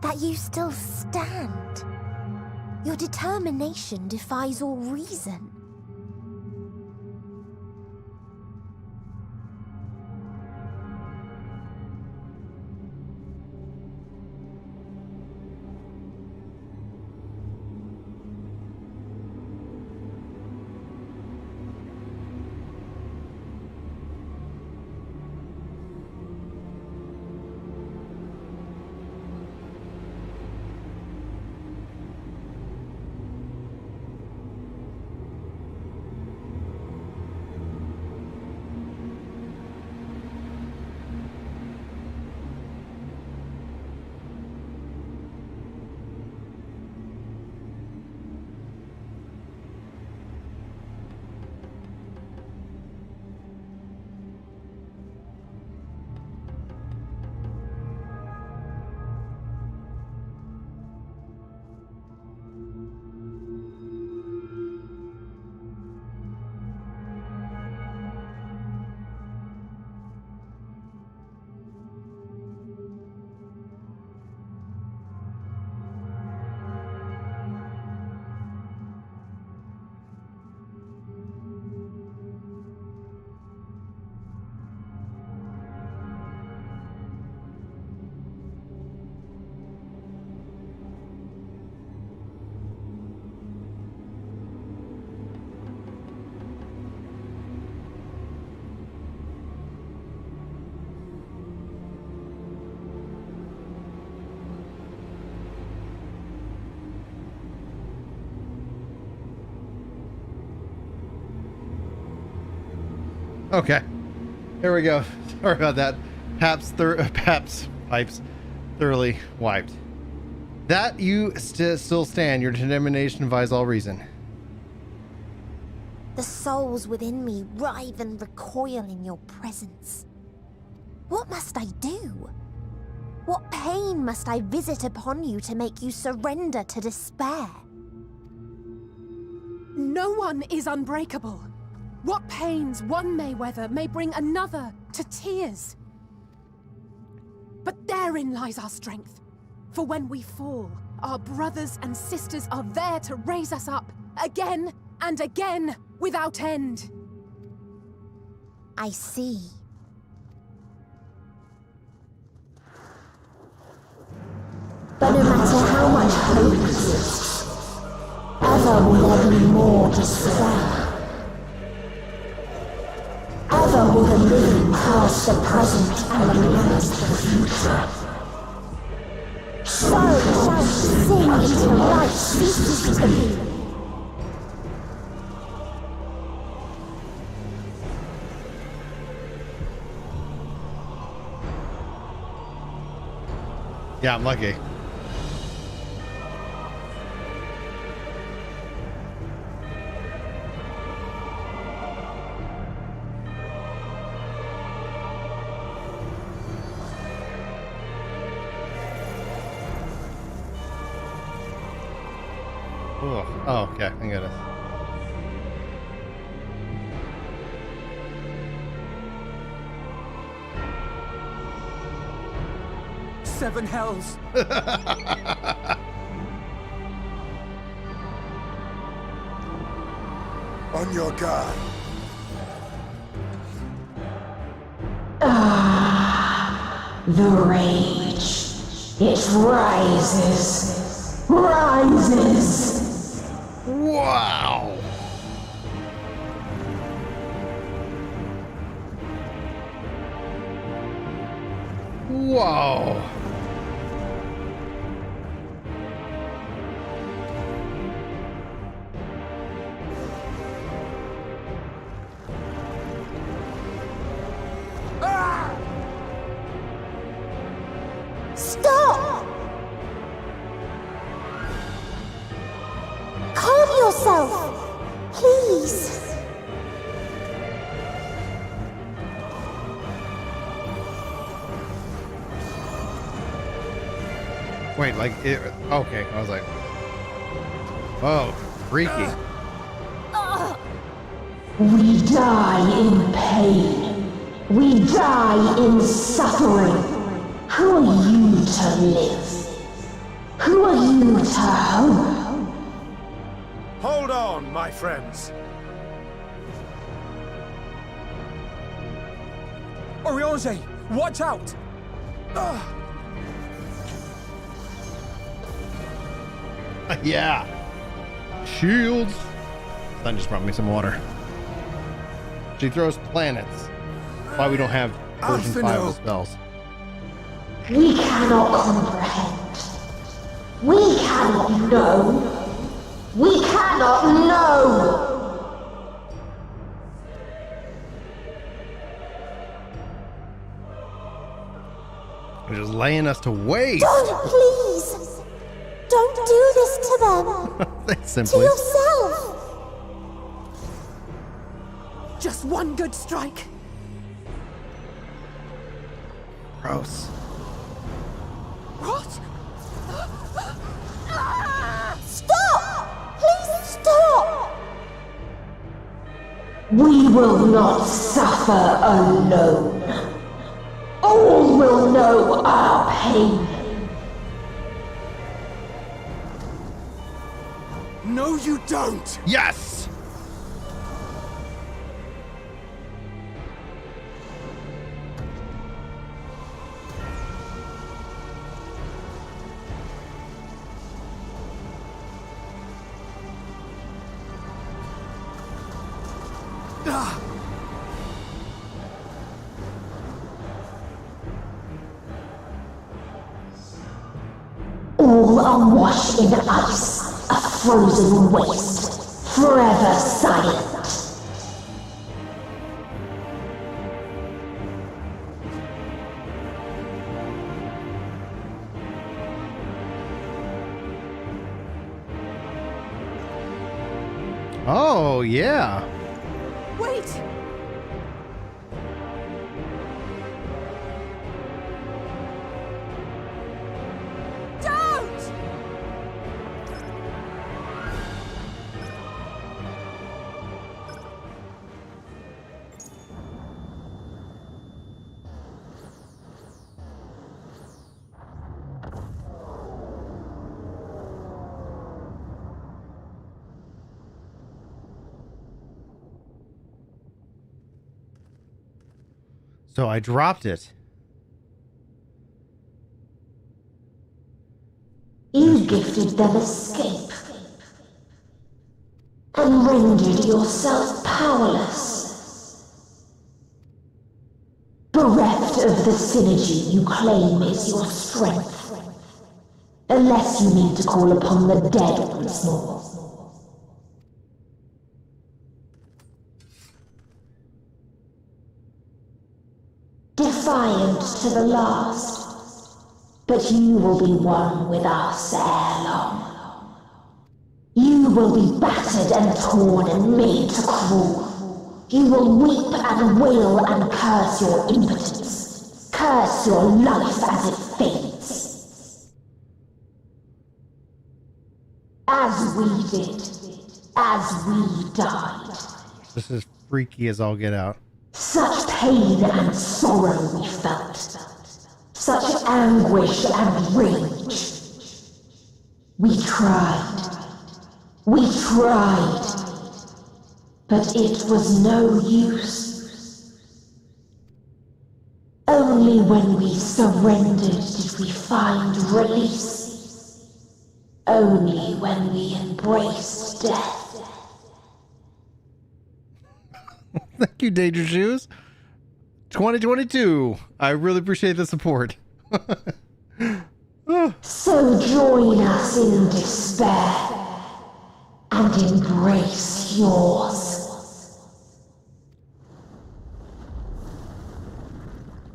that you still stand. Your determination defies all reason. Okay, here we go. Sorry about that. Pap's pipes thoroughly wiped. That you still stand. Your determination defies all reason. The souls within me writhe and recoil in your presence. What must I do? What pain must I visit upon you to make you surrender to despair? No one is unbreakable. What pains one may weather may bring another to tears. But therein lies our strength. For when we fall, our brothers and sisters are there to raise us up again and again without end. I see. But no matter how much hope exists, ever will there be more despair. Ever will the living pass the present and lament the future. So shall sin into life ceases to be. Yeah, I'm lucky. Oh, okay, I got it. Seven hells. On your guard. The rage. It rises. Rises. Wow. Whoa. Stop! Calm yourself, please. Wait, like it? Okay, I was like, whoa, freaky. We die in pain. We die in suffering. Who are you to live? Who are you to hope? Hold on, my friends. Oriange, watch out! Yeah. Shields. Sun just brought me some water. She throws planets. Why we don't have version 5 of spells. We cannot comprehend. We cannot know. We cannot know. They're just laying us to waste. Don't, please! Don't do this to them! Simply. To yourself! Just one good strike. Gross. What? Stop! Please stop! We will not suffer alone. All will know our pain. No, you don't! Yes! All are washed in ice, a frozen waste, forever silent. Oh, yeah. Wait! Don't! So I dropped it. You gifted them escape and rendered yourself powerless. Bereft of the synergy you claim is your strength, unless you need to call upon the dead once more. Defiant to the last, but you will be one with us ere long. You will be battered and torn and made to crawl. You will weep and wail and curse your impotence, curse your life as it fades. As we did, as we died. This is freaky as all get out. Such pain and sorrow we felt. Such anguish and rage. We tried. We tried. But it was no use. Only when we surrendered did we find release. Only when we embraced death. Thank you, Danger Shoes. 2022. I really appreciate the support. So join us in despair and embrace yours.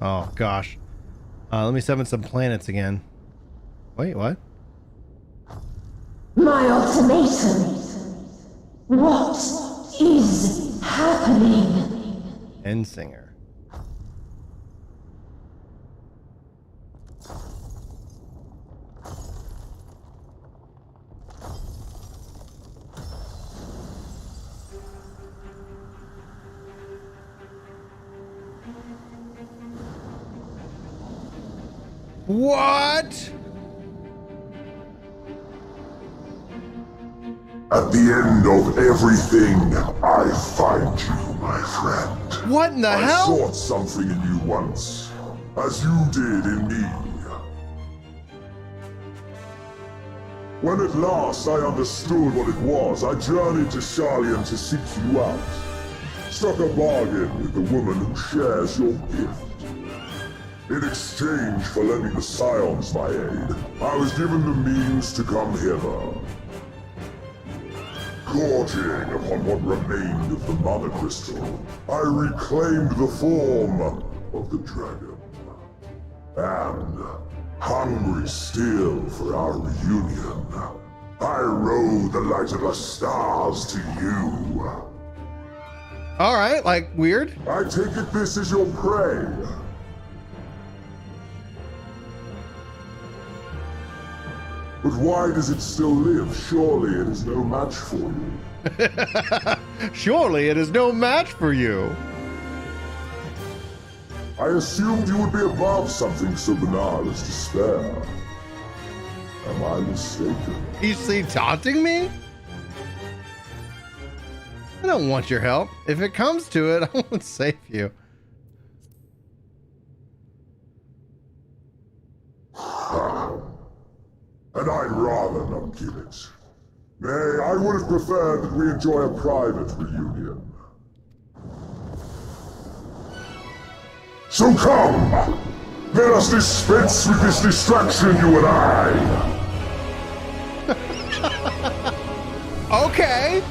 Oh, gosh. Let me summon some planets again. Wait, what? My ultimatum. What is happening? Endsinger. What? At the end of everything, I find you, my friend. What in the hell? I sought something in you once, as you did in me. When at last I understood what it was, I journeyed to Sharlayan to seek you out. Struck a bargain with the woman who shares your gift. In exchange for lending the Scions my aid, I was given the means to come hither. Gorging upon what remained of the Mother Crystal, I reclaimed the form of the dragon. And, hungry still for our reunion, I rode the light of the stars to you. Alright, like, weird. I take it this is your prey. But why does it still live? Surely it is no match for you. Surely it is no match for you. I assumed you would be above something so banal as despair. Am I mistaken? Is he taunting me? I don't want your help. If it comes to it, I won't save you. And I'd rather not give it. Nay, I would have preferred that we enjoy a private reunion. So come! Let us dispense with this distraction, you and I! Okay!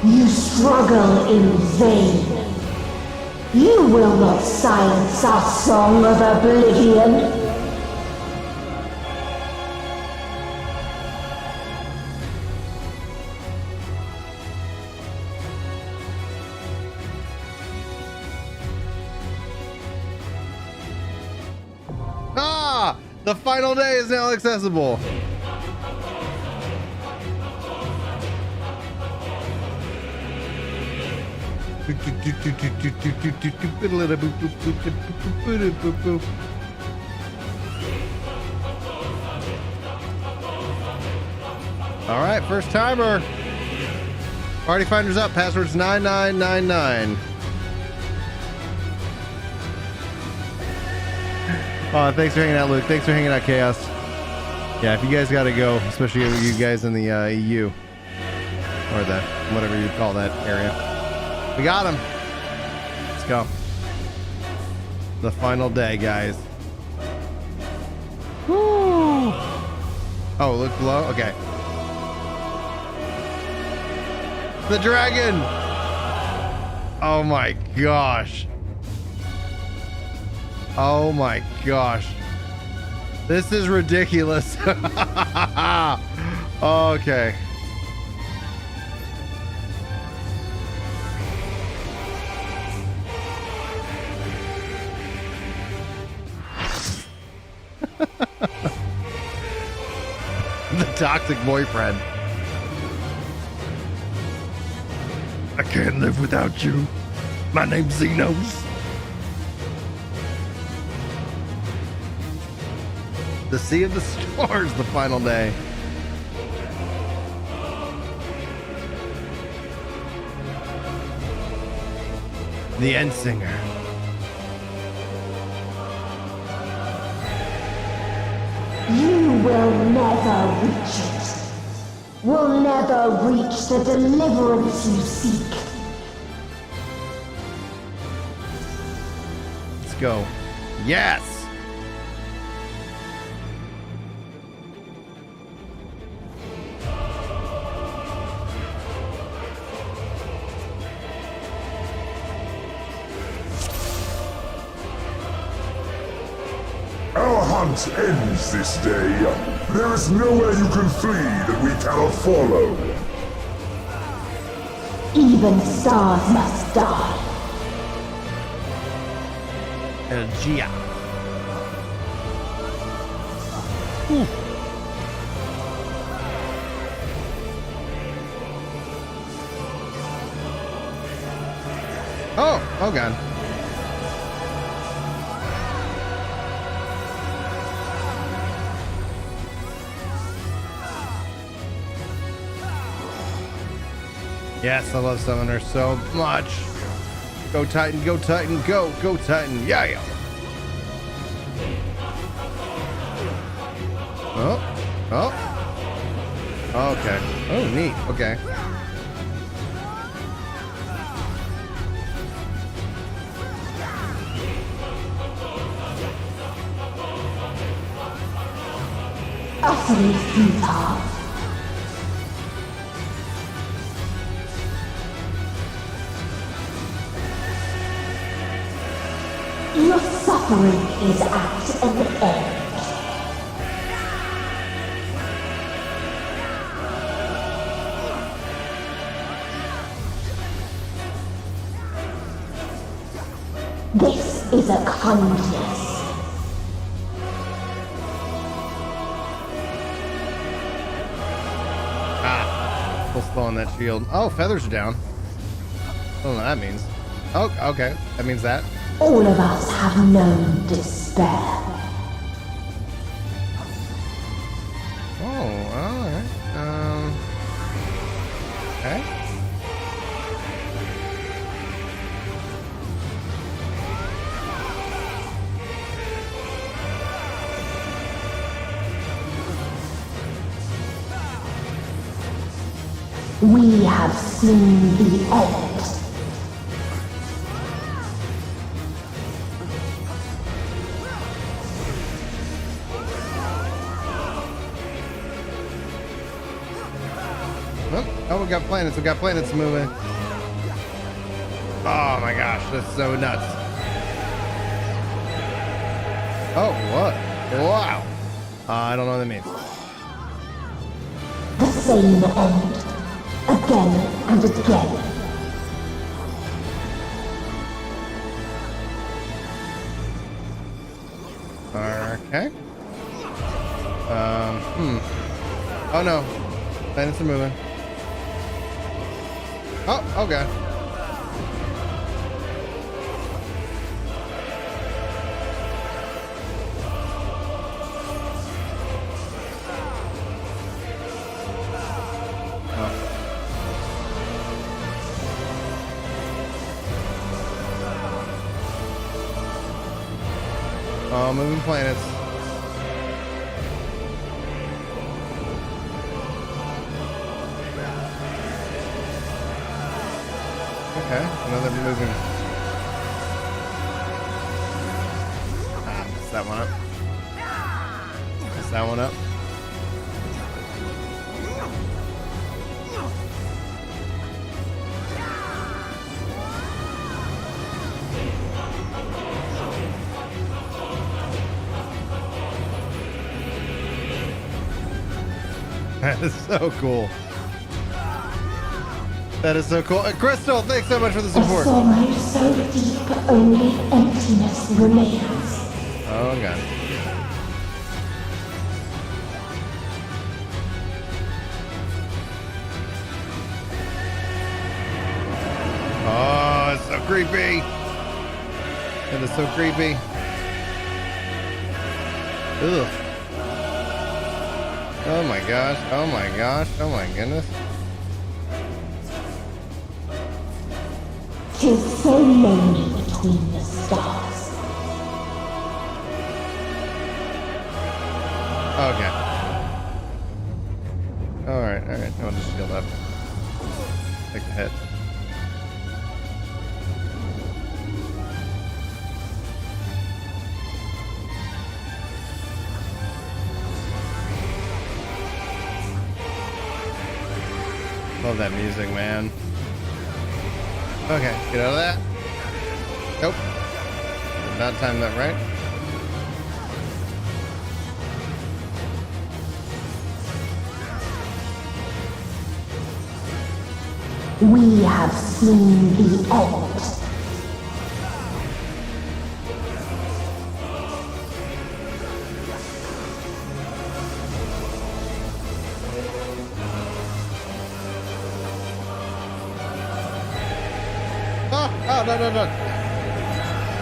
You struggle in vain. You will not silence our song of oblivion. Ah! The final day is now accessible. All right, first timer. Party Finder's up. Password's 9999. Thanks for hanging out, Luke. Thanks for hanging out, Chaos. Yeah, if you guys gotta go, especially you guys in the EU or the whatever you call that area. We got him. Let's go. The final day, guys. Woo. Oh, look below? Okay. The dragon! Oh my gosh. Oh my gosh. This is ridiculous. Okay. The toxic boyfriend. I can't live without you. My name's Zenos. The Sea of the Stars, the final day. The End Singer. You will never reach it. Will never reach the deliverance you seek. Let's go. Yes! Our hunt ends this day. There is nowhere you can flee that we cannot follow. Even stars must die. Energia. Oh god. Yes, I love Summoner so much. Go Titan, go Titan, go, go Titan, yeah. Oh. Okay. Oh, neat. Okay. Utterly futile. Your suffering is at an end. This is a kindness. Full slow on that shield. Oh, feathers are down. I don't know what that means. Oh, okay. That means that. All of us have known despair. Oh, alright. Okay. We have seen the end. Oh, we got planets moving. Oh my gosh, that's so nuts. Oh, what? Wow. I don't know what that means. The same end. Again and again. Okay. Oh no. Planets are moving. Oh, okay. Oh, moving planets. Okay, another moving. Messed that one up. Messed that one up. That is so cool. That is so cool. Crystal, thanks so much for the support. A sorrow so deep, only emptiness remains. Oh, God. Oh, it's so creepy. That is so creepy. Ugh. Oh my gosh, oh my gosh, oh my goodness. 'Tis so lonely between the stars. Okay. Alright, I'll just shield up. Take the hit. Love that music, man. Okay, get out of that. Nope. Did not time that right. We have seen the end. Oh, no.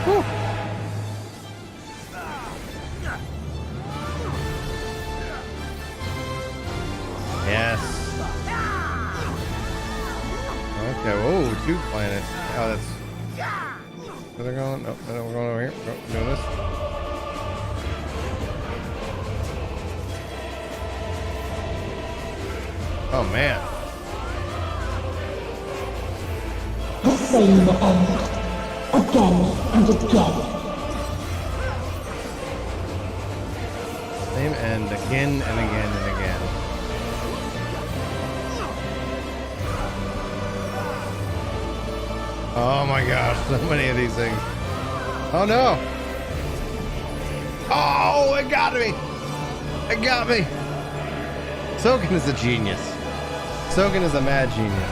Whew. Yes. Yeah, whoa, 2 planets. Oh, that's... Where they're going? Nope, we're going over here. Nope, doing this. Oh, man. The same end. Again and again. Same end again and again and again. Oh my gosh, so many of these things. Oh no! Oh, it got me! It got me! Soken is a genius. Soken is a mad genius.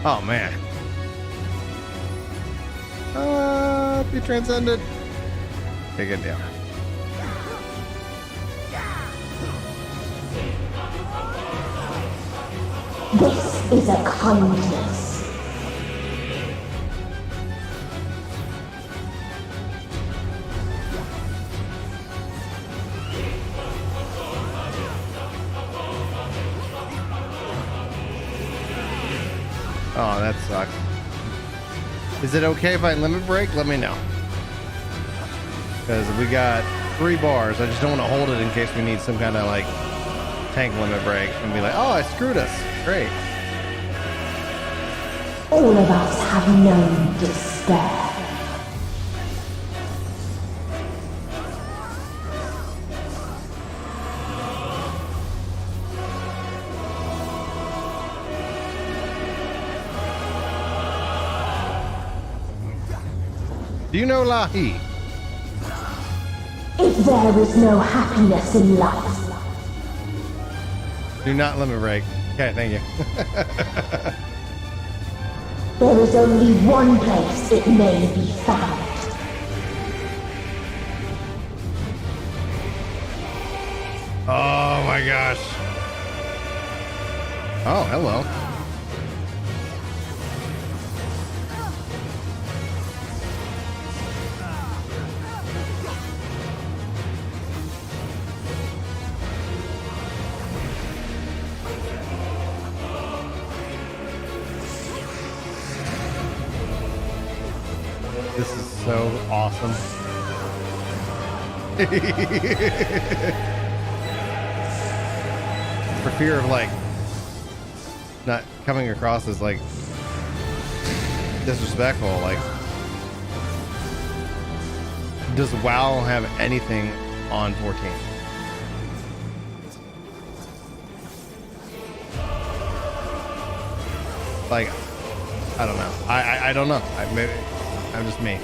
Oh man. Be transcended. Take it down. This is a kindness. Oh, that sucks. Is it okay if I limit break? Let me know. Because we got 3 bars. I just don't want to hold it in case we need some kind of like tank limit break and be like, oh, I screwed us. Great. All of us have known despair. Do you know Lahi? If there is no happiness in life, do not limit break. Okay, thank you. there is only one place it may be found. Oh my gosh. Oh, hello. This is so awesome. For fear of like not coming across as like disrespectful, like does WoW have anything on 14? Like, I don't know. I don't know. Maybe I'm just me.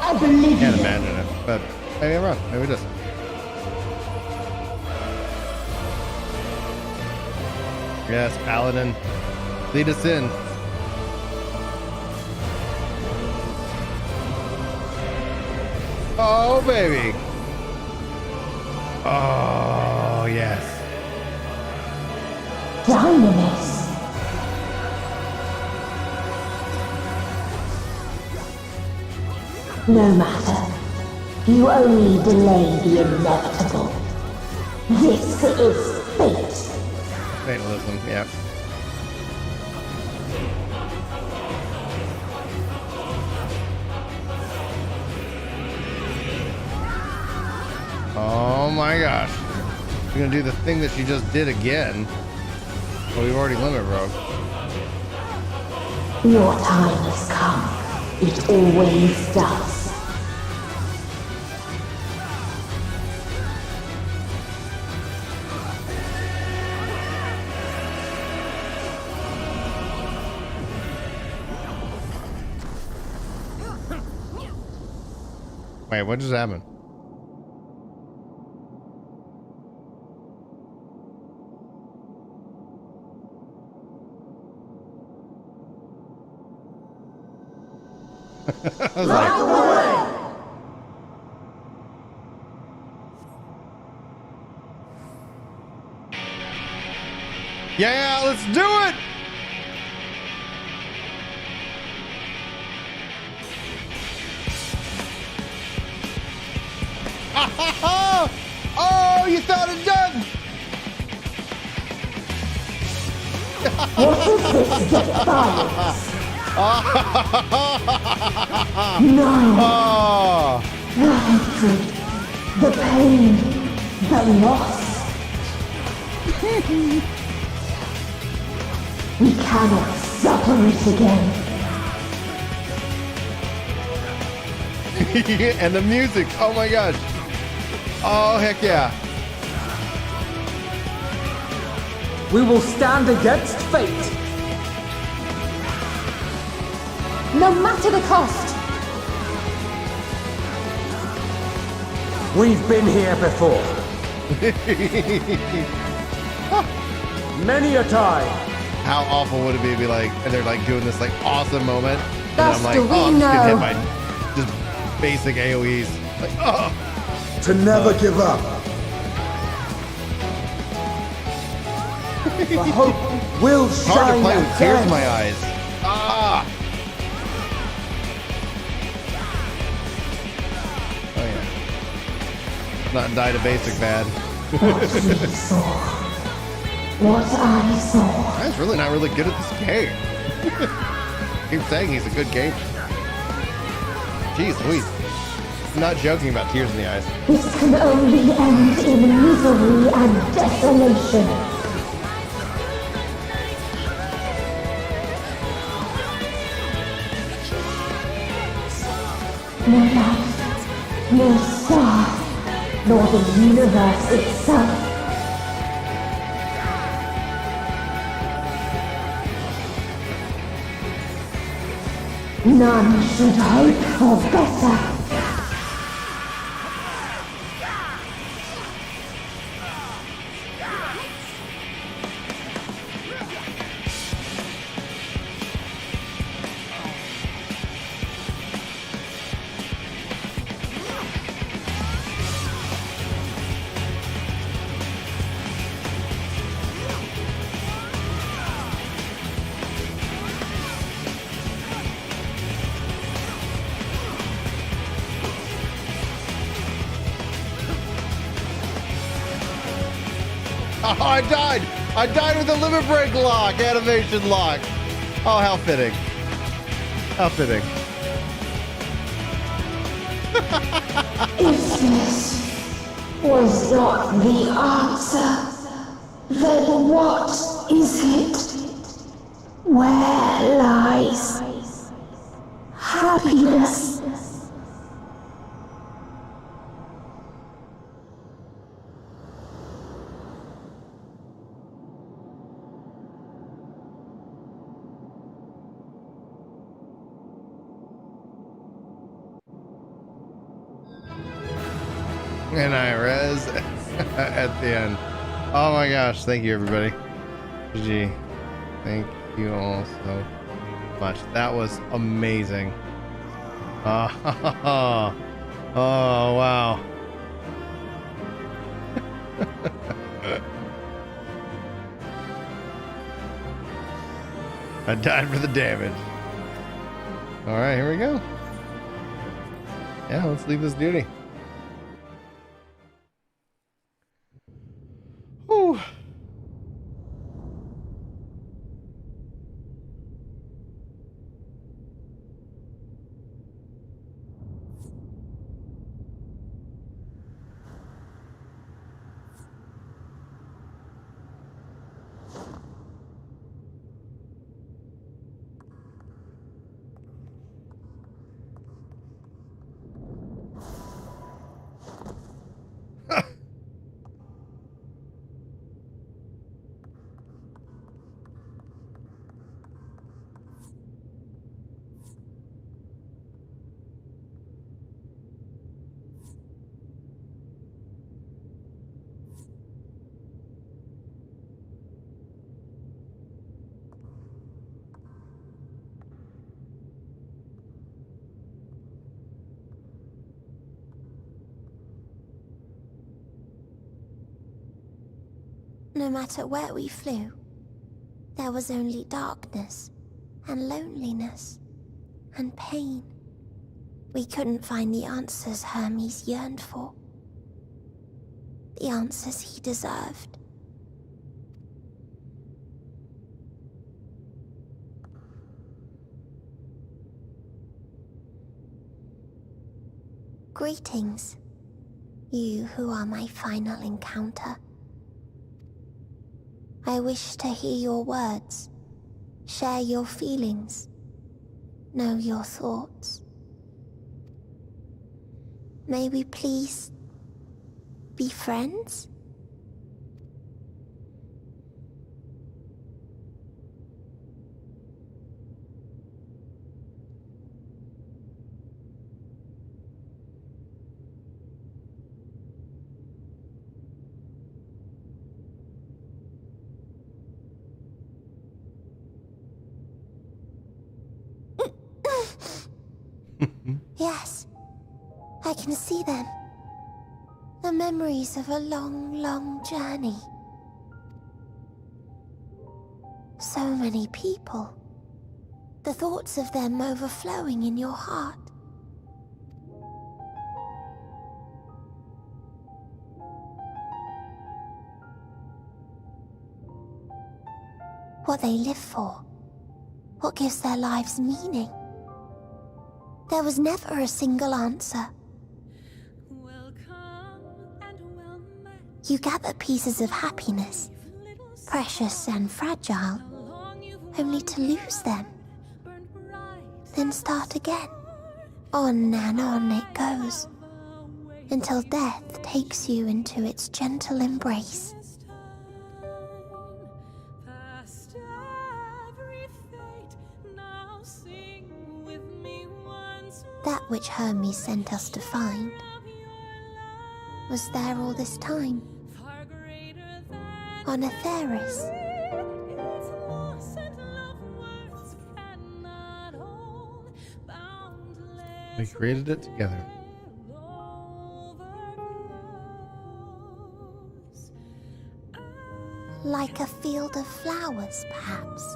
I believe Can't imagine it, but maybe I'm wrong. Maybe it is. Yes, Paladin, lead us in. Oh, baby. Oh, yes. Dynamis. No matter. You only delay the inevitable. This is fate. Fatalism, yeah. Oh my gosh. We're gonna do the thing that she just did again. Well, we've already limit broke. Your time has come. It always does. Wait, what just happened? I was like, yeah, let's do it. Oh, you thought it done! What is this defiance? No. The hatred, the pain, the loss. We cannot suffer it again. And the music, oh my gosh. Oh, heck yeah. We will stand against fate. No matter the cost. We've been here before. Many a time. How awful would it be to be like, and they're like doing this like awesome moment, and Thus I'm like, do we oh, I'm just getting hit know. by just basic AoEs. Like, oh. To never give up. The hope will It's hard to shine play with tears again. in my eyes. Ah! Oh yeah. Not die to basic bad. What we saw. What I saw. Guy's really not really good at this game. Keep saying he's a good gamer. Jeez Louise. I'm not joking about tears in the eyes. This can only end in misery and desolation. No life, no star, nor the universe itself. None should hope for better. Oh, I died! I died with the limit break lock, animation lock. Oh, how fitting. How fitting. If this was not the answer, then what is it? Where lies happiness? And I res at the end. Oh my gosh, thank you everybody. GG. Thank you all so much. That was amazing. Oh, oh wow. I died for the damage. Alright, here we go. Yeah, let's leave this duty. Whew. No matter where we flew, there was only darkness and loneliness and pain. We couldn't find the answers Hermes yearned for. the answers he deserved. Greetings, you who are my final encounter. I wish to hear your words, share your feelings, know your thoughts. May we please be friends? Yes, I can see them. The memories of a long, long journey. So many people. The thoughts of them overflowing in your heart. What they live for. What gives their lives meaning. There was never a single answer. You gather pieces of happiness, precious and fragile, only to lose them. Then start again. On and on it goes, until death takes you into its gentle embrace. That which Hermes sent us to find was there all this time, on Atheris. We created it together. Like a field of flowers, perhaps.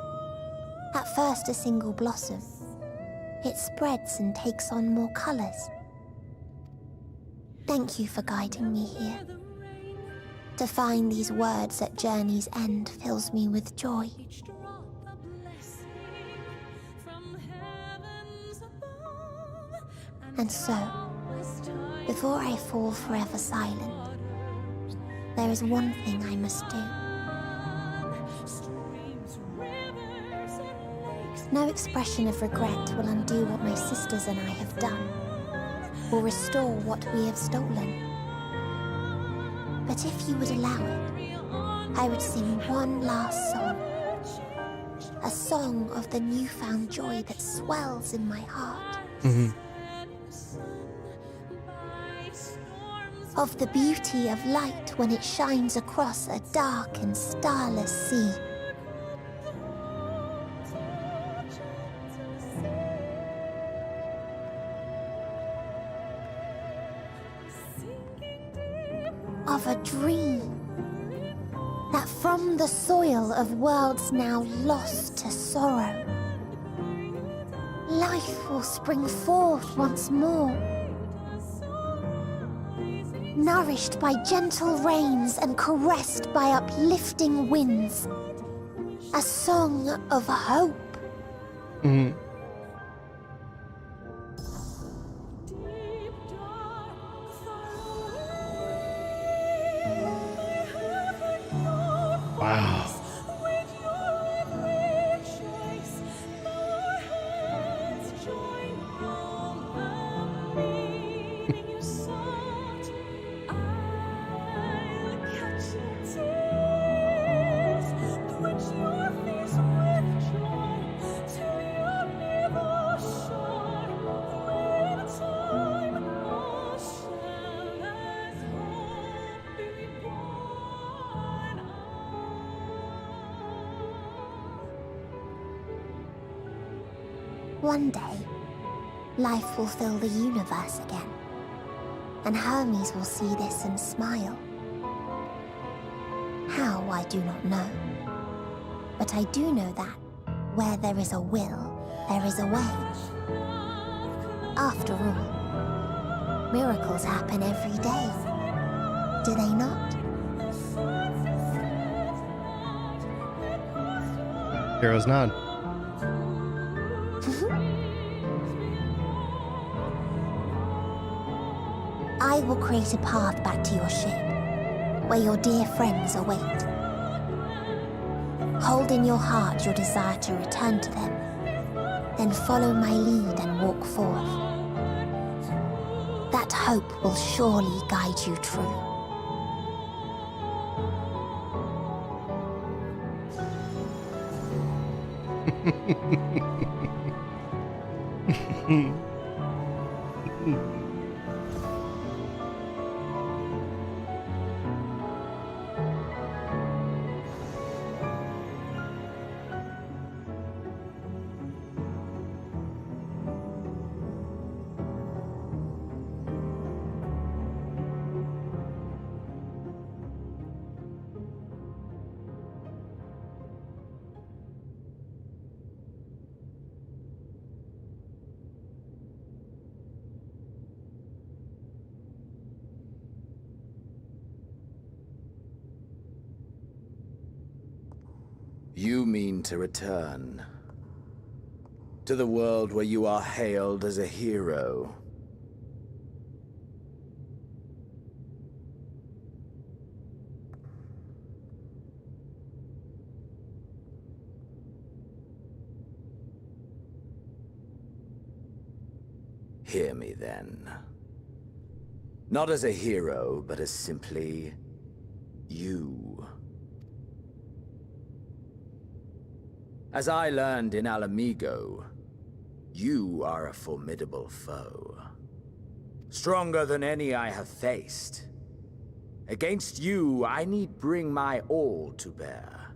At first a single blossom. It spreads and takes on more colors. Thank you for guiding me here. To find these words at journey's end fills me with joy. And so, before I fall forever silent, there is one thing I must do. No expression of regret will undo what my sisters and I have done, or restore what we have stolen. But if you would allow it, I would sing one last song. A song of the newfound joy that swells in my heart. Of the beauty of light when it shines across a dark and starless sea. Of a dream that from the soil of worlds now lost to sorrow, life will spring forth once more, nourished by gentle rains and caressed by uplifting winds. A song of hope. Wow. One day, life will fill the universe again, and Hermes will see this and smile. How, I do not know. But I do know that where there is a will, there is a way. After all, miracles happen every day. do they not? Heroes nod. I will create a path back to your ship, where your dear friends await. Hold in your heart your desire to return to them, then follow my lead and walk forth. That hope will surely guide you true. You mean to return to the world where you are hailed as a hero. Hear me then. Not as a hero, but as simply you. As I learned in Alamigo, you are a formidable foe. Stronger than any I have faced. Against you, I need bring my all to bear.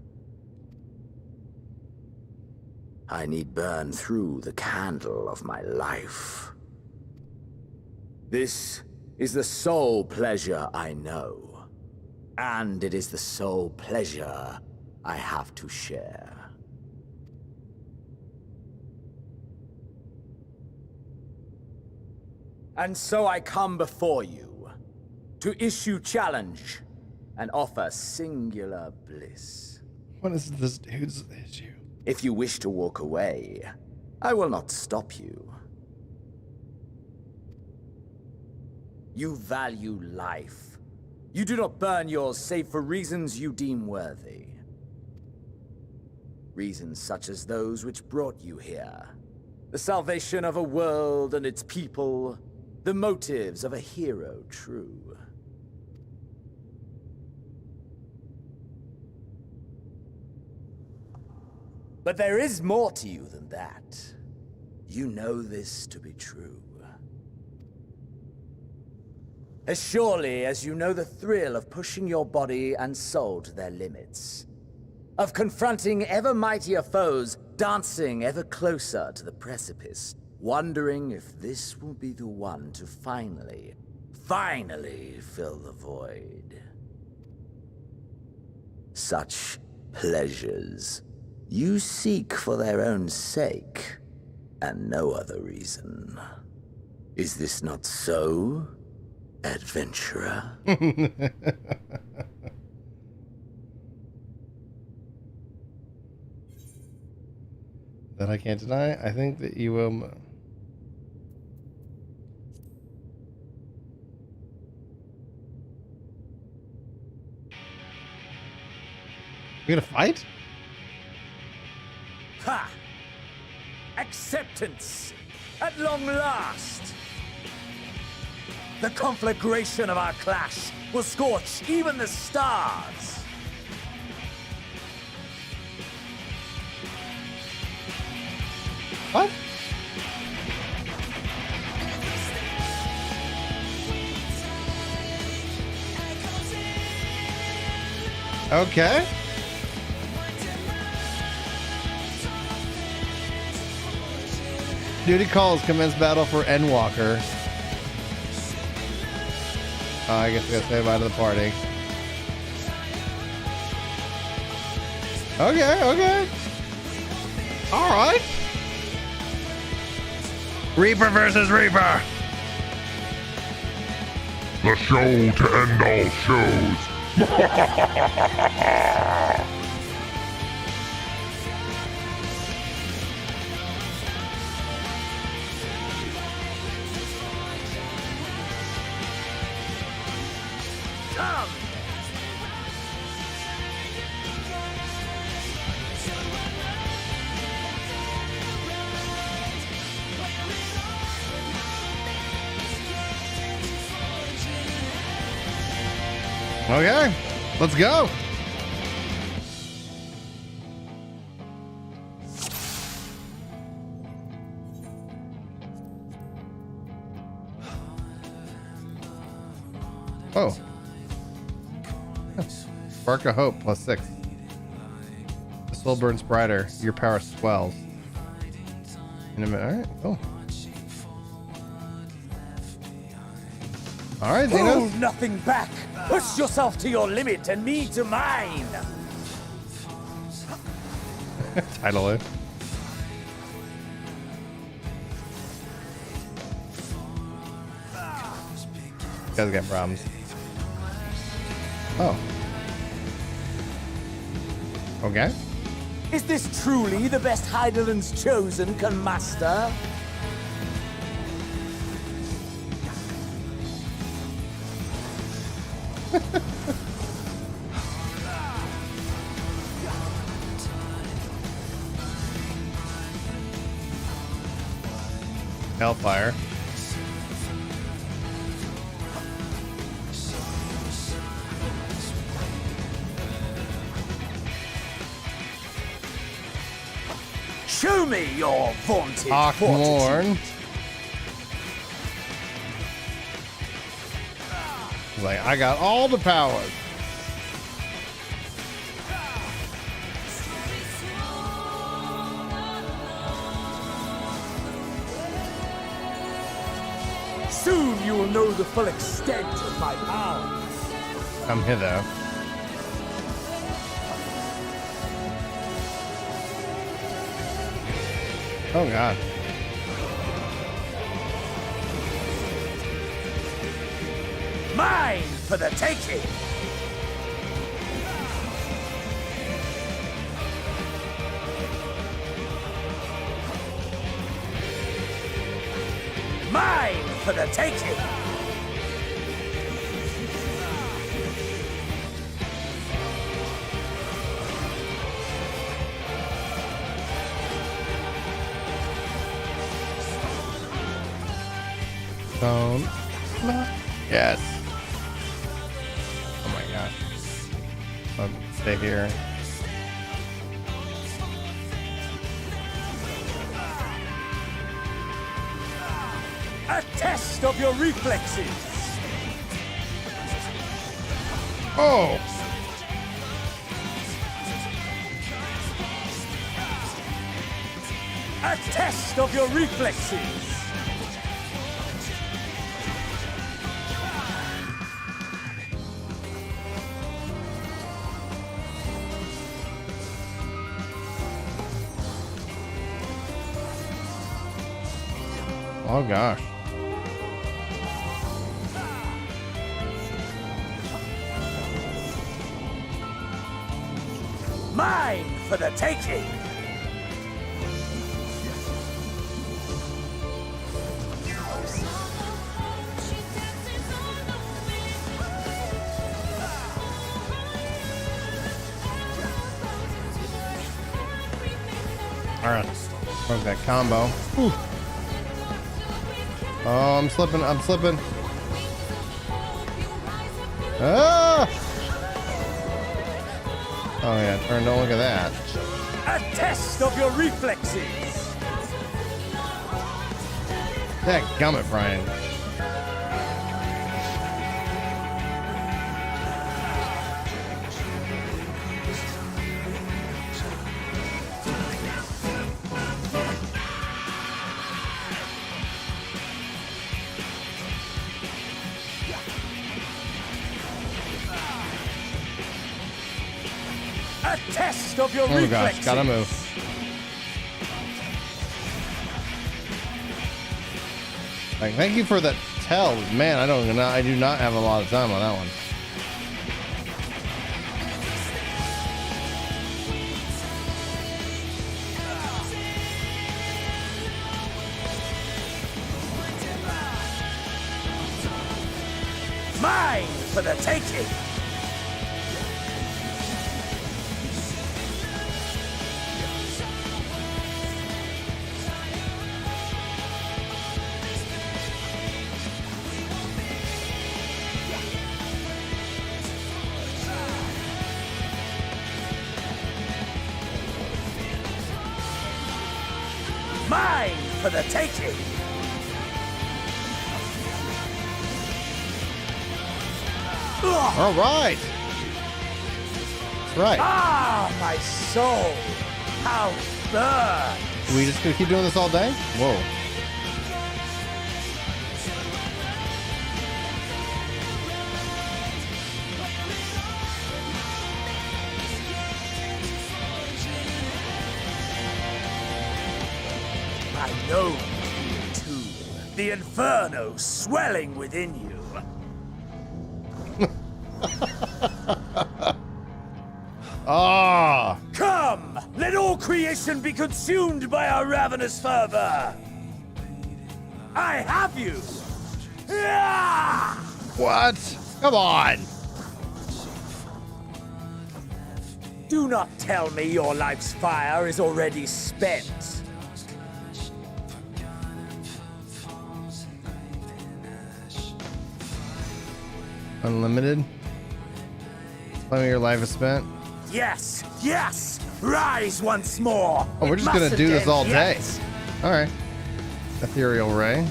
I need burn through the candle of my life. This is the sole pleasure I know, and it is the sole pleasure I have to share. And so I come before you, to issue challenge, and offer singular bliss. What is this dude's issue? If you wish to walk away, I will not stop you. You value life. You do not burn yours save for reasons you deem worthy. Reasons such as those which brought you here. The salvation of a world and its people. The motives of a hero true. But there is more to you than that. You know this to be true. As surely as you know the thrill of pushing your body and soul to their limits. Of confronting ever mightier foes, dancing ever closer to the precipice. Wondering if this will be the one to finally fill the void. Such pleasures you seek for their own sake, and no other reason. Is this not so, adventurer? That I can't deny. I think that you will. You gonna fight? Ha! Acceptance! At long last! The conflagration of our clash will scorch even the stars! What? Okay. Duty calls, commence battle for Endwalker. I guess we gotta say bye to the party. Okay. Alright. Reaper versus Reaper. The show to end all shows. Come! Okay, let's go. Oh. Spark of Hope +6. The soul burns brighter. Your power swells. In a minute. All right, cool. All right, Zenos. Hold nothing back. Push yourself to your limit and me to mine. Title it. You guys got problems. Oh. Okay. Is this truly the best Heideland's chosen can master? Hellfire. Show me your vaunted Hawkmourn. He's like, I got all the powers. Soon you will know the full extent of my power. Come hither. Oh God. Mine for the taking. Mine for the taking. Don't. Yes. Oh my gosh. I'll stay here. A test of your reflexes. Oh. A test of your reflexes. Oh gosh. Mine for the taking. All right. Broke that combo. Whew. Oh, I'm slipping. I'm slipping. Ah! Oh yeah, turn. Don't look at that. A test of your reflexes. Dadgummit, Brian. A test of your Oh reflexes. gosh, gotta move. Like, thank you for that tell. Man, I do not have a lot of time on that one. Mine for the taking! Mine for the taking! All right. That's right. Ah, my soul! How burn! We just gonna keep doing this all day? Whoa. I know you too. The inferno swelling within you. Ah! Come! Let all creation be consumed by our ravenous fervor! I have you! Ah! What? Come on! Do not tell me your life's fire is already spent. Unlimited? Tell me your life is spent? Yes! Yes! Rise once more! Oh, we're It just gonna mustn't do this end all day. yet. Alright. Ethereal Ray.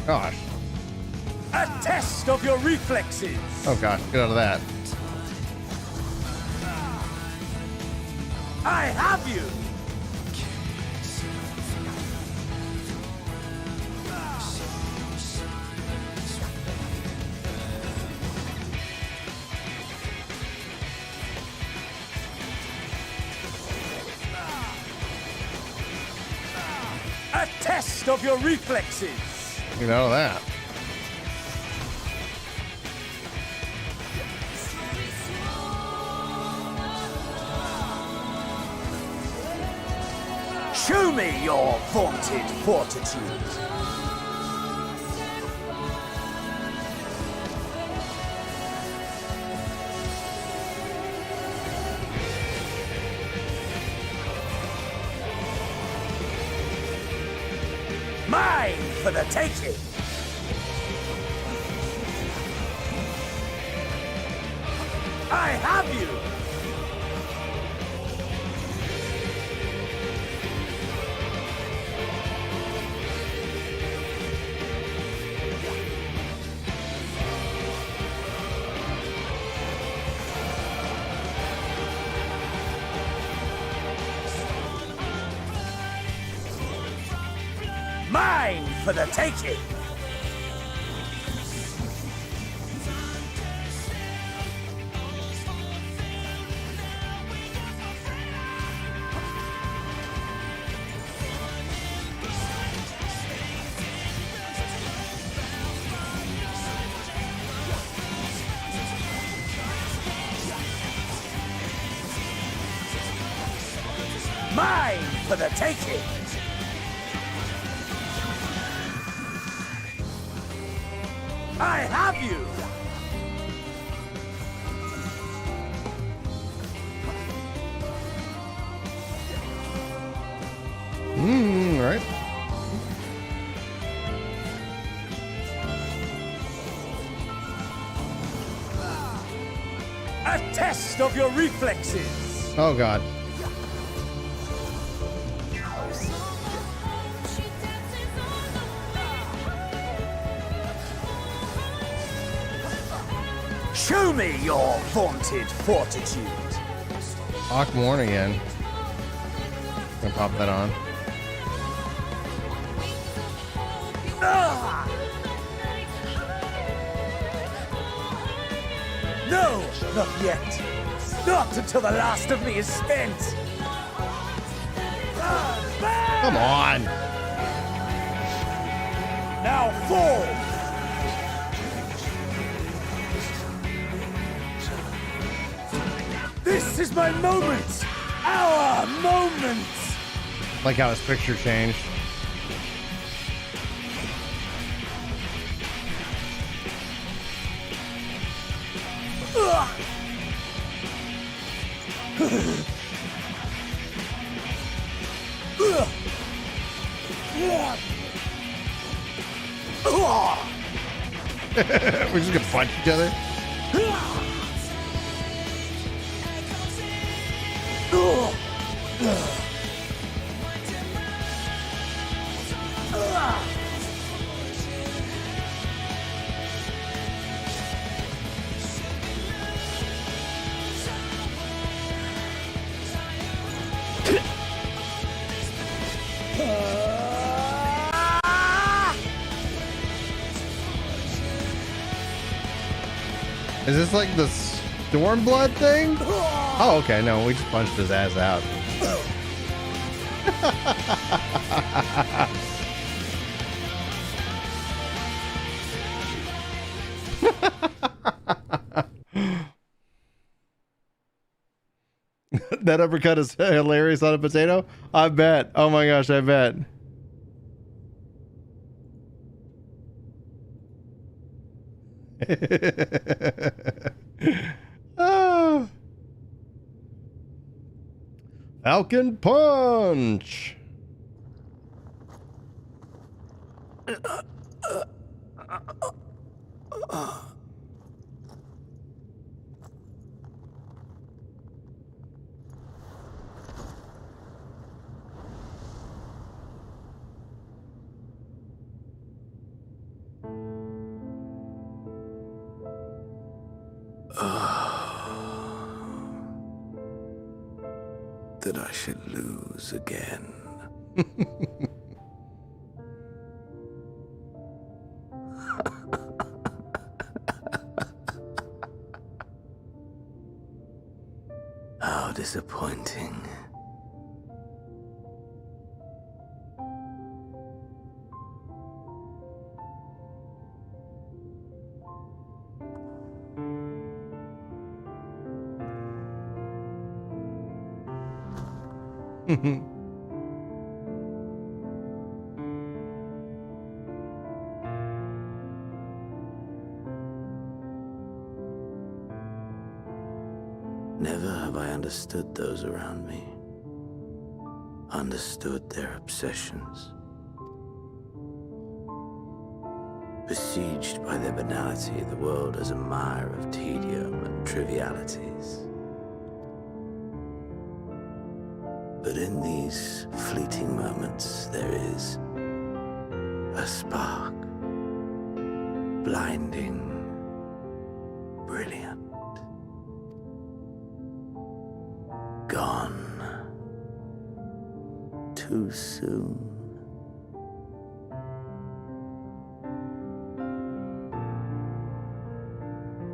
Gosh. A test of your reflexes! Oh gosh, get out of that. I have you! A test of your reflexes! Get out of that. Show me your vaunted fortitude! Mine for the taking! I have you! Mine for the taking! Mine for the taking! I have you! Right. A test of your reflexes! Oh god. Show me your vaunted fortitude! Aquamarine again. Gonna pop that on. Ah! No, not yet. Not until the last of me is spent! Come on! Now fall! This is my moment! Our moment! Like how his picture changed. We're just gonna punch each other. Is this like the Stormblood thing? Oh, okay. No, we just punched his ass out. That uppercut is hilarious on a potato. I bet. Oh my gosh, I bet. Oh. Falcon Punch. That I should lose again. How disappointing. Never have I understood those around me. Understood their obsessions. Besieged by their banality, the world is a mire of tedium and trivialities. But in these fleeting moments, there is a spark, blinding, brilliant. Gone too soon.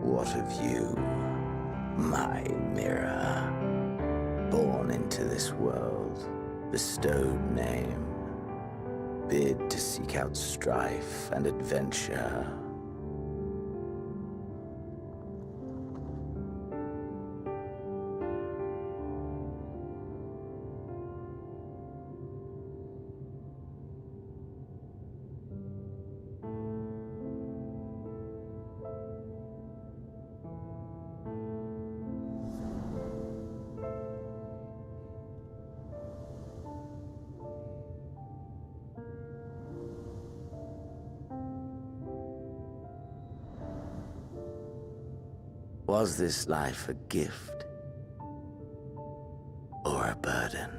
What of you, my mirror? Born into this world, bestowed name, bid to seek out strife and adventure. Was this life a gift or a burden?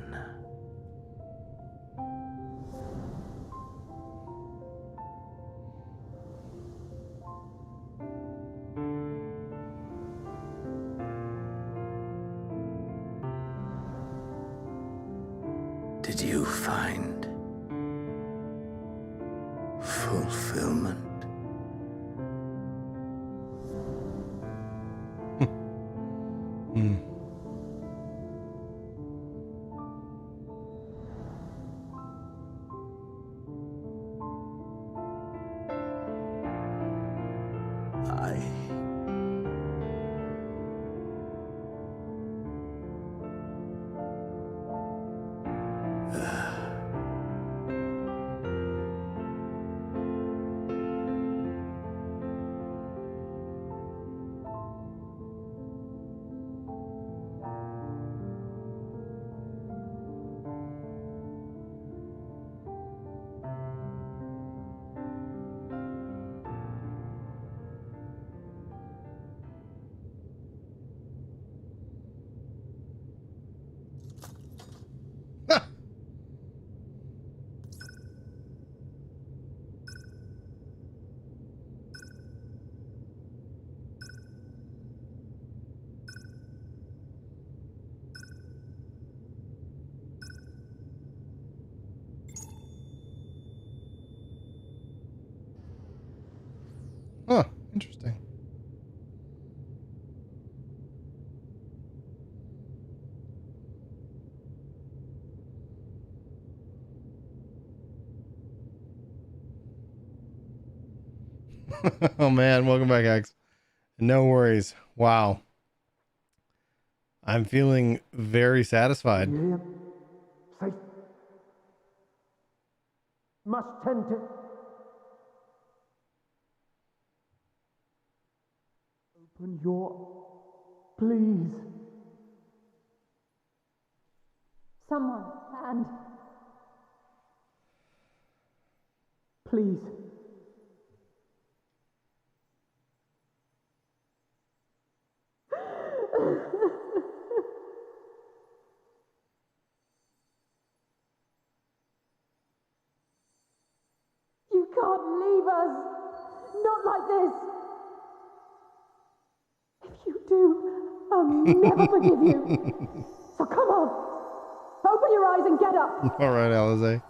Did you find fulfillment? Huh, interesting. Oh man, welcome back, X. No worries. Wow. I'm feeling very satisfied. Safe. Must tend to. Open your. Please. Someone, and please. You can't leave us. Not like this. If you do, I'll never forgive you. So come on. Open your eyes and get up. All right, Alizé.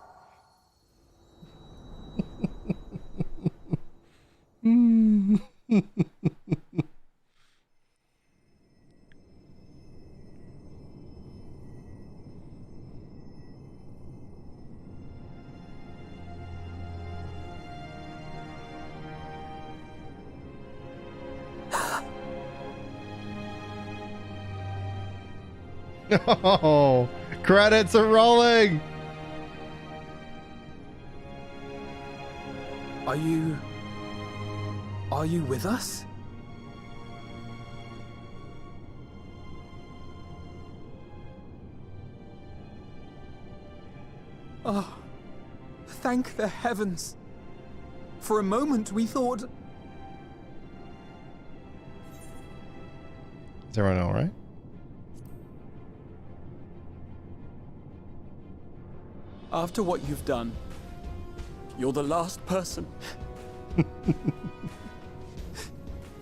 Oh, credits are rolling. Are you with us? Oh, thank the heavens. For a moment we thought... Is everyone all right? After what you've done, you're the last person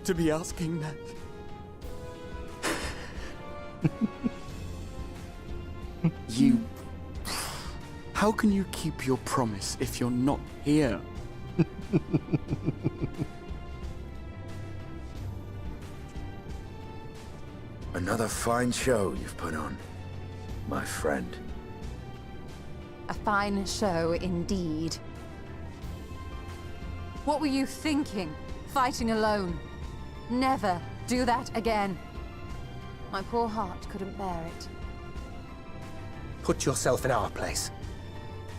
to be asking that. You... How can you keep your promise if you're not here? Another fine show you've put on, my friend. A fine show indeed. What were you thinking, fighting alone? Never do that again. My poor heart couldn't bear it. Put yourself in our place.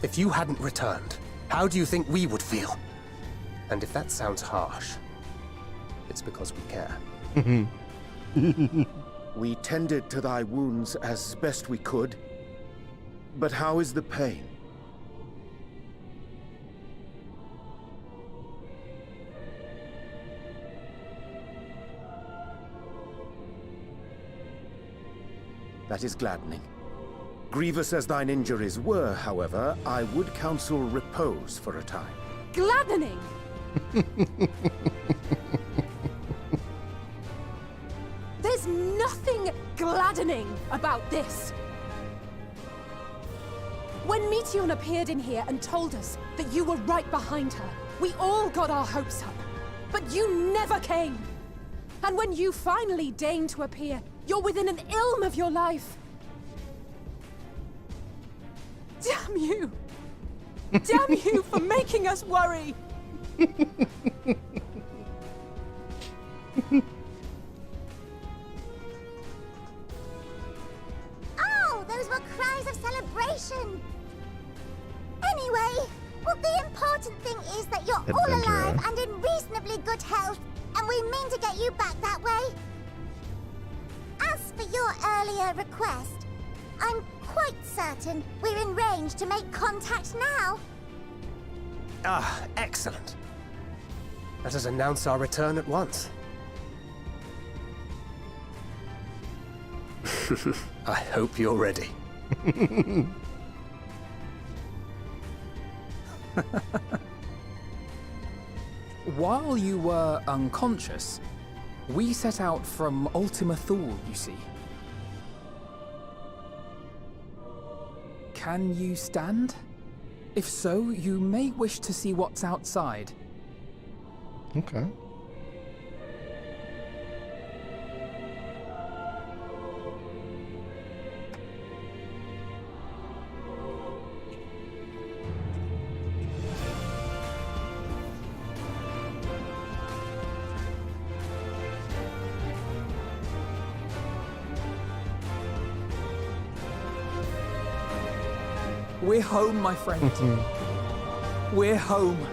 If you hadn't returned, how do you think we would feel? And if that sounds harsh, it's because we care. We tended to thy wounds as best we could. But how is the pain? That is gladdening. Grievous as thine injuries were, however, I would counsel repose for a time. Gladdening! There's nothing gladdening about this. When Meteion appeared in here and told us that you were right behind her, we all got our hopes up. But you never came. And when you finally deign to appear, you're within an ilm of your life. Damn you! Damn you for making us worry! we mean to get you back that way. As for your earlier request, I'm quite certain we're in range to make contact now. Ah, excellent. Let us announce our return at once. I hope you're ready. While you were unconscious, we set out from Ultima Thule, you see. Can you stand? If so, you may wish to see what's outside. Okay. We're home, my friend. We're home.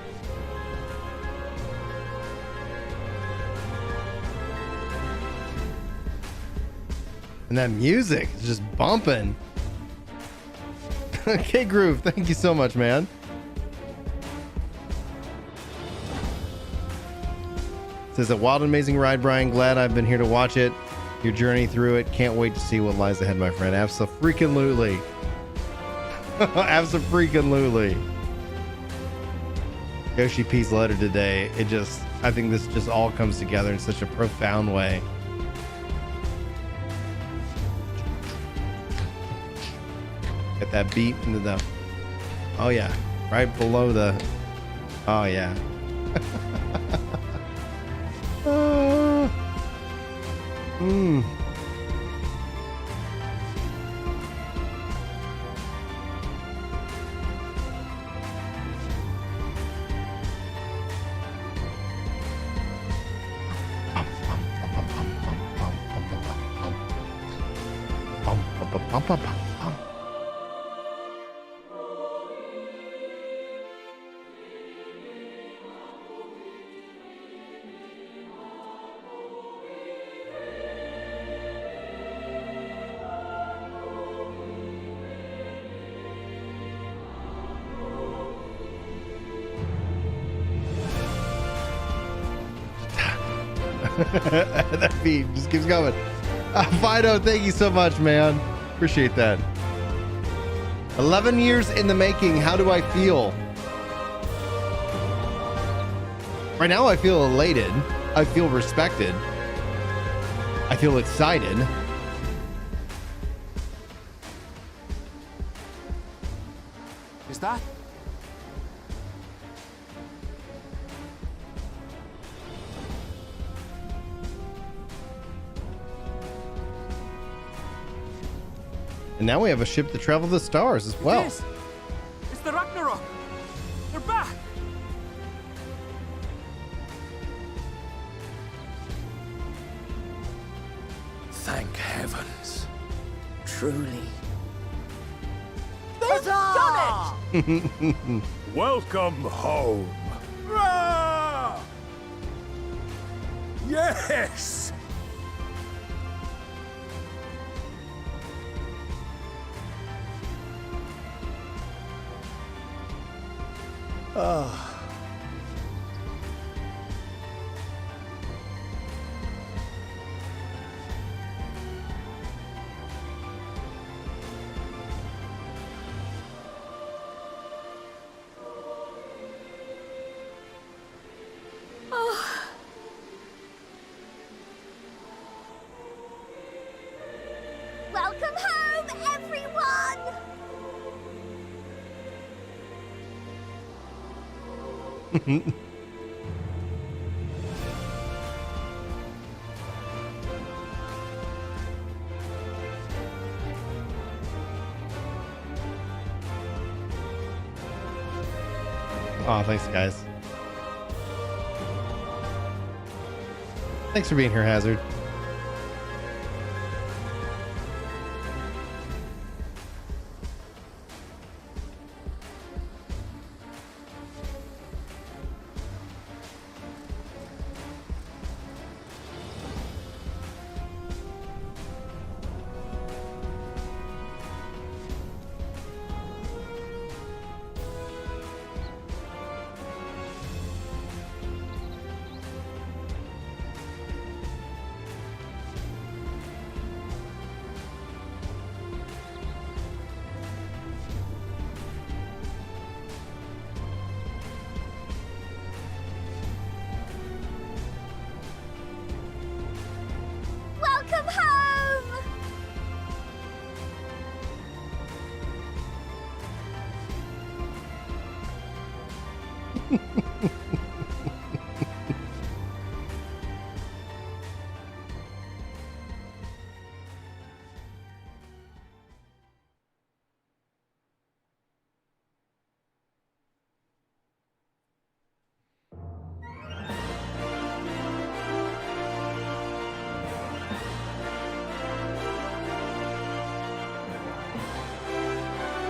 And that music is just bumping. Okay, Groove, thank you so much, man. Says a wild and amazing ride, Brian. Glad I've been here to watch it. Your journey through it. Can't wait to see what lies ahead, my friend. Abso-freaking-lutely. Abso-freaking-lutely. Yoshi P's letter today. I think this just all comes together in such a profound way. Get that beat into the, oh yeah, right below the, oh yeah. That beat just keeps going. Fido, thank you so much, man. Appreciate that. 11 years in the making. How do I feel? Right now, I feel elated. I feel respected. I feel excited. Is that? And now we have a ship to travel the stars as well. It's the Ragnarok. They're back. Thank heavens. Truly. They've done it! Welcome home. Rah! Yes! Ah. Welcome home, everyone! Oh, thanks, guys. Thanks for being here, Hazard.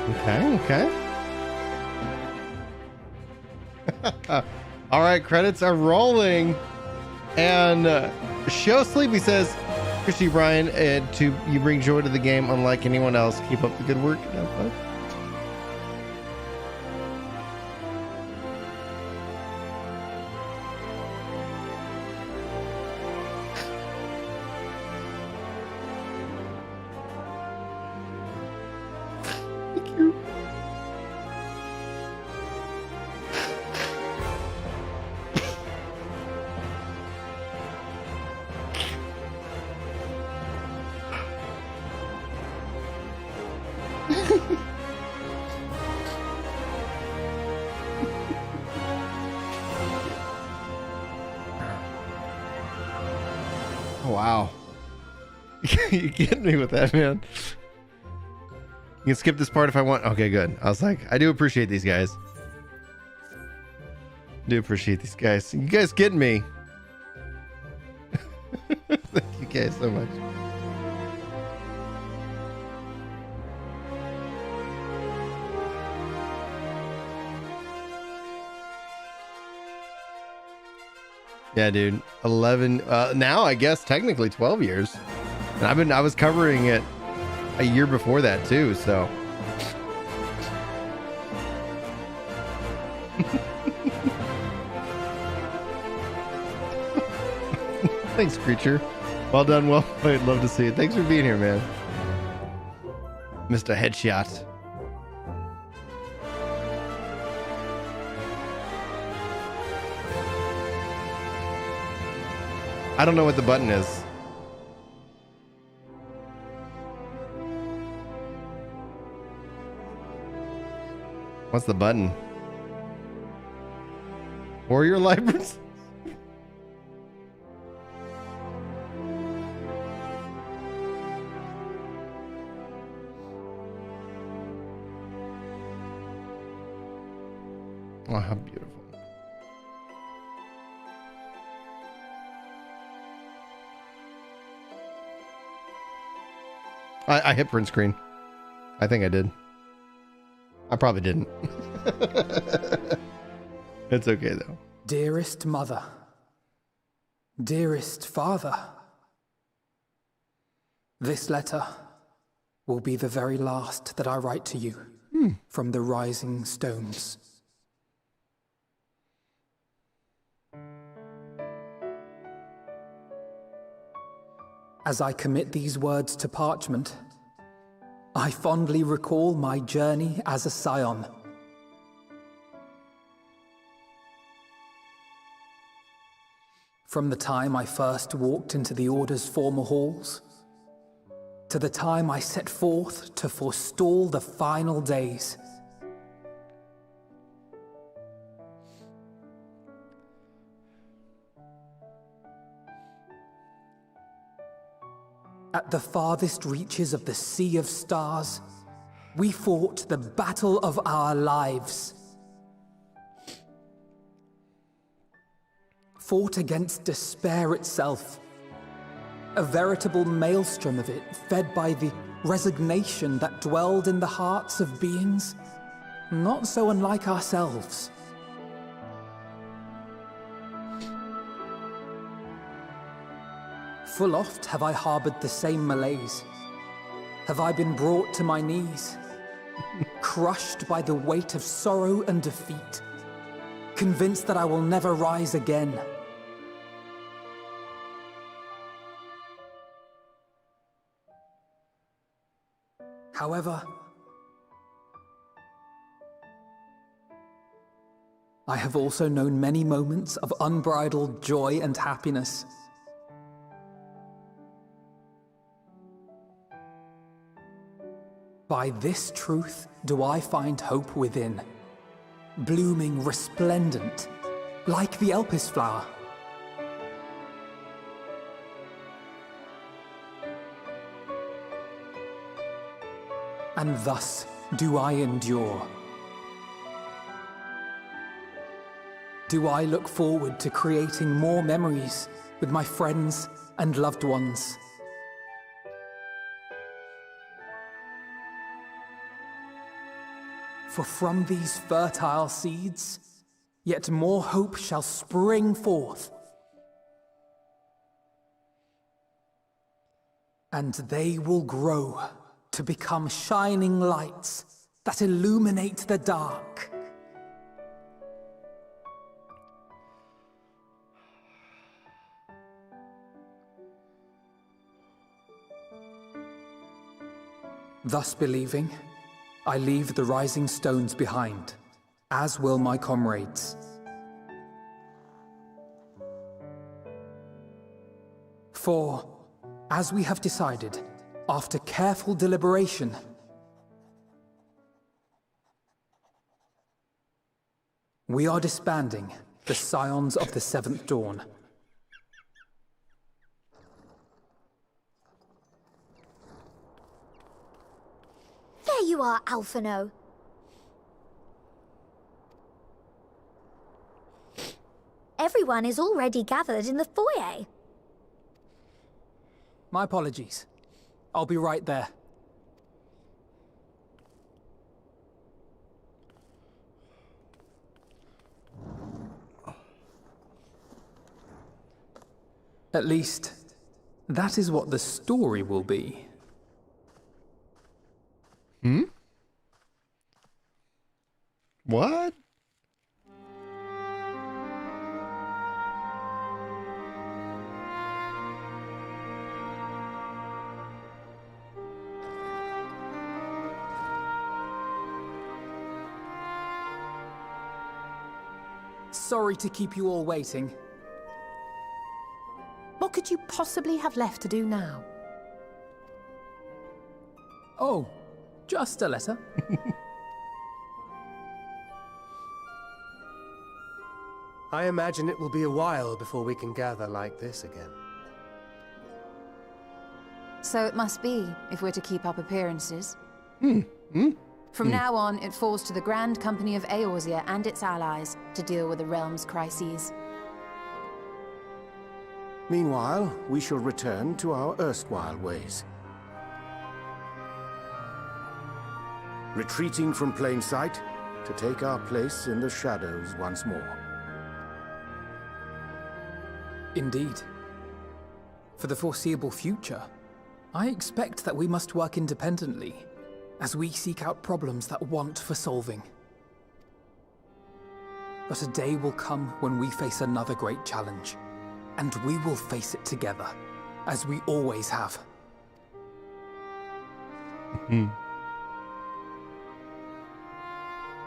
Okay. All right, credits are rolling. And Show Sleepy says, Christy Brian, you bring joy to the game unlike anyone else. Keep up the good work. Have fun. Wow. You getting me with that, man. You can skip this part if I want. Okay, good. I was like, I do appreciate these guys. Do appreciate these guys. You guys getting me. Thank you guys so much. Yeah, dude. 11 now I guess technically 12 years. And I was covering it a year before that too, so thanks, creature. Well done, well played. Love to see it. Thanks for being here, man. Mr. Headshot. I don't know what the button is. What's the button? Warrior Library? Oh, how beautiful. I hit print screen. I think I did. I probably didn't. It's okay though. Dearest mother, dearest father, this letter will be the very last that I write to you from the rising stones. As I commit these words to parchment, I fondly recall my journey as a scion. From the time I first walked into the Order's former halls, to the time I set forth to forestall the final days. At the farthest reaches of the Sea of Stars, we fought the battle of our lives. Fought against despair itself, a veritable maelstrom of it, fed by the resignation that dwelled in the hearts of beings not so unlike ourselves. Full oft have I harbored the same malaise. Have I been brought to my knees, crushed by the weight of sorrow and defeat, convinced that I will never rise again. However, I have also known many moments of unbridled joy and happiness. By this truth do I find hope within, blooming resplendent, like the Elpis flower. And thus do I endure. Do I look forward to creating more memories with my friends and loved ones. For from these fertile seeds, yet more hope shall spring forth. And they will grow to become shining lights that illuminate the dark. Thus believing, I leave the rising stones behind, as will my comrades. For, as we have decided, after careful deliberation, we are disbanding the Scions of the Seventh Dawn. There you are, Alphino. Everyone is already gathered in the foyer. My apologies. I'll be right there. At least, that is what the story will be. Hmm? What? Sorry to keep you all waiting. What could you possibly have left to do now? Oh, just a letter. I imagine it will be a while before we can gather like this again. So it must be, if we're to keep up appearances. From now on, it falls to the Grand Company of Eorzea and its allies to deal with the realm's crises. Meanwhile, we shall return to our erstwhile ways. Retreating from plain sight to take our place in the shadows once more. Indeed. For the foreseeable future, I expect that we must work independently, as we seek out problems that want for solving. But a day will come when we face another great challenge, and we will face it together, as we always have.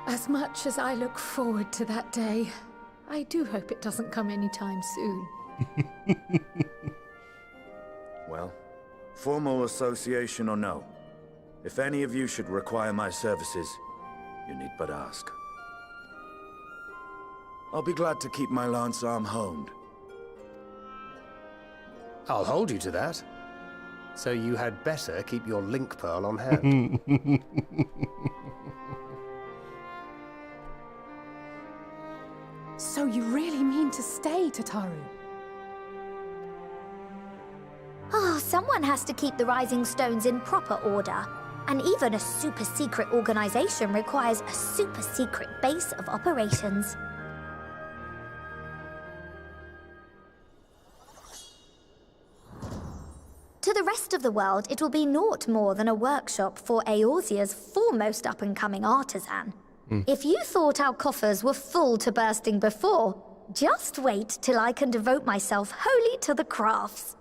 As much as I look forward to that day, I do hope it doesn't come anytime soon. Well, formal association or no, if any of you should require my services, you need but ask. I'll be glad to keep my lance arm honed. I'll hold you to that. So you had better keep your link pearl on hand. So you really mean to stay, Tataru? Oh, someone has to keep the Rising Stones in proper order. And even a super-secret organization requires a super-secret base of operations. To the rest of the world, it will be naught more than a workshop for Eorzea's foremost up-and-coming artisan. If you thought our coffers were full to bursting before, just wait till I can devote myself wholly to the crafts.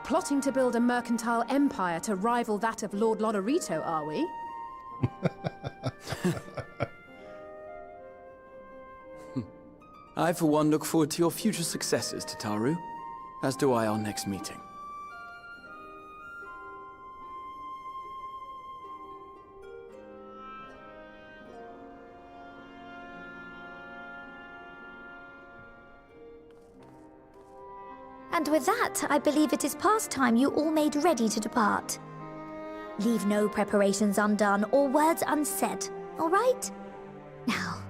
Plotting to build a mercantile empire to rival that of Lord Lodorito, are we? I, for one, look forward to your future successes, Tataru, as do I our next meeting. And with that, I believe it is past time you all made ready to depart. Leave no preparations undone or words unsaid, all right? Now,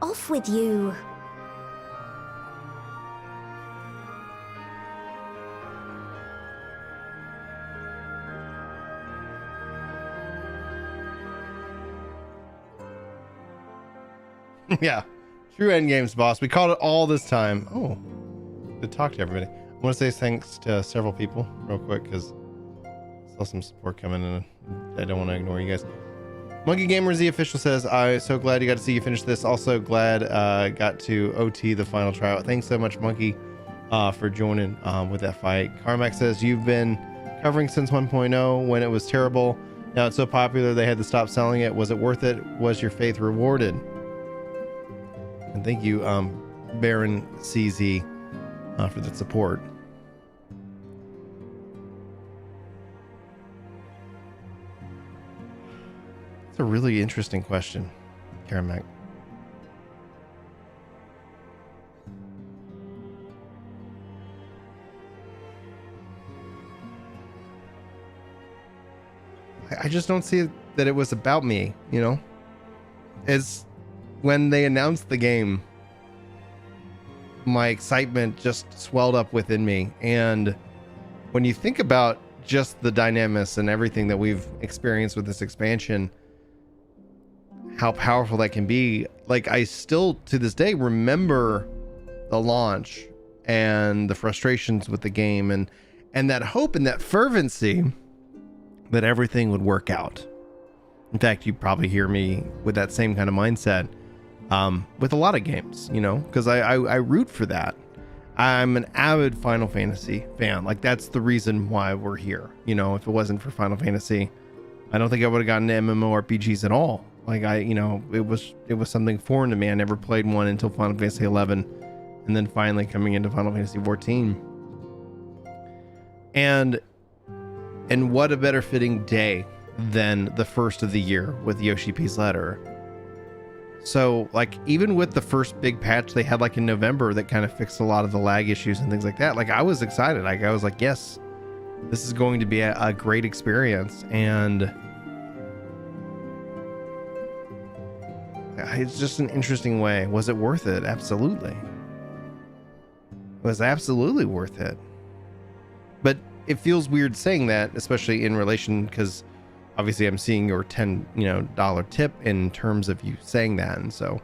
off with you. Yeah. True endgames, boss. We called it all this time. Oh, good talk to everybody. I want to say thanks to several people real quick because I saw some support coming in. I don't want to ignore you guys. Monkey Gamers, the official, says, I'm so glad you got to see you finish this. Also glad got to OT the final trial. Thanks so much, Monkey, for joining with that fight. Carmack says, you've been covering since 1.0 when it was terrible. Now it's so popular they had to stop selling it. Was it worth it? Was your faith rewarded? And thank you, Baron CZ, for the support. It's a really interesting question, Karamek. I just don't see that it was about me, you know? It's when they announced the game, my excitement just swelled up within me. And when you think about just the dynamics and everything that we've experienced with this expansion, how powerful that can be, like, I still to this day remember the launch and the frustrations with the game and that hope and that fervency that everything would work out. In fact, you probably hear me with that same kind of mindset with a lot of games, you know, because I root for that. I'm an avid Final Fantasy fan. Like, that's the reason why we're here. You know, if it wasn't for Final Fantasy, I don't think I would have gotten into MMORPGs at all. Like, it was something foreign to me. I never played one until Final Fantasy XI, and then finally coming into Final Fantasy XIV. And what a better fitting day than the first of the year with Yoshi P's letter. So, like, even with the first big patch they had, like, in November that kind of fixed a lot of the lag issues and things like that, like, I was excited. Like, I was like, yes, this is going to be a great experience. And it's just an interesting way. Was it worth it? Absolutely. It was absolutely worth it. But it feels weird saying that, especially in relation, because obviously I'm seeing your $10 tip in terms of you saying that. And so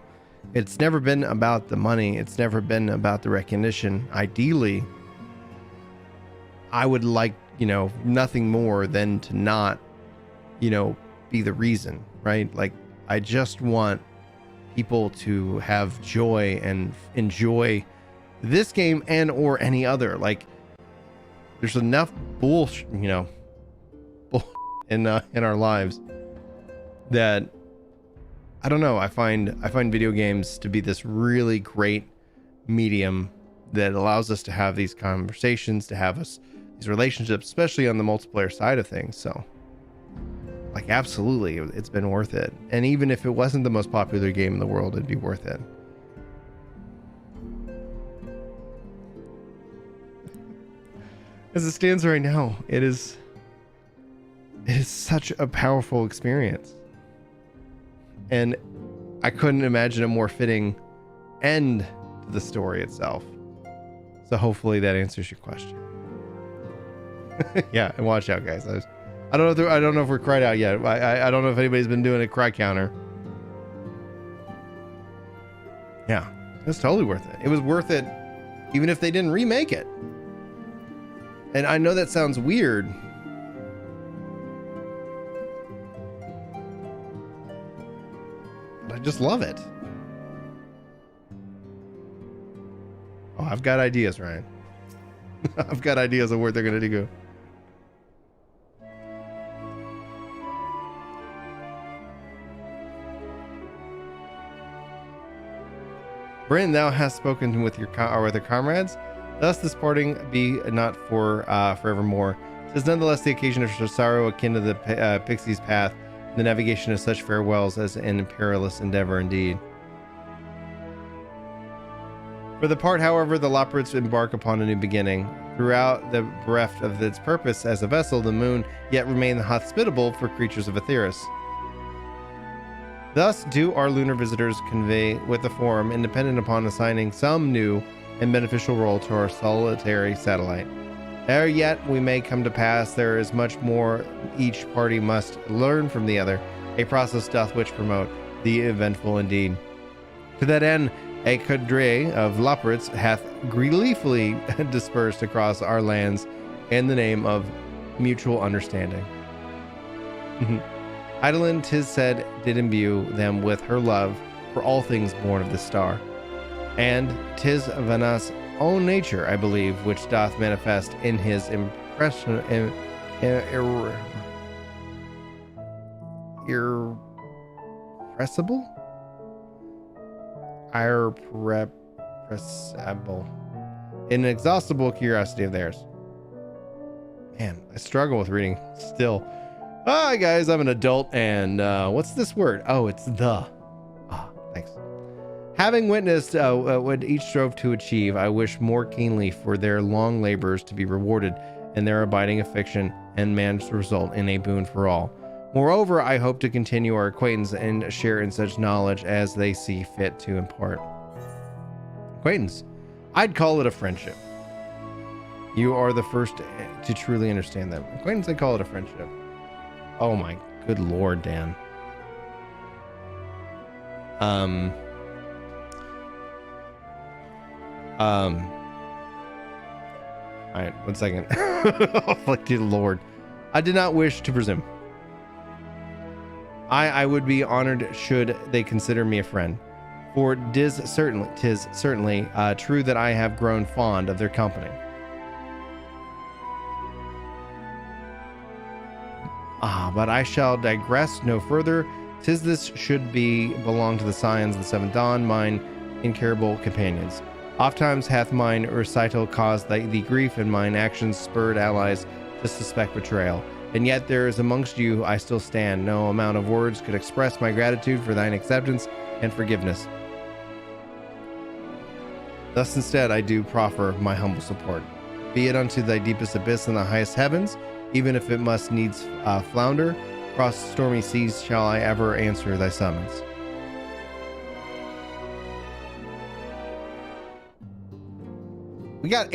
it's never been about the money. It's never been about the recognition. Ideally, I would like, nothing more than to not, be the reason, right? Like, I just want people to have joy and enjoy this game and or any other. Like, there's enough bullshit, in our lives that I don't know. I find video games to be this really great medium that allows us to have these conversations, to have these relationships, especially on the multiplayer side of things. So, like, absolutely, it's been worth it. And even if it wasn't the most popular game in the world, it'd be worth it. As it stands right now, it is such a powerful experience. And I couldn't imagine a more fitting end to the story itself. So hopefully that answers your question. Yeah, and watch out, guys. I don't know if we're cried out yet. I don't know if anybody's been doing a cry counter. Yeah, it was totally worth it. It was worth it even if they didn't remake it. And I know that sounds weird, but I just love it. Oh, I've got ideas, Ryan. I've got ideas of where they're going to go. Brin, thou hast spoken with your comrades. Thus this parting be not for forevermore. 'Tis nonetheless the occasion of sorrow akin to the pixie's path, the navigation of such farewells as an perilous endeavor indeed. For the part, however, the Loprids embark upon a new beginning. Throughout the bereft of its purpose as a vessel, the moon yet remained hospitable for creatures of Aetheris. Thus do our lunar visitors convey with the forum, independent upon assigning some new and beneficial role to our solitary satellite. Ere yet we may come to pass, there is much more each party must learn from the other, a process doth which promote the eventful indeed. To that end, a cadre of leopards hath gleefully dispersed across our lands in the name of mutual understanding. Eidolon, 'tis said, did imbue them with her love for all things born of the star. And 'tis Vana's own nature, I believe, which doth manifest in his irrepressible inexhaustible curiosity of theirs. Man, I struggle with reading still. Hi guys, I'm an adult, and what's this word? Oh, it's the. Thanks. Having witnessed what each strove to achieve, I wish more keenly for their long labors to be rewarded in their abiding affection and man's result in a boon for all. Moreover, I hope to continue our acquaintance and share in such knowledge as they see fit to impart. Acquaintance. I'd call it a friendship. You are the first to truly understand that. Acquaintance, I call it a friendship. Oh my good lord, Dan. Alright, 1 second. Oh, fuck you, Lord. I did not wish to presume. I would be honored should they consider me a friend. For 'tis certainly true that I have grown fond of their company. But I shall digress no further. 'Tis this should belong to the Scions of the Seventh Dawn, mine incurable companions. Ofttimes hath mine recital caused the grief, and mine actions spurred allies to suspect betrayal. And yet there is amongst you I still stand. No amount of words could express my gratitude for thine acceptance and forgiveness. Thus instead I do proffer my humble support. Be it unto thy deepest abyss in the highest heavens, even if it must needs flounder, across stormy seas shall I ever answer thy summons. We got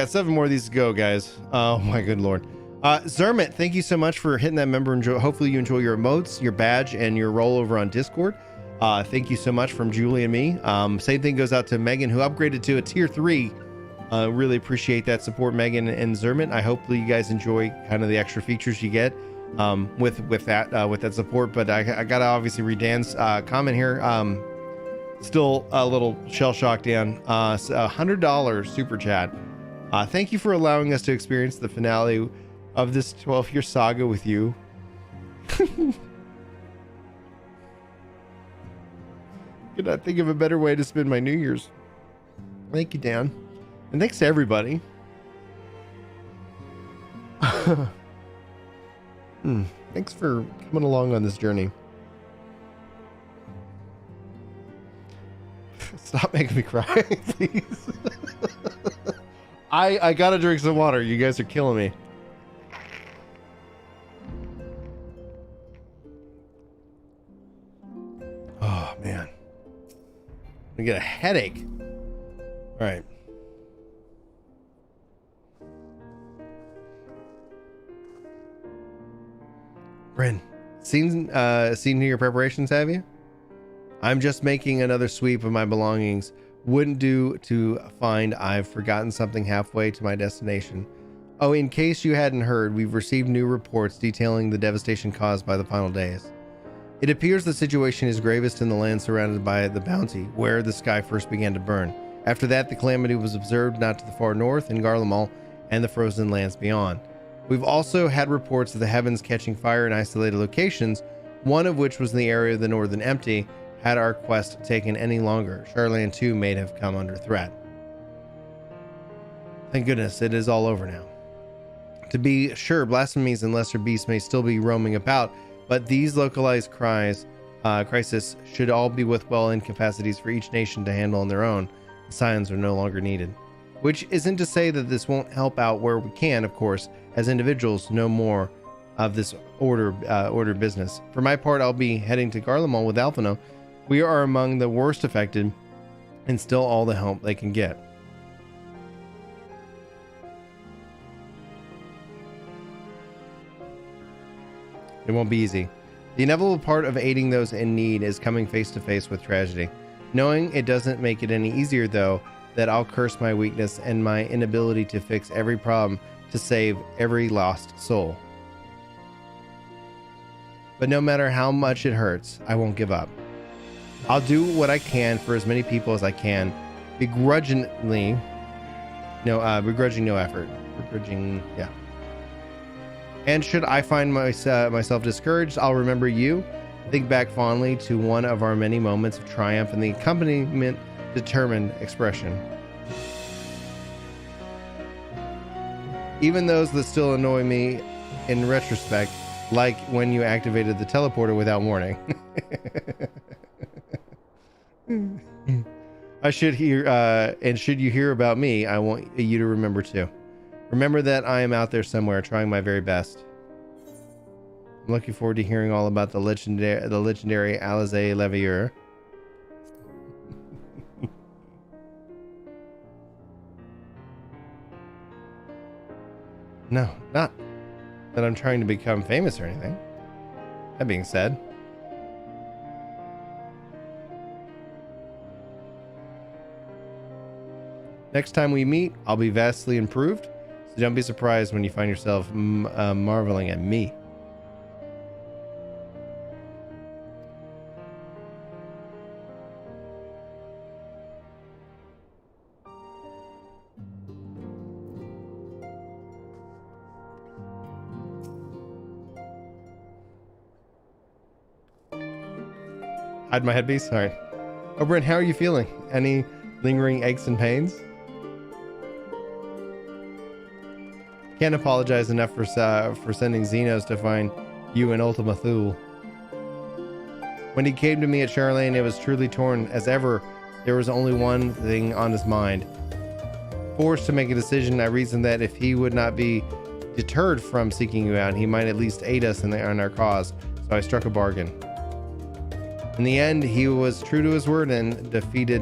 7 more of these to go, guys. Oh my good lord. Zermit, thank you so much for hitting that member. Hopefully you enjoy your emotes, your badge, and your role over on Discord. Thank you so much from Julie and me. Same thing goes out to Megan, who upgraded to a tier 3. Really appreciate that support, Megan and Zermit. I hope you guys enjoy kind of the extra features you get with that support. But I gotta obviously read Dan's comment here. Still a little shell-shocked, Dan. $100 super chat. Thank you for allowing us to experience the finale of this 12-year saga with you. Could not think of a better way to spend my New Year's. Thank you, Dan. And thanks to everybody. Thanks for coming along on this journey. Stop making me cry, please. I gotta drink some water. You guys are killing me. Oh, man. I get a headache. All right. Brin, seen your preparations, have you? I'm just making another sweep of my belongings. Wouldn't do to find I've forgotten something halfway to my destination. Oh, in case you hadn't heard, we've received new reports detailing the devastation caused by the final days. It appears the situation is gravest in the land surrounded by the Bounty, where the sky first began to burn. After that, the calamity was observed not to the far north in Garlemald and the frozen lands beyond. We've also had reports of the heavens catching fire in isolated locations, one of which was in the area of the Northern Empty. Had our quest taken any longer, Charland too may have come under threat. Thank goodness it is all over now. To be sure, blasphemies and lesser beasts may still be roaming about, but these localized crises should all be with well-in capacities for each nation to handle on their own. The Scions are no longer needed. Which isn't to say that this won't help out where we can, of course, as individuals know more of this order business. For my part, I'll be heading to Garlemald with Alphino. We are among the worst affected and still all the help they can get. It won't be easy. The inevitable part of aiding those in need is coming face to face with tragedy. Knowing it doesn't make it any easier, though, that I'll curse my weakness and my inability to fix every problem to save every lost soul. But no matter how much it hurts, I won't give up. I'll do what I can for as many people as I can, begrudging no effort. Yeah. And should I find myself discouraged, I'll remember you, think back fondly to one of our many moments of triumph and the accompaniment determined expression. Even those that still annoy me in retrospect, like when you activated the teleporter without warning. I should hear, and should you hear about me, I want you to remember too. Remember that I am out there somewhere trying my very best. I'm looking forward to hearing all about the legendary Alizé Levier. No, not that I'm trying to become famous or anything. That being said, next time we meet, I'll be vastly improved, so don't be surprised when you find yourself marveling at me. Hide my headpiece? Alright. Oh, Brin, how are you feeling? Any lingering aches and pains? Can't apologize enough for sending Zenos to find you in Ultima Thule. When he came to me at Charlene, it was truly torn as ever. There was only one thing on his mind. Forced to make a decision, I reasoned that if he would not be deterred from seeking you out, he might at least aid us in our cause. So I struck a bargain. In the end, he was true to his word and you defeated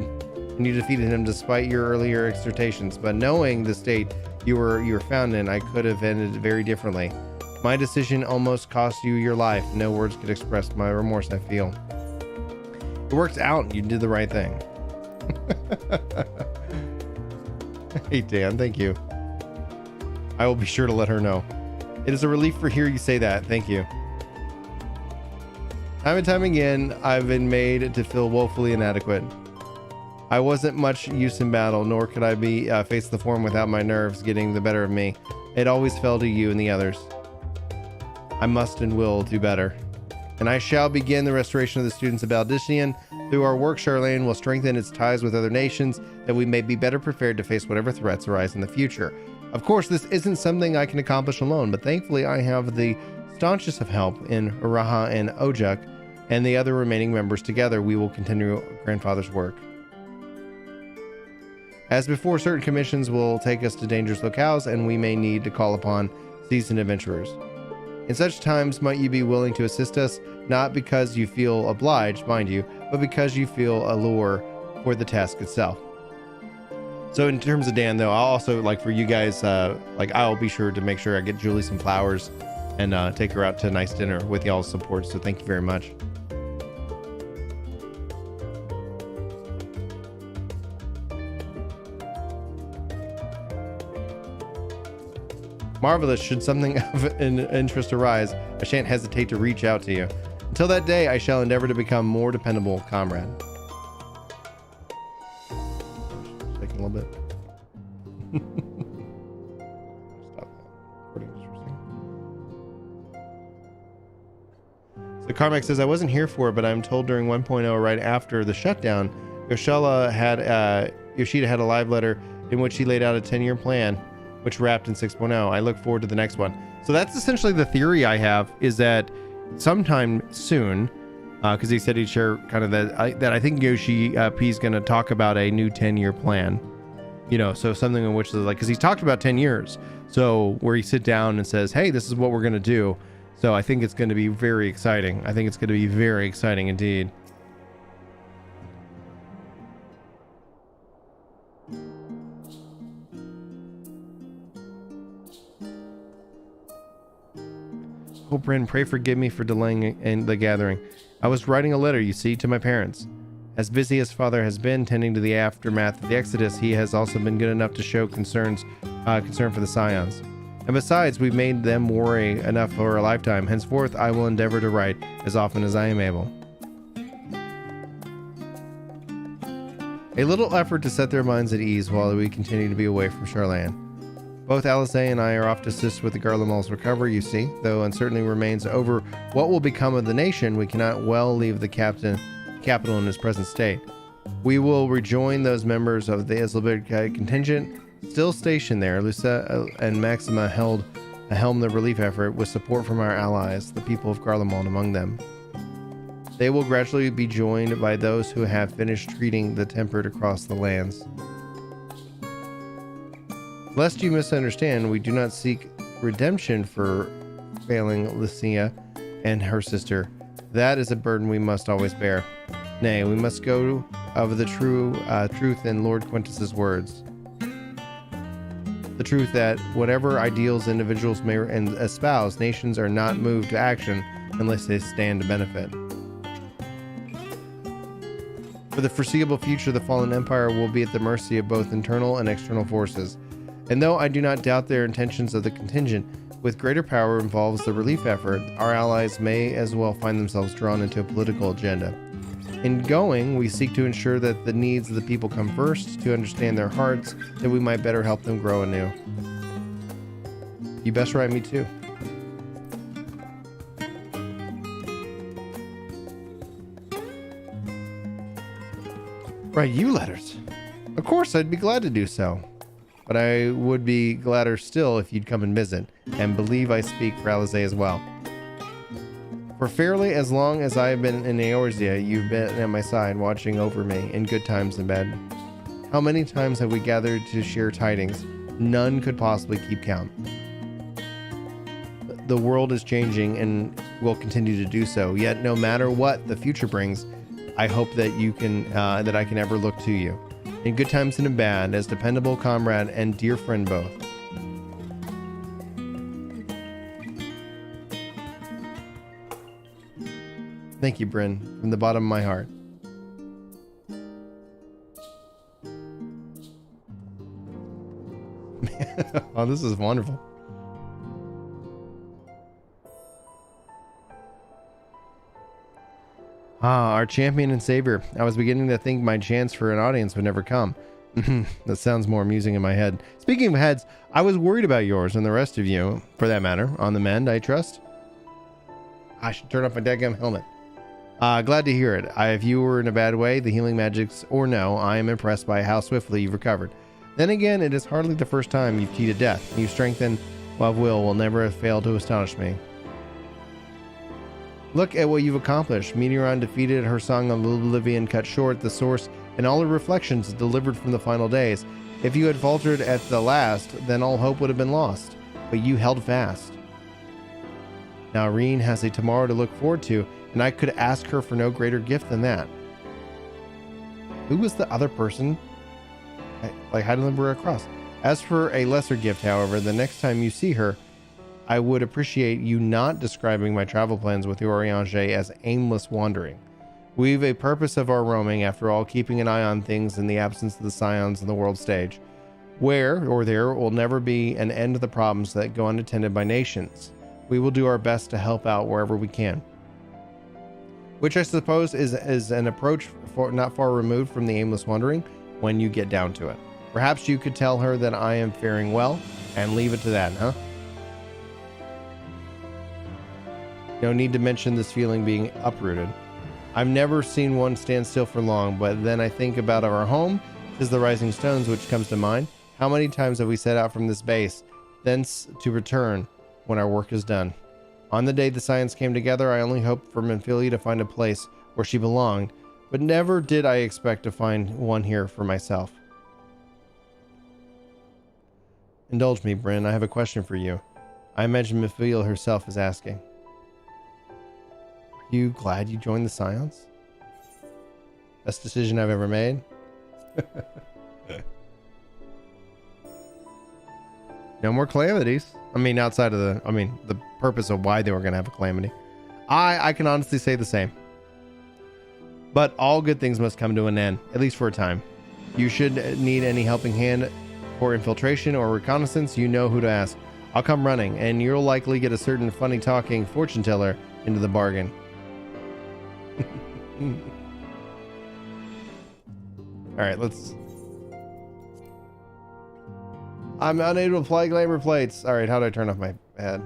him despite your earlier exhortations. But knowing the state you were found in, I could have ended very differently. My decision almost cost you your life. No words could express my remorse I feel. It worked out. You did the right thing. Hey, Dan, thank you. I will be sure to let her know. It is a relief to hear you say that. Thank you. Time and time again, I've been made to feel woefully inadequate. I wasn't much use in battle, nor could I be face the form without my nerves getting the better of me. It always fell to you and the others. I must and will do better. And I shall begin the restoration of the students of Baldician. Through our work, Charlene will strengthen its ties with other nations, that we may be better prepared to face whatever threats arise in the future. Of course, this isn't something I can accomplish alone, but thankfully I have the staunchest of help in Uraha and Ojak, and the other remaining members. Together we will continue grandfather's work. As before, certain commissions will take us to dangerous locales, and we may need to call upon seasoned adventurers. In such times might you be willing to assist us, not because you feel obliged, mind you, but because you feel a lure for the task itself. So in terms of Dan, though, I'll also, like, for you guys, I'll be sure to make sure I get Julie some flowers and take her out to a nice dinner with y'all's support. So thank you very much. Marvelous. Should something of an interest arise, I shan't hesitate to reach out to you. Until that day, I shall endeavor to become more dependable comrade. Just taking a little bit. Stop that. So Carmack says, I wasn't here for it, but I'm told during 1.0, right after the shutdown, Yoshida had a live letter in which he laid out a 10-year plan, which wrapped in 6.0. I look forward to the next one. So that's essentially the theory I have, is that sometime soon, because he said he'd share kind of that I think Yoshi P is going to talk about a new 10-year plan. You know, so something in which is like, because he's talked about 10 years. So where he sit down and says, hey, this is what we're going to do. So I think it's going to be very exciting. I think it's going to be very exciting indeed. Oh, Brin, pray forgive me for delaying in the gathering. I was writing a letter, you see, to my parents. As busy as Father has been tending to the aftermath of the Exodus, he has also been good enough to show concern for the Scions. And besides, we've made them worry enough for a lifetime. Henceforth, I will endeavor to write as often as I am able. A little effort to set their minds at ease while we continue to be away from Charlan. Both Alizé and I are off to assist with the Garlemald's recovery, you see. Though uncertainty remains over what will become of the nation, we cannot well leave the capital in its present state. We will rejoin those members of the Islabid contingent still stationed there. Lucia and Maxima helm the relief effort with support from our allies, the people of Garlemald among them. They will gradually be joined by those who have finished treating the tempered across the lands. Lest you misunderstand, we do not seek redemption for failing Lucia and her sister. That is a burden we must always bear. Nay, we must go of the truth in Lord Quintus's words. The truth that whatever ideals individuals may espouse, nations are not moved to action unless they stand to benefit. For the foreseeable future, the fallen empire will be at the mercy of both internal and external forces. And though I do not doubt their intentions of the contingent, with greater power involves the relief effort, our allies may as well find themselves drawn into a political agenda. In going, we seek to ensure that the needs of the people come first, to understand their hearts, that we might better help them grow anew. You best write me too. Write you letters? Of course, I'd be glad to do so. But I would be gladder still if you'd come and visit, and believe I speak for Alizé as well. For fairly as long as I have been in Eorzea, you've been at my side, watching over me, in good times and bad. How many times have we gathered to share tidings? None could possibly keep count. The world is changing and will continue to do so, yet no matter what the future brings, I hope that I can ever look to you, in good times and in bad, as dependable comrade and dear friend both. Thank you, Brin, from the bottom of my heart. Oh, this is wonderful. Our champion and savior. I was beginning to think my chance for an audience would never come. That sounds more amusing in my head. Speaking of heads, I was worried about yours and the rest of you, for that matter. On the mend, I trust. I should turn off my dadgum helmet. Glad to hear it. If you were in a bad way, the healing magics or no, I am impressed by how swiftly you've recovered. Then again, it is hardly the first time you've cheated death. Your strength and will never have failed to astonish me. Look at what you've accomplished. Meteoron defeated, her song of oblivion cut short, the source and all her reflections delivered from the final days. If you had faltered at the last, then all hope would have been lost. But you held fast. Now Reen has a tomorrow to look forward to, and I could ask her for no greater gift than that. Who was the other person? Like Heidelberg across. As for a lesser gift, however, the next time you see her, I would appreciate you not describing my travel plans with Oriange as aimless wandering. We've a purpose of our roaming, after all, keeping an eye on things in the absence of the Scions on the world stage, where there will never be an end to the problems that go unattended by nations. We will do our best to help out wherever we can. Which I suppose is an approach not far removed from the aimless wandering when you get down to it. Perhaps you could tell her that I am faring well, and leave it to that, huh? No need to mention this feeling being uprooted. I've never seen one stand still for long, but then I think about our home, 'tis the rising stones which comes to mind. How many times have we set out from this base, thence to return when our work is done? On the day the Scions came together, I only hoped for Menphilia to find a place where she belonged, but never did I expect to find one here for myself. Indulge me, Brin, I have a question for you. I imagine Menphilia herself is asking. Are you glad you joined the Scions? Best decision I've ever made? No more calamities. I mean, outside of the purpose of why they were going to have a calamity. I can honestly say the same. But all good things must come to an end, at least for a time. You should need any helping hand for infiltration or reconnaissance, you know who to ask. I'll come running, and you'll likely get a certain funny talking fortune teller into the bargain. Alright, let's... I'm unable to apply glamour plates. Alright, how do I turn off my head?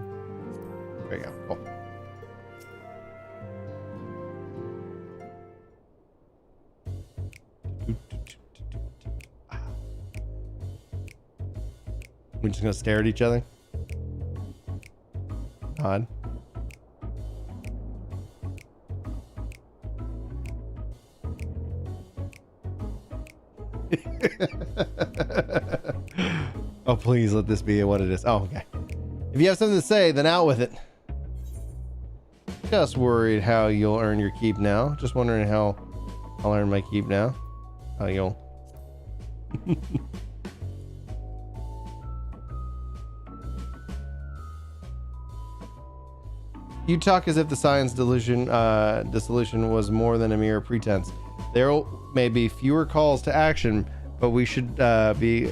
There you go. Cool. We're just gonna stare at each other. Odd. Oh, please let this be what it is. Oh, okay. If you have something to say, then out with it. Just worried how you'll earn your keep now. Just wondering how I'll earn my keep now. How you'll... You talk as if the science dissolution was more than a mere pretense. There may be fewer calls to action, but we should be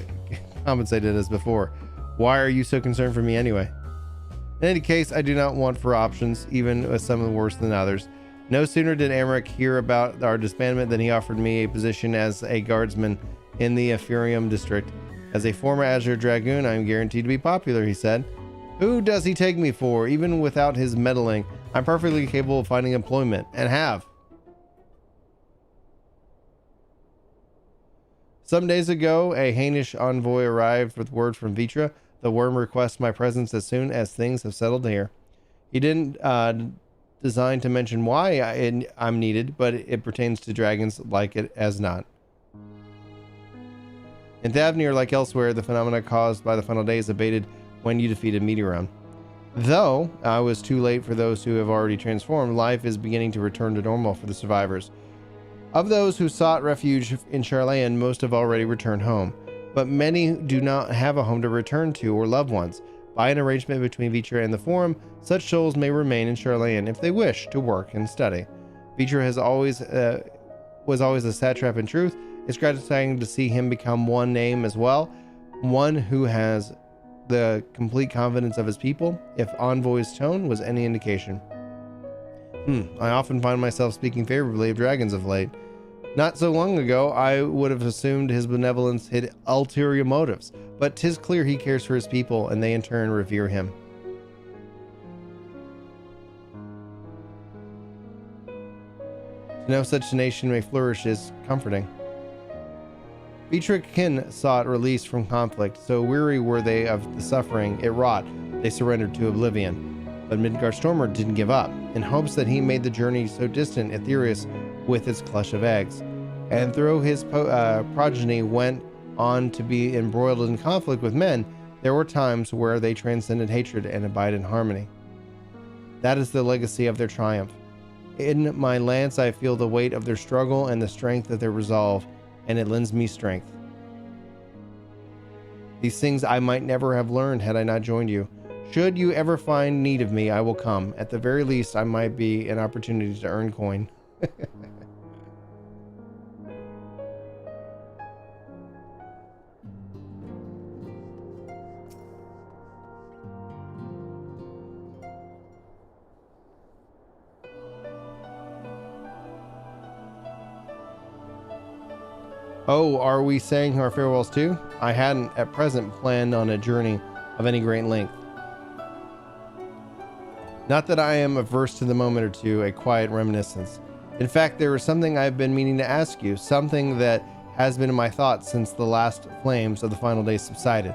compensated as before. Why are you so concerned for me anyway? In any case, I do not want for options, even with some worse than others. No sooner did Amric hear about our disbandment than he offered me a position as a guardsman in the Ephraim district. As a former Azure Dragoon, I am guaranteed to be popular, he said. Who does he take me for? Even without his meddling, I'm perfectly capable of finding employment, and have. Some days ago, a Hainish envoy arrived with word from Vitra. The worm requests my presence as soon as things have settled here. He didn't design to mention why I'm needed, but it pertains to dragons like it as not. In Thavnir, like elsewhere, the phenomena caused by the final days abated when you defeated Meteoron. Though I was too late for those who have already transformed, life is beginning to return to normal for the survivors. Of those who sought refuge in Charlayan, most have already returned home, but many do not have a home to return to or loved ones. By an arrangement between Vitra and the Forum, such souls may remain in Charlayan if they wish to work and study. Vitra was always a satrap in truth. It's gratifying to see him become one name as well, one who has the complete confidence of his people, if Envoy's tone was any indication. I often find myself speaking favorably of dragons of late. Not so long ago, I would have assumed his benevolence hid ulterior motives, but 'tis clear he cares for his people, and they in turn revere him. To know such a nation may flourish is comforting. Beatrix sought release from conflict, so weary were they of the suffering it wrought, they surrendered to oblivion. But Midgard-Stormer didn't give up, in hopes that he made the journey so distant Aetherius with its clutch of eggs, and though his progeny went on to be embroiled in conflict with men, there were times where they transcended hatred and abided in harmony. That is the legacy of their triumph. In my lance I feel the weight of their struggle and the strength of their resolve, and it lends me strength. These things I might never have learned had I not joined you. Should you ever find need of me, I will come. At the very least, I might be an opportunity to earn coin. Oh, are we saying our farewells too? I hadn't at present planned on a journey of any great length. Not that I am averse to the moment or two, a quiet reminiscence. In fact, there is something I've been meaning to ask you, something that has been in my thoughts since the last flames of the final days subsided.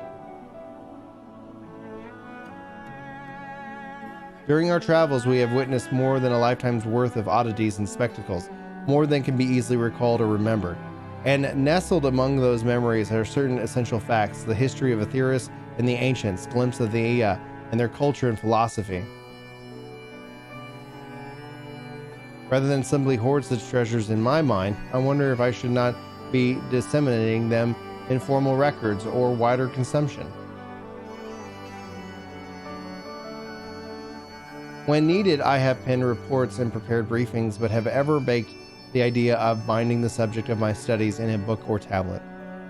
During our travels, we have witnessed more than a lifetime's worth of oddities and spectacles, more than can be easily recalled or remembered. And nestled among those memories are certain essential facts, the history of Aetherius and the ancients, glimpse of the Ea and their culture and philosophy. Rather than simply hoard such treasures in my mind, I wonder if I should not be disseminating them in formal records or wider consumption. When needed, I have penned reports and prepared briefings, but have ever baked the idea of binding the subject of my studies in a book or tablet.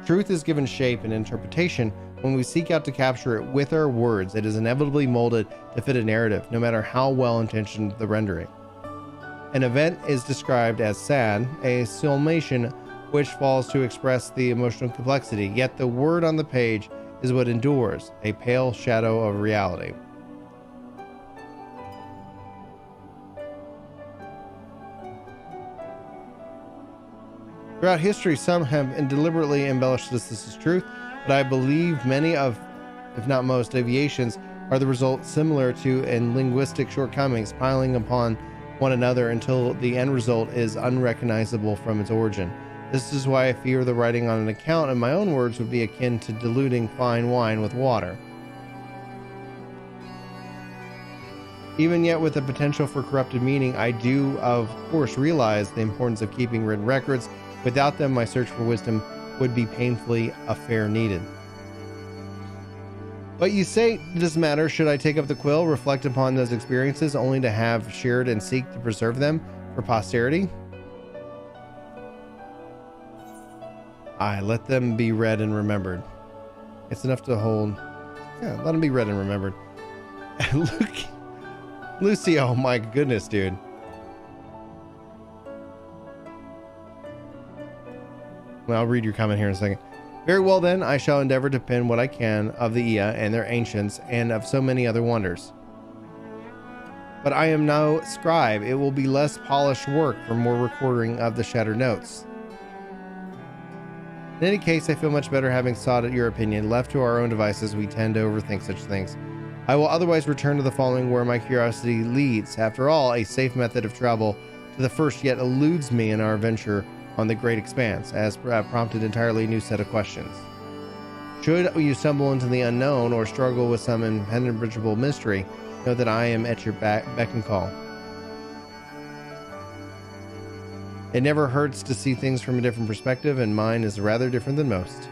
Truth is given shape and interpretation when we seek out to capture it with our words. It is inevitably molded to fit a narrative, no matter how well-intentioned the rendering. An event is described as sad, a summation which falls to express the emotional complexity, yet the word on the page is what endures, a pale shadow of reality. Throughout history, some have deliberately embellished this as truth, but I believe many of, if not most, deviations are the result similar to in linguistic shortcomings piling upon one another until the end result is unrecognizable from its origin. This is why I fear the writing on an account in my own words would be akin to diluting fine wine with water. Even yet with the potential for corrupted meaning, I do of course realize the importance of keeping written records. Without them, my search for wisdom would be painfully affair needed. But you say it doesn't matter. Should I take up the quill, reflect upon those experiences, only to have shared and seek to preserve them for posterity? Aye, let them be read and remembered. It's enough to hold. Yeah, let them be read and remembered. Look, Lucio, my goodness, dude. Well, I'll read your comment here in a second. Very well then, I shall endeavor to pen what I can of the Ia and their ancients and of so many other wonders. But I am no scribe. It will be less polished work for more recording of the shattered notes. In any case, I feel much better having sought your opinion. Left to our own devices, we tend to overthink such things. I will otherwise return to the following where my curiosity leads. After all, a safe method of travel to the first yet eludes me in our venture on the great expanse, as prompted entirely new set of questions. Should you stumble into the unknown or struggle with some impenetrable mystery, know that I am at your beck and call. It never hurts to see things from a different perspective, and mine is rather different than most.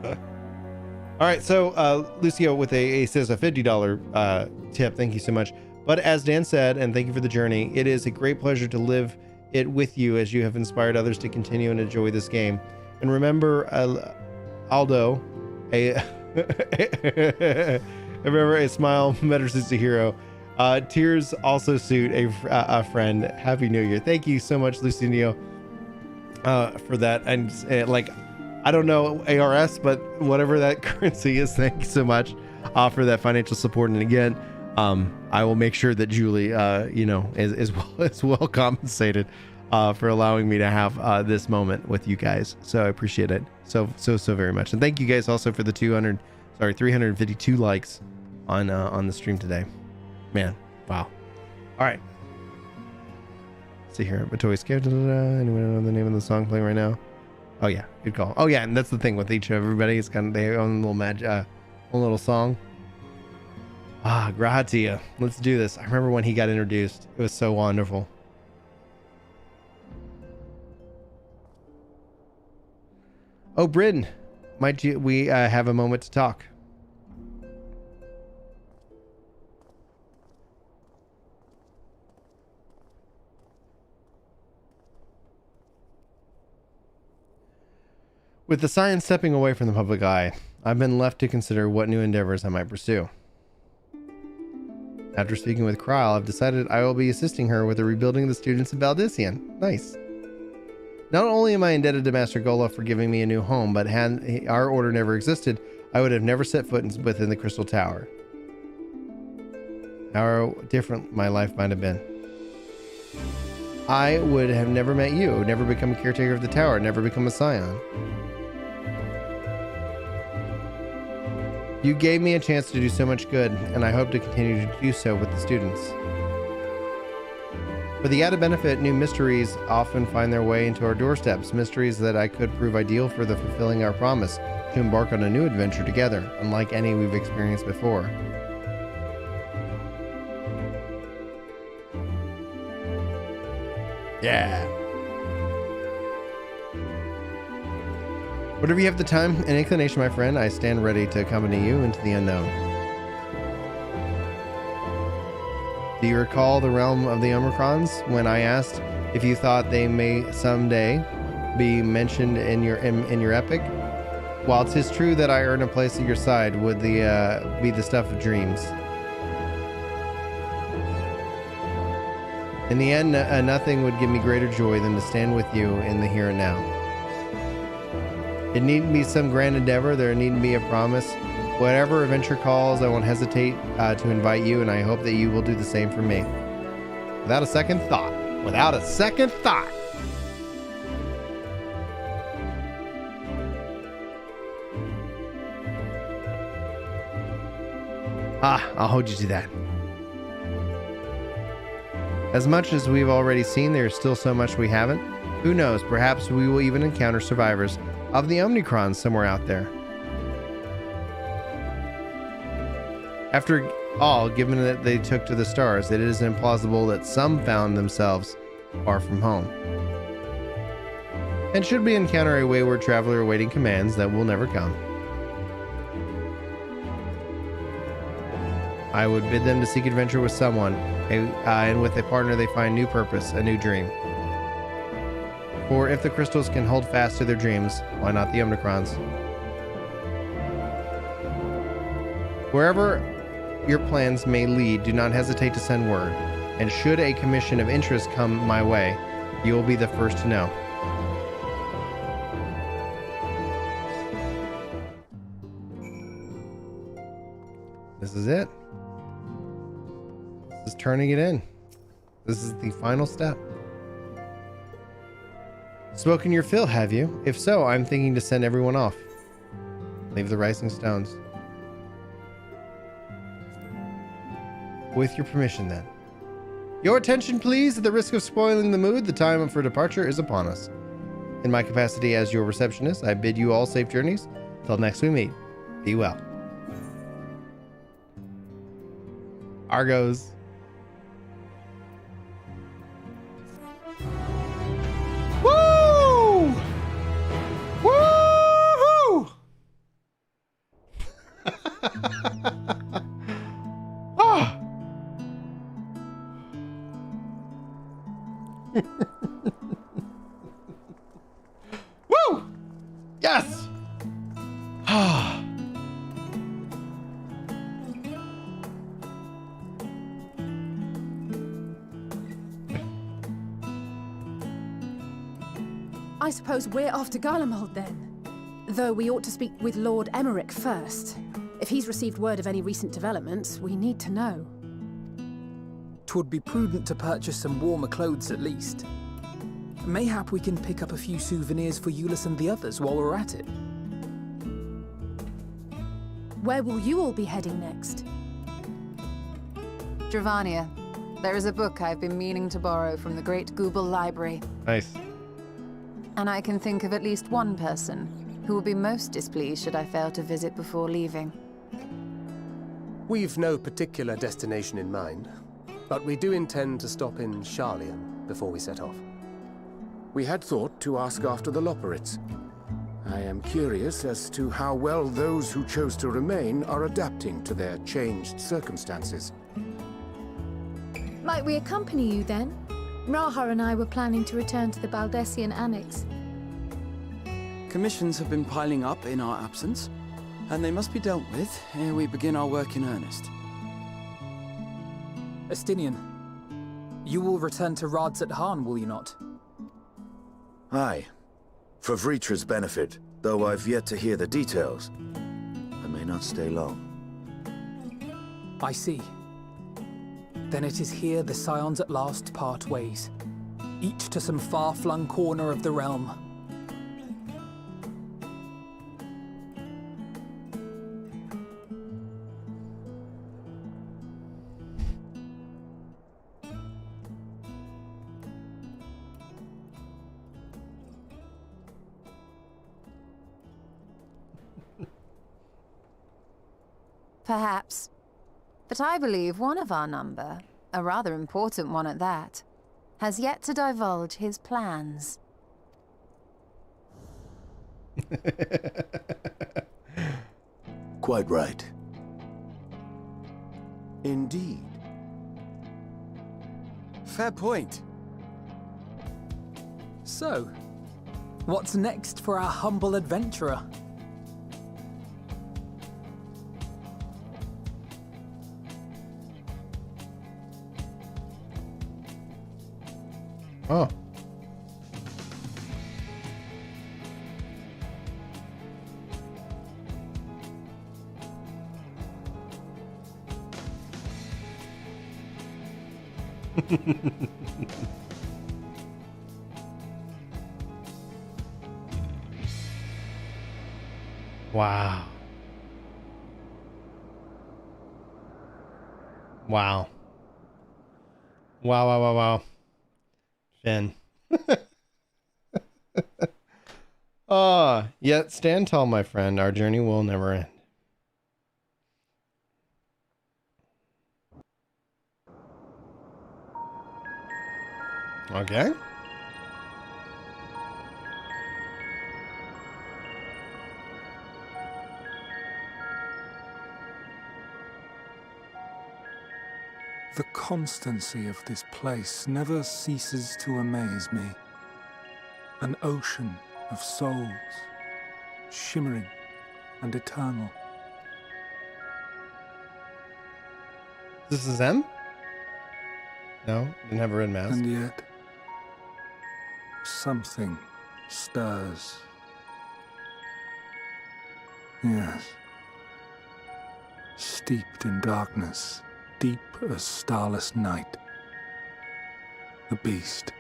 All right, so Lucio with says a $50 tip. Thank you so much. But as Dan said, and thank you for the journey, it is a great pleasure to live it with you as you have inspired others to continue and enjoy this game. And remember, Aldo, remember a smile matters as a hero. Tears also suit a friend. Happy New Year. Thank you so much, Lucinio, for that. And like, I don't know ARS, but whatever that currency is, thank you so much for that financial support. And again, I will make sure that Julie, is well compensated for allowing me to have this moment with you guys. So I appreciate it so very much. And thank you guys also for the 352 likes on the stream today. Man, wow. All right. Let's see here. Batoy scared. Anyone know the name of the song playing right now? Oh yeah, good call. Oh yeah, and that's the thing with each of everybody. It's kind of their own little own little song. Gratia. Let's do this. I remember when he got introduced. It was so wonderful. Oh, Brin, might we have a moment to talk? With the science stepping away from the public eye, I've been left to consider what new endeavors I might pursue. After speaking with Kryl, I've decided I will be assisting her with the rebuilding of the students of Valdician. Nice. Not only am I indebted to Master Gola for giving me a new home, but had our order never existed, I would have never set foot within the Crystal Tower. How different my life might have been. I would have never met you, never become a caretaker of the tower, never become a scion. You gave me a chance to do so much good, and I hope to continue to do so with the students. For the added benefit, new mysteries often find their way into our doorsteps, mysteries that I could prove ideal for the fulfilling our promise to embark on a new adventure together, unlike any we've experienced before. Yeah. Whatever you have the time and inclination, my friend, I stand ready to accompany you into the unknown. Do you recall the realm of the Omicrons when I asked if you thought they may someday be mentioned in your epic? While 'tis true that I earn a place at your side, would be the stuff of dreams. In the end, nothing would give me greater joy than to stand with you in the here and now. It needn't be some grand endeavor. There needn't be a promise. Whatever adventure calls, I won't hesitate to invite you, and I hope that you will do the same for me. Without a second thought. Without a second thought. I'll hold you to that. As much as we've already seen, there's still so much we haven't. Who knows, perhaps we will even encounter survivors of the Omicrons somewhere out there. After all, given that they took to the stars, it is implausible that some found themselves far from home. And should we encounter a wayward traveler awaiting commands that will never come, I would bid them to seek adventure with someone, and with a partner they find new purpose, a new dream. For if the crystals can hold fast to their dreams, why not the Omicrons? Wherever your plans may lead, do not hesitate to send word, and should a commission of interest come my way, you will be the first to know. This is it. This is turning it in. This is the final step. Spoken your fill, have you? If so, I'm thinking to send everyone off. Leave the rising stones. With your permission, then. Your attention, please. At the risk of spoiling the mood, the time for departure is upon us. In my capacity as your receptionist, I bid you all safe journeys. Till next we meet. Be well. Argos. Woo! Woo-hoo! Ah! Woo! Yes! Ah! I suppose we're off to Garlemald then. Though we ought to speak with Lord Emmerich first. If he's received word of any recent developments, we need to know. 'Twould be prudent to purchase some warmer clothes at least. Mayhap we can pick up a few souvenirs for Euless and the others while we're at it. Where will you all be heading next? Dravania. There is a book I've been meaning to borrow from the Great Google Library. Nice. And I can think of at least one person who will be most displeased should I fail to visit before leaving. We've no particular destination in mind, but we do intend to stop in Sharlayan before we set off. We had thought to ask after the Loporrits. I am curious as to how well those who chose to remain are adapting to their changed circumstances. Might we accompany you then? Raha and I were planning to return to the Baldessian Annex. Commissions have been piling up in our absence, and they must be dealt with ere we begin our work in earnest. Estinian, you will return to Rads at Han, will you not? Aye. For Vritra's benefit, though I've yet to hear the details. I may not stay long. I see. Then it is here the Scions at last part ways, each to some far-flung corner of the realm. Perhaps. But I believe one of our number, a rather important one at that, has yet to divulge his plans. Quite right. Indeed. Fair point. So, what's next for our humble adventurer? Oh. Wow. Wow. Wow, wow, wow, wow. Finn. Yet stand tall, my friend. Our journey will never end. Okay. The constancy of this place never ceases to amaze me. An ocean of souls, shimmering and eternal. This is them? No, didn't have a red mask. And yet, something stirs. Yes. Steeped in darkness, deep as starless night, the beast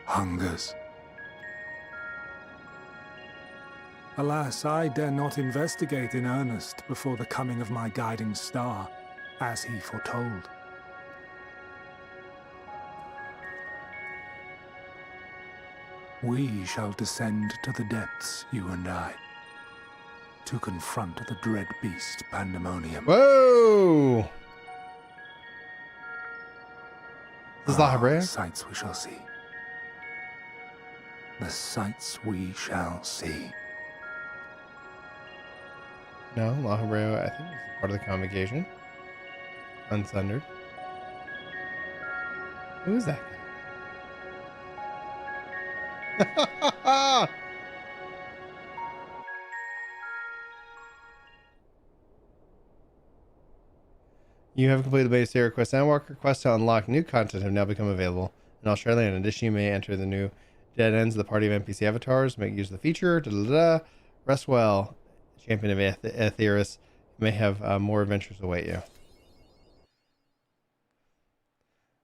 hungers. Alas, I dare not investigate in earnest before the coming of my guiding star, as he foretold. We shall descend to the depths, you and I, to confront the dread beast Pandemonium. Whoa! This is La Habrea? The sights we shall see. The sights we shall see. No, La Habrea, I think, is part of the convocation. Unsundered. Who is that guy? You have completed the base area quest. Endwalker quests to unlock new content have now become available in Australia. In addition, you may enter the new dead ends of the party of NPC avatars. Make use of the feature. Rest well, champion of Aetheris. You may have more adventures await you.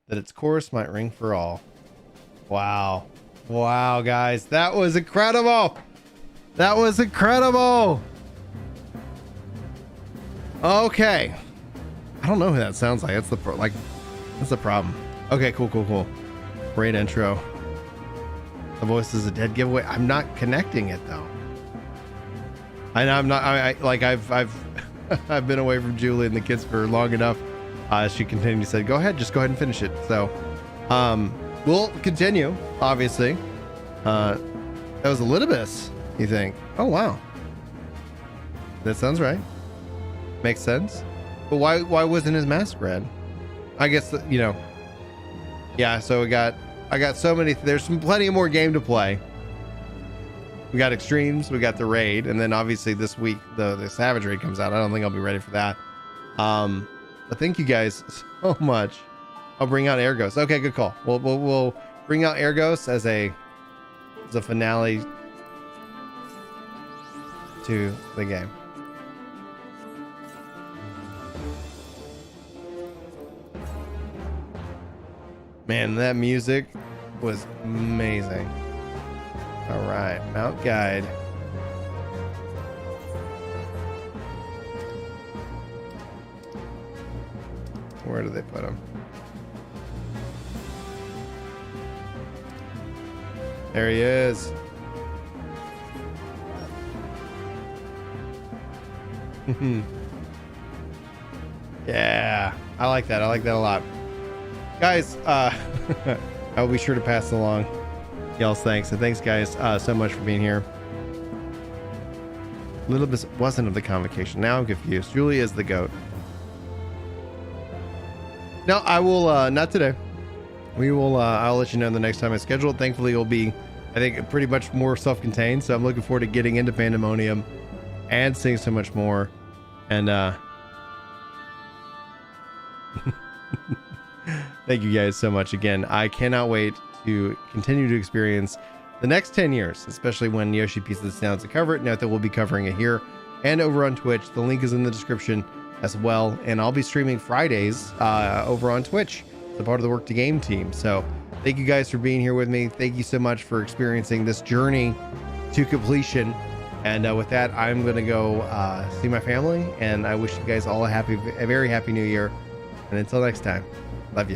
That its chorus might ring for all. Wow. Wow, guys. That was incredible. That was incredible. Okay. I don't know who that sounds like. That's the problem. Okay, cool. Great intro. The voice is a dead giveaway. I'm not connecting it though. I'm not. I've been away from Julie and the kids for long enough. She continued to say, "Go ahead, just go ahead and finish it." So, we'll continue. Obviously, that was a Litibus. You think? Oh wow, that sounds right. Makes sense. But why wasn't his mask red? I guess, you know. Yeah, so I got so many. There's plenty more game to play. We got Extremes, we got the raid, and then obviously this week the Savage raid comes out. I don't think I'll be ready for that. But thank you guys so much. I'll bring out Ergos. Okay, good call. We'll bring out Ergos as a finale to the game. Man, that music was amazing. All right, Mount Guide. Where do they put him? There he is. Yeah, I like that. I like that a lot. Guys, I'll be sure to pass along y'all's thanks. And thanks, guys, so much for being here. Litibus wasn't of the convocation. Now I'm confused. Julie is the goat. No, I will, not today. We will, I'll let you know the next time I schedule it. Thankfully, it'll be, I think, pretty much more self-contained. So I'm looking forward to getting into Pandemonium and seeing so much more. And, thank you guys so much again. I cannot wait to continue to experience the next 10 years, especially when Yoshi Pieces Sounds to cover it. Note that we'll be covering it here and over on Twitch. The link is in the description as well. And I'll be streaming Fridays over on Twitch. The part of the Work to Game team. So thank you guys for being here with me. Thank you so much for experiencing this journey to completion. And with that, I'm going to go see my family. And I wish you guys all a very happy new year. And until next time, love you.